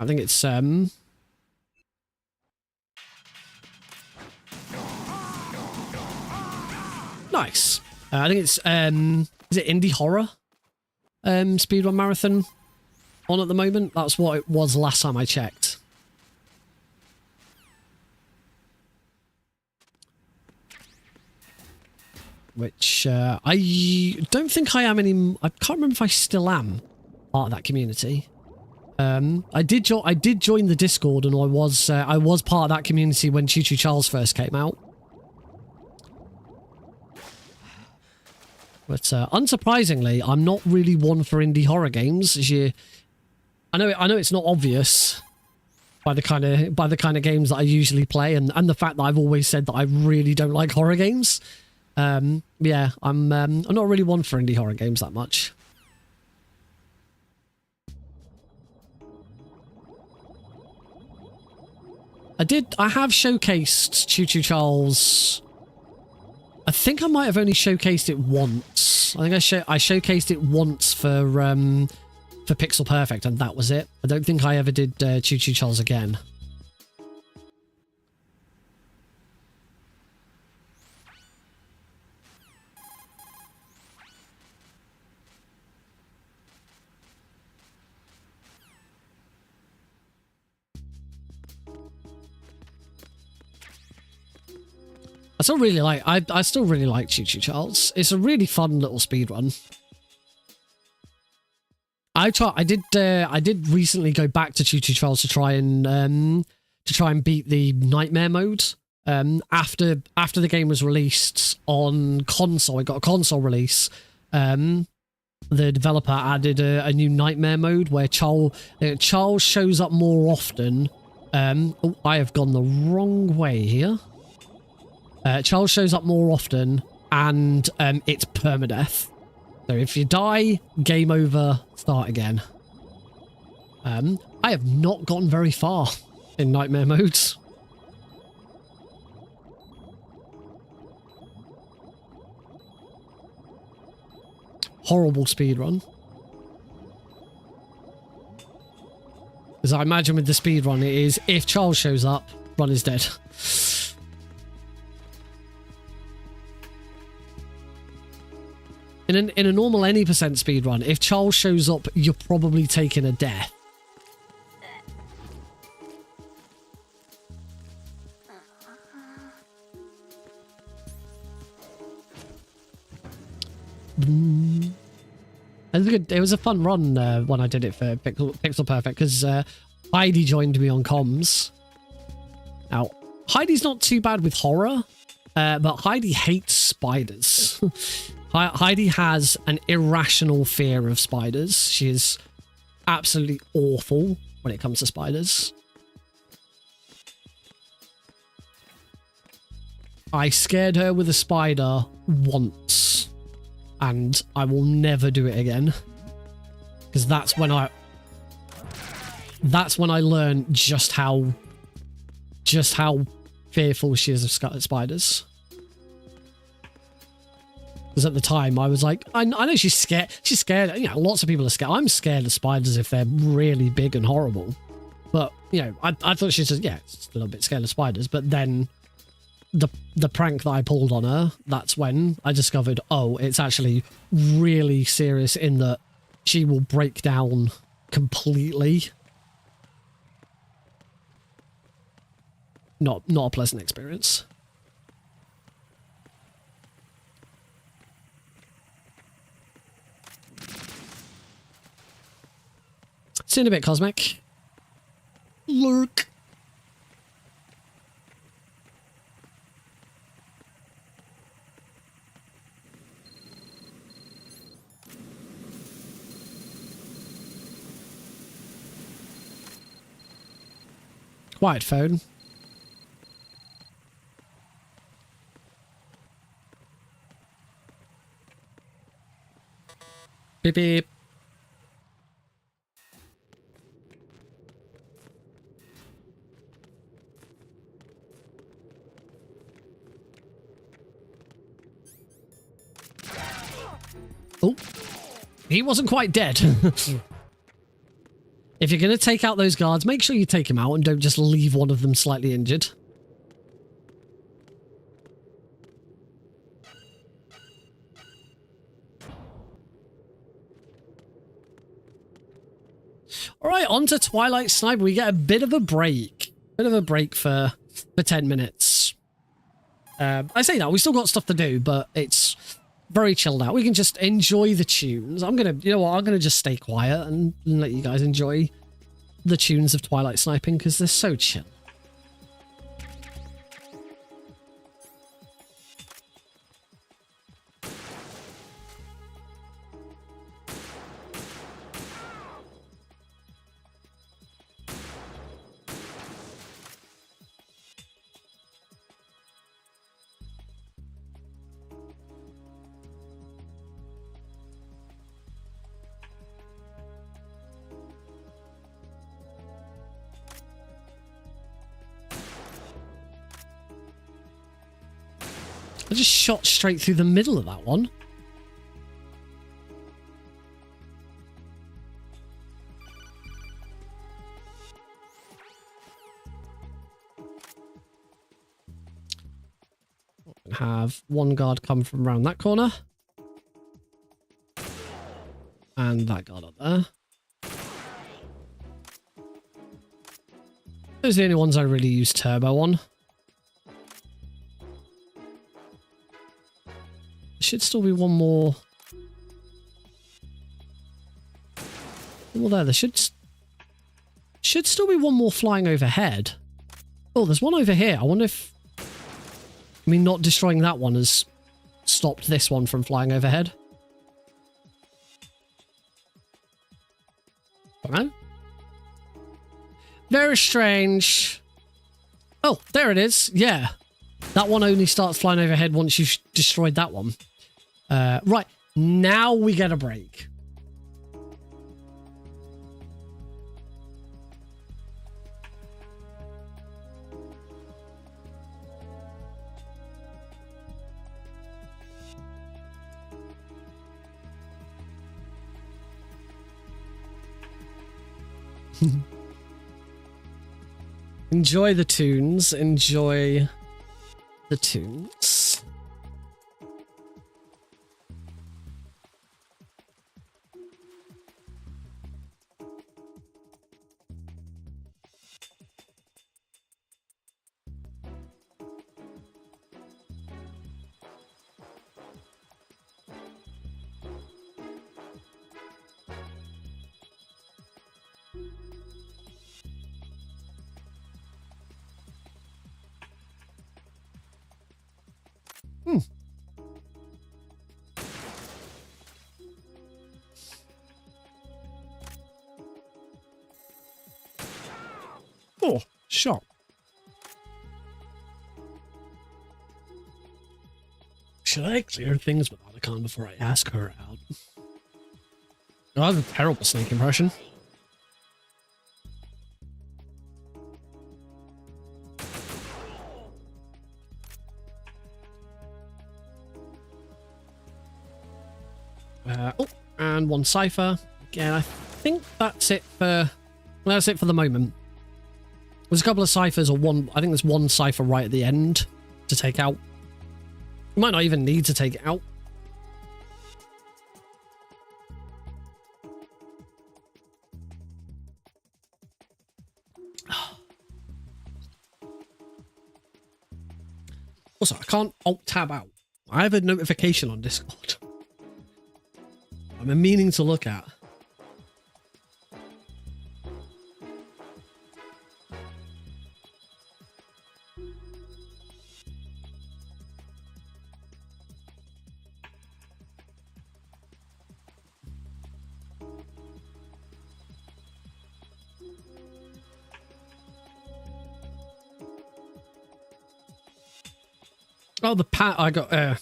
I think it's nice. I think it's is it indie horror speedrun marathon on at the moment? That's what it was last time I checked. Which I don't think I am any. I can't remember if I still am part of that community. I did join the Discord, and I was part of that community when Choo Choo Charles first came out. But unsurprisingly, I'm not really one for indie horror games. I know it's not obvious by the kind of games that I usually play, and the fact that I've always said that I really don't like horror games. Yeah, I'm not really one for indie horror games that much. I have showcased Choo Choo Charles. I think I might have only showcased it once. I think I showcased it once for Pixel Perfect, and that was it. I don't think I ever did Choo Choo Charles again. I still really like Choo Choo Charles. It's a really fun little speedrun. I did recently go back to Choo Choo Charles to try and beat the nightmare mode. After the game was released on console, it got a console release. The developer added a new nightmare mode where Charles shows up more often. Oh, I have gone the wrong way here. Charles shows up more often, and it's permadeath. So if you die, game over, start again. I have not gotten very far in nightmare modes. Horrible speedrun. Because I imagine with the speedrun it is, if Charles shows up, run is dead. In a normal any percent speedrun, if Charles shows up, you're probably taking a death. It was a fun run when I did it for Pixel Perfect, because Heidi joined me on comms. Now, Heidi's not too bad with horror, but Heidi hates spiders. Heidi has an irrational fear of spiders. She is absolutely awful when it comes to spiders. I scared her with a spider once, and I will never do it again, because that's when I learned just how fearful she is of spiders. Because at the time I was like, I know she's scared. She's scared. You know, lots of people are scared. I'm scared of spiders if they're really big and horrible. But you know, I thought she's just, just a little bit scared of spiders. But then the prank that I pulled on her, that's when I discovered, oh, it's actually really serious in that she will break down completely. Not a pleasant experience. See you in a bit, Cosmic. Lurk. Quiet phone. Beep beep. Oh, he wasn't quite dead. If you're going to take out those guards, make sure you take him out and don't just leave one of them slightly injured. All right, on to Twilight Sniper. We get a bit of a break. For 10 minutes. I say that, we still got stuff to do, but it's very chilled out. We can just enjoy the tunes. I'm going to just stay quiet and let you guys enjoy the tunes of Twilight Sniping, because they're so chill. I just shot straight through the middle of that one. Have one guard come from around that corner. And that guard up there. Those are the only ones I really use turbo on. Should still be one more. Well, there should still be one more flying overhead. Oh, there's one over here. I wonder if, I mean, not destroying that one has stopped this one from flying overhead. Come on. Very strange. Oh, there it is. Yeah. That one only starts flying overhead once you've destroyed that one. Right, now we get a break. Enjoy the tunes. Enjoy the tunes. Sure. Should I clear things with Otacon before I ask her out? Oh, I have a terrible snake impression. Oh, and one cipher. Again, I think that's it for the moment. There's a couple of ciphers, or one. I think there's one cipher right at the end to take out. You might not even need to take it out. Also, I can't alt-tab out. I have a notification on Discord. I'm meaning to look at. Oh, I got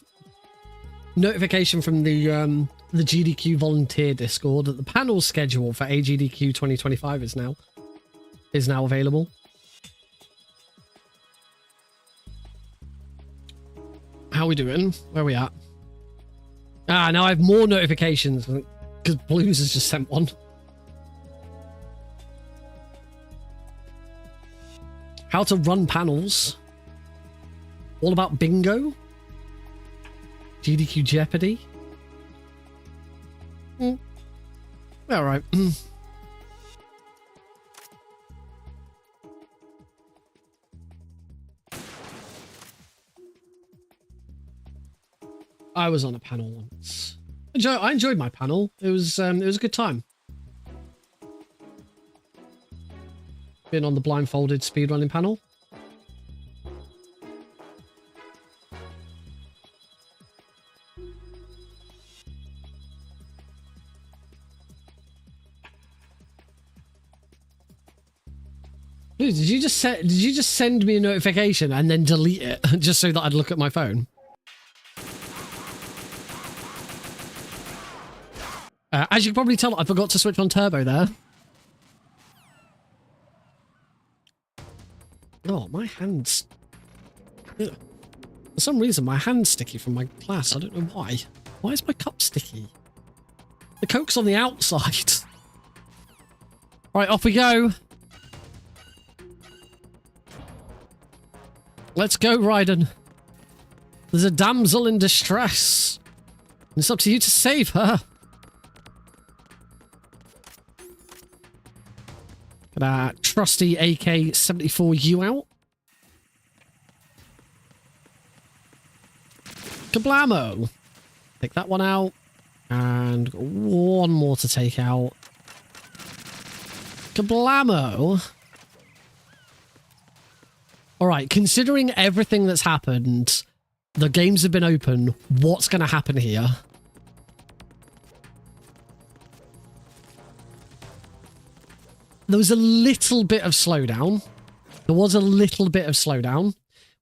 notification from the GDQ volunteer Discord that the panel schedule for AGDQ 2025 is now available. How are we doing? Where are we at? Ah, now I have more notifications because Blues has just sent one. How to run panels. All about bingo. GDQ Jeopardy. All right. I was on a panel once. I enjoyed my panel. It was a good time. Been on the blindfolded speedrunning panel. Dude, did you just send me a notification and then delete it just so that I'd look at my phone? As you can probably tell, I forgot to switch on turbo there. Oh, my hand's... Ugh. For some reason, my hand's sticky from my glass. I don't know why. Why is my cup sticky? The Coke's on the outside. Right, off we go. Let's go, Raiden. There's a damsel in distress. It's up to you to save her. Get our trusty AK-74U out. Kablamo. Take that one out. And one more to take out. Kablamo. Alright, considering everything that's happened, the games have been open, what's going to happen here? There was a little bit of slowdown. There was a little bit of slowdown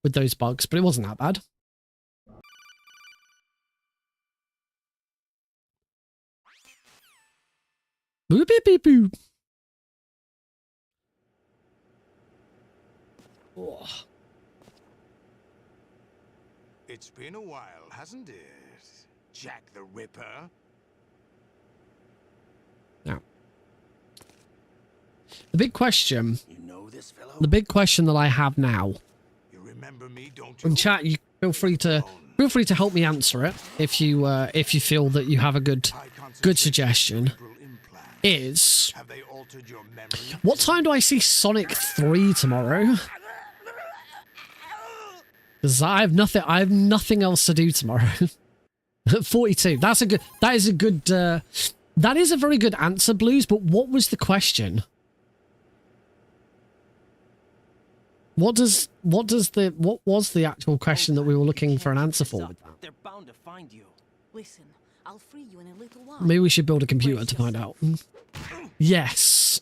with those bugs, but it wasn't that bad. Boop, beep, beep, boop. Oh. It's been a while, hasn't it, Jack the Ripper? Now, the big question, You know this fellow? the big question that I have now, You remember me, don't you? in chat, you feel free to help me answer it if you feel that you have a good suggestion. Is Have they altered your memory? what time do I see Sonic 3 tomorrow? Because I have nothing else to do tomorrow. 42. That is a very good answer, Blues, but what was the question? What was the actual question that we were looking for an answer for with that? They're bound to find you. Listen, I'll free you in a little while. Maybe we should build a computer to find out. Yes.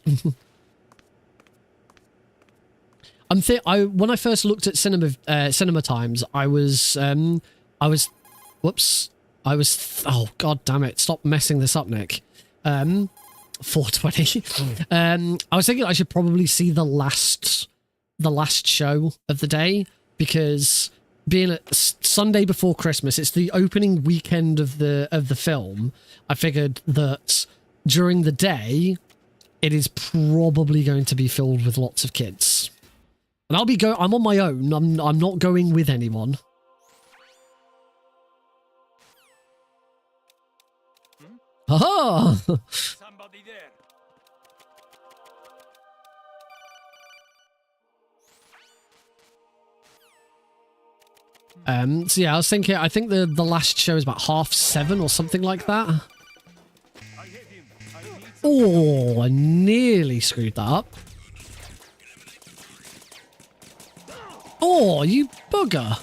when I first looked at cinema times, whoops. Oh, god damn it. Stop messing this up, Nick. 420. I was thinking I should probably see the last show of the day, because being a Sunday before Christmas, it's the opening weekend of the film. I figured that during the day, it is probably going to be filled with lots of kids. And I'm on my own. I'm not going with anyone. Aha! Somebody there. So yeah, I was thinking, I think the last show is about 7:30 or something like that. Oh, I nearly screwed that up. Oh, you bugger.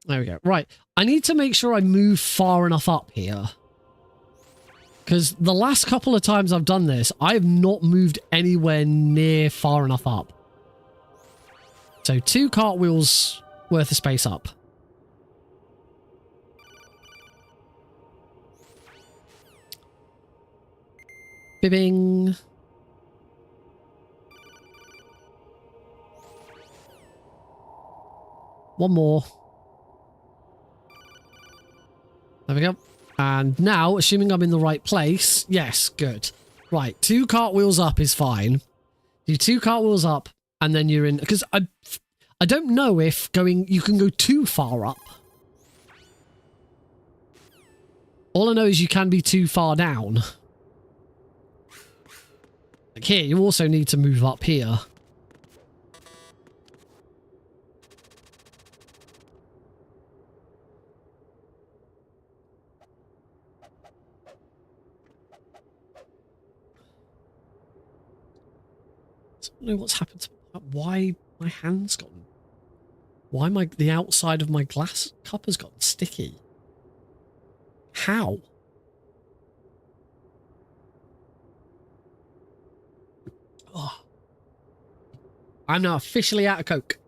There we go. Right. I need to make sure I move far enough up here. Because the last couple of times I've done this, I have not moved anywhere near far enough up. So 2 cartwheels worth of space up. Bibbing. One more. There we go. And now, assuming I'm in the right place, yes, good. Right, 2 cartwheels up is fine. Do 2 cartwheels up, and then you're in... Because I don't know if you can go too far up. All I know is you can be too far down. Like here, you also need to move up here. I don't know what's happened to why my hand's gotten... Why the outside of my glass cup has gotten sticky. How? Oh. I'm now officially out of Coke.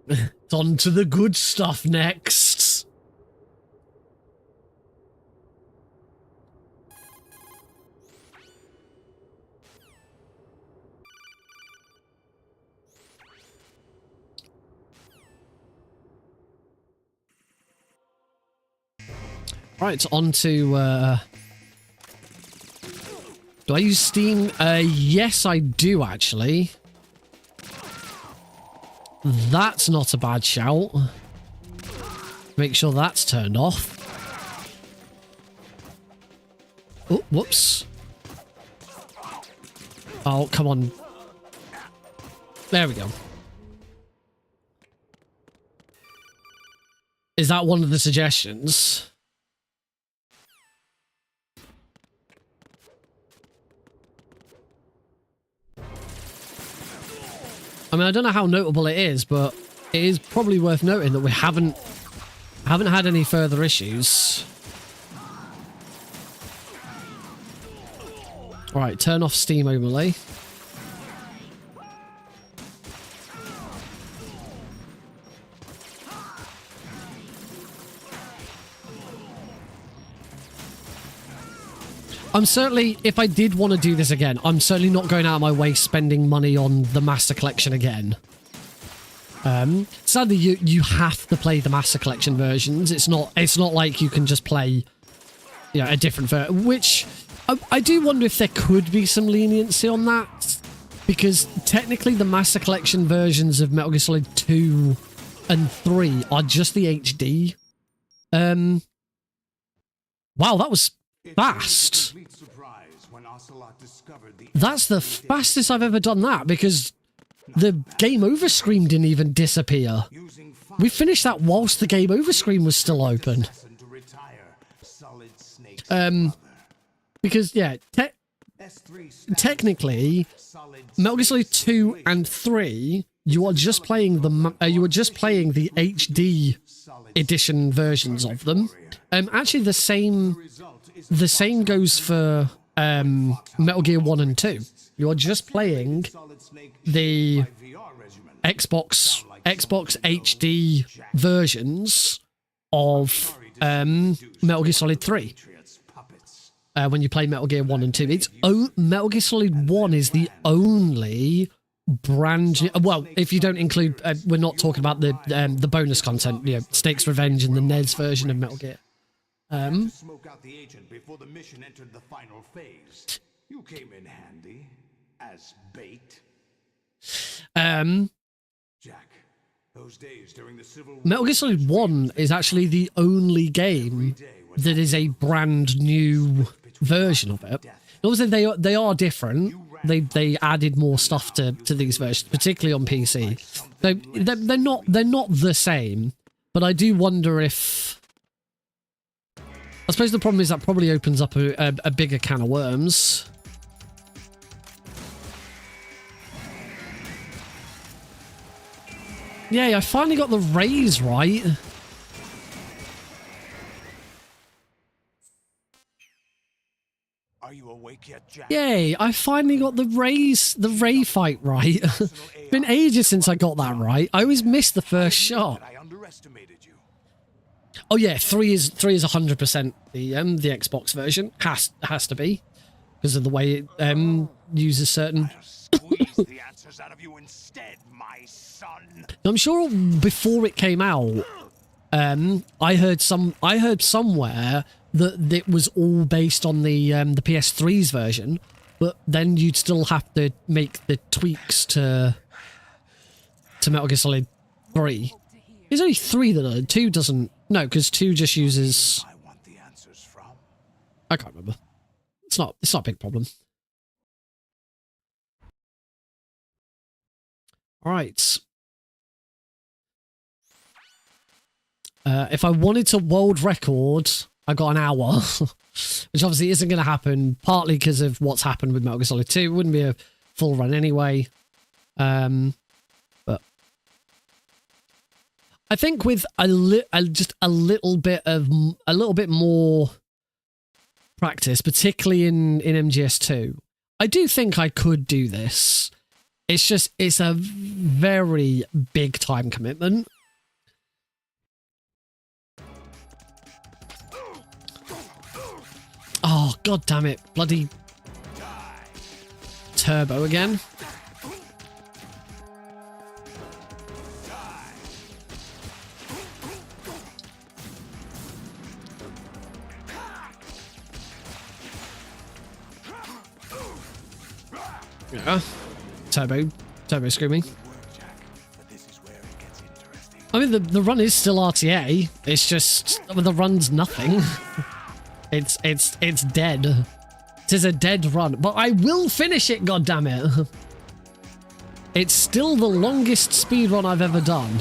It's on to the good stuff next. Right, on to... Do I use Steam? Yes, I do, actually. That's not a bad shout. Make sure that's turned off. Oh, whoops. Oh, come on. There we go. Is that one of the suggestions? I mean, I don't know how notable it is, but it is probably worth noting that we haven't had any further issues. Right, turn off Steam overlay. I'm certainly, if I did want to do this again, I'm certainly not going out of my way spending money on the Master Collection again. Sadly, you have to play the Master Collection versions. It's not like you can just play, a different version. Which I do wonder if there could be some leniency on that, because technically the Master Collection versions of Metal Gear Solid 2 and 3 are just the HD. Wow, that was fast. That's the fastest I've ever done that, because the game over screen didn't even disappear. We finished that whilst the game over screen was still open. Because, yeah, technically, Metal Gear Solid 2 and 3 you are just playing the HD edition versions of them. Actually, the same goes for Metal Gear 1 and 2. You are just playing the Xbox HD versions of Metal Gear Solid 3. When you play Metal Gear 1 and 2, Metal Gear Solid 1 is the only brand new, well, if you don't include, we're not talking about the bonus content, you know, Snake's Revenge and the NES version of Metal Gear. Smoke out the agent before the mission entered the final phase. You came in handy as bait. Jack, those days during the Civil War, Metal Gear Solid 1 is actually the only game that is a brand new version of it. Obviously, they are different. They added more stuff to these versions, particularly on PC. They're not the same, but I do wonder if. I suppose the problem is that probably opens up a bigger can of worms. Yay, I finally got the raise right. Are you awake yet, Jack? Yay, I finally got the Ray fight right. It's been ages since I got that right. I always missed the first shot. I underestimated you. Oh yeah, 3 is 100% the Xbox version. Has to be, because of the way it uses certain. Squeeze the answers out of you instead, my son. I'm sure before it came out, I heard somewhere that it was all based on the PS3's version, but then you'd still have to make the tweaks to Metal Gear Solid 3. There's only 3 that 2 doesn't. No, because 2 just uses. I want the answers from. I can't remember. It's not a big problem. All right. If I wanted to world record, I got an hour, which obviously isn't going to happen, partly because of what's happened with Metal Gear Solid 2. It wouldn't be a full run anyway. But I think with just a little bit more practice, particularly in MGS2, I do think I could do this. It's a very big time commitment. Oh, god damn it. Bloody turbo again. Yeah. Turbo screaming. I mean, the run is still RTA. It's just, the run's nothing. It's dead. It is a dead run, but I will finish it, goddammit. It's still the longest speedrun I've ever done.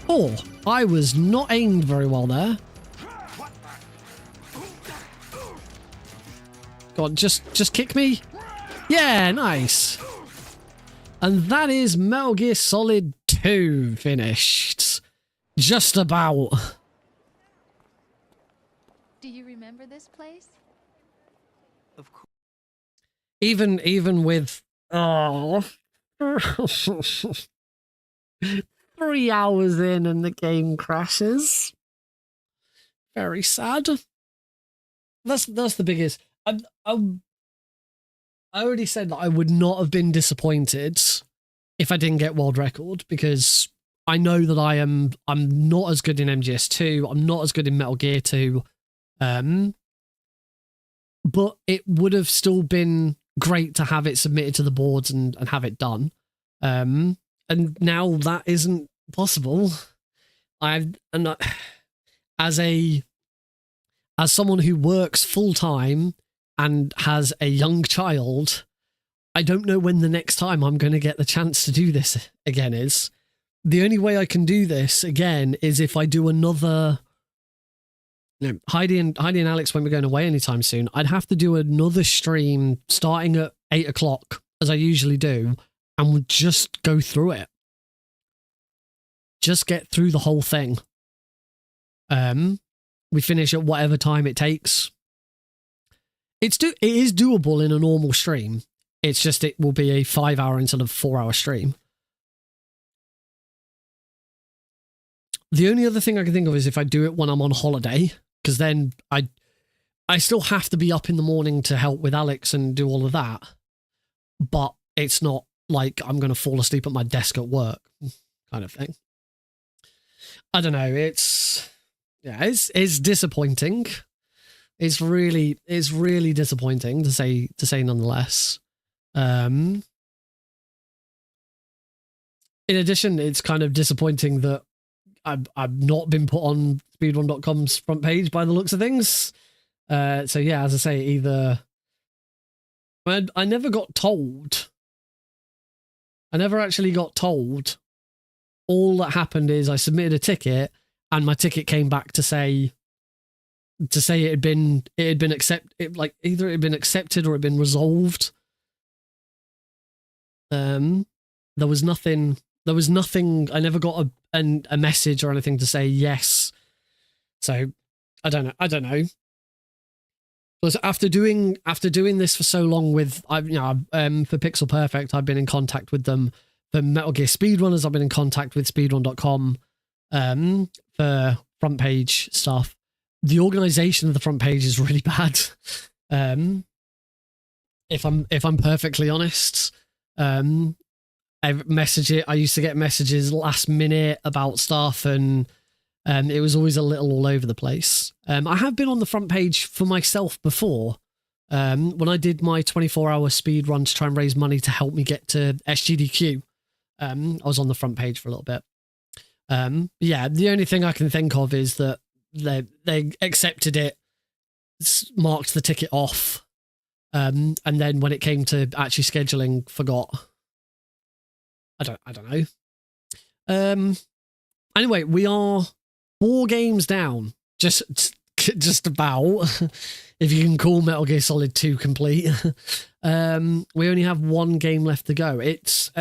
Oh, I was not aimed very well there. God, just kick me. Yeah, nice. And that is Metal Gear Solid 2 finished. Just about. Do you remember this place? Of course. Even with 3 hours in and the game crashes. Very sad. That's the biggest. I already said that I would not have been disappointed if I didn't get world record, because I know that I'm not as good in MGS2, I'm not as good in Metal Gear 2, but it would have still been great to have it submitted to the boards and have it done. And now that isn't possible. As someone who works full time and has a young child, I don't know when the next time I'm going to get the chance to do this again is. The only way I can do this again is if I do another. Heidi and Alex won't be going away anytime soon. I'd have to do another stream starting at 8 o'clock, as I usually do, and we'll just go through it. Just get through the whole thing. We finish at whatever time it takes. It is doable in a normal stream. It's just it will be a 5-hour instead of 4-hour stream. The only other thing I can think of is if I do it when I'm on holiday, because then I still have to be up in the morning to help with Alex and do all of that. But it's not like I'm going to fall asleep at my desk at work kind of thing. I don't know. It's disappointing. It's really disappointing to say nonetheless. In addition, it's kind of disappointing that I've not been put on speedrun.com's front page by the looks of things. So yeah, as I say, either I never got told. I never actually got told. All that happened is I submitted a ticket, and my ticket came back to say it had been accepted, like either it had been accepted or it had been resolved. There was nothing. I never got a message or anything to say yes. So I don't know. But after doing this for so long with for Pixel Perfect, I've been in contact with them. For Metal Gear Speedrunners, I've been in contact with speedrun.com for front page stuff. The organization of the front page is really bad. If I'm perfectly honest, I used to get messages last minute about stuff, and it was always a little all over the place. I have been on the front page for myself before. When I did my 24-hour speed run to try and raise money to help me get to SGDQ, I was on the front page for a little bit. Yeah, the only thing I can think of is that they accepted it, marked the ticket off, and then when it came to actually scheduling, forgot. I don't know. Anyway, we are 4 games down, just about, if you can call Metal Gear Solid 2 complete. We only have 1 game left to go. It's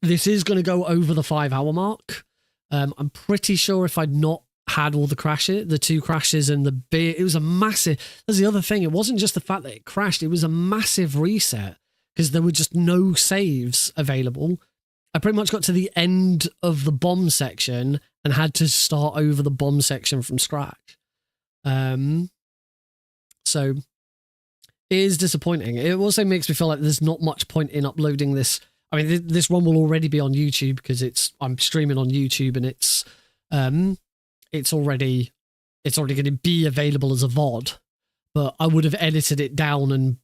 this is going to go over the 5-hour mark. I'm pretty sure if I'd not had all the 2 crashes and it was a massive. That's the other thing. It wasn't just the fact that it crashed. It was a massive reset because there were just no saves available. I pretty much got to the end of the bomb section and had to start over the bomb section from scratch. So it is disappointing. It also makes me feel like there's not much point in uploading this. I mean, this one will already be on YouTube because I'm streaming on YouTube, and it's already going to be available as a VOD. But I would have edited it down and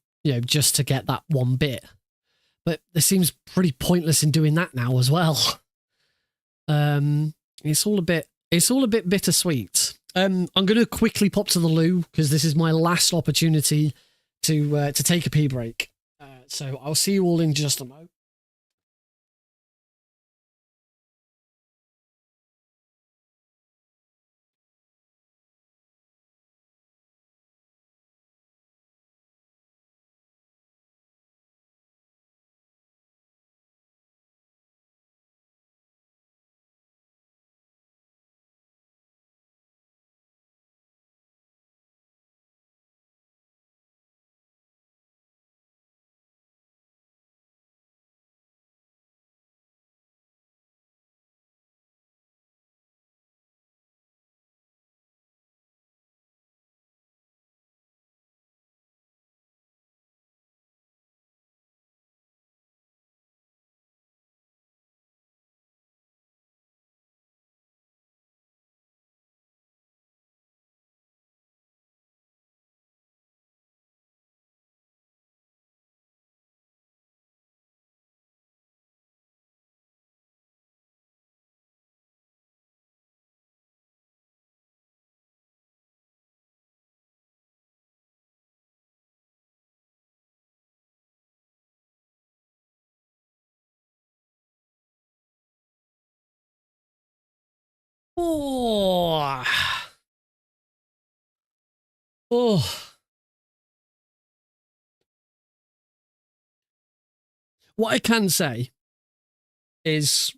just to get that one bit. But it seems pretty pointless in doing that now as well. It's all a bit bittersweet. I'm going to quickly pop to the loo because this is my last opportunity to take a pee break. So I'll see you all in just a moment. Oh. What I can say is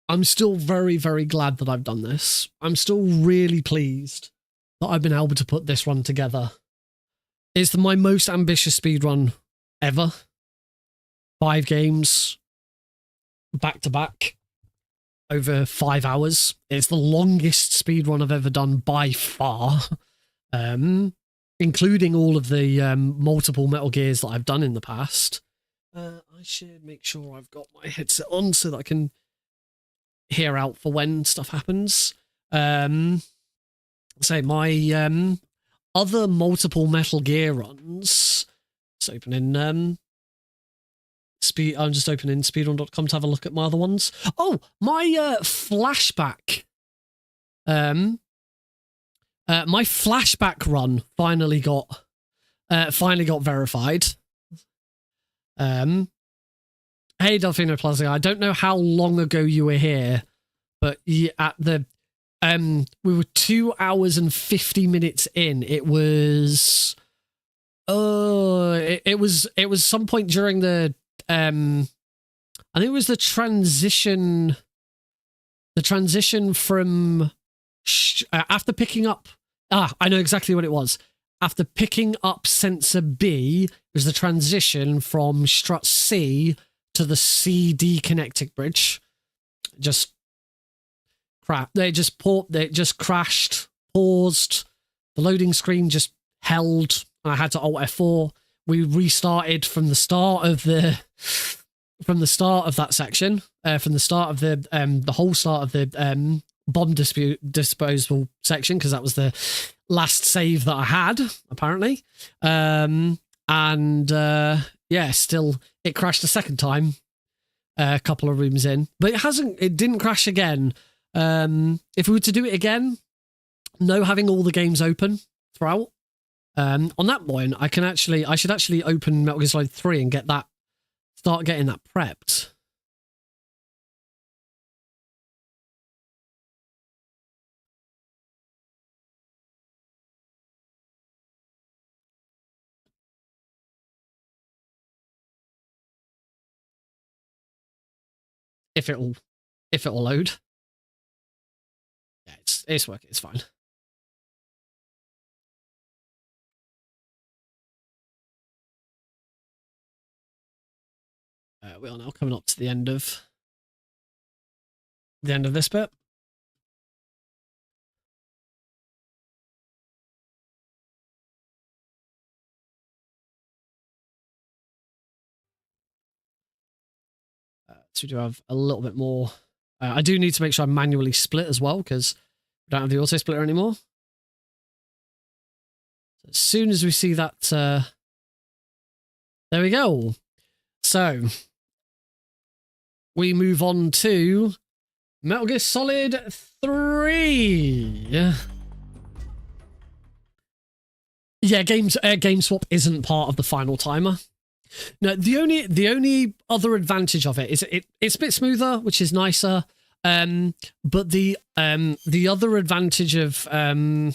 I'm still very, very glad that I've done this. I'm still really pleased that I've been able to put this run together. It's my most ambitious speedrun ever. 5 games, back to back, over 5 hours. It's the longest speedrun I've ever done by far, including all of the multiple Metal Gears that I've done in the past. I should make sure I've got my headset on so that I can hear out for when stuff happens. So my other multiple Metal Gear runs. It's opening I'm just opening speedrun.com to have a look at my other ones. Oh, my flashback. My flashback run finally got verified. Hey, Delfino Plaza, I don't know how long ago you were here, but at the we were 2 hours and 50 minutes in. It was it was some point during the I think it was the transition from after picking up I know exactly what it was. After picking up Sensor B, it was the transition from strut C to the CD connecting bridge. Just crap. They just crashed, paused. The loading screen just held, and I had to Alt F4. We restarted from the start of that section, from the start of the whole start of the bomb disposal section, because that was the last save that I had, apparently. Yeah, still, it crashed a second time, a couple of rooms in, but it didn't crash again. If we were to do it again, having all the games open throughout, on that point, I should actually open Metal Gear Solid 3 and start getting that prepped. If it'll load. Yeah, it's working, it's fine. We are now coming up to the end of this bit. So we do have a little bit more. I do need to make sure I manually split as well, because we don't have the auto splitter anymore. As soon as we see that, there we go. So we move on to Metal Gear Solid 3. Yeah, game swap isn't part of the final timer. No, the only other advantage of it is it's a bit smoother, which is nicer. But the other advantage of having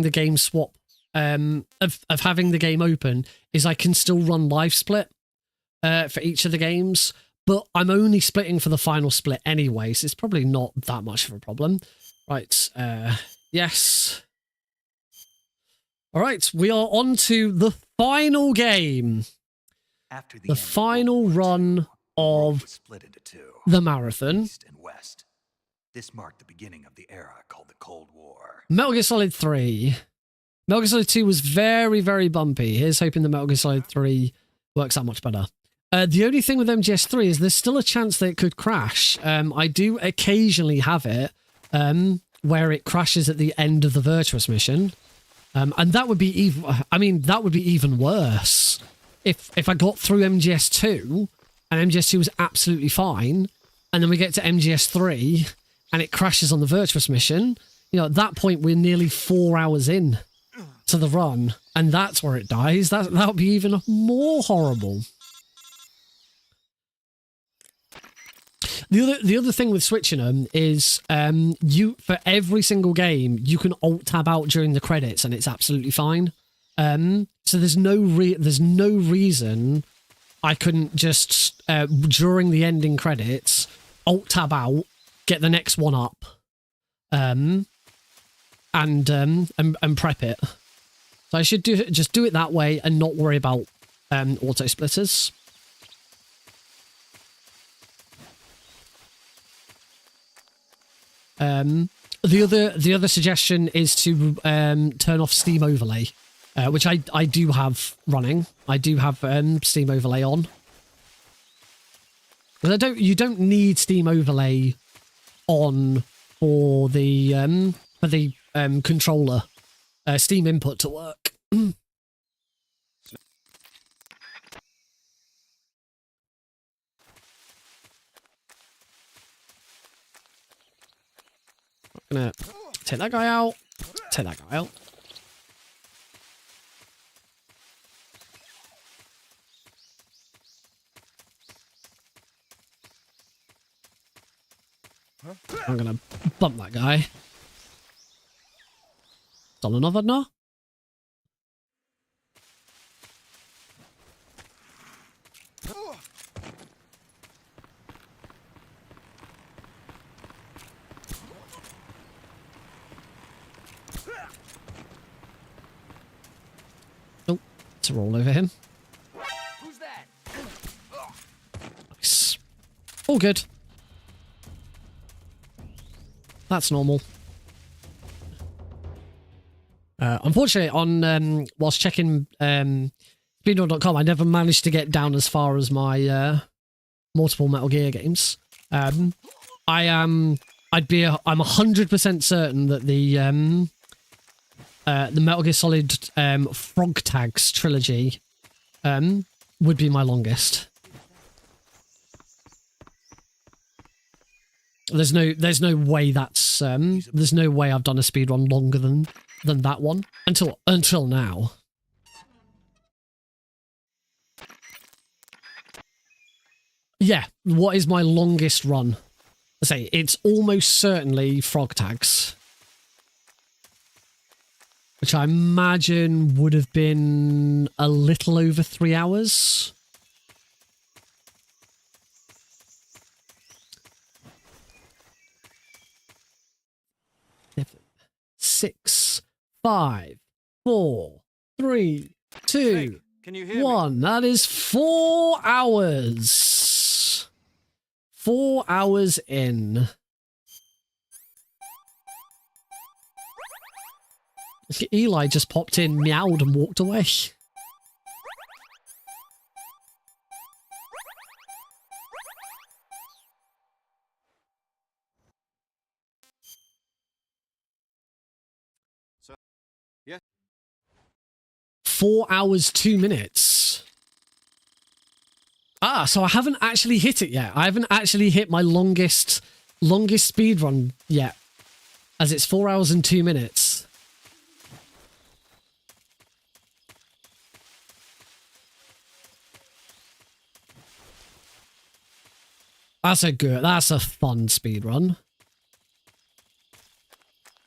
the game swap, of having the game open, is I can still run live split for each of the games. But I'm only splitting for the final split anyway, so it's probably not that much of a problem. Right, yes. All right, we are on to the final game. After the final run of the marathon. East and West. This marked the beginning of the era called the Cold War. Metal Gear Solid 3. Metal Gear Solid 2 was very, very bumpy. Here's hoping the Metal Gear Solid 3 works out much better. The only thing with MGS3 is there's still a chance that it could crash. I do occasionally have it where it crashes at the end of the Virtuous mission. And that would be even worse if I got through MGS2 and MGS2 was absolutely fine, and then we get to MGS3 and it crashes on the Virtuous mission. You know, at that point we're nearly 4 hours in to the run, and that's where it dies. That would be even more horrible. The other thing with switching them is for every single game you can alt tab out during the credits and it's absolutely fine. So there's no reason I couldn't just, during the ending credits, alt-tab out, get the next one up, and prep it. So I should just do it that way and not worry about auto splitters. The other suggestion is to turn off Steam Overlay, which I do have running. I do have Steam Overlay on. But you don't need Steam Overlay on for the controller Steam input to work. Gonna take that guy out. Take that guy out. I'm gonna bump that guy. Done another no? Oh, it's a roll over him. Who's that? Nice. All good. That's normal. Unfortunately, on whilst checking speedrun.com, I never managed to get down as far as my multiple Metal Gear games. I'm 100% certain that the Metal Gear Solid Frog Tags trilogy would be my longest. There's no way that's there's no way I've done a speedrun longer than that one until now. Yeah, what is my longest run? I say it's almost certainly Frog Tags, which I imagine would have been a little over 3 hours. Six, 5, 4, 3, 2, Can you hear 1. That is 4 hours. 4 hours in. Eli just popped in, meowed, and walked away. Yeah. 4 hours, 2 minutes. Ah, so I haven't actually hit it yet. I haven't actually hit my longest speed run yet, as it's 4 hours and 2 minutes. That's a fun speed run.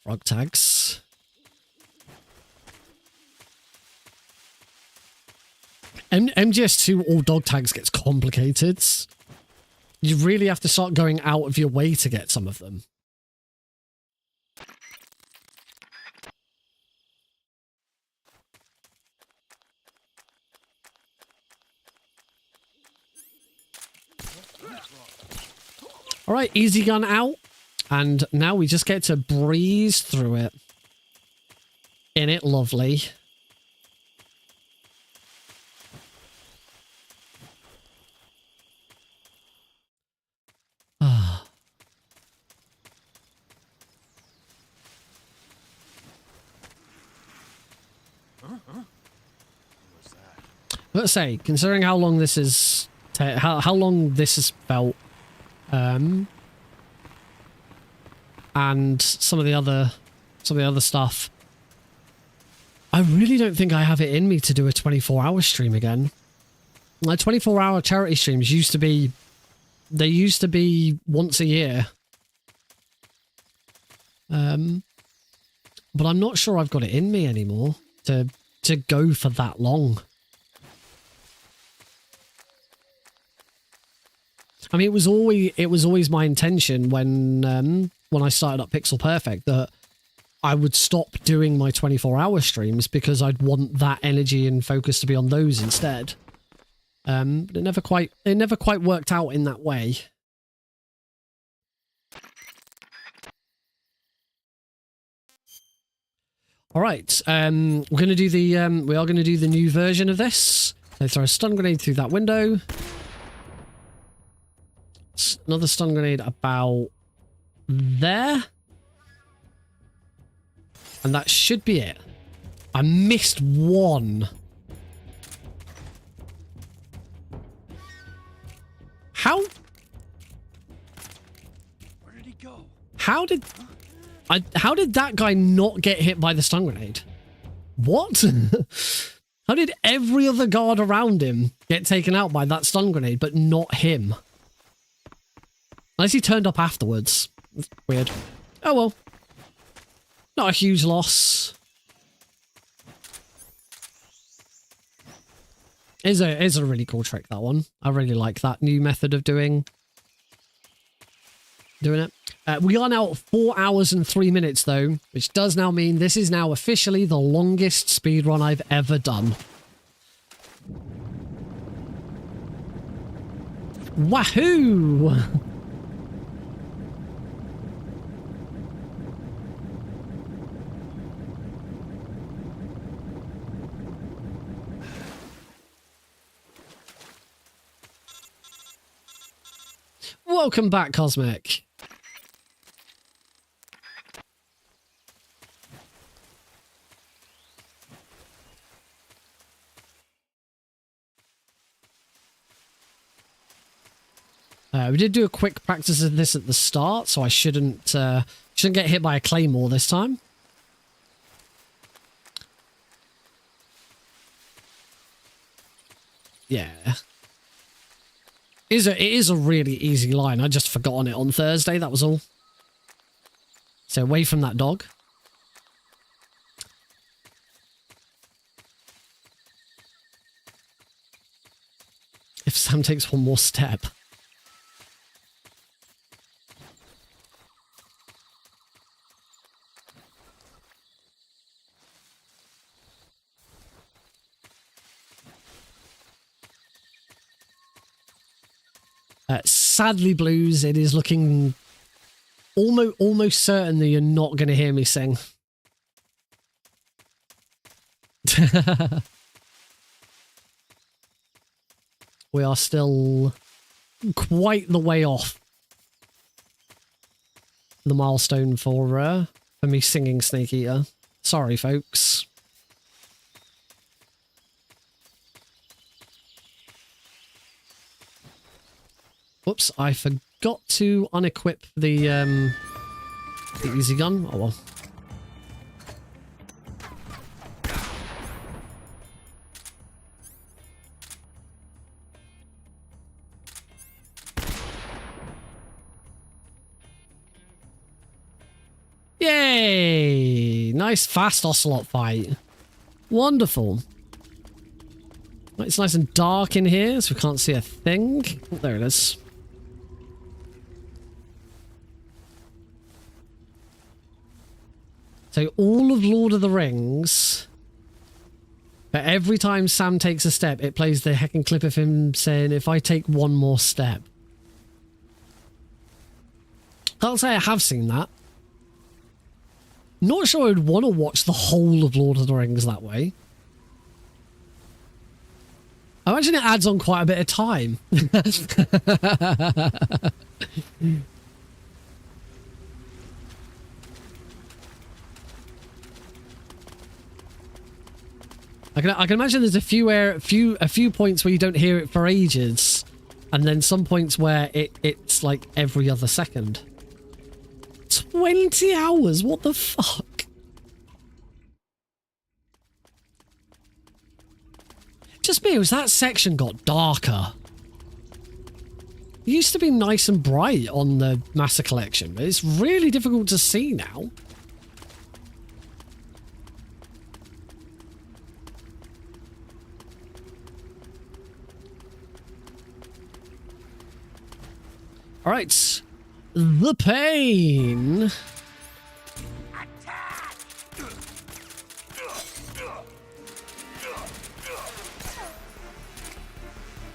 Frog tags. MGS2 all dog tags gets complicated. You really have to start going out of your way to get some of them. All right, easy gun out. And now we just get to breeze through it. In it lovely. Let's say, considering how long this is, how long this has felt, and some of the other stuff, I really don't think I have it in me to do a 24-hour stream again. My 24-hour charity streams used to be once a year, but I'm not sure I've got it in me anymore to go for that long. I mean, it was always my intention when I started up Pixel Perfect that I would stop doing my 24-hour streams because I'd want that energy and focus to be on those instead. But it never quite worked out in that way. All right, we're gonna do the we are gonna do the new version of this. So throw a stun grenade through that window. Another stun grenade about there. And that should be it. I missed one. How? Where did he go? How did that guy not get hit by the stun grenade? What? How did every other guard around him get taken out by that stun grenade, but not him? Unless he turned up afterwards. Weird. Oh well. Not a huge loss. Is a really cool trick, that one. I really like that new method of doing it. We are now at 4 hours and 3 minutes though, which does now mean this is now officially the longest speedrun I've ever done. Wahoo! Welcome back, Cosmic. We did do a quick practice of this at the start, so I shouldn't get hit by a claymore this time. Yeah. It is a really easy line. I just forgot on it on Thursday, that was all. So away from that dog. If Sam takes one more step. Sadly, Blues, it is looking almost certain that you're not going to hear me sing. We are still quite the way off the milestone for me singing Snake Eater. Sorry, folks. Whoops, I forgot to unequip the easy gun. Oh well. Yay! Nice fast ocelot fight. Wonderful. It's nice and dark in here, so we can't see a thing. Oh, there it is. So all of Lord of the Rings, but every time Sam takes a step, it plays the heckin' clip of him saying, if I take one more step. Can't say I have seen that. Not sure I'd want to watch the whole of Lord of the Rings that way. I imagine it adds on quite a bit of time. I can imagine there's a few points where you don't hear it for ages, and then some points where it's like every other second. 20 hours? What the fuck? Just me, as that section got darker. It used to be nice and bright on the Master Collection, but it's really difficult to see now. All right. The pain.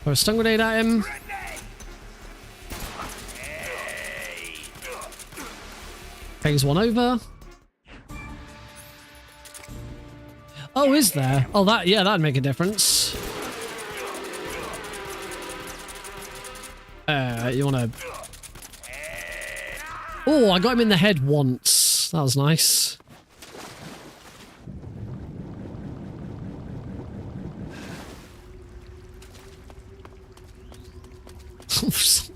Throw a stun grenade at him. Phase one over. Oh, is there? Oh, that, yeah, that'd make a difference. You wanna... Oh, I got him in the head once. That was nice.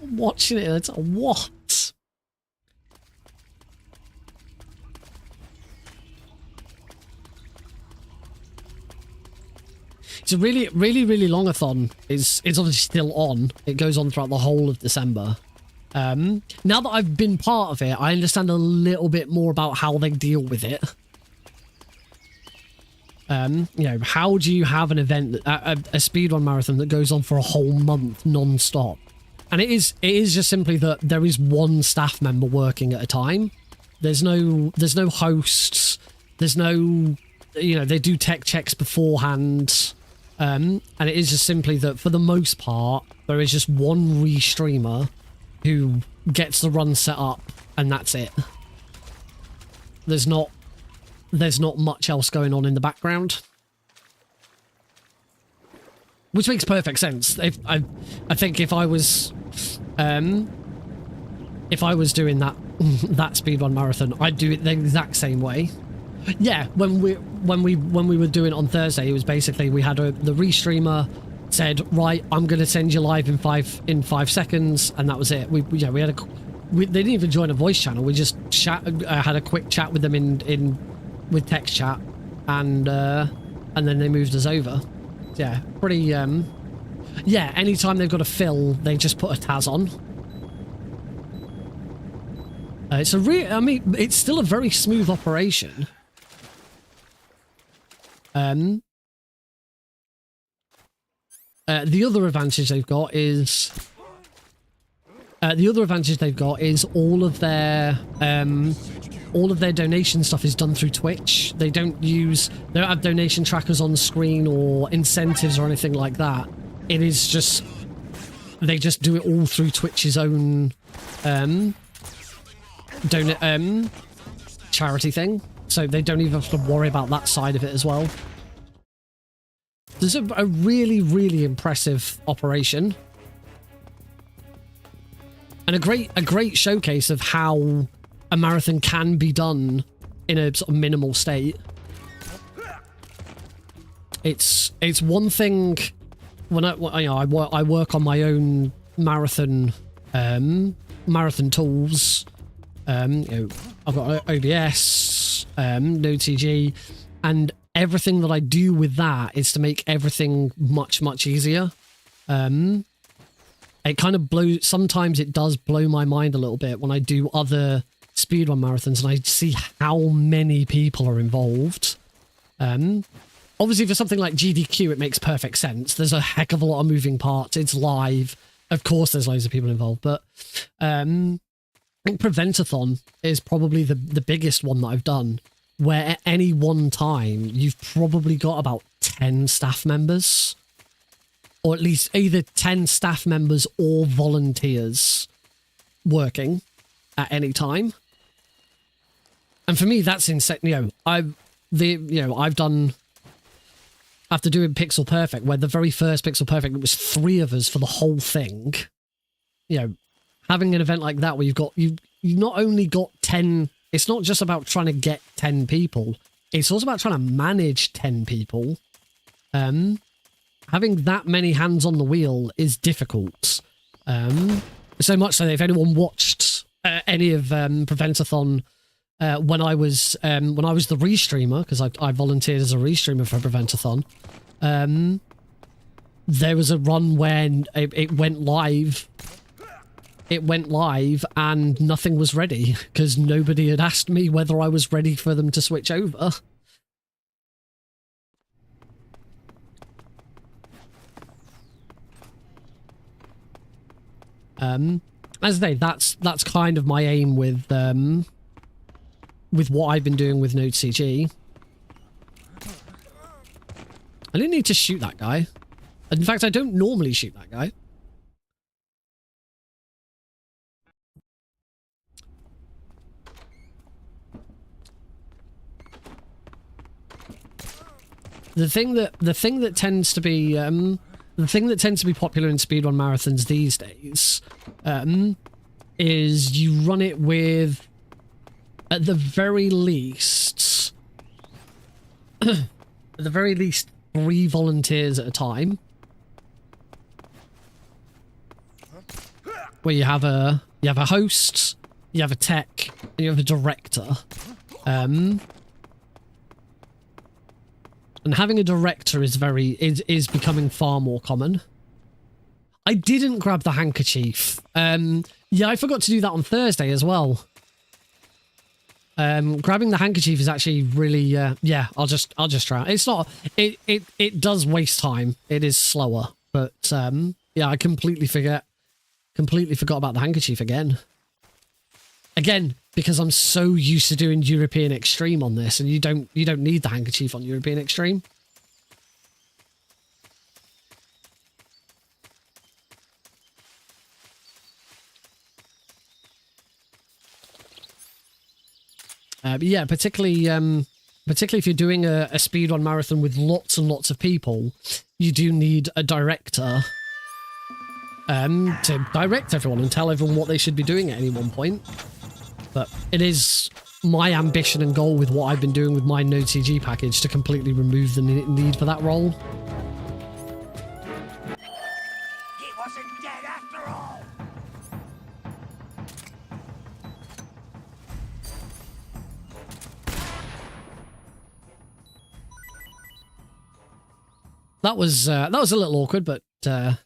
I'm watching it, it's what? It's a really, really, really long-a-thon. It's obviously still on. It goes on throughout the whole of December. Now that I've been part of it, I understand a little bit more about how they deal with it. You know, how do you have an event, a speedrun marathon that goes on for a whole month non-stop? And it is just simply that there is one staff member working at a time. There's no hosts. There's no, you know, they do tech checks beforehand. And it is just simply that for the most part, there is just one restreamer who gets the run set up, and that's it. There's not much else going on in the background, which makes perfect sense. I think if I was doing that speedrun marathon, I'd do it the exact same way. Yeah, when we were doing it on Thursday, it was basically we had the restreamer said, right, I'm going to send you live in 5 seconds, and that was it. They didn't even join a voice channel. We just had a quick chat with them with text chat, and then they moved us over. Yeah, pretty. Yeah, anytime they've got a fill, they just put a Taz on. It's a I mean, it's still a very smooth operation. The other advantage they've got is all of their donation stuff is done through Twitch. They don't have donation trackers on the screen or incentives or anything like that. It is just, they just do it all through Twitch's own charity thing. So they don't even have to worry about that side of it as well. There's a really, really impressive operation. And a great showcase of how a marathon can be done in a sort of minimal state. It's one thing when I work on my own marathon tools. I've got OBS, NoTG, and everything that I do with that is to make everything much, much easier. It kind of sometimes it does blow my mind a little bit when I do other speedrun marathons and I see how many people are involved. Obviously for something like GDQ, it makes perfect sense. There's a heck of a lot of moving parts. It's live. Of course there's loads of people involved, but I think Preventathon is probably the biggest one that I've done, where at any one time you've probably got about 10 staff members, or at least either 10 staff members or volunteers working at any time. And for me, that's insane. After doing Pixel Perfect, where the very first Pixel Perfect, it was 3 of us for the whole thing. Having an event like that where you've not only got 10. It's not just about trying to get 10 people. It's also about trying to manage 10 people. Having that many hands on the wheel is difficult. So much so that if anyone watched any of Preventathon when I was the restreamer, because I volunteered as a restreamer for Preventathon, there was a run when it went live. It went live and nothing was ready because nobody had asked me whether I was ready for them to switch over. as I say, that's kind of my aim with what I've been doing with Node CG. I didn't need to shoot that guy. In fact, I don't normally shoot that guy. The thing that tends to be popular in speedrun marathons these days is you run it with, at the very least, 3 volunteers at a time, where you have a host, you have a tech, and you have a director. And having a director is becoming far more common. I didn't grab the handkerchief. Yeah, I forgot to do that on Thursday as well. Grabbing the handkerchief is actually really yeah, I'll just try. It's not it does waste time. It is slower, but yeah, I completely forgot about the handkerchief again. Again, because I'm so used to doing European Extreme on this, and you don't need the handkerchief on European Extreme. But yeah, particularly if you're doing a speedrun marathon with lots and lots of people, you do need a director to direct everyone and tell everyone what they should be doing at any one point. But it is my ambition and goal with what I've been doing with my Node CG package to completely remove the need for that role. He wasn't dead after all. That was a little awkward, but got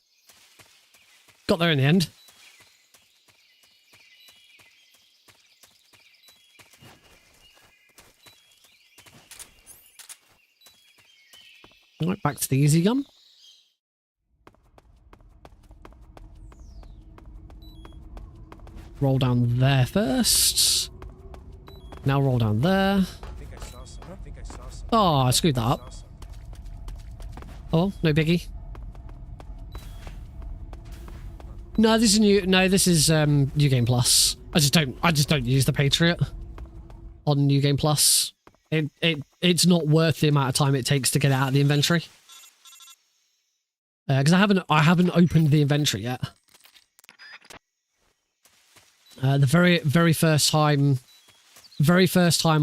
there in the end. Right, back to the easy gun. Roll down there first. Now roll down there. Oh, I screwed that up. Oh, no biggie. No, this is new. No, this is New Game Plus. I just don't use the Patriot on New Game Plus. It's not worth the amount of time it takes to get it out of the inventory. Because I haven't opened the inventory yet. The very first time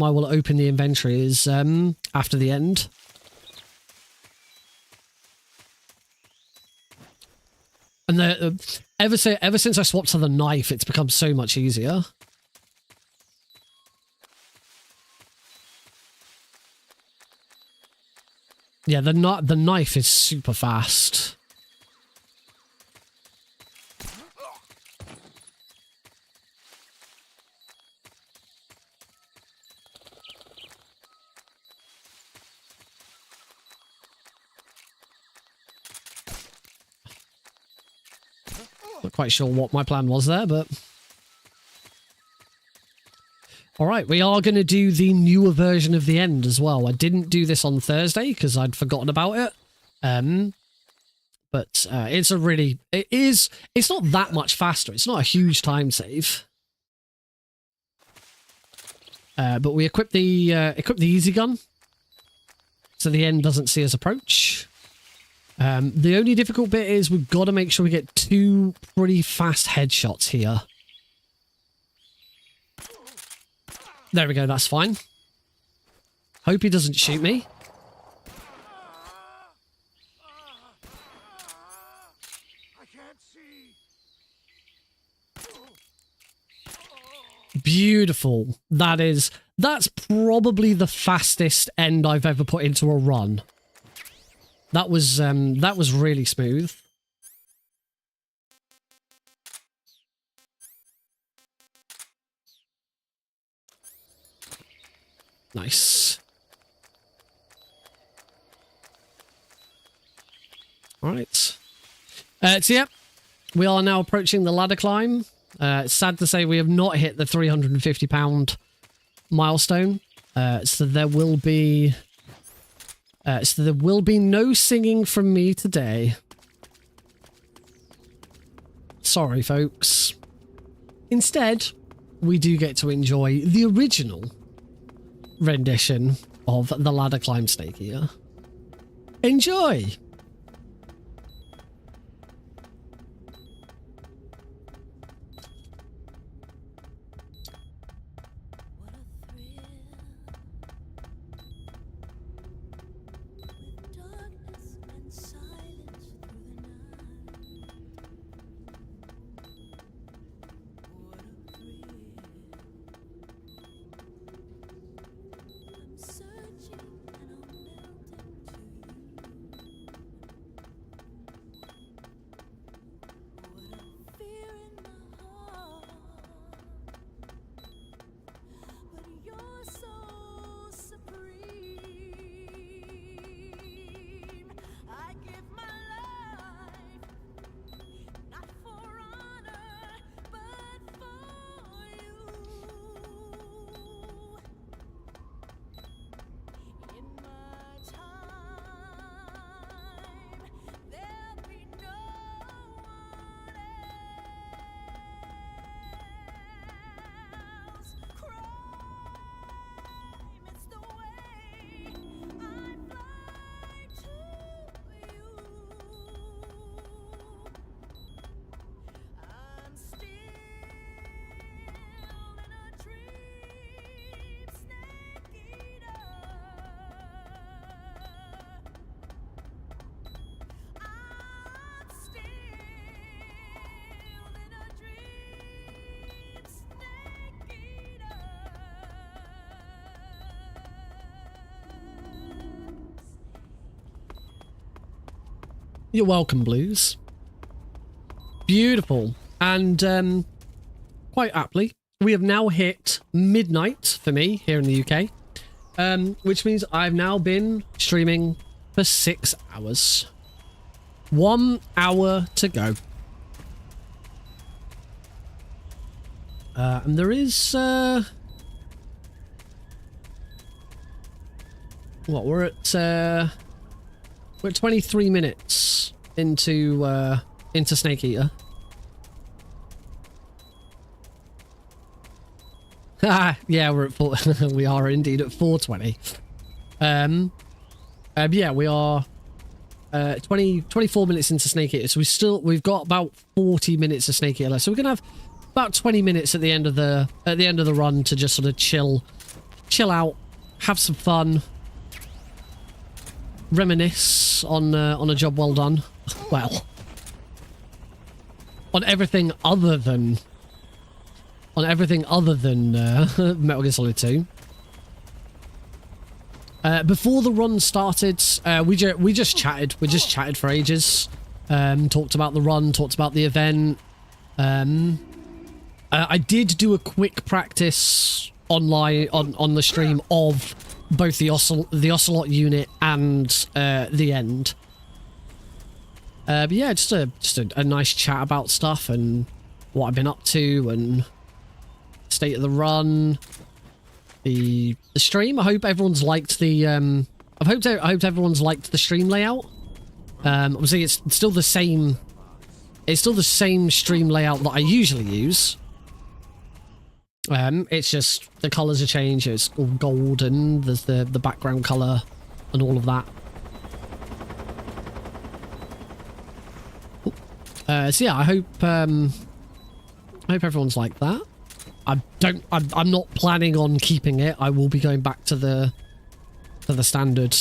I will open the inventory is after the end. And ever since I swapped to the knife, it's become so much easier. Yeah, the knife is super fast. Not quite sure what my plan was there, but... Alright, we are going to do the newer version of the end as well. I didn't do this on Thursday because I'd forgotten about it. But it's not that much faster. It's not a huge time save. But we equip the easy gun, so the end doesn't see us approach. The only difficult bit is we've got to make sure we get 2 pretty fast headshots here. There we go, that's fine. Hope he doesn't shoot me. I can't see. Beautiful. That's probably the fastest end I've ever put into a run. That was really smooth. Nice. All right. So yeah, we are now approaching the ladder climb. It's sad to say we have not hit the £350 milestone. So there will be no singing from me today. Sorry, folks. Instead, we do get to enjoy the original rendition of the ladder climb snake eater. Enjoy! You're welcome, Blues. Beautiful. And quite aptly, we have now hit midnight for me here in the UK, which means I've now been streaming for 6 hours. 1 hour to go. And there is... what, we're at 23 minutes into Snake Eater. Yeah, we're at 4. We are indeed at 4:20. Yeah, we are 24 minutes into Snake Eater, so we've got about 40 minutes of Snake Eater left. So we're gonna have about 20 minutes at the end of the run to just sort of chill out, have some fun, reminisce on a job well done. Well, on everything other than Metal Gear Solid 2. Before the run started, we just chatted. We just chatted for ages. Talked about the run, talked about the event. I did do a quick practice online on the stream of both the Ocelot unit and the end. But yeah, just a nice chat about stuff and what I've been up to and state of the run, the stream. I hope everyone's liked the I hope everyone's liked the stream layout. Obviously it's still the same stream layout that I usually use. It's just the colours are changed. It's all gold and there's the background colour and all of that. So yeah, I hope everyone's like that. I'm not planning on keeping it. I will be going back to the standard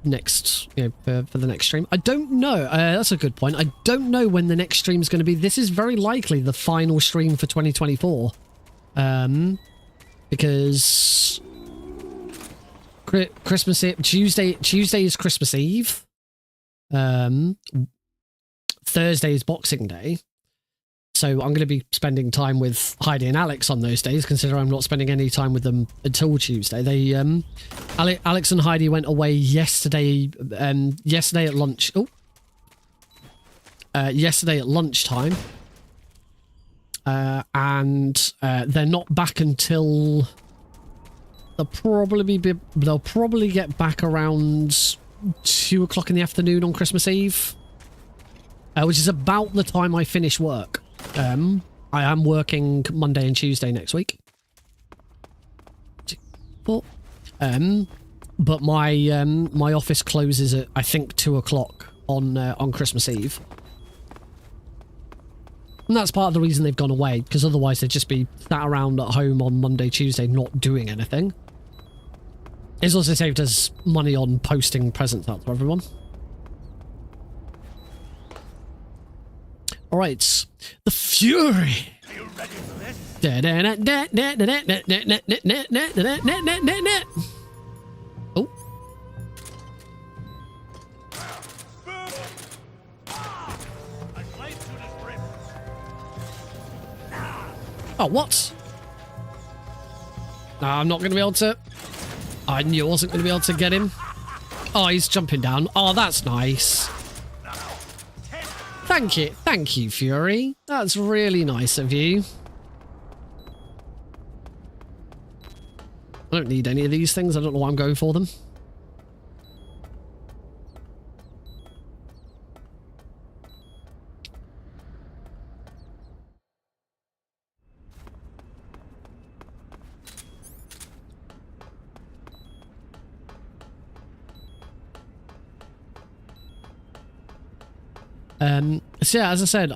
next, for the next stream. I don't know. That's a good point. I don't know when the next stream is going to be. This is very likely the final stream for 2024. Because Christmas Tuesday is Christmas Eve. Thursday is Boxing Day. So I'm going to be spending time with Heidi and Alex on those days, considering I'm not spending any time with them until Tuesday. They, Alex and Heidi went away yesterday at lunch. Oh. yesterday at lunchtime. And they're not back until they'll probably get back around 2 o'clock in the afternoon on Christmas Eve, which is about the time I finish work. I am working Monday and Tuesday next week. But my office closes at, I think, 2 o'clock on Christmas Eve. And that's part of the reason they've gone away, because otherwise they'd just be sat around at home on Monday, Tuesday, not doing anything. It's also saved us money on posting presents out to everyone. Alright, the Fury! Are you ready for this? Oh. Oh, what? No, I'm not going to be able to... I knew I wasn't going to be able to get him. Oh, he's jumping down. Oh, that's nice. Thank you. Thank you, Fury. That's really nice of you. I don't need any of these things. I don't know why I'm going for them. So yeah, as I said,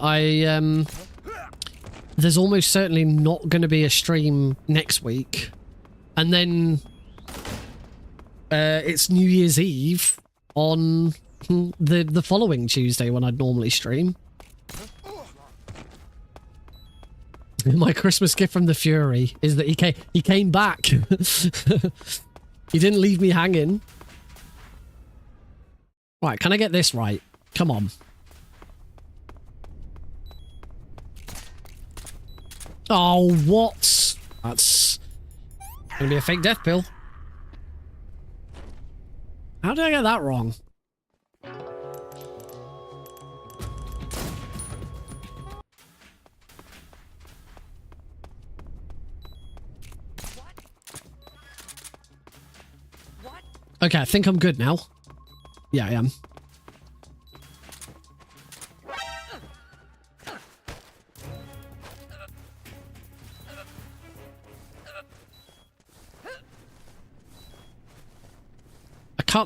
there's almost certainly not going to be a stream next week, and then it's New Year's Eve on the following Tuesday when I'd normally stream. My Christmas gift from the Fury is that he came back. He didn't leave me hanging. Right, can I get this right? Come on. Oh, what? That's gonna be a fake death pill. How did I get that wrong? Okay, I think I'm good now. Yeah, I am.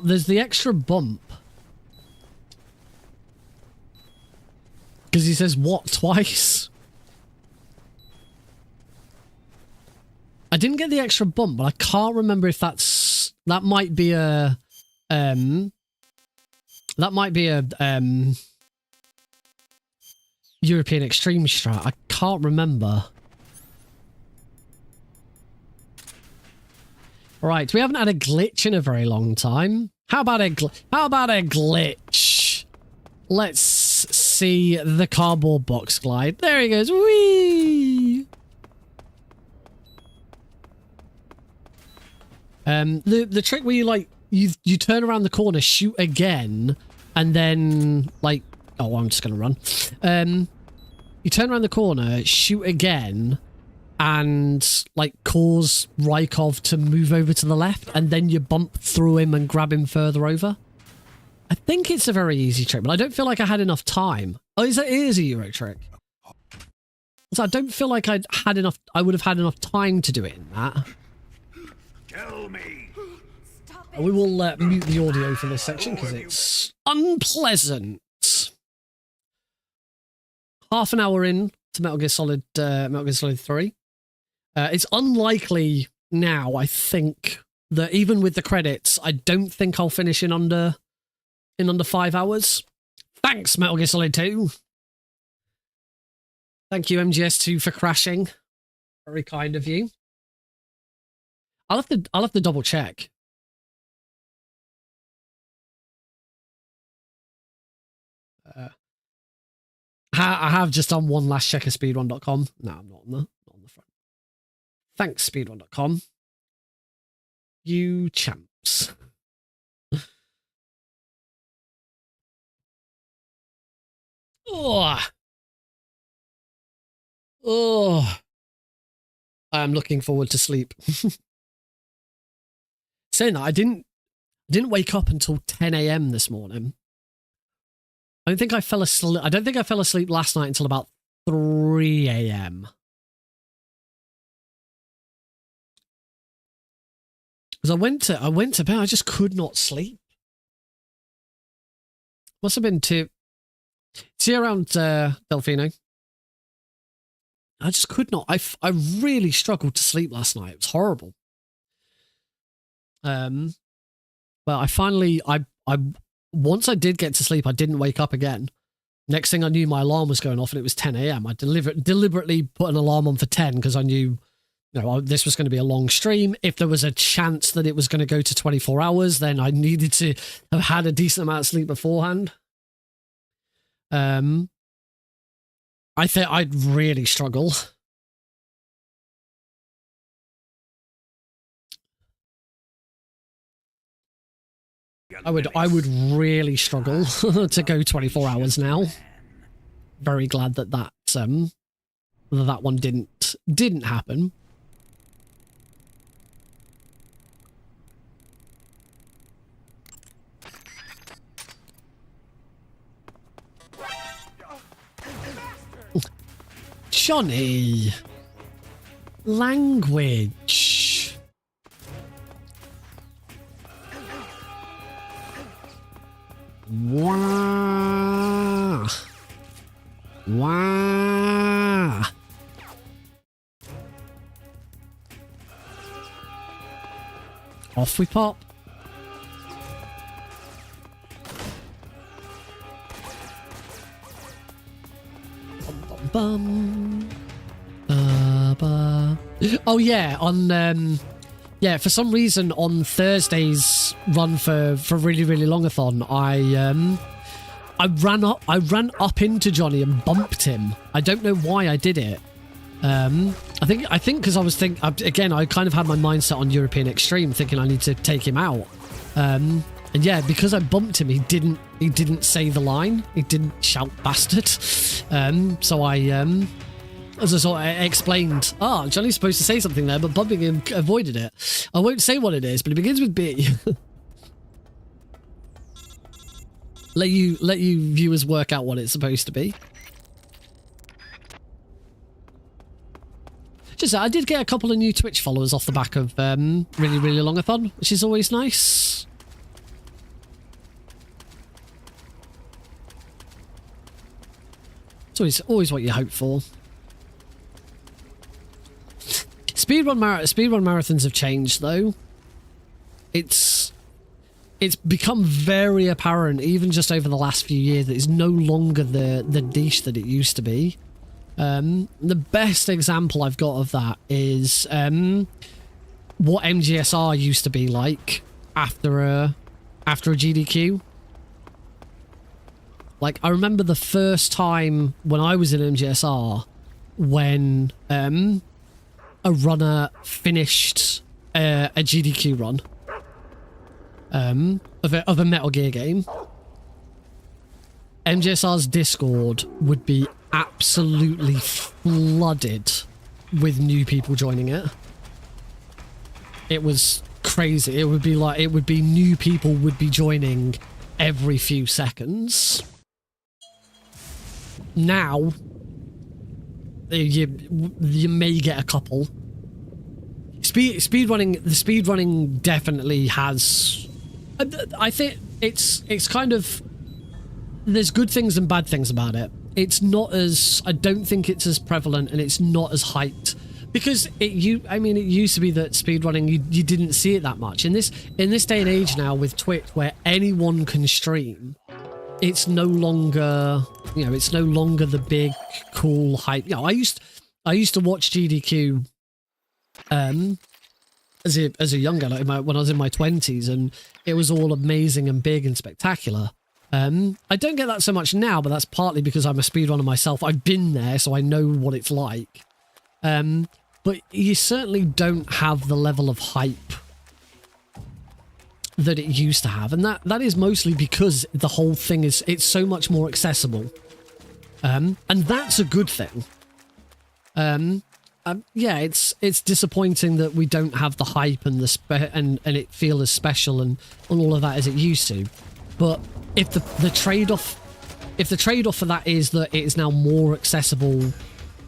There's the extra bump. Because he says what twice? I didn't get the extra bump, but I can't remember if that might be a European extreme strat. I can't remember. Right, we haven't had a glitch in a very long time. How about a glitch? Let's see the cardboard box glide. There he goes. Whee! The trick where you turn around the corner, shoot again, and then oh, I'm just gonna run. You turn around the corner, shoot again, and cause Rykov to move over to the left, and then you bump through him and grab him further over. I think it's a very easy trick, but I don't feel like I had enough time. Oh, it is a Euro trick. So I don't feel like I would have had enough time to do it in that. Tell me. We will mute the audio for this section because it's unpleasant. Half an hour in to Metal Gear Solid 3. It's unlikely now, I think, that even with the credits, I don't think I'll finish in under 5 hours. Thanks, Metal Gear Solid 2. Thank you, MGS2, for crashing. Very kind of you. I'll have to double check. I have just done one last check of speedrun.com. No, I'm not on the front. Thanks, speedrun.com. You champs. Oh. Oh. I'm looking forward to sleep. Saying that, I didn't wake up until 10 a.m. this morning. I don't think I fell asleep last night until about 3 a.m. Because I went to bed, I just could not sleep. Must have been see you around Delfino. I just could not. I really struggled to sleep last night. It was horrible. Well, I finally once I did get to sleep, I didn't wake up again. Next thing I knew, my alarm was going off, and it was 10 a.m. I deliberately put an alarm on for 10 because I knew, this was going to be a long stream. If there was a chance that it was going to go to 24 hours, then I needed to have had a decent amount of sleep beforehand. I think I'd really struggle. I would really struggle to go 24 hours now. Very glad that that one didn't happen. Johnny, language. Wah. Wah. Off we pop. Bum, ba, ba. Oh yeah, yeah, for some reason on Thursday's run for Really Really Longathon, I ran up into Johnny and bumped him. I don't know why I did it. I think because again, I kind of had my mindset on European Extreme, thinking I need to take him out. And yeah, because I bumped him, he didn't say the line. He didn't shout bastard. So I as I sort of explained, Johnny's supposed to say something there, but bumping him avoided it. I won't say what it is, but it begins with B. let you viewers work out what it's supposed to be. I did get a couple of new Twitch followers off the back of Really Really Longathon, which is always nice. It's always what you hope for. Speedrun marathons have changed, though. It's become very apparent, even just over the last few years, that it's no longer the niche that it used to be. The best example I've got of that is what MGSR used to be like after a GDQ. Like, I remember the first time when I was in MGSR, when a runner finished a GDQ run of a Metal Gear game. MGSR's Discord would be absolutely flooded with new people joining it. It was crazy. It would be new people would be joining every few seconds. Now, you may get a couple. The speedrunning definitely has. I think it's kind of. There's good things and bad things about it. It's not as. I don't think it's as prevalent, and it's not as hyped because it used to be that speedrunning you didn't see it that much. In this day and age now with Twitch, where anyone can stream. It's no longer, it's no longer the big, cool hype. I used to watch GDQ, as a young guy, when I was in my 20s, and it was all amazing and big and spectacular. I don't get that so much now, but that's partly because I'm a speedrunner myself. I've been there, so I know what it's like. But you certainly don't have the level of hype that it used to have, and that is mostly because the whole thing it's so much more accessible. And that's a good thing. Yeah, it's disappointing that we don't have the hype and and it feel as special and all of that as it used to. But if the trade-off for that is that it is now more accessible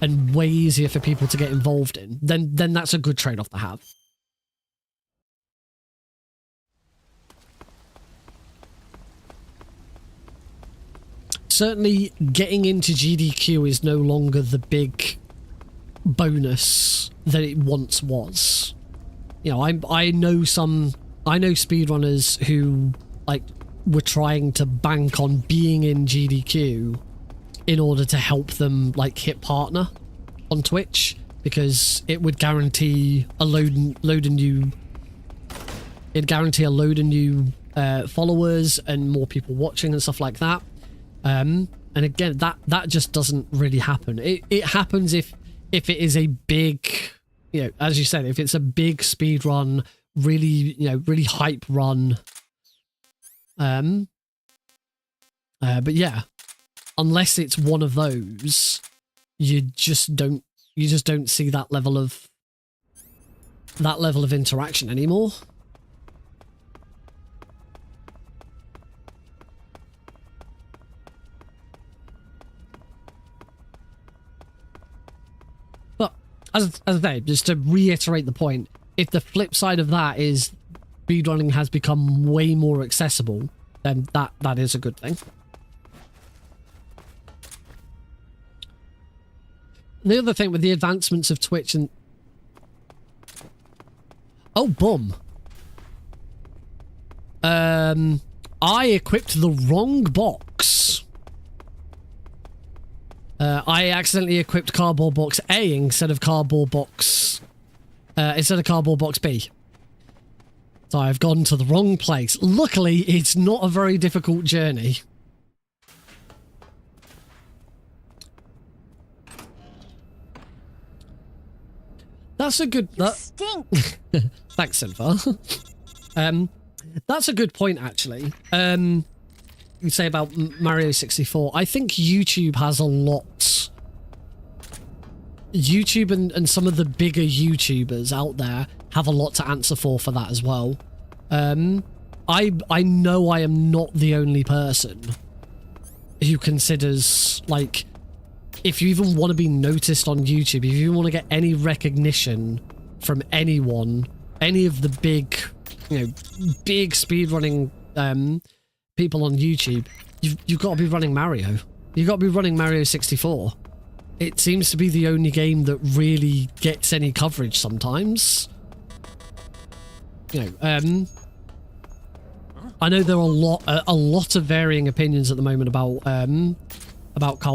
and way easier for people to get involved in, then that's a good trade-off to have. Certainly, getting into GDQ is no longer the big bonus that it once was. You know, I know speedrunners who like were trying to bank on being in GDQ in order to help them like hit partner on Twitch, because it would guarantee a load of new followers and more people watching and stuff like that. And again, that just doesn't really happen. It happens if it is a big, you know, as you said, if it's a big speed run, really hype run. But yeah, unless it's one of those, you just don't see that level of interaction anymore. But as I say, just to reiterate the point, if the flip side of that is speedrunning has become way more accessible, then that is a good thing. The other thing with the advancements of Twitch and... Oh, boom. I equipped the wrong box. I accidentally equipped cardboard box A instead of cardboard box B. So I've gone to the wrong place. Luckily, it's not a very difficult journey. That's a good... Stink. Thanks, Silva. That's a good point, actually. You say about Mario 64. I think YouTube has a lot... YouTube and some of the bigger YouTubers out there have a lot to answer for that as well. I know I am not the only person who considers, like, if you even want to be noticed on YouTube, if you want to get any recognition from anyone, any of the big, big speedrunning people on YouTube, you've got to be running Mario. You've got to be running Mario 64. It seems to be the only game that really gets any coverage sometimes. I know there are a lot of varying opinions at the moment about Carl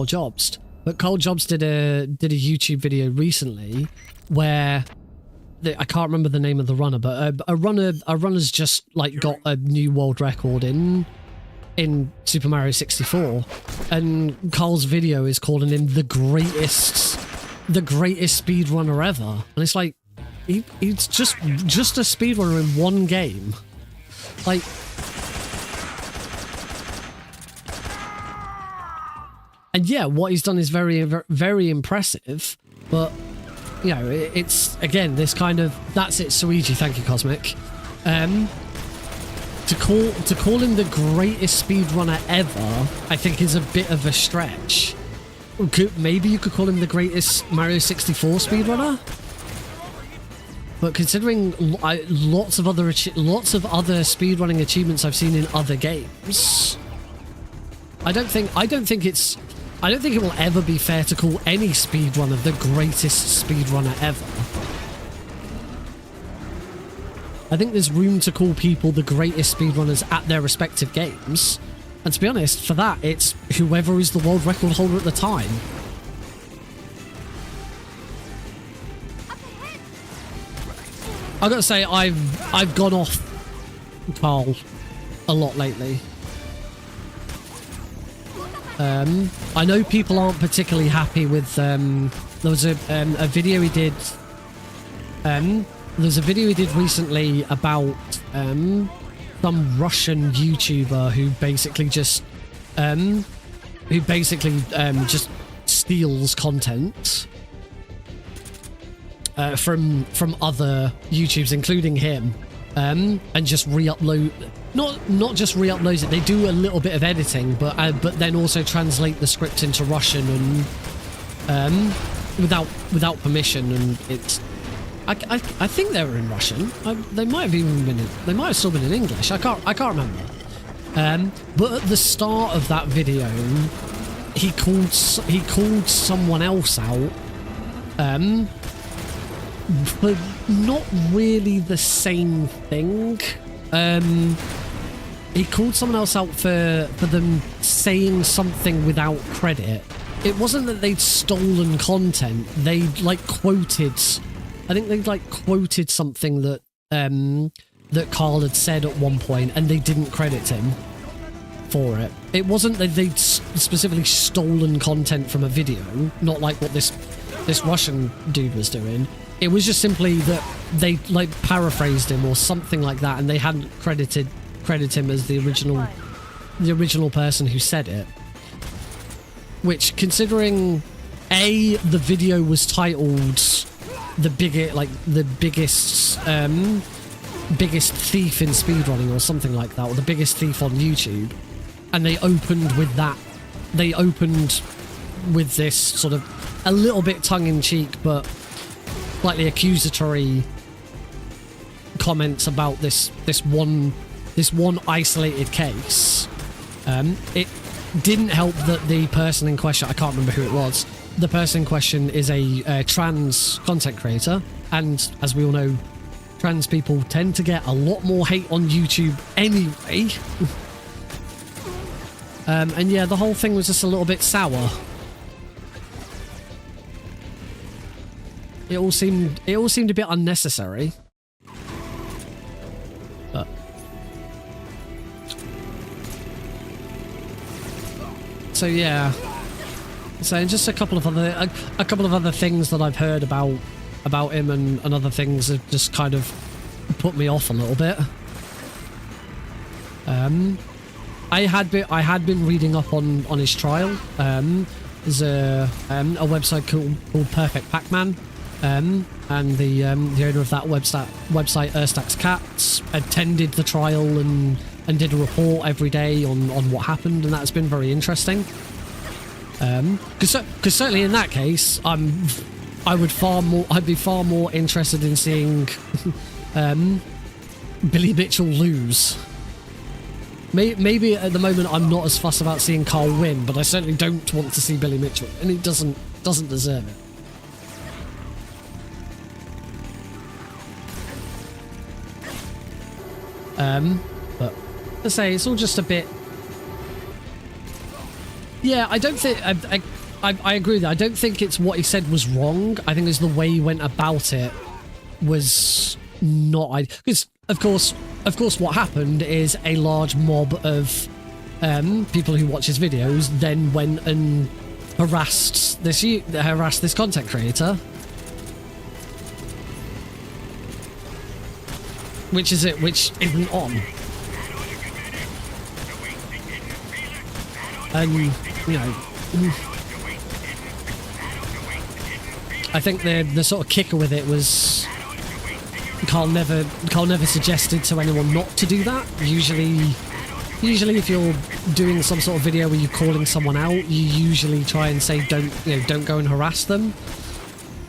Jobst, but Carl Jobst did a YouTube video recently where I can't remember the name of the runner, but a runner's just like got a new world record in Super Mario 64, and Carl's video is calling him the greatest speedrunner ever, and it's like he's just a speedrunner in one game, like. And yeah, what he's done is very, very impressive, but, it's, again, this kind of, that's it, Suiji, thank you, Cosmic. To call him the greatest speedrunner ever, I think is a bit of a stretch. Maybe you could call him the greatest Mario 64 speedrunner? But considering lots of other speedrunning achievements I've seen in other games, I don't think it will ever be fair to call any speedrunner the greatest speedrunner ever. I think there's room to call people the greatest speedrunners at their respective games. And to be honest, for that, it's whoever is the world record holder at the time. I gotta say, I've gone off Carl a lot lately. I know people aren't particularly happy with, there was a video he did, there's a video he did recently about, some Russian YouTuber who basically just, basically just steals content from other YouTubers, including him, and just re-upload. Not just re-uploads it. They do a little bit of editing, but then also translate the script into Russian and without permission. And it's I think they were in Russian. They might have even been. They might have still been in English. I can't remember. But at the start of that video, he called someone else out. But not really the same thing. He called someone else out for them saying something without credit. It wasn't that they'd stolen content. They like quoted. I think they like quoted something that that Carl had said at one point, and they didn't credit him for it. It wasn't that they'd specifically stolen content from a video, not like what this Russian dude was doing. It was just simply that they like paraphrased him or something like that, and they hadn't credited him as the original person who said it. Which, considering the video was titled the biggest thief in speedrunning or something like that, or the biggest thief on YouTube, and they opened with that. They opened with this sort of a little bit tongue-in-cheek but slightly accusatory comments about this one isolated case. It didn't help that the person in question, I can't remember who it was, the person in question is a trans content creator, and as we all know, trans people tend to get a lot more hate on YouTube anyway. And yeah, the whole thing was just a little bit sour. It all seemed a bit unnecessary. But so yeah. So just a couple of other things that I've heard about him and other things have just kind of put me off a little bit. I had been reading up on his trial. There's a website called Perfect Pac-Man, and the owner of that website Erstax Cats attended the trial and did a report every day on what happened, and that's been very interesting. Because certainly in that case, I'd be far more interested in seeing Billy Mitchell lose. Maybe at the moment I'm not as fussed about seeing Carl win, but I certainly don't want to see Billy Mitchell, and he doesn't deserve it. But to say, it's all just a bit. Yeah, I don't think I agree with that. I don't think it's what he said was wrong. I think it's the way he went about it was not. Because of course, what happened is a large mob of people who watch his videos then went and harassed this content creator, which isn't on. And you know, I think the sort of kicker with it was Carl never suggested to anyone not to do that. Usually if you're doing some sort of video where you're calling someone out, you usually try and say don't go and harass them.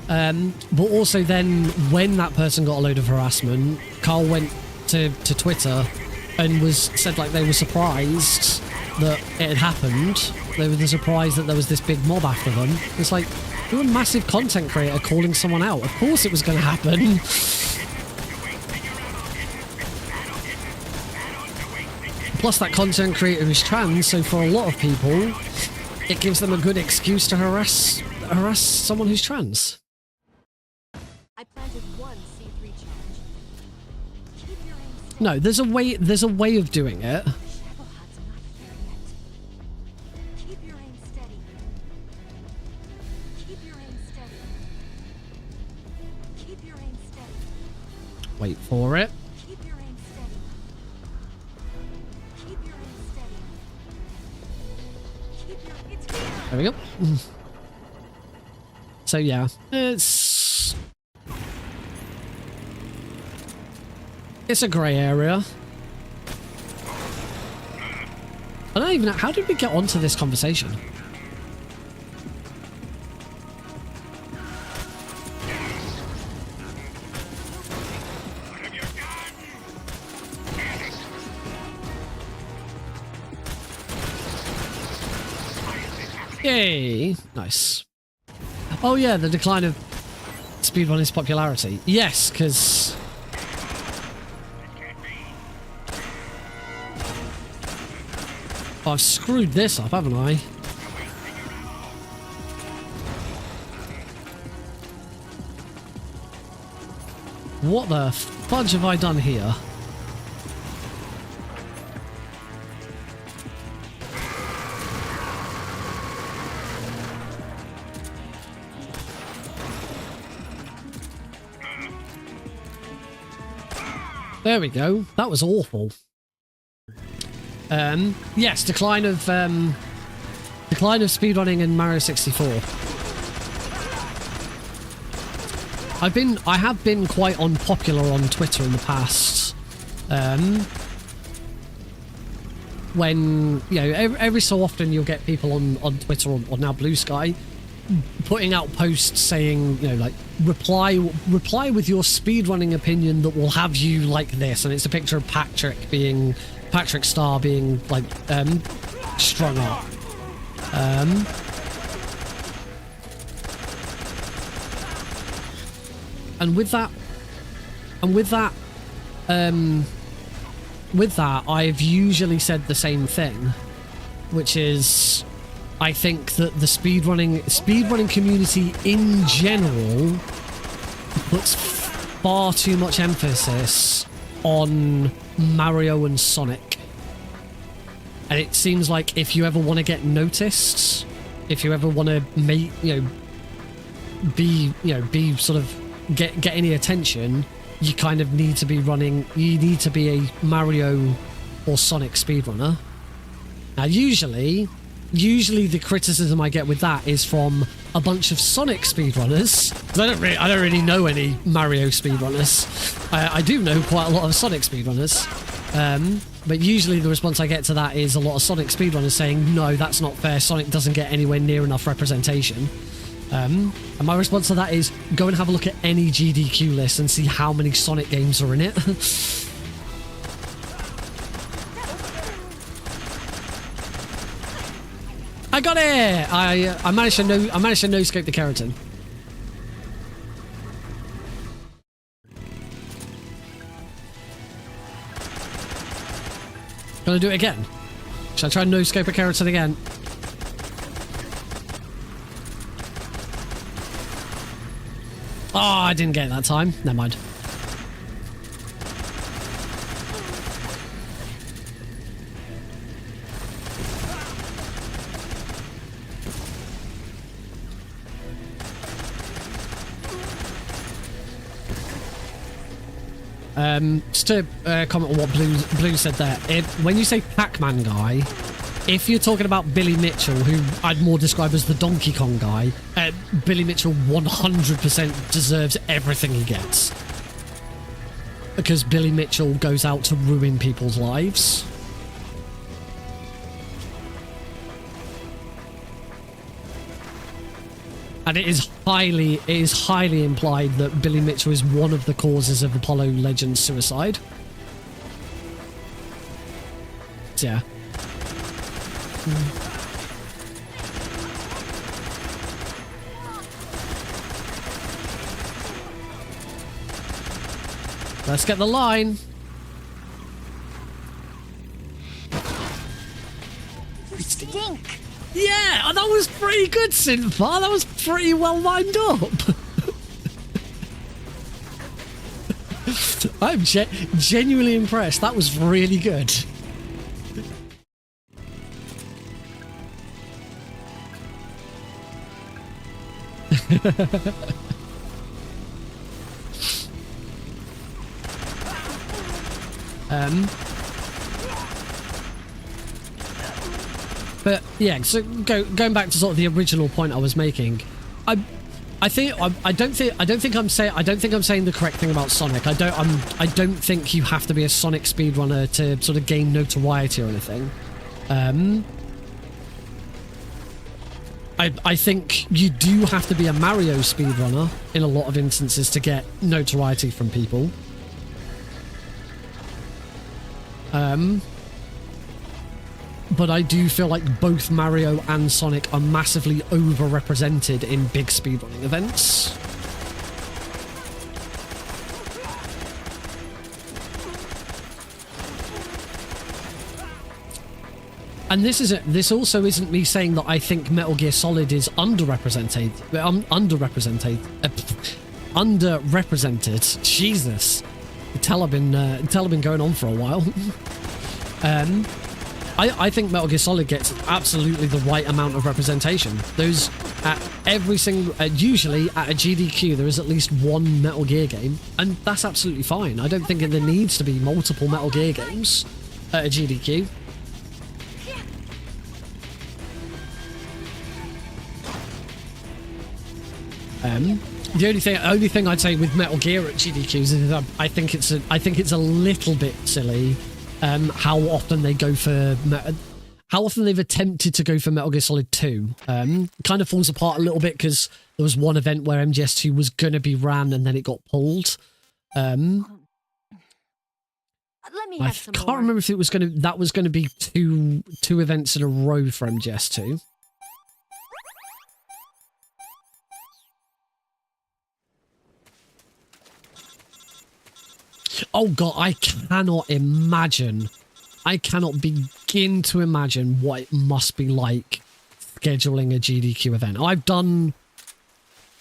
But also then when that person got a load of harassment, Carl went to Twitter and said like they were surprised that it had happened. They were surprised that there was this big mob after them. It's like, you're a massive content creator calling someone out. Of course it was going to happen. Plus that content creator is trans, so for a lot of people, it gives them a good excuse to harass someone who's trans. I planted one seed recharge. Keep your aim steady. No, there's a way of doing it. Shadowheart's not here yet. Keep your aim steady. Keep your aim steady. Keep your aim steady. Wait for it. Keep your aim steady. Keep your aim steady. There we go. So yeah, it's a grey area. I don't even know, how did we get onto this conversation? Yay! Nice. Oh yeah, the decline of speedrunning's popularity. Yes, because... Oh, I've screwed this up, haven't I? What the fudge have I done here? There we go. That was awful. Yes, decline of speedrunning in Mario 64. I have been quite unpopular on Twitter in the past. When, you know, every so often you'll get people on Twitter or now Blue Sky putting out posts saying, you know, like, reply with your speedrunning opinion that will have you like this, and it's a picture of Patrick Star being like strung up. And with that, I've usually said the same thing, which is, I think that the speedrunning community in general puts far too much emphasis on Mario and Sonic. And it seems like if you ever want to get noticed, if you ever want to make, be sort of get any attention, you kind of need to be you need to be a Mario or Sonic speedrunner. Now usually the criticism I get with that is from a bunch of Sonic speedrunners. I don't really know any Mario speedrunners. I do know quite a lot of Sonic speedrunners. But usually the response I get to that is a lot of Sonic speedrunners saying, no, that's not fair, Sonic doesn't get anywhere near enough representation. And my response to that is, go and have a look at any GDQ list and see how many Sonic games are in it. I got it! I managed to no-scope the keratin. Gonna do it again. Should I try and no-scope a keratin again? Oh, I didn't get it that time. Never mind. Just to comment on what Blue said there. When you say Pac-Man guy, if you're talking about Billy Mitchell, who I'd more describe as the Donkey Kong guy, Billy Mitchell 100% deserves everything he gets. Because Billy Mitchell goes out to ruin people's lives. And it is highly implied that Billy Mitchell is one of the causes of Apollo Legends' suicide. So, yeah. Let's get the line. You stink. Yeah, that was pretty good, Synthar. That was pretty well lined up. I'm genuinely impressed. That was really good. But yeah, so going back to sort of the original point I was making, I don't think I'm saying the correct thing about Sonic. I don't think you have to be a Sonic speedrunner to sort of gain notoriety or anything. I think you do have to be a Mario speedrunner in a lot of instances to get notoriety from people. But I do feel like both Mario and Sonic are massively overrepresented in big speedrunning events. And this also isn't me saying that I think Metal Gear Solid is underrepresented. Underrepresented. Jesus. Tell I've been going on for a while. I think Metal Gear Solid gets absolutely the right amount of representation. Those at every single, usually at a GDQ, there is at least one Metal Gear game, and that's absolutely fine. I don't think there needs to be multiple Metal Gear games at a GDQ. The only thing I'd say with Metal Gear at GDQs is that I think it's a little bit silly. How often they go for... How often they've attempted to go for Metal Gear Solid 2. Kind of falls apart a little bit because there was one event where MGS2 was going to be ran and then it got pulled. Let me I have some can't more. remember if it was that was going to be two events in a row for MGS2. Oh god, I cannot begin to imagine what it must be like scheduling a GDQ event. I've done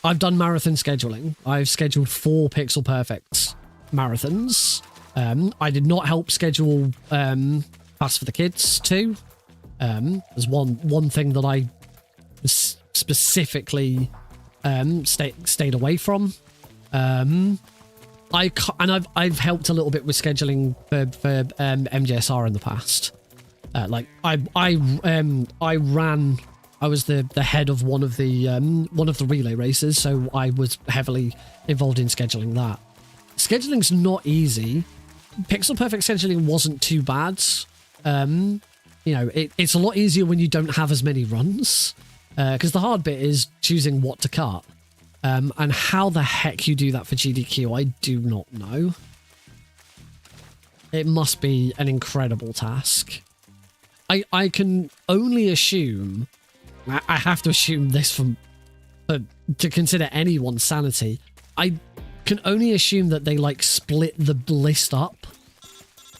marathon scheduling. I've scheduled 4 Pixel Perfects marathons. I did not help schedule Fast for the Kids 2. There's one thing that I specifically stayed away from. I've helped a little bit with scheduling for MJSR in the past. Like I was the head of one of the relay races, so I was heavily involved in scheduling that. Scheduling's not easy. Pixel Perfect scheduling wasn't too bad. You know, it's a lot easier when you don't have as many runs, because the hard bit is choosing what to cut. And how the heck you do that for GDQ, I do not know. It must be an incredible task. I can only assume, I have to assume this to consider anyone's sanity, I can only assume that they like split the list up.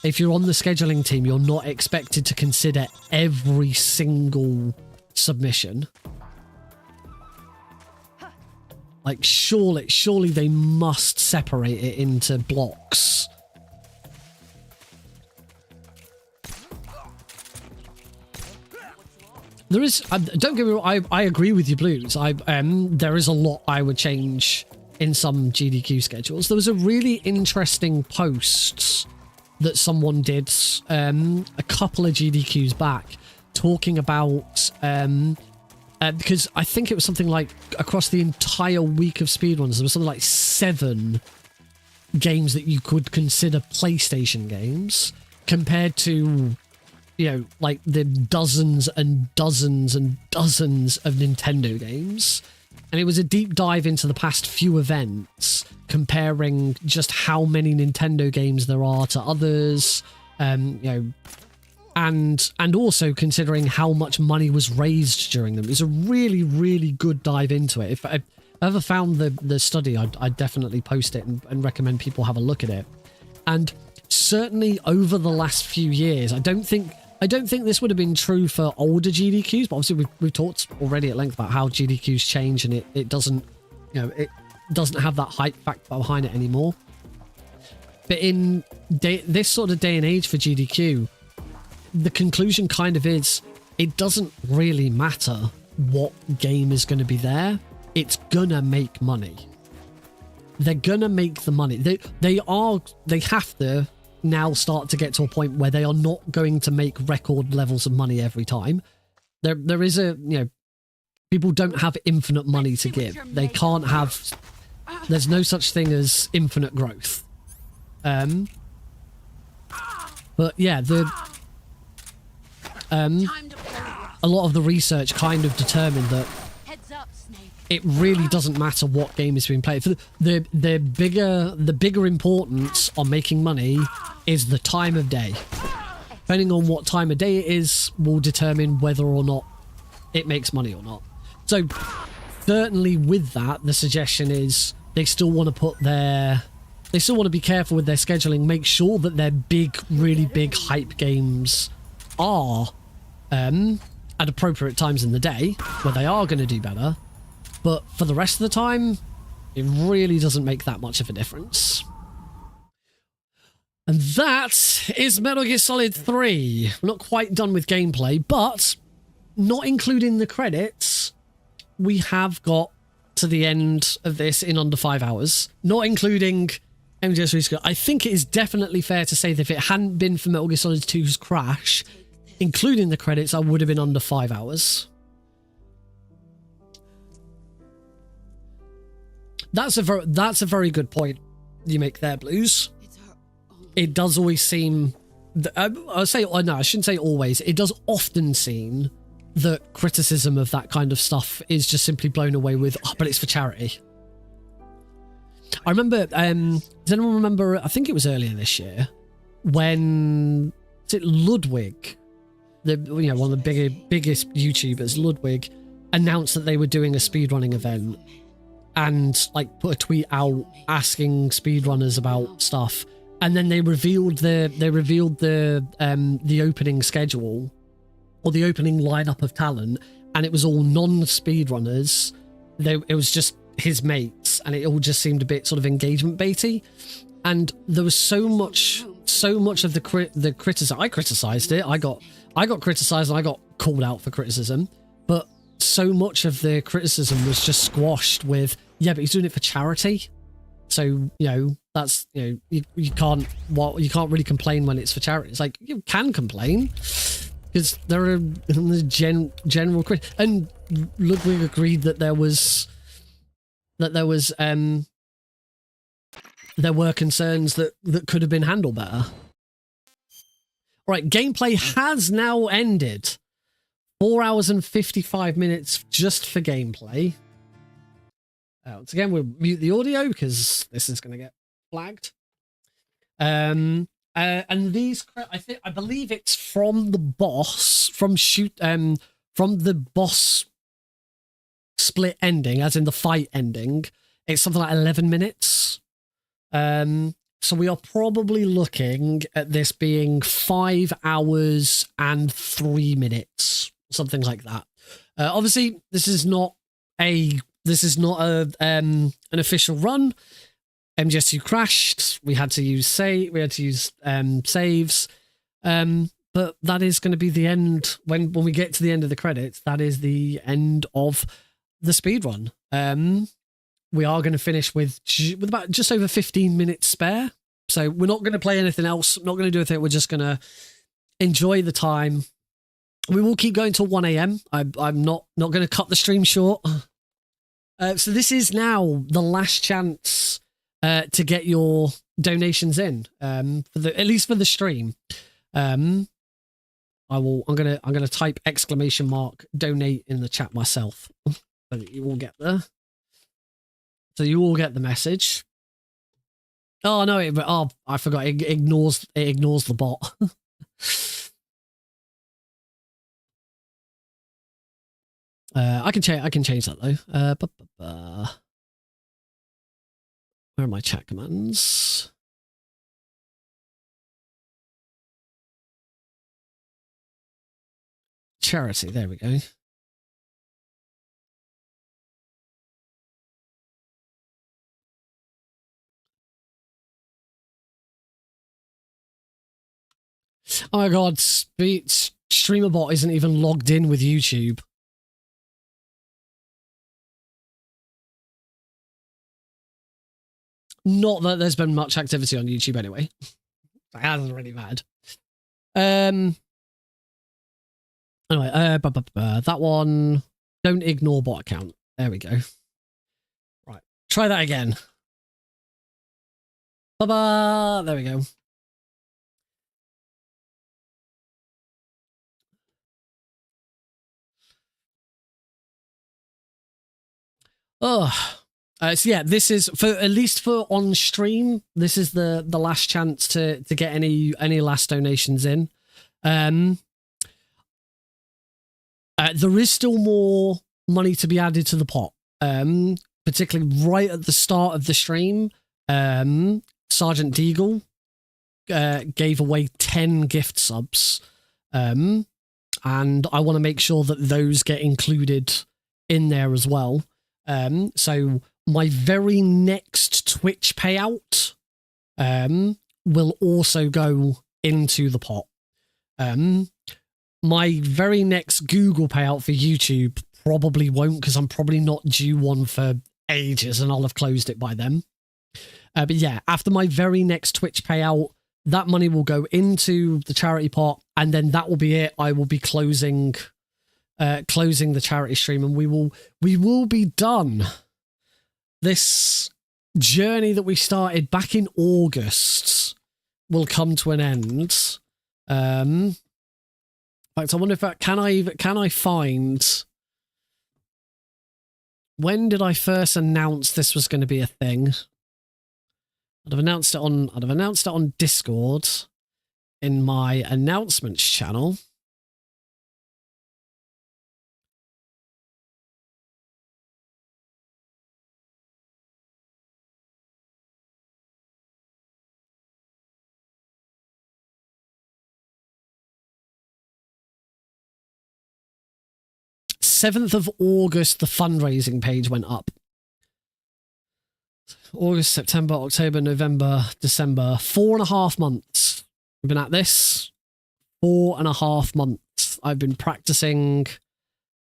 If you're on the scheduling team, you're not expected to consider every single submission. Like, surely they must separate it into blocks. There is, don't get me wrong, I agree with you, Blues. There is a lot I would change in some GDQ schedules. There was a really interesting post that someone did a couple of GDQs back talking about... because I think it was something like across the entire week of speedruns, there was something like 7 games that you could consider PlayStation games compared to, you know, like the dozens and dozens and dozens of Nintendo games. And it was a deep dive into the past few events, comparing just how many Nintendo games there are to others, you know, and also considering how much money was raised during them. It's a really, really good dive into it. If I ever found the study, I'd definitely post it and recommend people have a look at it. And certainly over the last few years, I don't think this would have been true for older GDQs, but obviously we've talked already at length about how GDQs change, and it doesn't, you know, it doesn't have that hype factor behind it anymore. But in this sort of day and age for GDQ, the conclusion kind of is, it doesn't really matter what game is going to be there. It's gonna make money. They're gonna make the money. They have to now start to get to a point where they are not going to make record levels of money every time. There is a, you know, people don't have infinite money to give. They can't have, there's no such thing as infinite growth. But yeah, a lot of the research kind of determined that it really doesn't matter what game is being played. The bigger importance on making money is the time of day. Depending on what time of day it is will determine whether or not it makes money or not. So certainly with that, the suggestion is they still want to put their, they still want to be careful with their scheduling, make sure that their big, really big hype games are at appropriate times in the day where they are going to do better. But for the rest of the time, it really doesn't make that much of a difference. And that is Metal Gear Solid 3. We're not quite done with gameplay, but not including the credits, we have got to the end of this in under 5 hours. Not including MGS Rescue. I think it is definitely fair to say that if it hadn't been for Metal Gear Solid 2's crash, including the credits, I would have been under 5 hours. That's a very good point you make there, Blues. It does always seem, I shouldn't say always. It does often seem that criticism of that kind of stuff is just simply blown away with, oh, but it's for charity. I remember, does anyone remember, I think it was earlier this year, when, is it Ludwig, one of the biggest YouTubers, Ludwig, announced that they were doing a speedrunning event and like put a tweet out asking speedrunners about stuff, and then they revealed the opening schedule or the opening lineup of talent, and it was all non-speedrunners. It was just his mates, and it all just seemed a bit sort of engagement baity. And there was so much of the criticism. I criticized it. I got criticized and I got called out for criticism, but so much of the criticism was just squashed with, yeah, but he's doing it for charity. So, you know, that's, you know, you can't really complain when it's for charity. It's like, you can complain because there are general criticism. And Ludwig agreed that there were concerns that could have been handled better. All right, gameplay has now ended. 4 hours and 55 minutes just for gameplay. Once again, we'll mute the audio because this is going to get flagged. And these, I believe it's from the boss, from the boss split ending, as in the fight ending. It's something like 11 minutes. So we are probably looking at this being 5 hours and 3 minutes. Something like that. Obviously, this is not an official run. MGS2 crashed. We had to use saves. But that is going to be the end when we get to the end of the credits. That is the end of the speedrun. We are going to finish with about just over 15 minutes spare. So we're not going to play anything else. Not going to do anything. We're just going to enjoy the time. We will keep going till 1 a.m. I'm not going to cut the stream short. So this is now the last chance to get your donations in, at least for the stream. I'm gonna type ! donate in the chat myself so that you all get there. So you all get the message. Oh no! I forgot. It ignores the bot. I can change that though. Where are my chat commands? Charity. There we go. Oh my god, StreamerBot isn't even logged in with YouTube. Not that there's been much activity on YouTube anyway. It hasn't really mattered. Anyway, that one. Don't ignore bot account. There we go. Right. Try that again. Ba-ba! There we go. Oh, so yeah, this is for at least for on stream. This is the last chance to get any last donations in. There is still more money to be added to the pot. Particularly right at the start of the stream, Sergeant Deagle gave away 10 gift subs, and I want to make sure that those get included in there as well. So my very next Twitch payout will also go into the pot. My very next Google payout for YouTube probably won't, because I'm probably not due one for ages and I'll have closed it by then. But yeah, after my very next Twitch payout, that money will go into the charity pot, and then that will be it. I will be closing the charity stream, and we will be done. This journey that we started back in August will come to an end. In fact, I wonder if can I find, when did I first announce this was going to be a thing? I'd have announced it on Discord in my announcements channel. Of August, the fundraising page went up. August, September, October, November, December. 4.5 months. We've been at this. 4.5 months. I've been practicing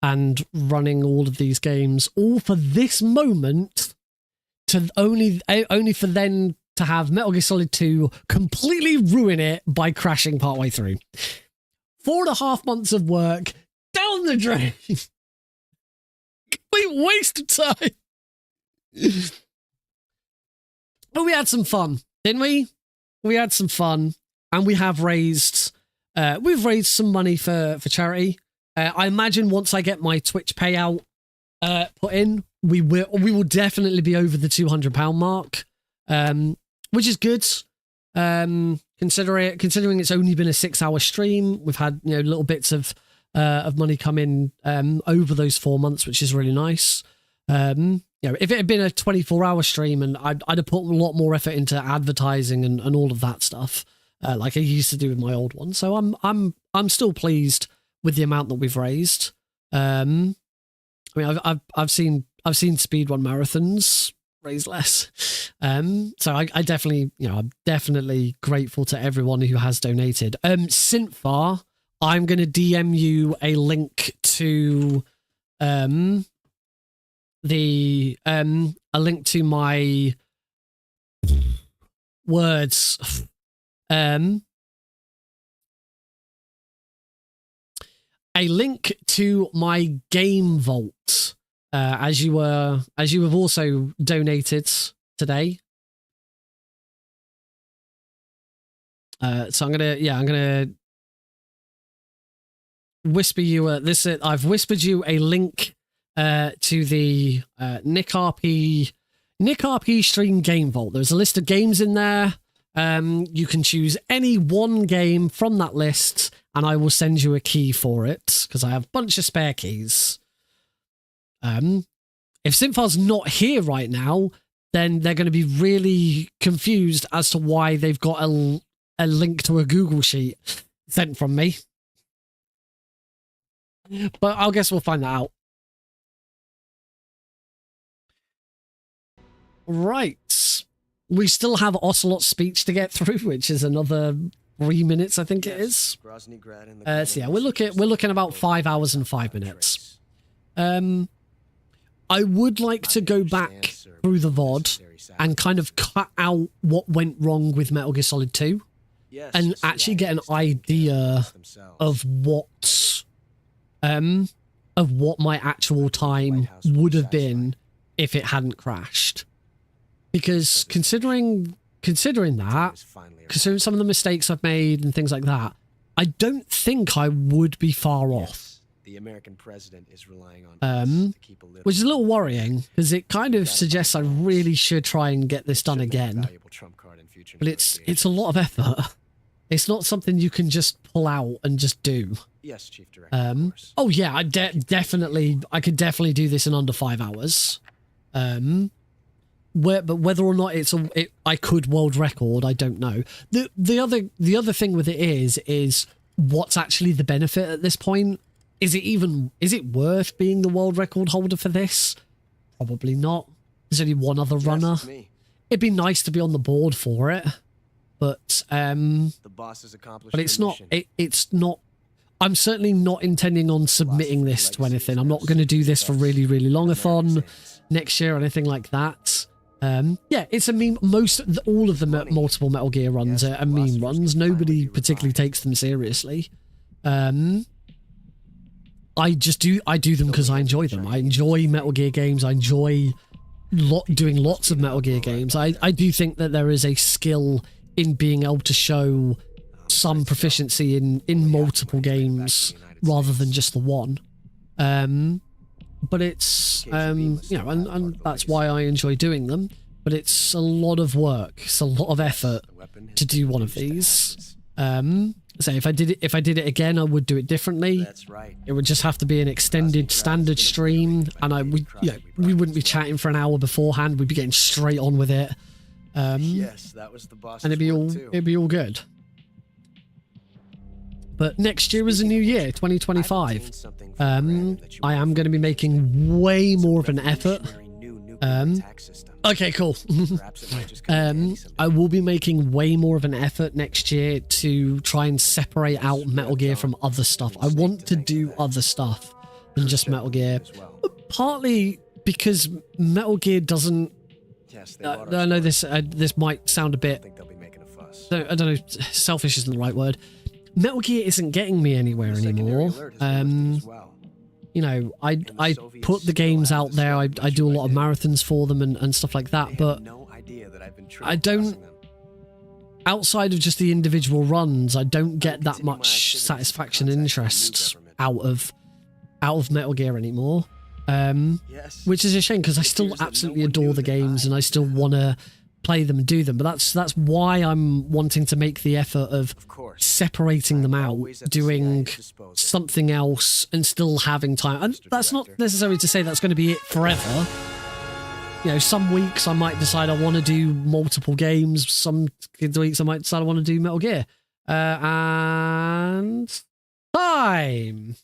and running all of these games, all for this moment, to only for then to have Metal Gear Solid 2 completely ruin it by crashing partway through. 4.5 months of work down the drain. Complete waste of time. But we had some fun, didn't we? We had some fun, and we have raised some money for charity. I imagine once I get my Twitch payout put in, we will definitely be over the £200 mark, which is good. Considering it's only been a 6-hour stream, we've had little bits of money come in over those 4 months, which is really nice. If it had been a 24-hour stream, and I'd have put a lot more effort into advertising and all of that stuff, like I used to do with my old one. So I'm still pleased with the amount that we've raised. I mean, I've seen speedrun marathons raise less. So I definitely, I'm definitely grateful to everyone who has donated. Synthfar, I'm going to DM you a link to a link to my words. A link to my game vault, as you have also donated today. So I'm gonna whisper you this. I've whispered you a link to the Nick RP stream game vault. There's a list of games in there. You can choose any one game from that list, and I will send you a key for it, because I have a bunch of spare keys. If Synthar's not here right now, then they're going to be really confused as to why they've got a link to a Google sheet sent from me. But I guess we'll find that out. Right. We still have Ocelot's speech to get through, which is another 3 minutes, I think it is. So yeah, we're looking about 5 hours and 5 minutes. I would like to go back through the VOD and kind of cut out what went wrong with Metal Gear Solid 2 and actually get an idea of what of what my actual time would have been if it hadn't crashed. Because considering that, considering some of the mistakes I've made and things like that, I don't think I would be far off. The American president is relying on us to keep a little, which is a little worrying because it kind of suggests I really should try and get this done again. But it's a lot of effort. It's not something you can just pull out and just do. Yes, Chief Director. Oh yeah, I could definitely do this in under 5 hours. But whether or not I could world record, I don't know. The other thing with it is what's actually the benefit at this point? Is it worth being the world record holder for this? Probably not. There's only one other runner. It'd be nice to be on the board for it, but the boss has accomplished. But it's not. It's not. I'm certainly not intending on submitting this to anything. I'm not going to do this for really, really long-a-thon next year or anything like that. Yeah, it's a meme. All of the multiple Metal Gear runs are meme runs. Nobody particularly takes them seriously. I do them because I enjoy them. I enjoy Metal Gear games. I enjoy doing lots of Metal Gear games. I do think that there is a skill in being able to show some proficiency in multiple games rather than just the one. But it's, you know, and that's why I enjoy doing them. But it's a lot of work. It's a lot of effort to do one of these. So if I did it again, I would do it differently. That's right. It would just have to be an extended standard stream, and we wouldn't be chatting for an hour beforehand. We'd be getting straight on with it. Yes, that was the boss. And it'd be all good. But next year is a new year, 2025. I am going to be making way more of an effort. Okay, cool. I will be making way more of an effort next year to try and separate out Metal Gear from other stuff. I want to do other stuff than just Metal Gear. Partly because Metal Gear doesn't... I know this might sound a bit... I don't know, selfish isn't the right word. Metal Gear isn't getting me anywhere anymore. You know, I put the games out there, I do a lot of marathons for them and stuff like that, but I don't, outside of just the individual runs, I don't get that much satisfaction and interest out of Metal Gear anymore. Which is a shame because I still absolutely adore the games and I still want to play them and do them, but that's why I'm wanting to make the effort of separating them out, doing something else and still having time. And that's not necessarily to say that's going to be it forever. You know, some weeks I might decide I want to do multiple games, some weeks I might decide I want to do Metal Gear. And time!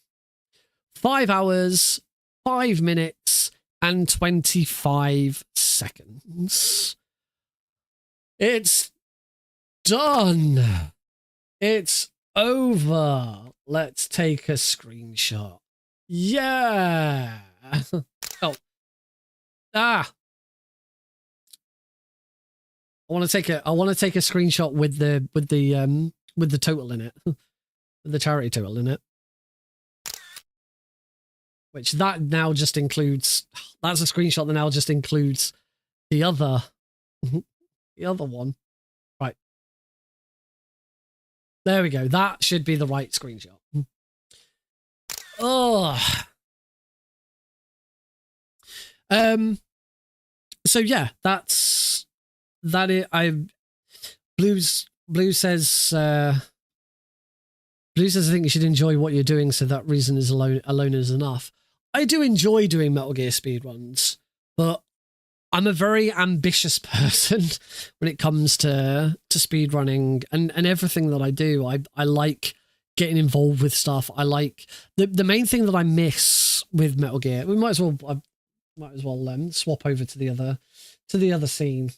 5 hours, 5 minutes, and 25 seconds. It's done. It's over. Let's take a screenshot. Yeah. Oh. I want to take a screenshot with the total in it. With the charity total in it. Which that now just includes, that's a screenshot that now just includes the other one. Right. There we go. That should be the right screenshot. Oh. So yeah, that's it. Blue says I think you should enjoy what you're doing, so that reason is alone is enough. I do enjoy doing Metal Gear speedruns, but I'm a very ambitious person when it comes to speedrunning and everything that I do. I like getting involved with stuff. I like the main thing that I miss with Metal Gear. We might as well swap over to the other scene.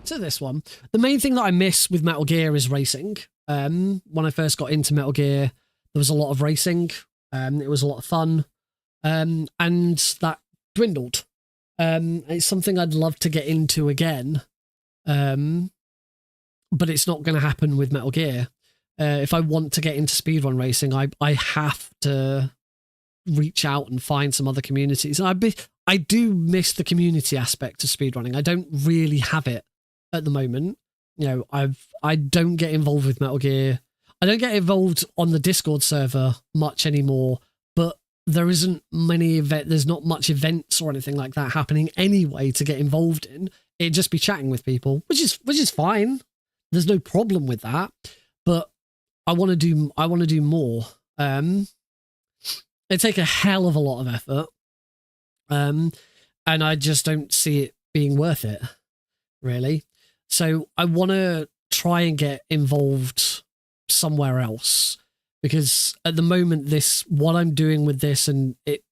To this one. The main thing that I miss with Metal Gear is racing. When I first got into Metal Gear, there was a lot of racing. It was a lot of fun. And that dwindled. It's something I'd love to get into again. But it's not going to happen with Metal Gear. if I want to get into speedrun racing, I have to reach out and find some other communities. And I do miss the community aspect of speedrunning. I don't really have it at the moment. You know, I don't get involved with Metal Gear. I don't get involved on the Discord server much anymore, but there isn't many there's not much events or anything like that happening anyway to get involved in. It'd just be chatting with people, which is fine. There's no problem with that. But I want to do more. It take a hell of a lot of effort. And I just don't see it being worth it, really. So I want to try and get involved somewhere else, because at the moment, what I'm doing with this, and it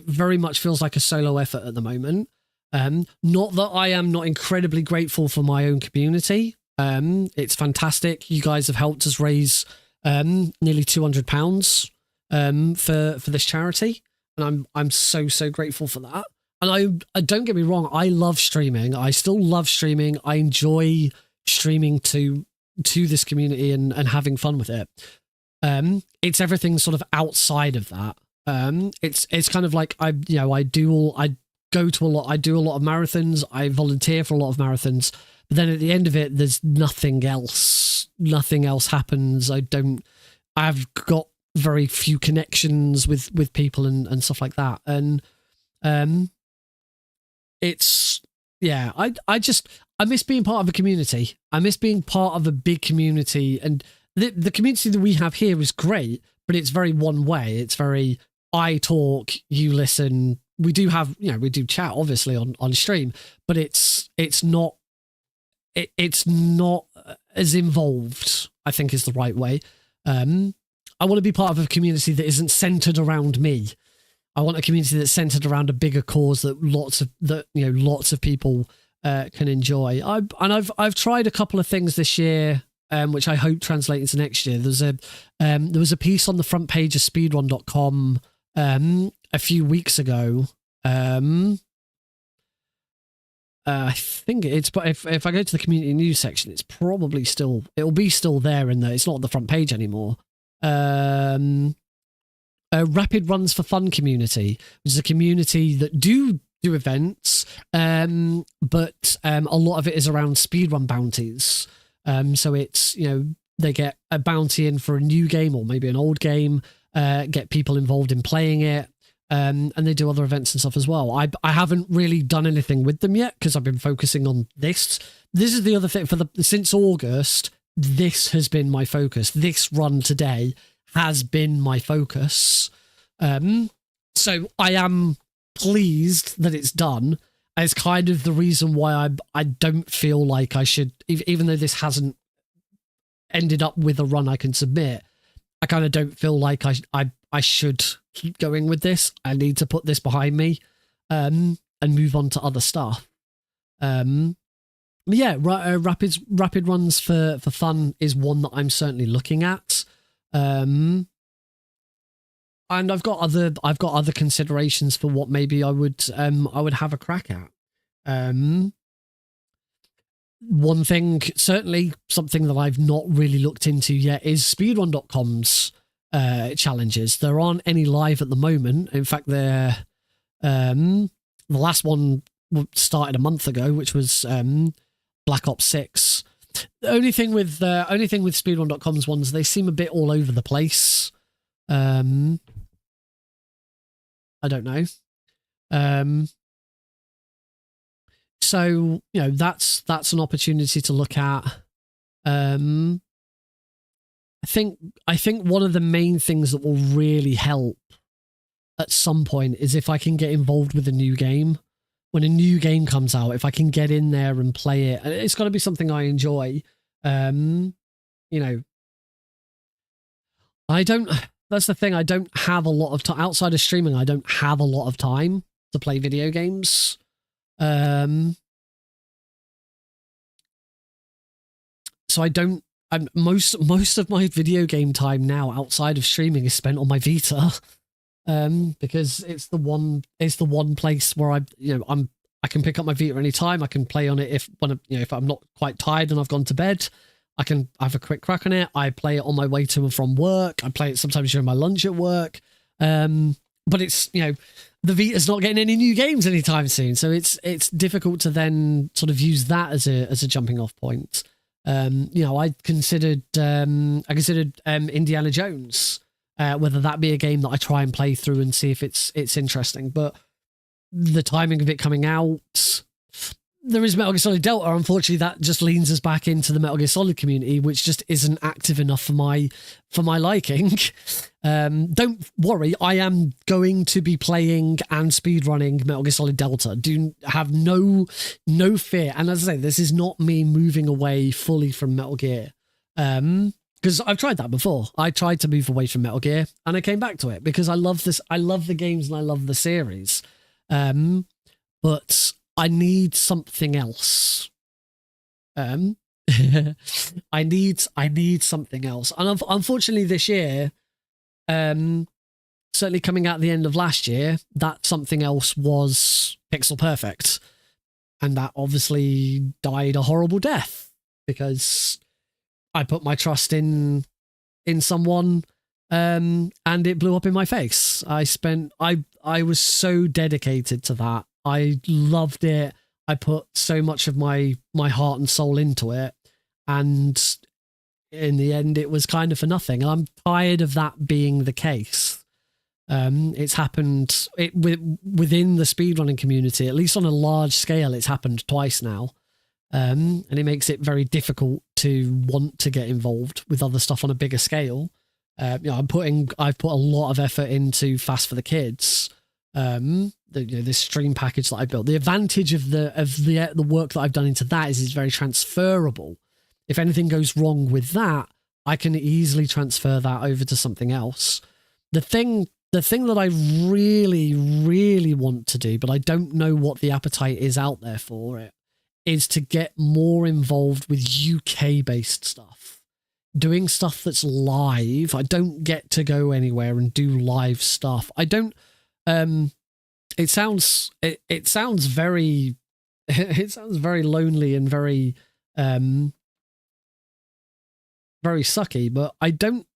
very much feels like a solo effort at the moment. Not that I am not incredibly grateful for my own community. It's fantastic. You guys have helped us raise nearly £200 for this charity, and I'm so grateful for that. And I don't get me wrong, I love streaming. I still love streaming. I enjoy streaming to this community and having fun with it. It's everything sort of outside of that. It's kind of like I do a lot of marathons. I volunteer for a lot of marathons, but then at the end of it, there's nothing else. Nothing else happens. I've got very few connections with people and stuff like that. And I miss being part of a community. I miss being part of a big community, and the community that we have here is great, but it's very one way. It's very, I talk, you listen. We do have, we do chat obviously on stream, but it's not as involved, I think is the right way. I want to be part of a community that isn't centered around me. I want a community that's centered around a bigger cause that lots of people can enjoy. I've tried a couple of things this year, which I hope translate into next year. There was a piece on the front page of speedrun.com a few weeks ago. I think it's, but if I go to the community news section, it's probably it'll be still there in there. It's not on the front page anymore. Rapid Runs for Fun community, which is a community that do events, but a lot of it is around speedrun bounties. So it's, they get a bounty in for a new game or maybe an old game, get people involved in playing it, and they do other events and stuff as well. I haven't really done anything with them yet because I've been focusing on this. This is the other thing, since August, this has been my focus. This run today has been my focus. So I am pleased that it's done. It's kind of the reason why I don't feel like I should, even though this hasn't ended up with a run I can submit, I kind of don't feel like I should keep going with this. I need to put this behind me and move on to other stuff. Rapid Runs for Fun is one that I'm certainly looking at. And I've got other considerations for what maybe I would have a crack at. One thing, certainly something that I've not really looked into yet, is speedrun.com's challenges. There aren't any live at the moment. In fact, the last one started a month ago, which was Black Ops 6. The only thing with speedrun.com's ones, they seem a bit all over the place. I don't know. So, that's an opportunity to look at. I think one of the main things that will really help at some point is if I can get involved with a new game. When a new game comes out, if I can get in there and play it, and it's got to be something I enjoy. That's the thing. I don't have a lot of time outside of streaming. I don't have a lot of time to play video games. So most of my video game time now outside of streaming is spent on my Vita. Because it's the one place where I can pick up my Vita anytime. I can play on it if I'm not quite tired and I've gone to bed. I can have a quick crack on it. I play it on my way to and from work. I play it sometimes during my lunch at work. But it's, you know, the Vita's not getting any new games anytime soon, so it's difficult to then sort of use that as a jumping off point. You know, I considered Indiana Jones, whether that be a game that I try and play through and see if it's interesting. But the timing of it coming out, there is Metal Gear Solid Delta. Unfortunately, that just leans us back into the Metal Gear Solid community, which just isn't active enough for my liking. Don't worry, I am going to be playing and speedrunning Metal Gear Solid Delta. Do have no fear. And as I say, this is not me moving away fully from Metal Gear. Because I've tried that before. I tried to move away from Metal Gear and I came back to it because I love this. I love the games and I love the series. But I need something else. I need something else. And unfortunately this year, certainly coming out at the end of last year, that something else was Pixel Perfect. And that obviously died a horrible death because I put my trust in someone, and it blew up in my face. I was so dedicated to that. I loved it. I put so much of my heart and soul into it. And in the end, it was kind of for nothing. And I'm tired of that being the case. It's happened within the speedrunning community, at least on a large scale, it's happened twice now. And it makes it very difficult to want to get involved with other stuff on a bigger scale. You know, I've put a lot of effort into Fast for the Kids. This stream package that I built. The advantage of the work that I've done into that is it's very transferable. If anything goes wrong with that, I can easily transfer that over to something else. The thing that I really, really want to do, but I don't know what the appetite is out there for it, is to get more involved with UK-based stuff. Doing stuff that's live. I don't get to go anywhere and do live stuff. I don't... It sounds very it sounds very lonely and very very sucky, but I don't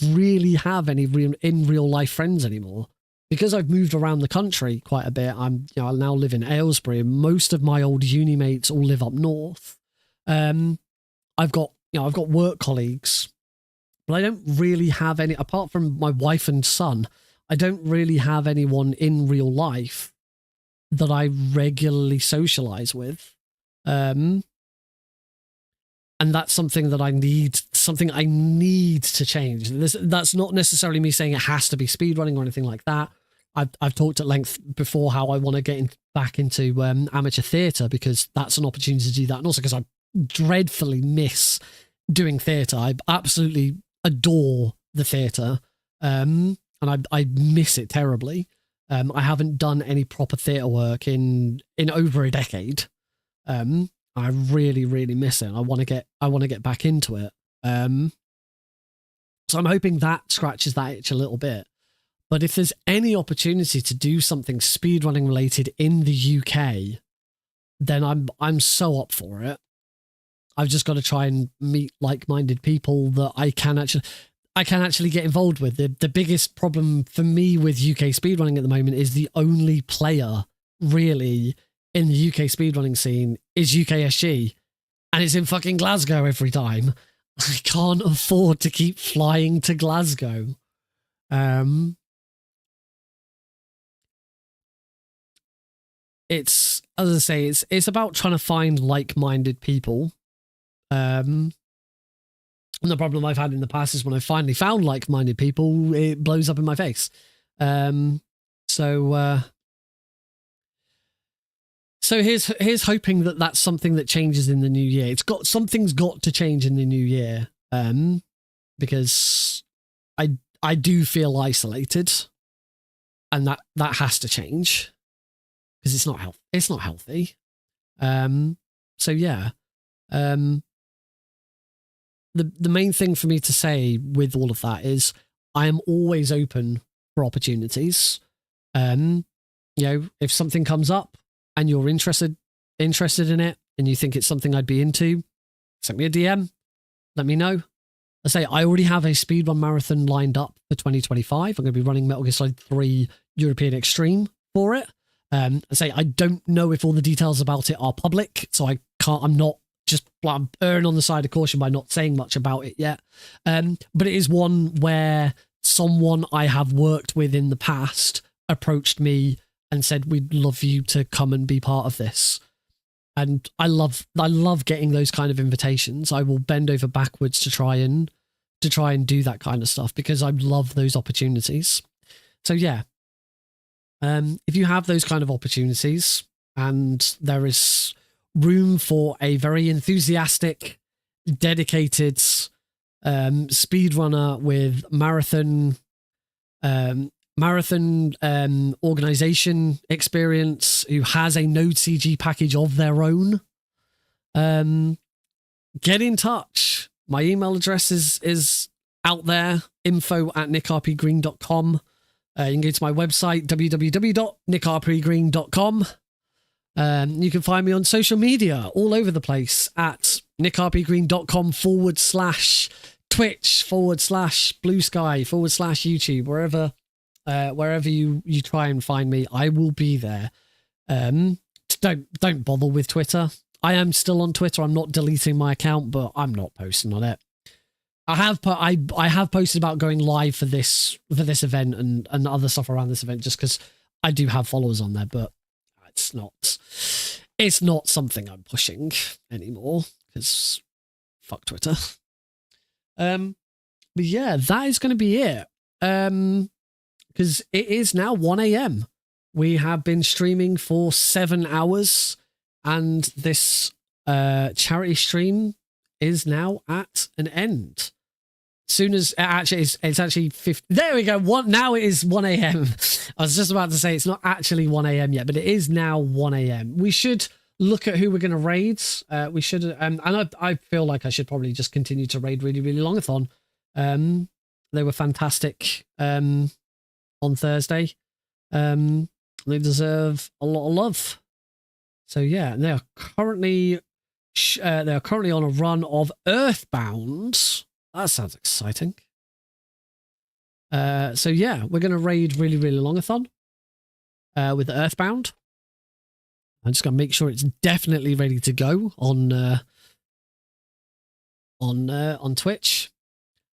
really have any real life friends anymore because I've moved around the country quite a bit. I now live in Aylesbury, and most of my old uni mates all live up north. I've got work colleagues, but I don't really have any apart from my wife and son. I don't really have anyone in real life that I regularly socialize with. And that's something that I need to change. That's not necessarily me saying it has to be speedrunning or anything like that. I've talked at length before how I want to get back into amateur theatre because that's an opportunity to do that. And also because I dreadfully miss doing theatre. I absolutely adore the theatre. And I miss it terribly. I haven't done any proper theatre work in over a decade. I really, really miss it. I want to get back into it. So I'm hoping that scratches that itch a little bit. But if there's any opportunity to do something speedrunning related in the UK, then I'm so up for it. I've just got to try and meet like-minded people that I can actually get involved with. The biggest problem for me with UK speedrunning at the moment is the only player really in the UK speedrunning scene is UKSG, and it's in fucking Glasgow every time. I can't afford to keep flying to Glasgow. It's, as I say, it's about trying to find like-minded people. And the problem I've had in the past is when I finally found like-minded people, it blows up in my face. So here's hoping that that's something that changes in the new year. Something's got to change in the new year, because I do feel isolated, and that has to change because it's not healthy. So yeah. The main thing for me to say with all of that is I am always open for opportunities. If something comes up and you're interested in it and you think it's something I'd be into, send me a DM. let me know. I say I already have a speedrun marathon lined up for 2025. I'm going to be running Metal Gear Solid 3 European Extreme for it. I say I don't know if all the details about it are public, so I can't. I'm not just I'm erring on the side of caution by not saying much about it yet. But it is one where someone I have worked with in the past approached me and said, "We'd love you to come and be part of this." And I love getting those kind of invitations. I will bend over backwards to try and do that kind of stuff because I love those opportunities. So yeah, if you have those kind of opportunities and there is room for a very enthusiastic, dedicated speedrunner with marathon organization experience who has a Node CG package of their own, get in touch. My email address is out there, info@nickrpgreen.com. You can go to my website, www.nickrpgreen.com. You can find me on social media all over the place at nickrpgreen.com/Twitch/Blue Sky/YouTube, wherever you try and find me, I will be there. Don't bother with Twitter. I am still on Twitter. I'm not deleting my account, but I'm not posting on it. I have posted about going live for this event and other stuff around this event just because I do have followers on there, but it's not something I'm pushing anymore because fuck Twitter. But yeah, that is going to be it. Because it is now 1 a.m. We have been streaming for 7 hours, and this charity stream is now at an end. Soon as it's actually 50. There we go. Now it is 1 a.m. I was just about to say it's not actually 1 a.m. yet, but it is now 1 a.m. We should look at who we're going to raid. We should, and I feel like I should probably just continue to raid really, really longathon. They were fantastic on Thursday. They deserve a lot of love. So yeah, they are currently on a run of Earthbound. That sounds exciting. So yeah, we're going to raid really, really longathon with Earthbound. I'm just going to make sure it's definitely ready to go on Twitch.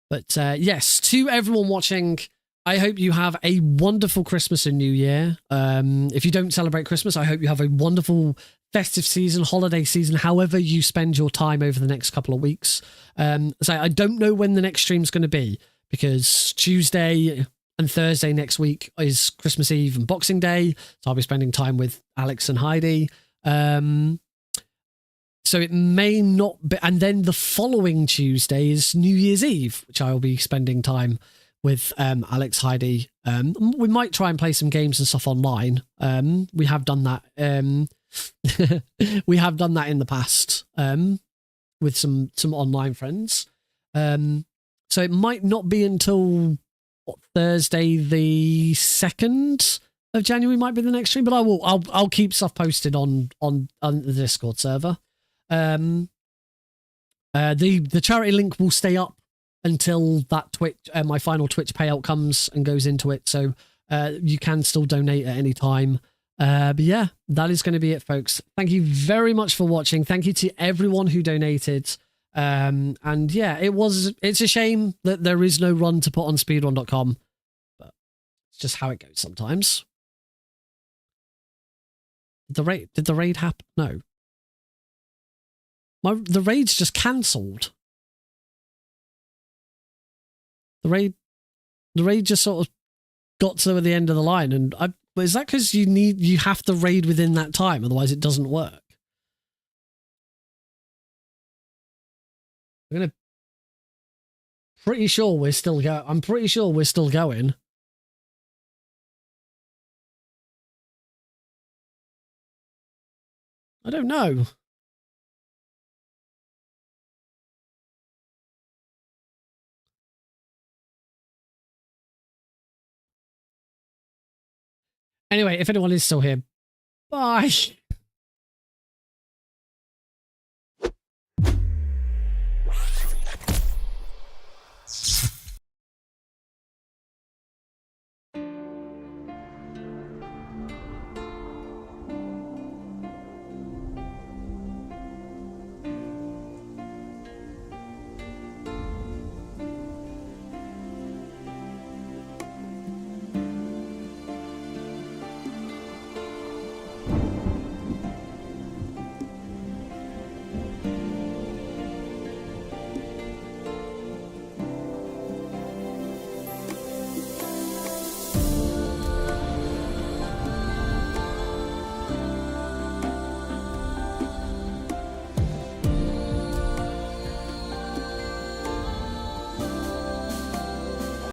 But yes, to everyone watching, I hope you have a wonderful Christmas and New Year. If you don't celebrate Christmas, I hope you have a wonderful festive season, holiday season, however you spend your time over the next couple of weeks. So I don't know when the next stream's going to be because Tuesday and Thursday next week is Christmas Eve and Boxing Day. So I'll be spending time with Alex and Heidi. So it may not be. And then the following Tuesday is New Year's Eve, which I will be spending time with Alex, Heidi. We might try and play some games and stuff online. We have done that. We have done that in the past with some online friends. So it might not be until Thursday the 2nd of January might be the next stream, but I'll keep stuff posted on the Discord server. The charity link will stay up until that Twitch, my final Twitch payout comes and goes into it. So you can still donate at any time. But yeah, that is going to be it, folks. Thank you very much for watching. Thank you to everyone who donated. And yeah, it's a shame that there is no run to put on speedrun.com, but it's just how it goes sometimes. Did the raid happen? No. The raid's just cancelled. The raid just sort of got to the end of the line, and is that because you have to raid within that time, otherwise it doesn't work? I'm pretty sure we're still going. I don't know. Anyway, if anyone is still here, bye.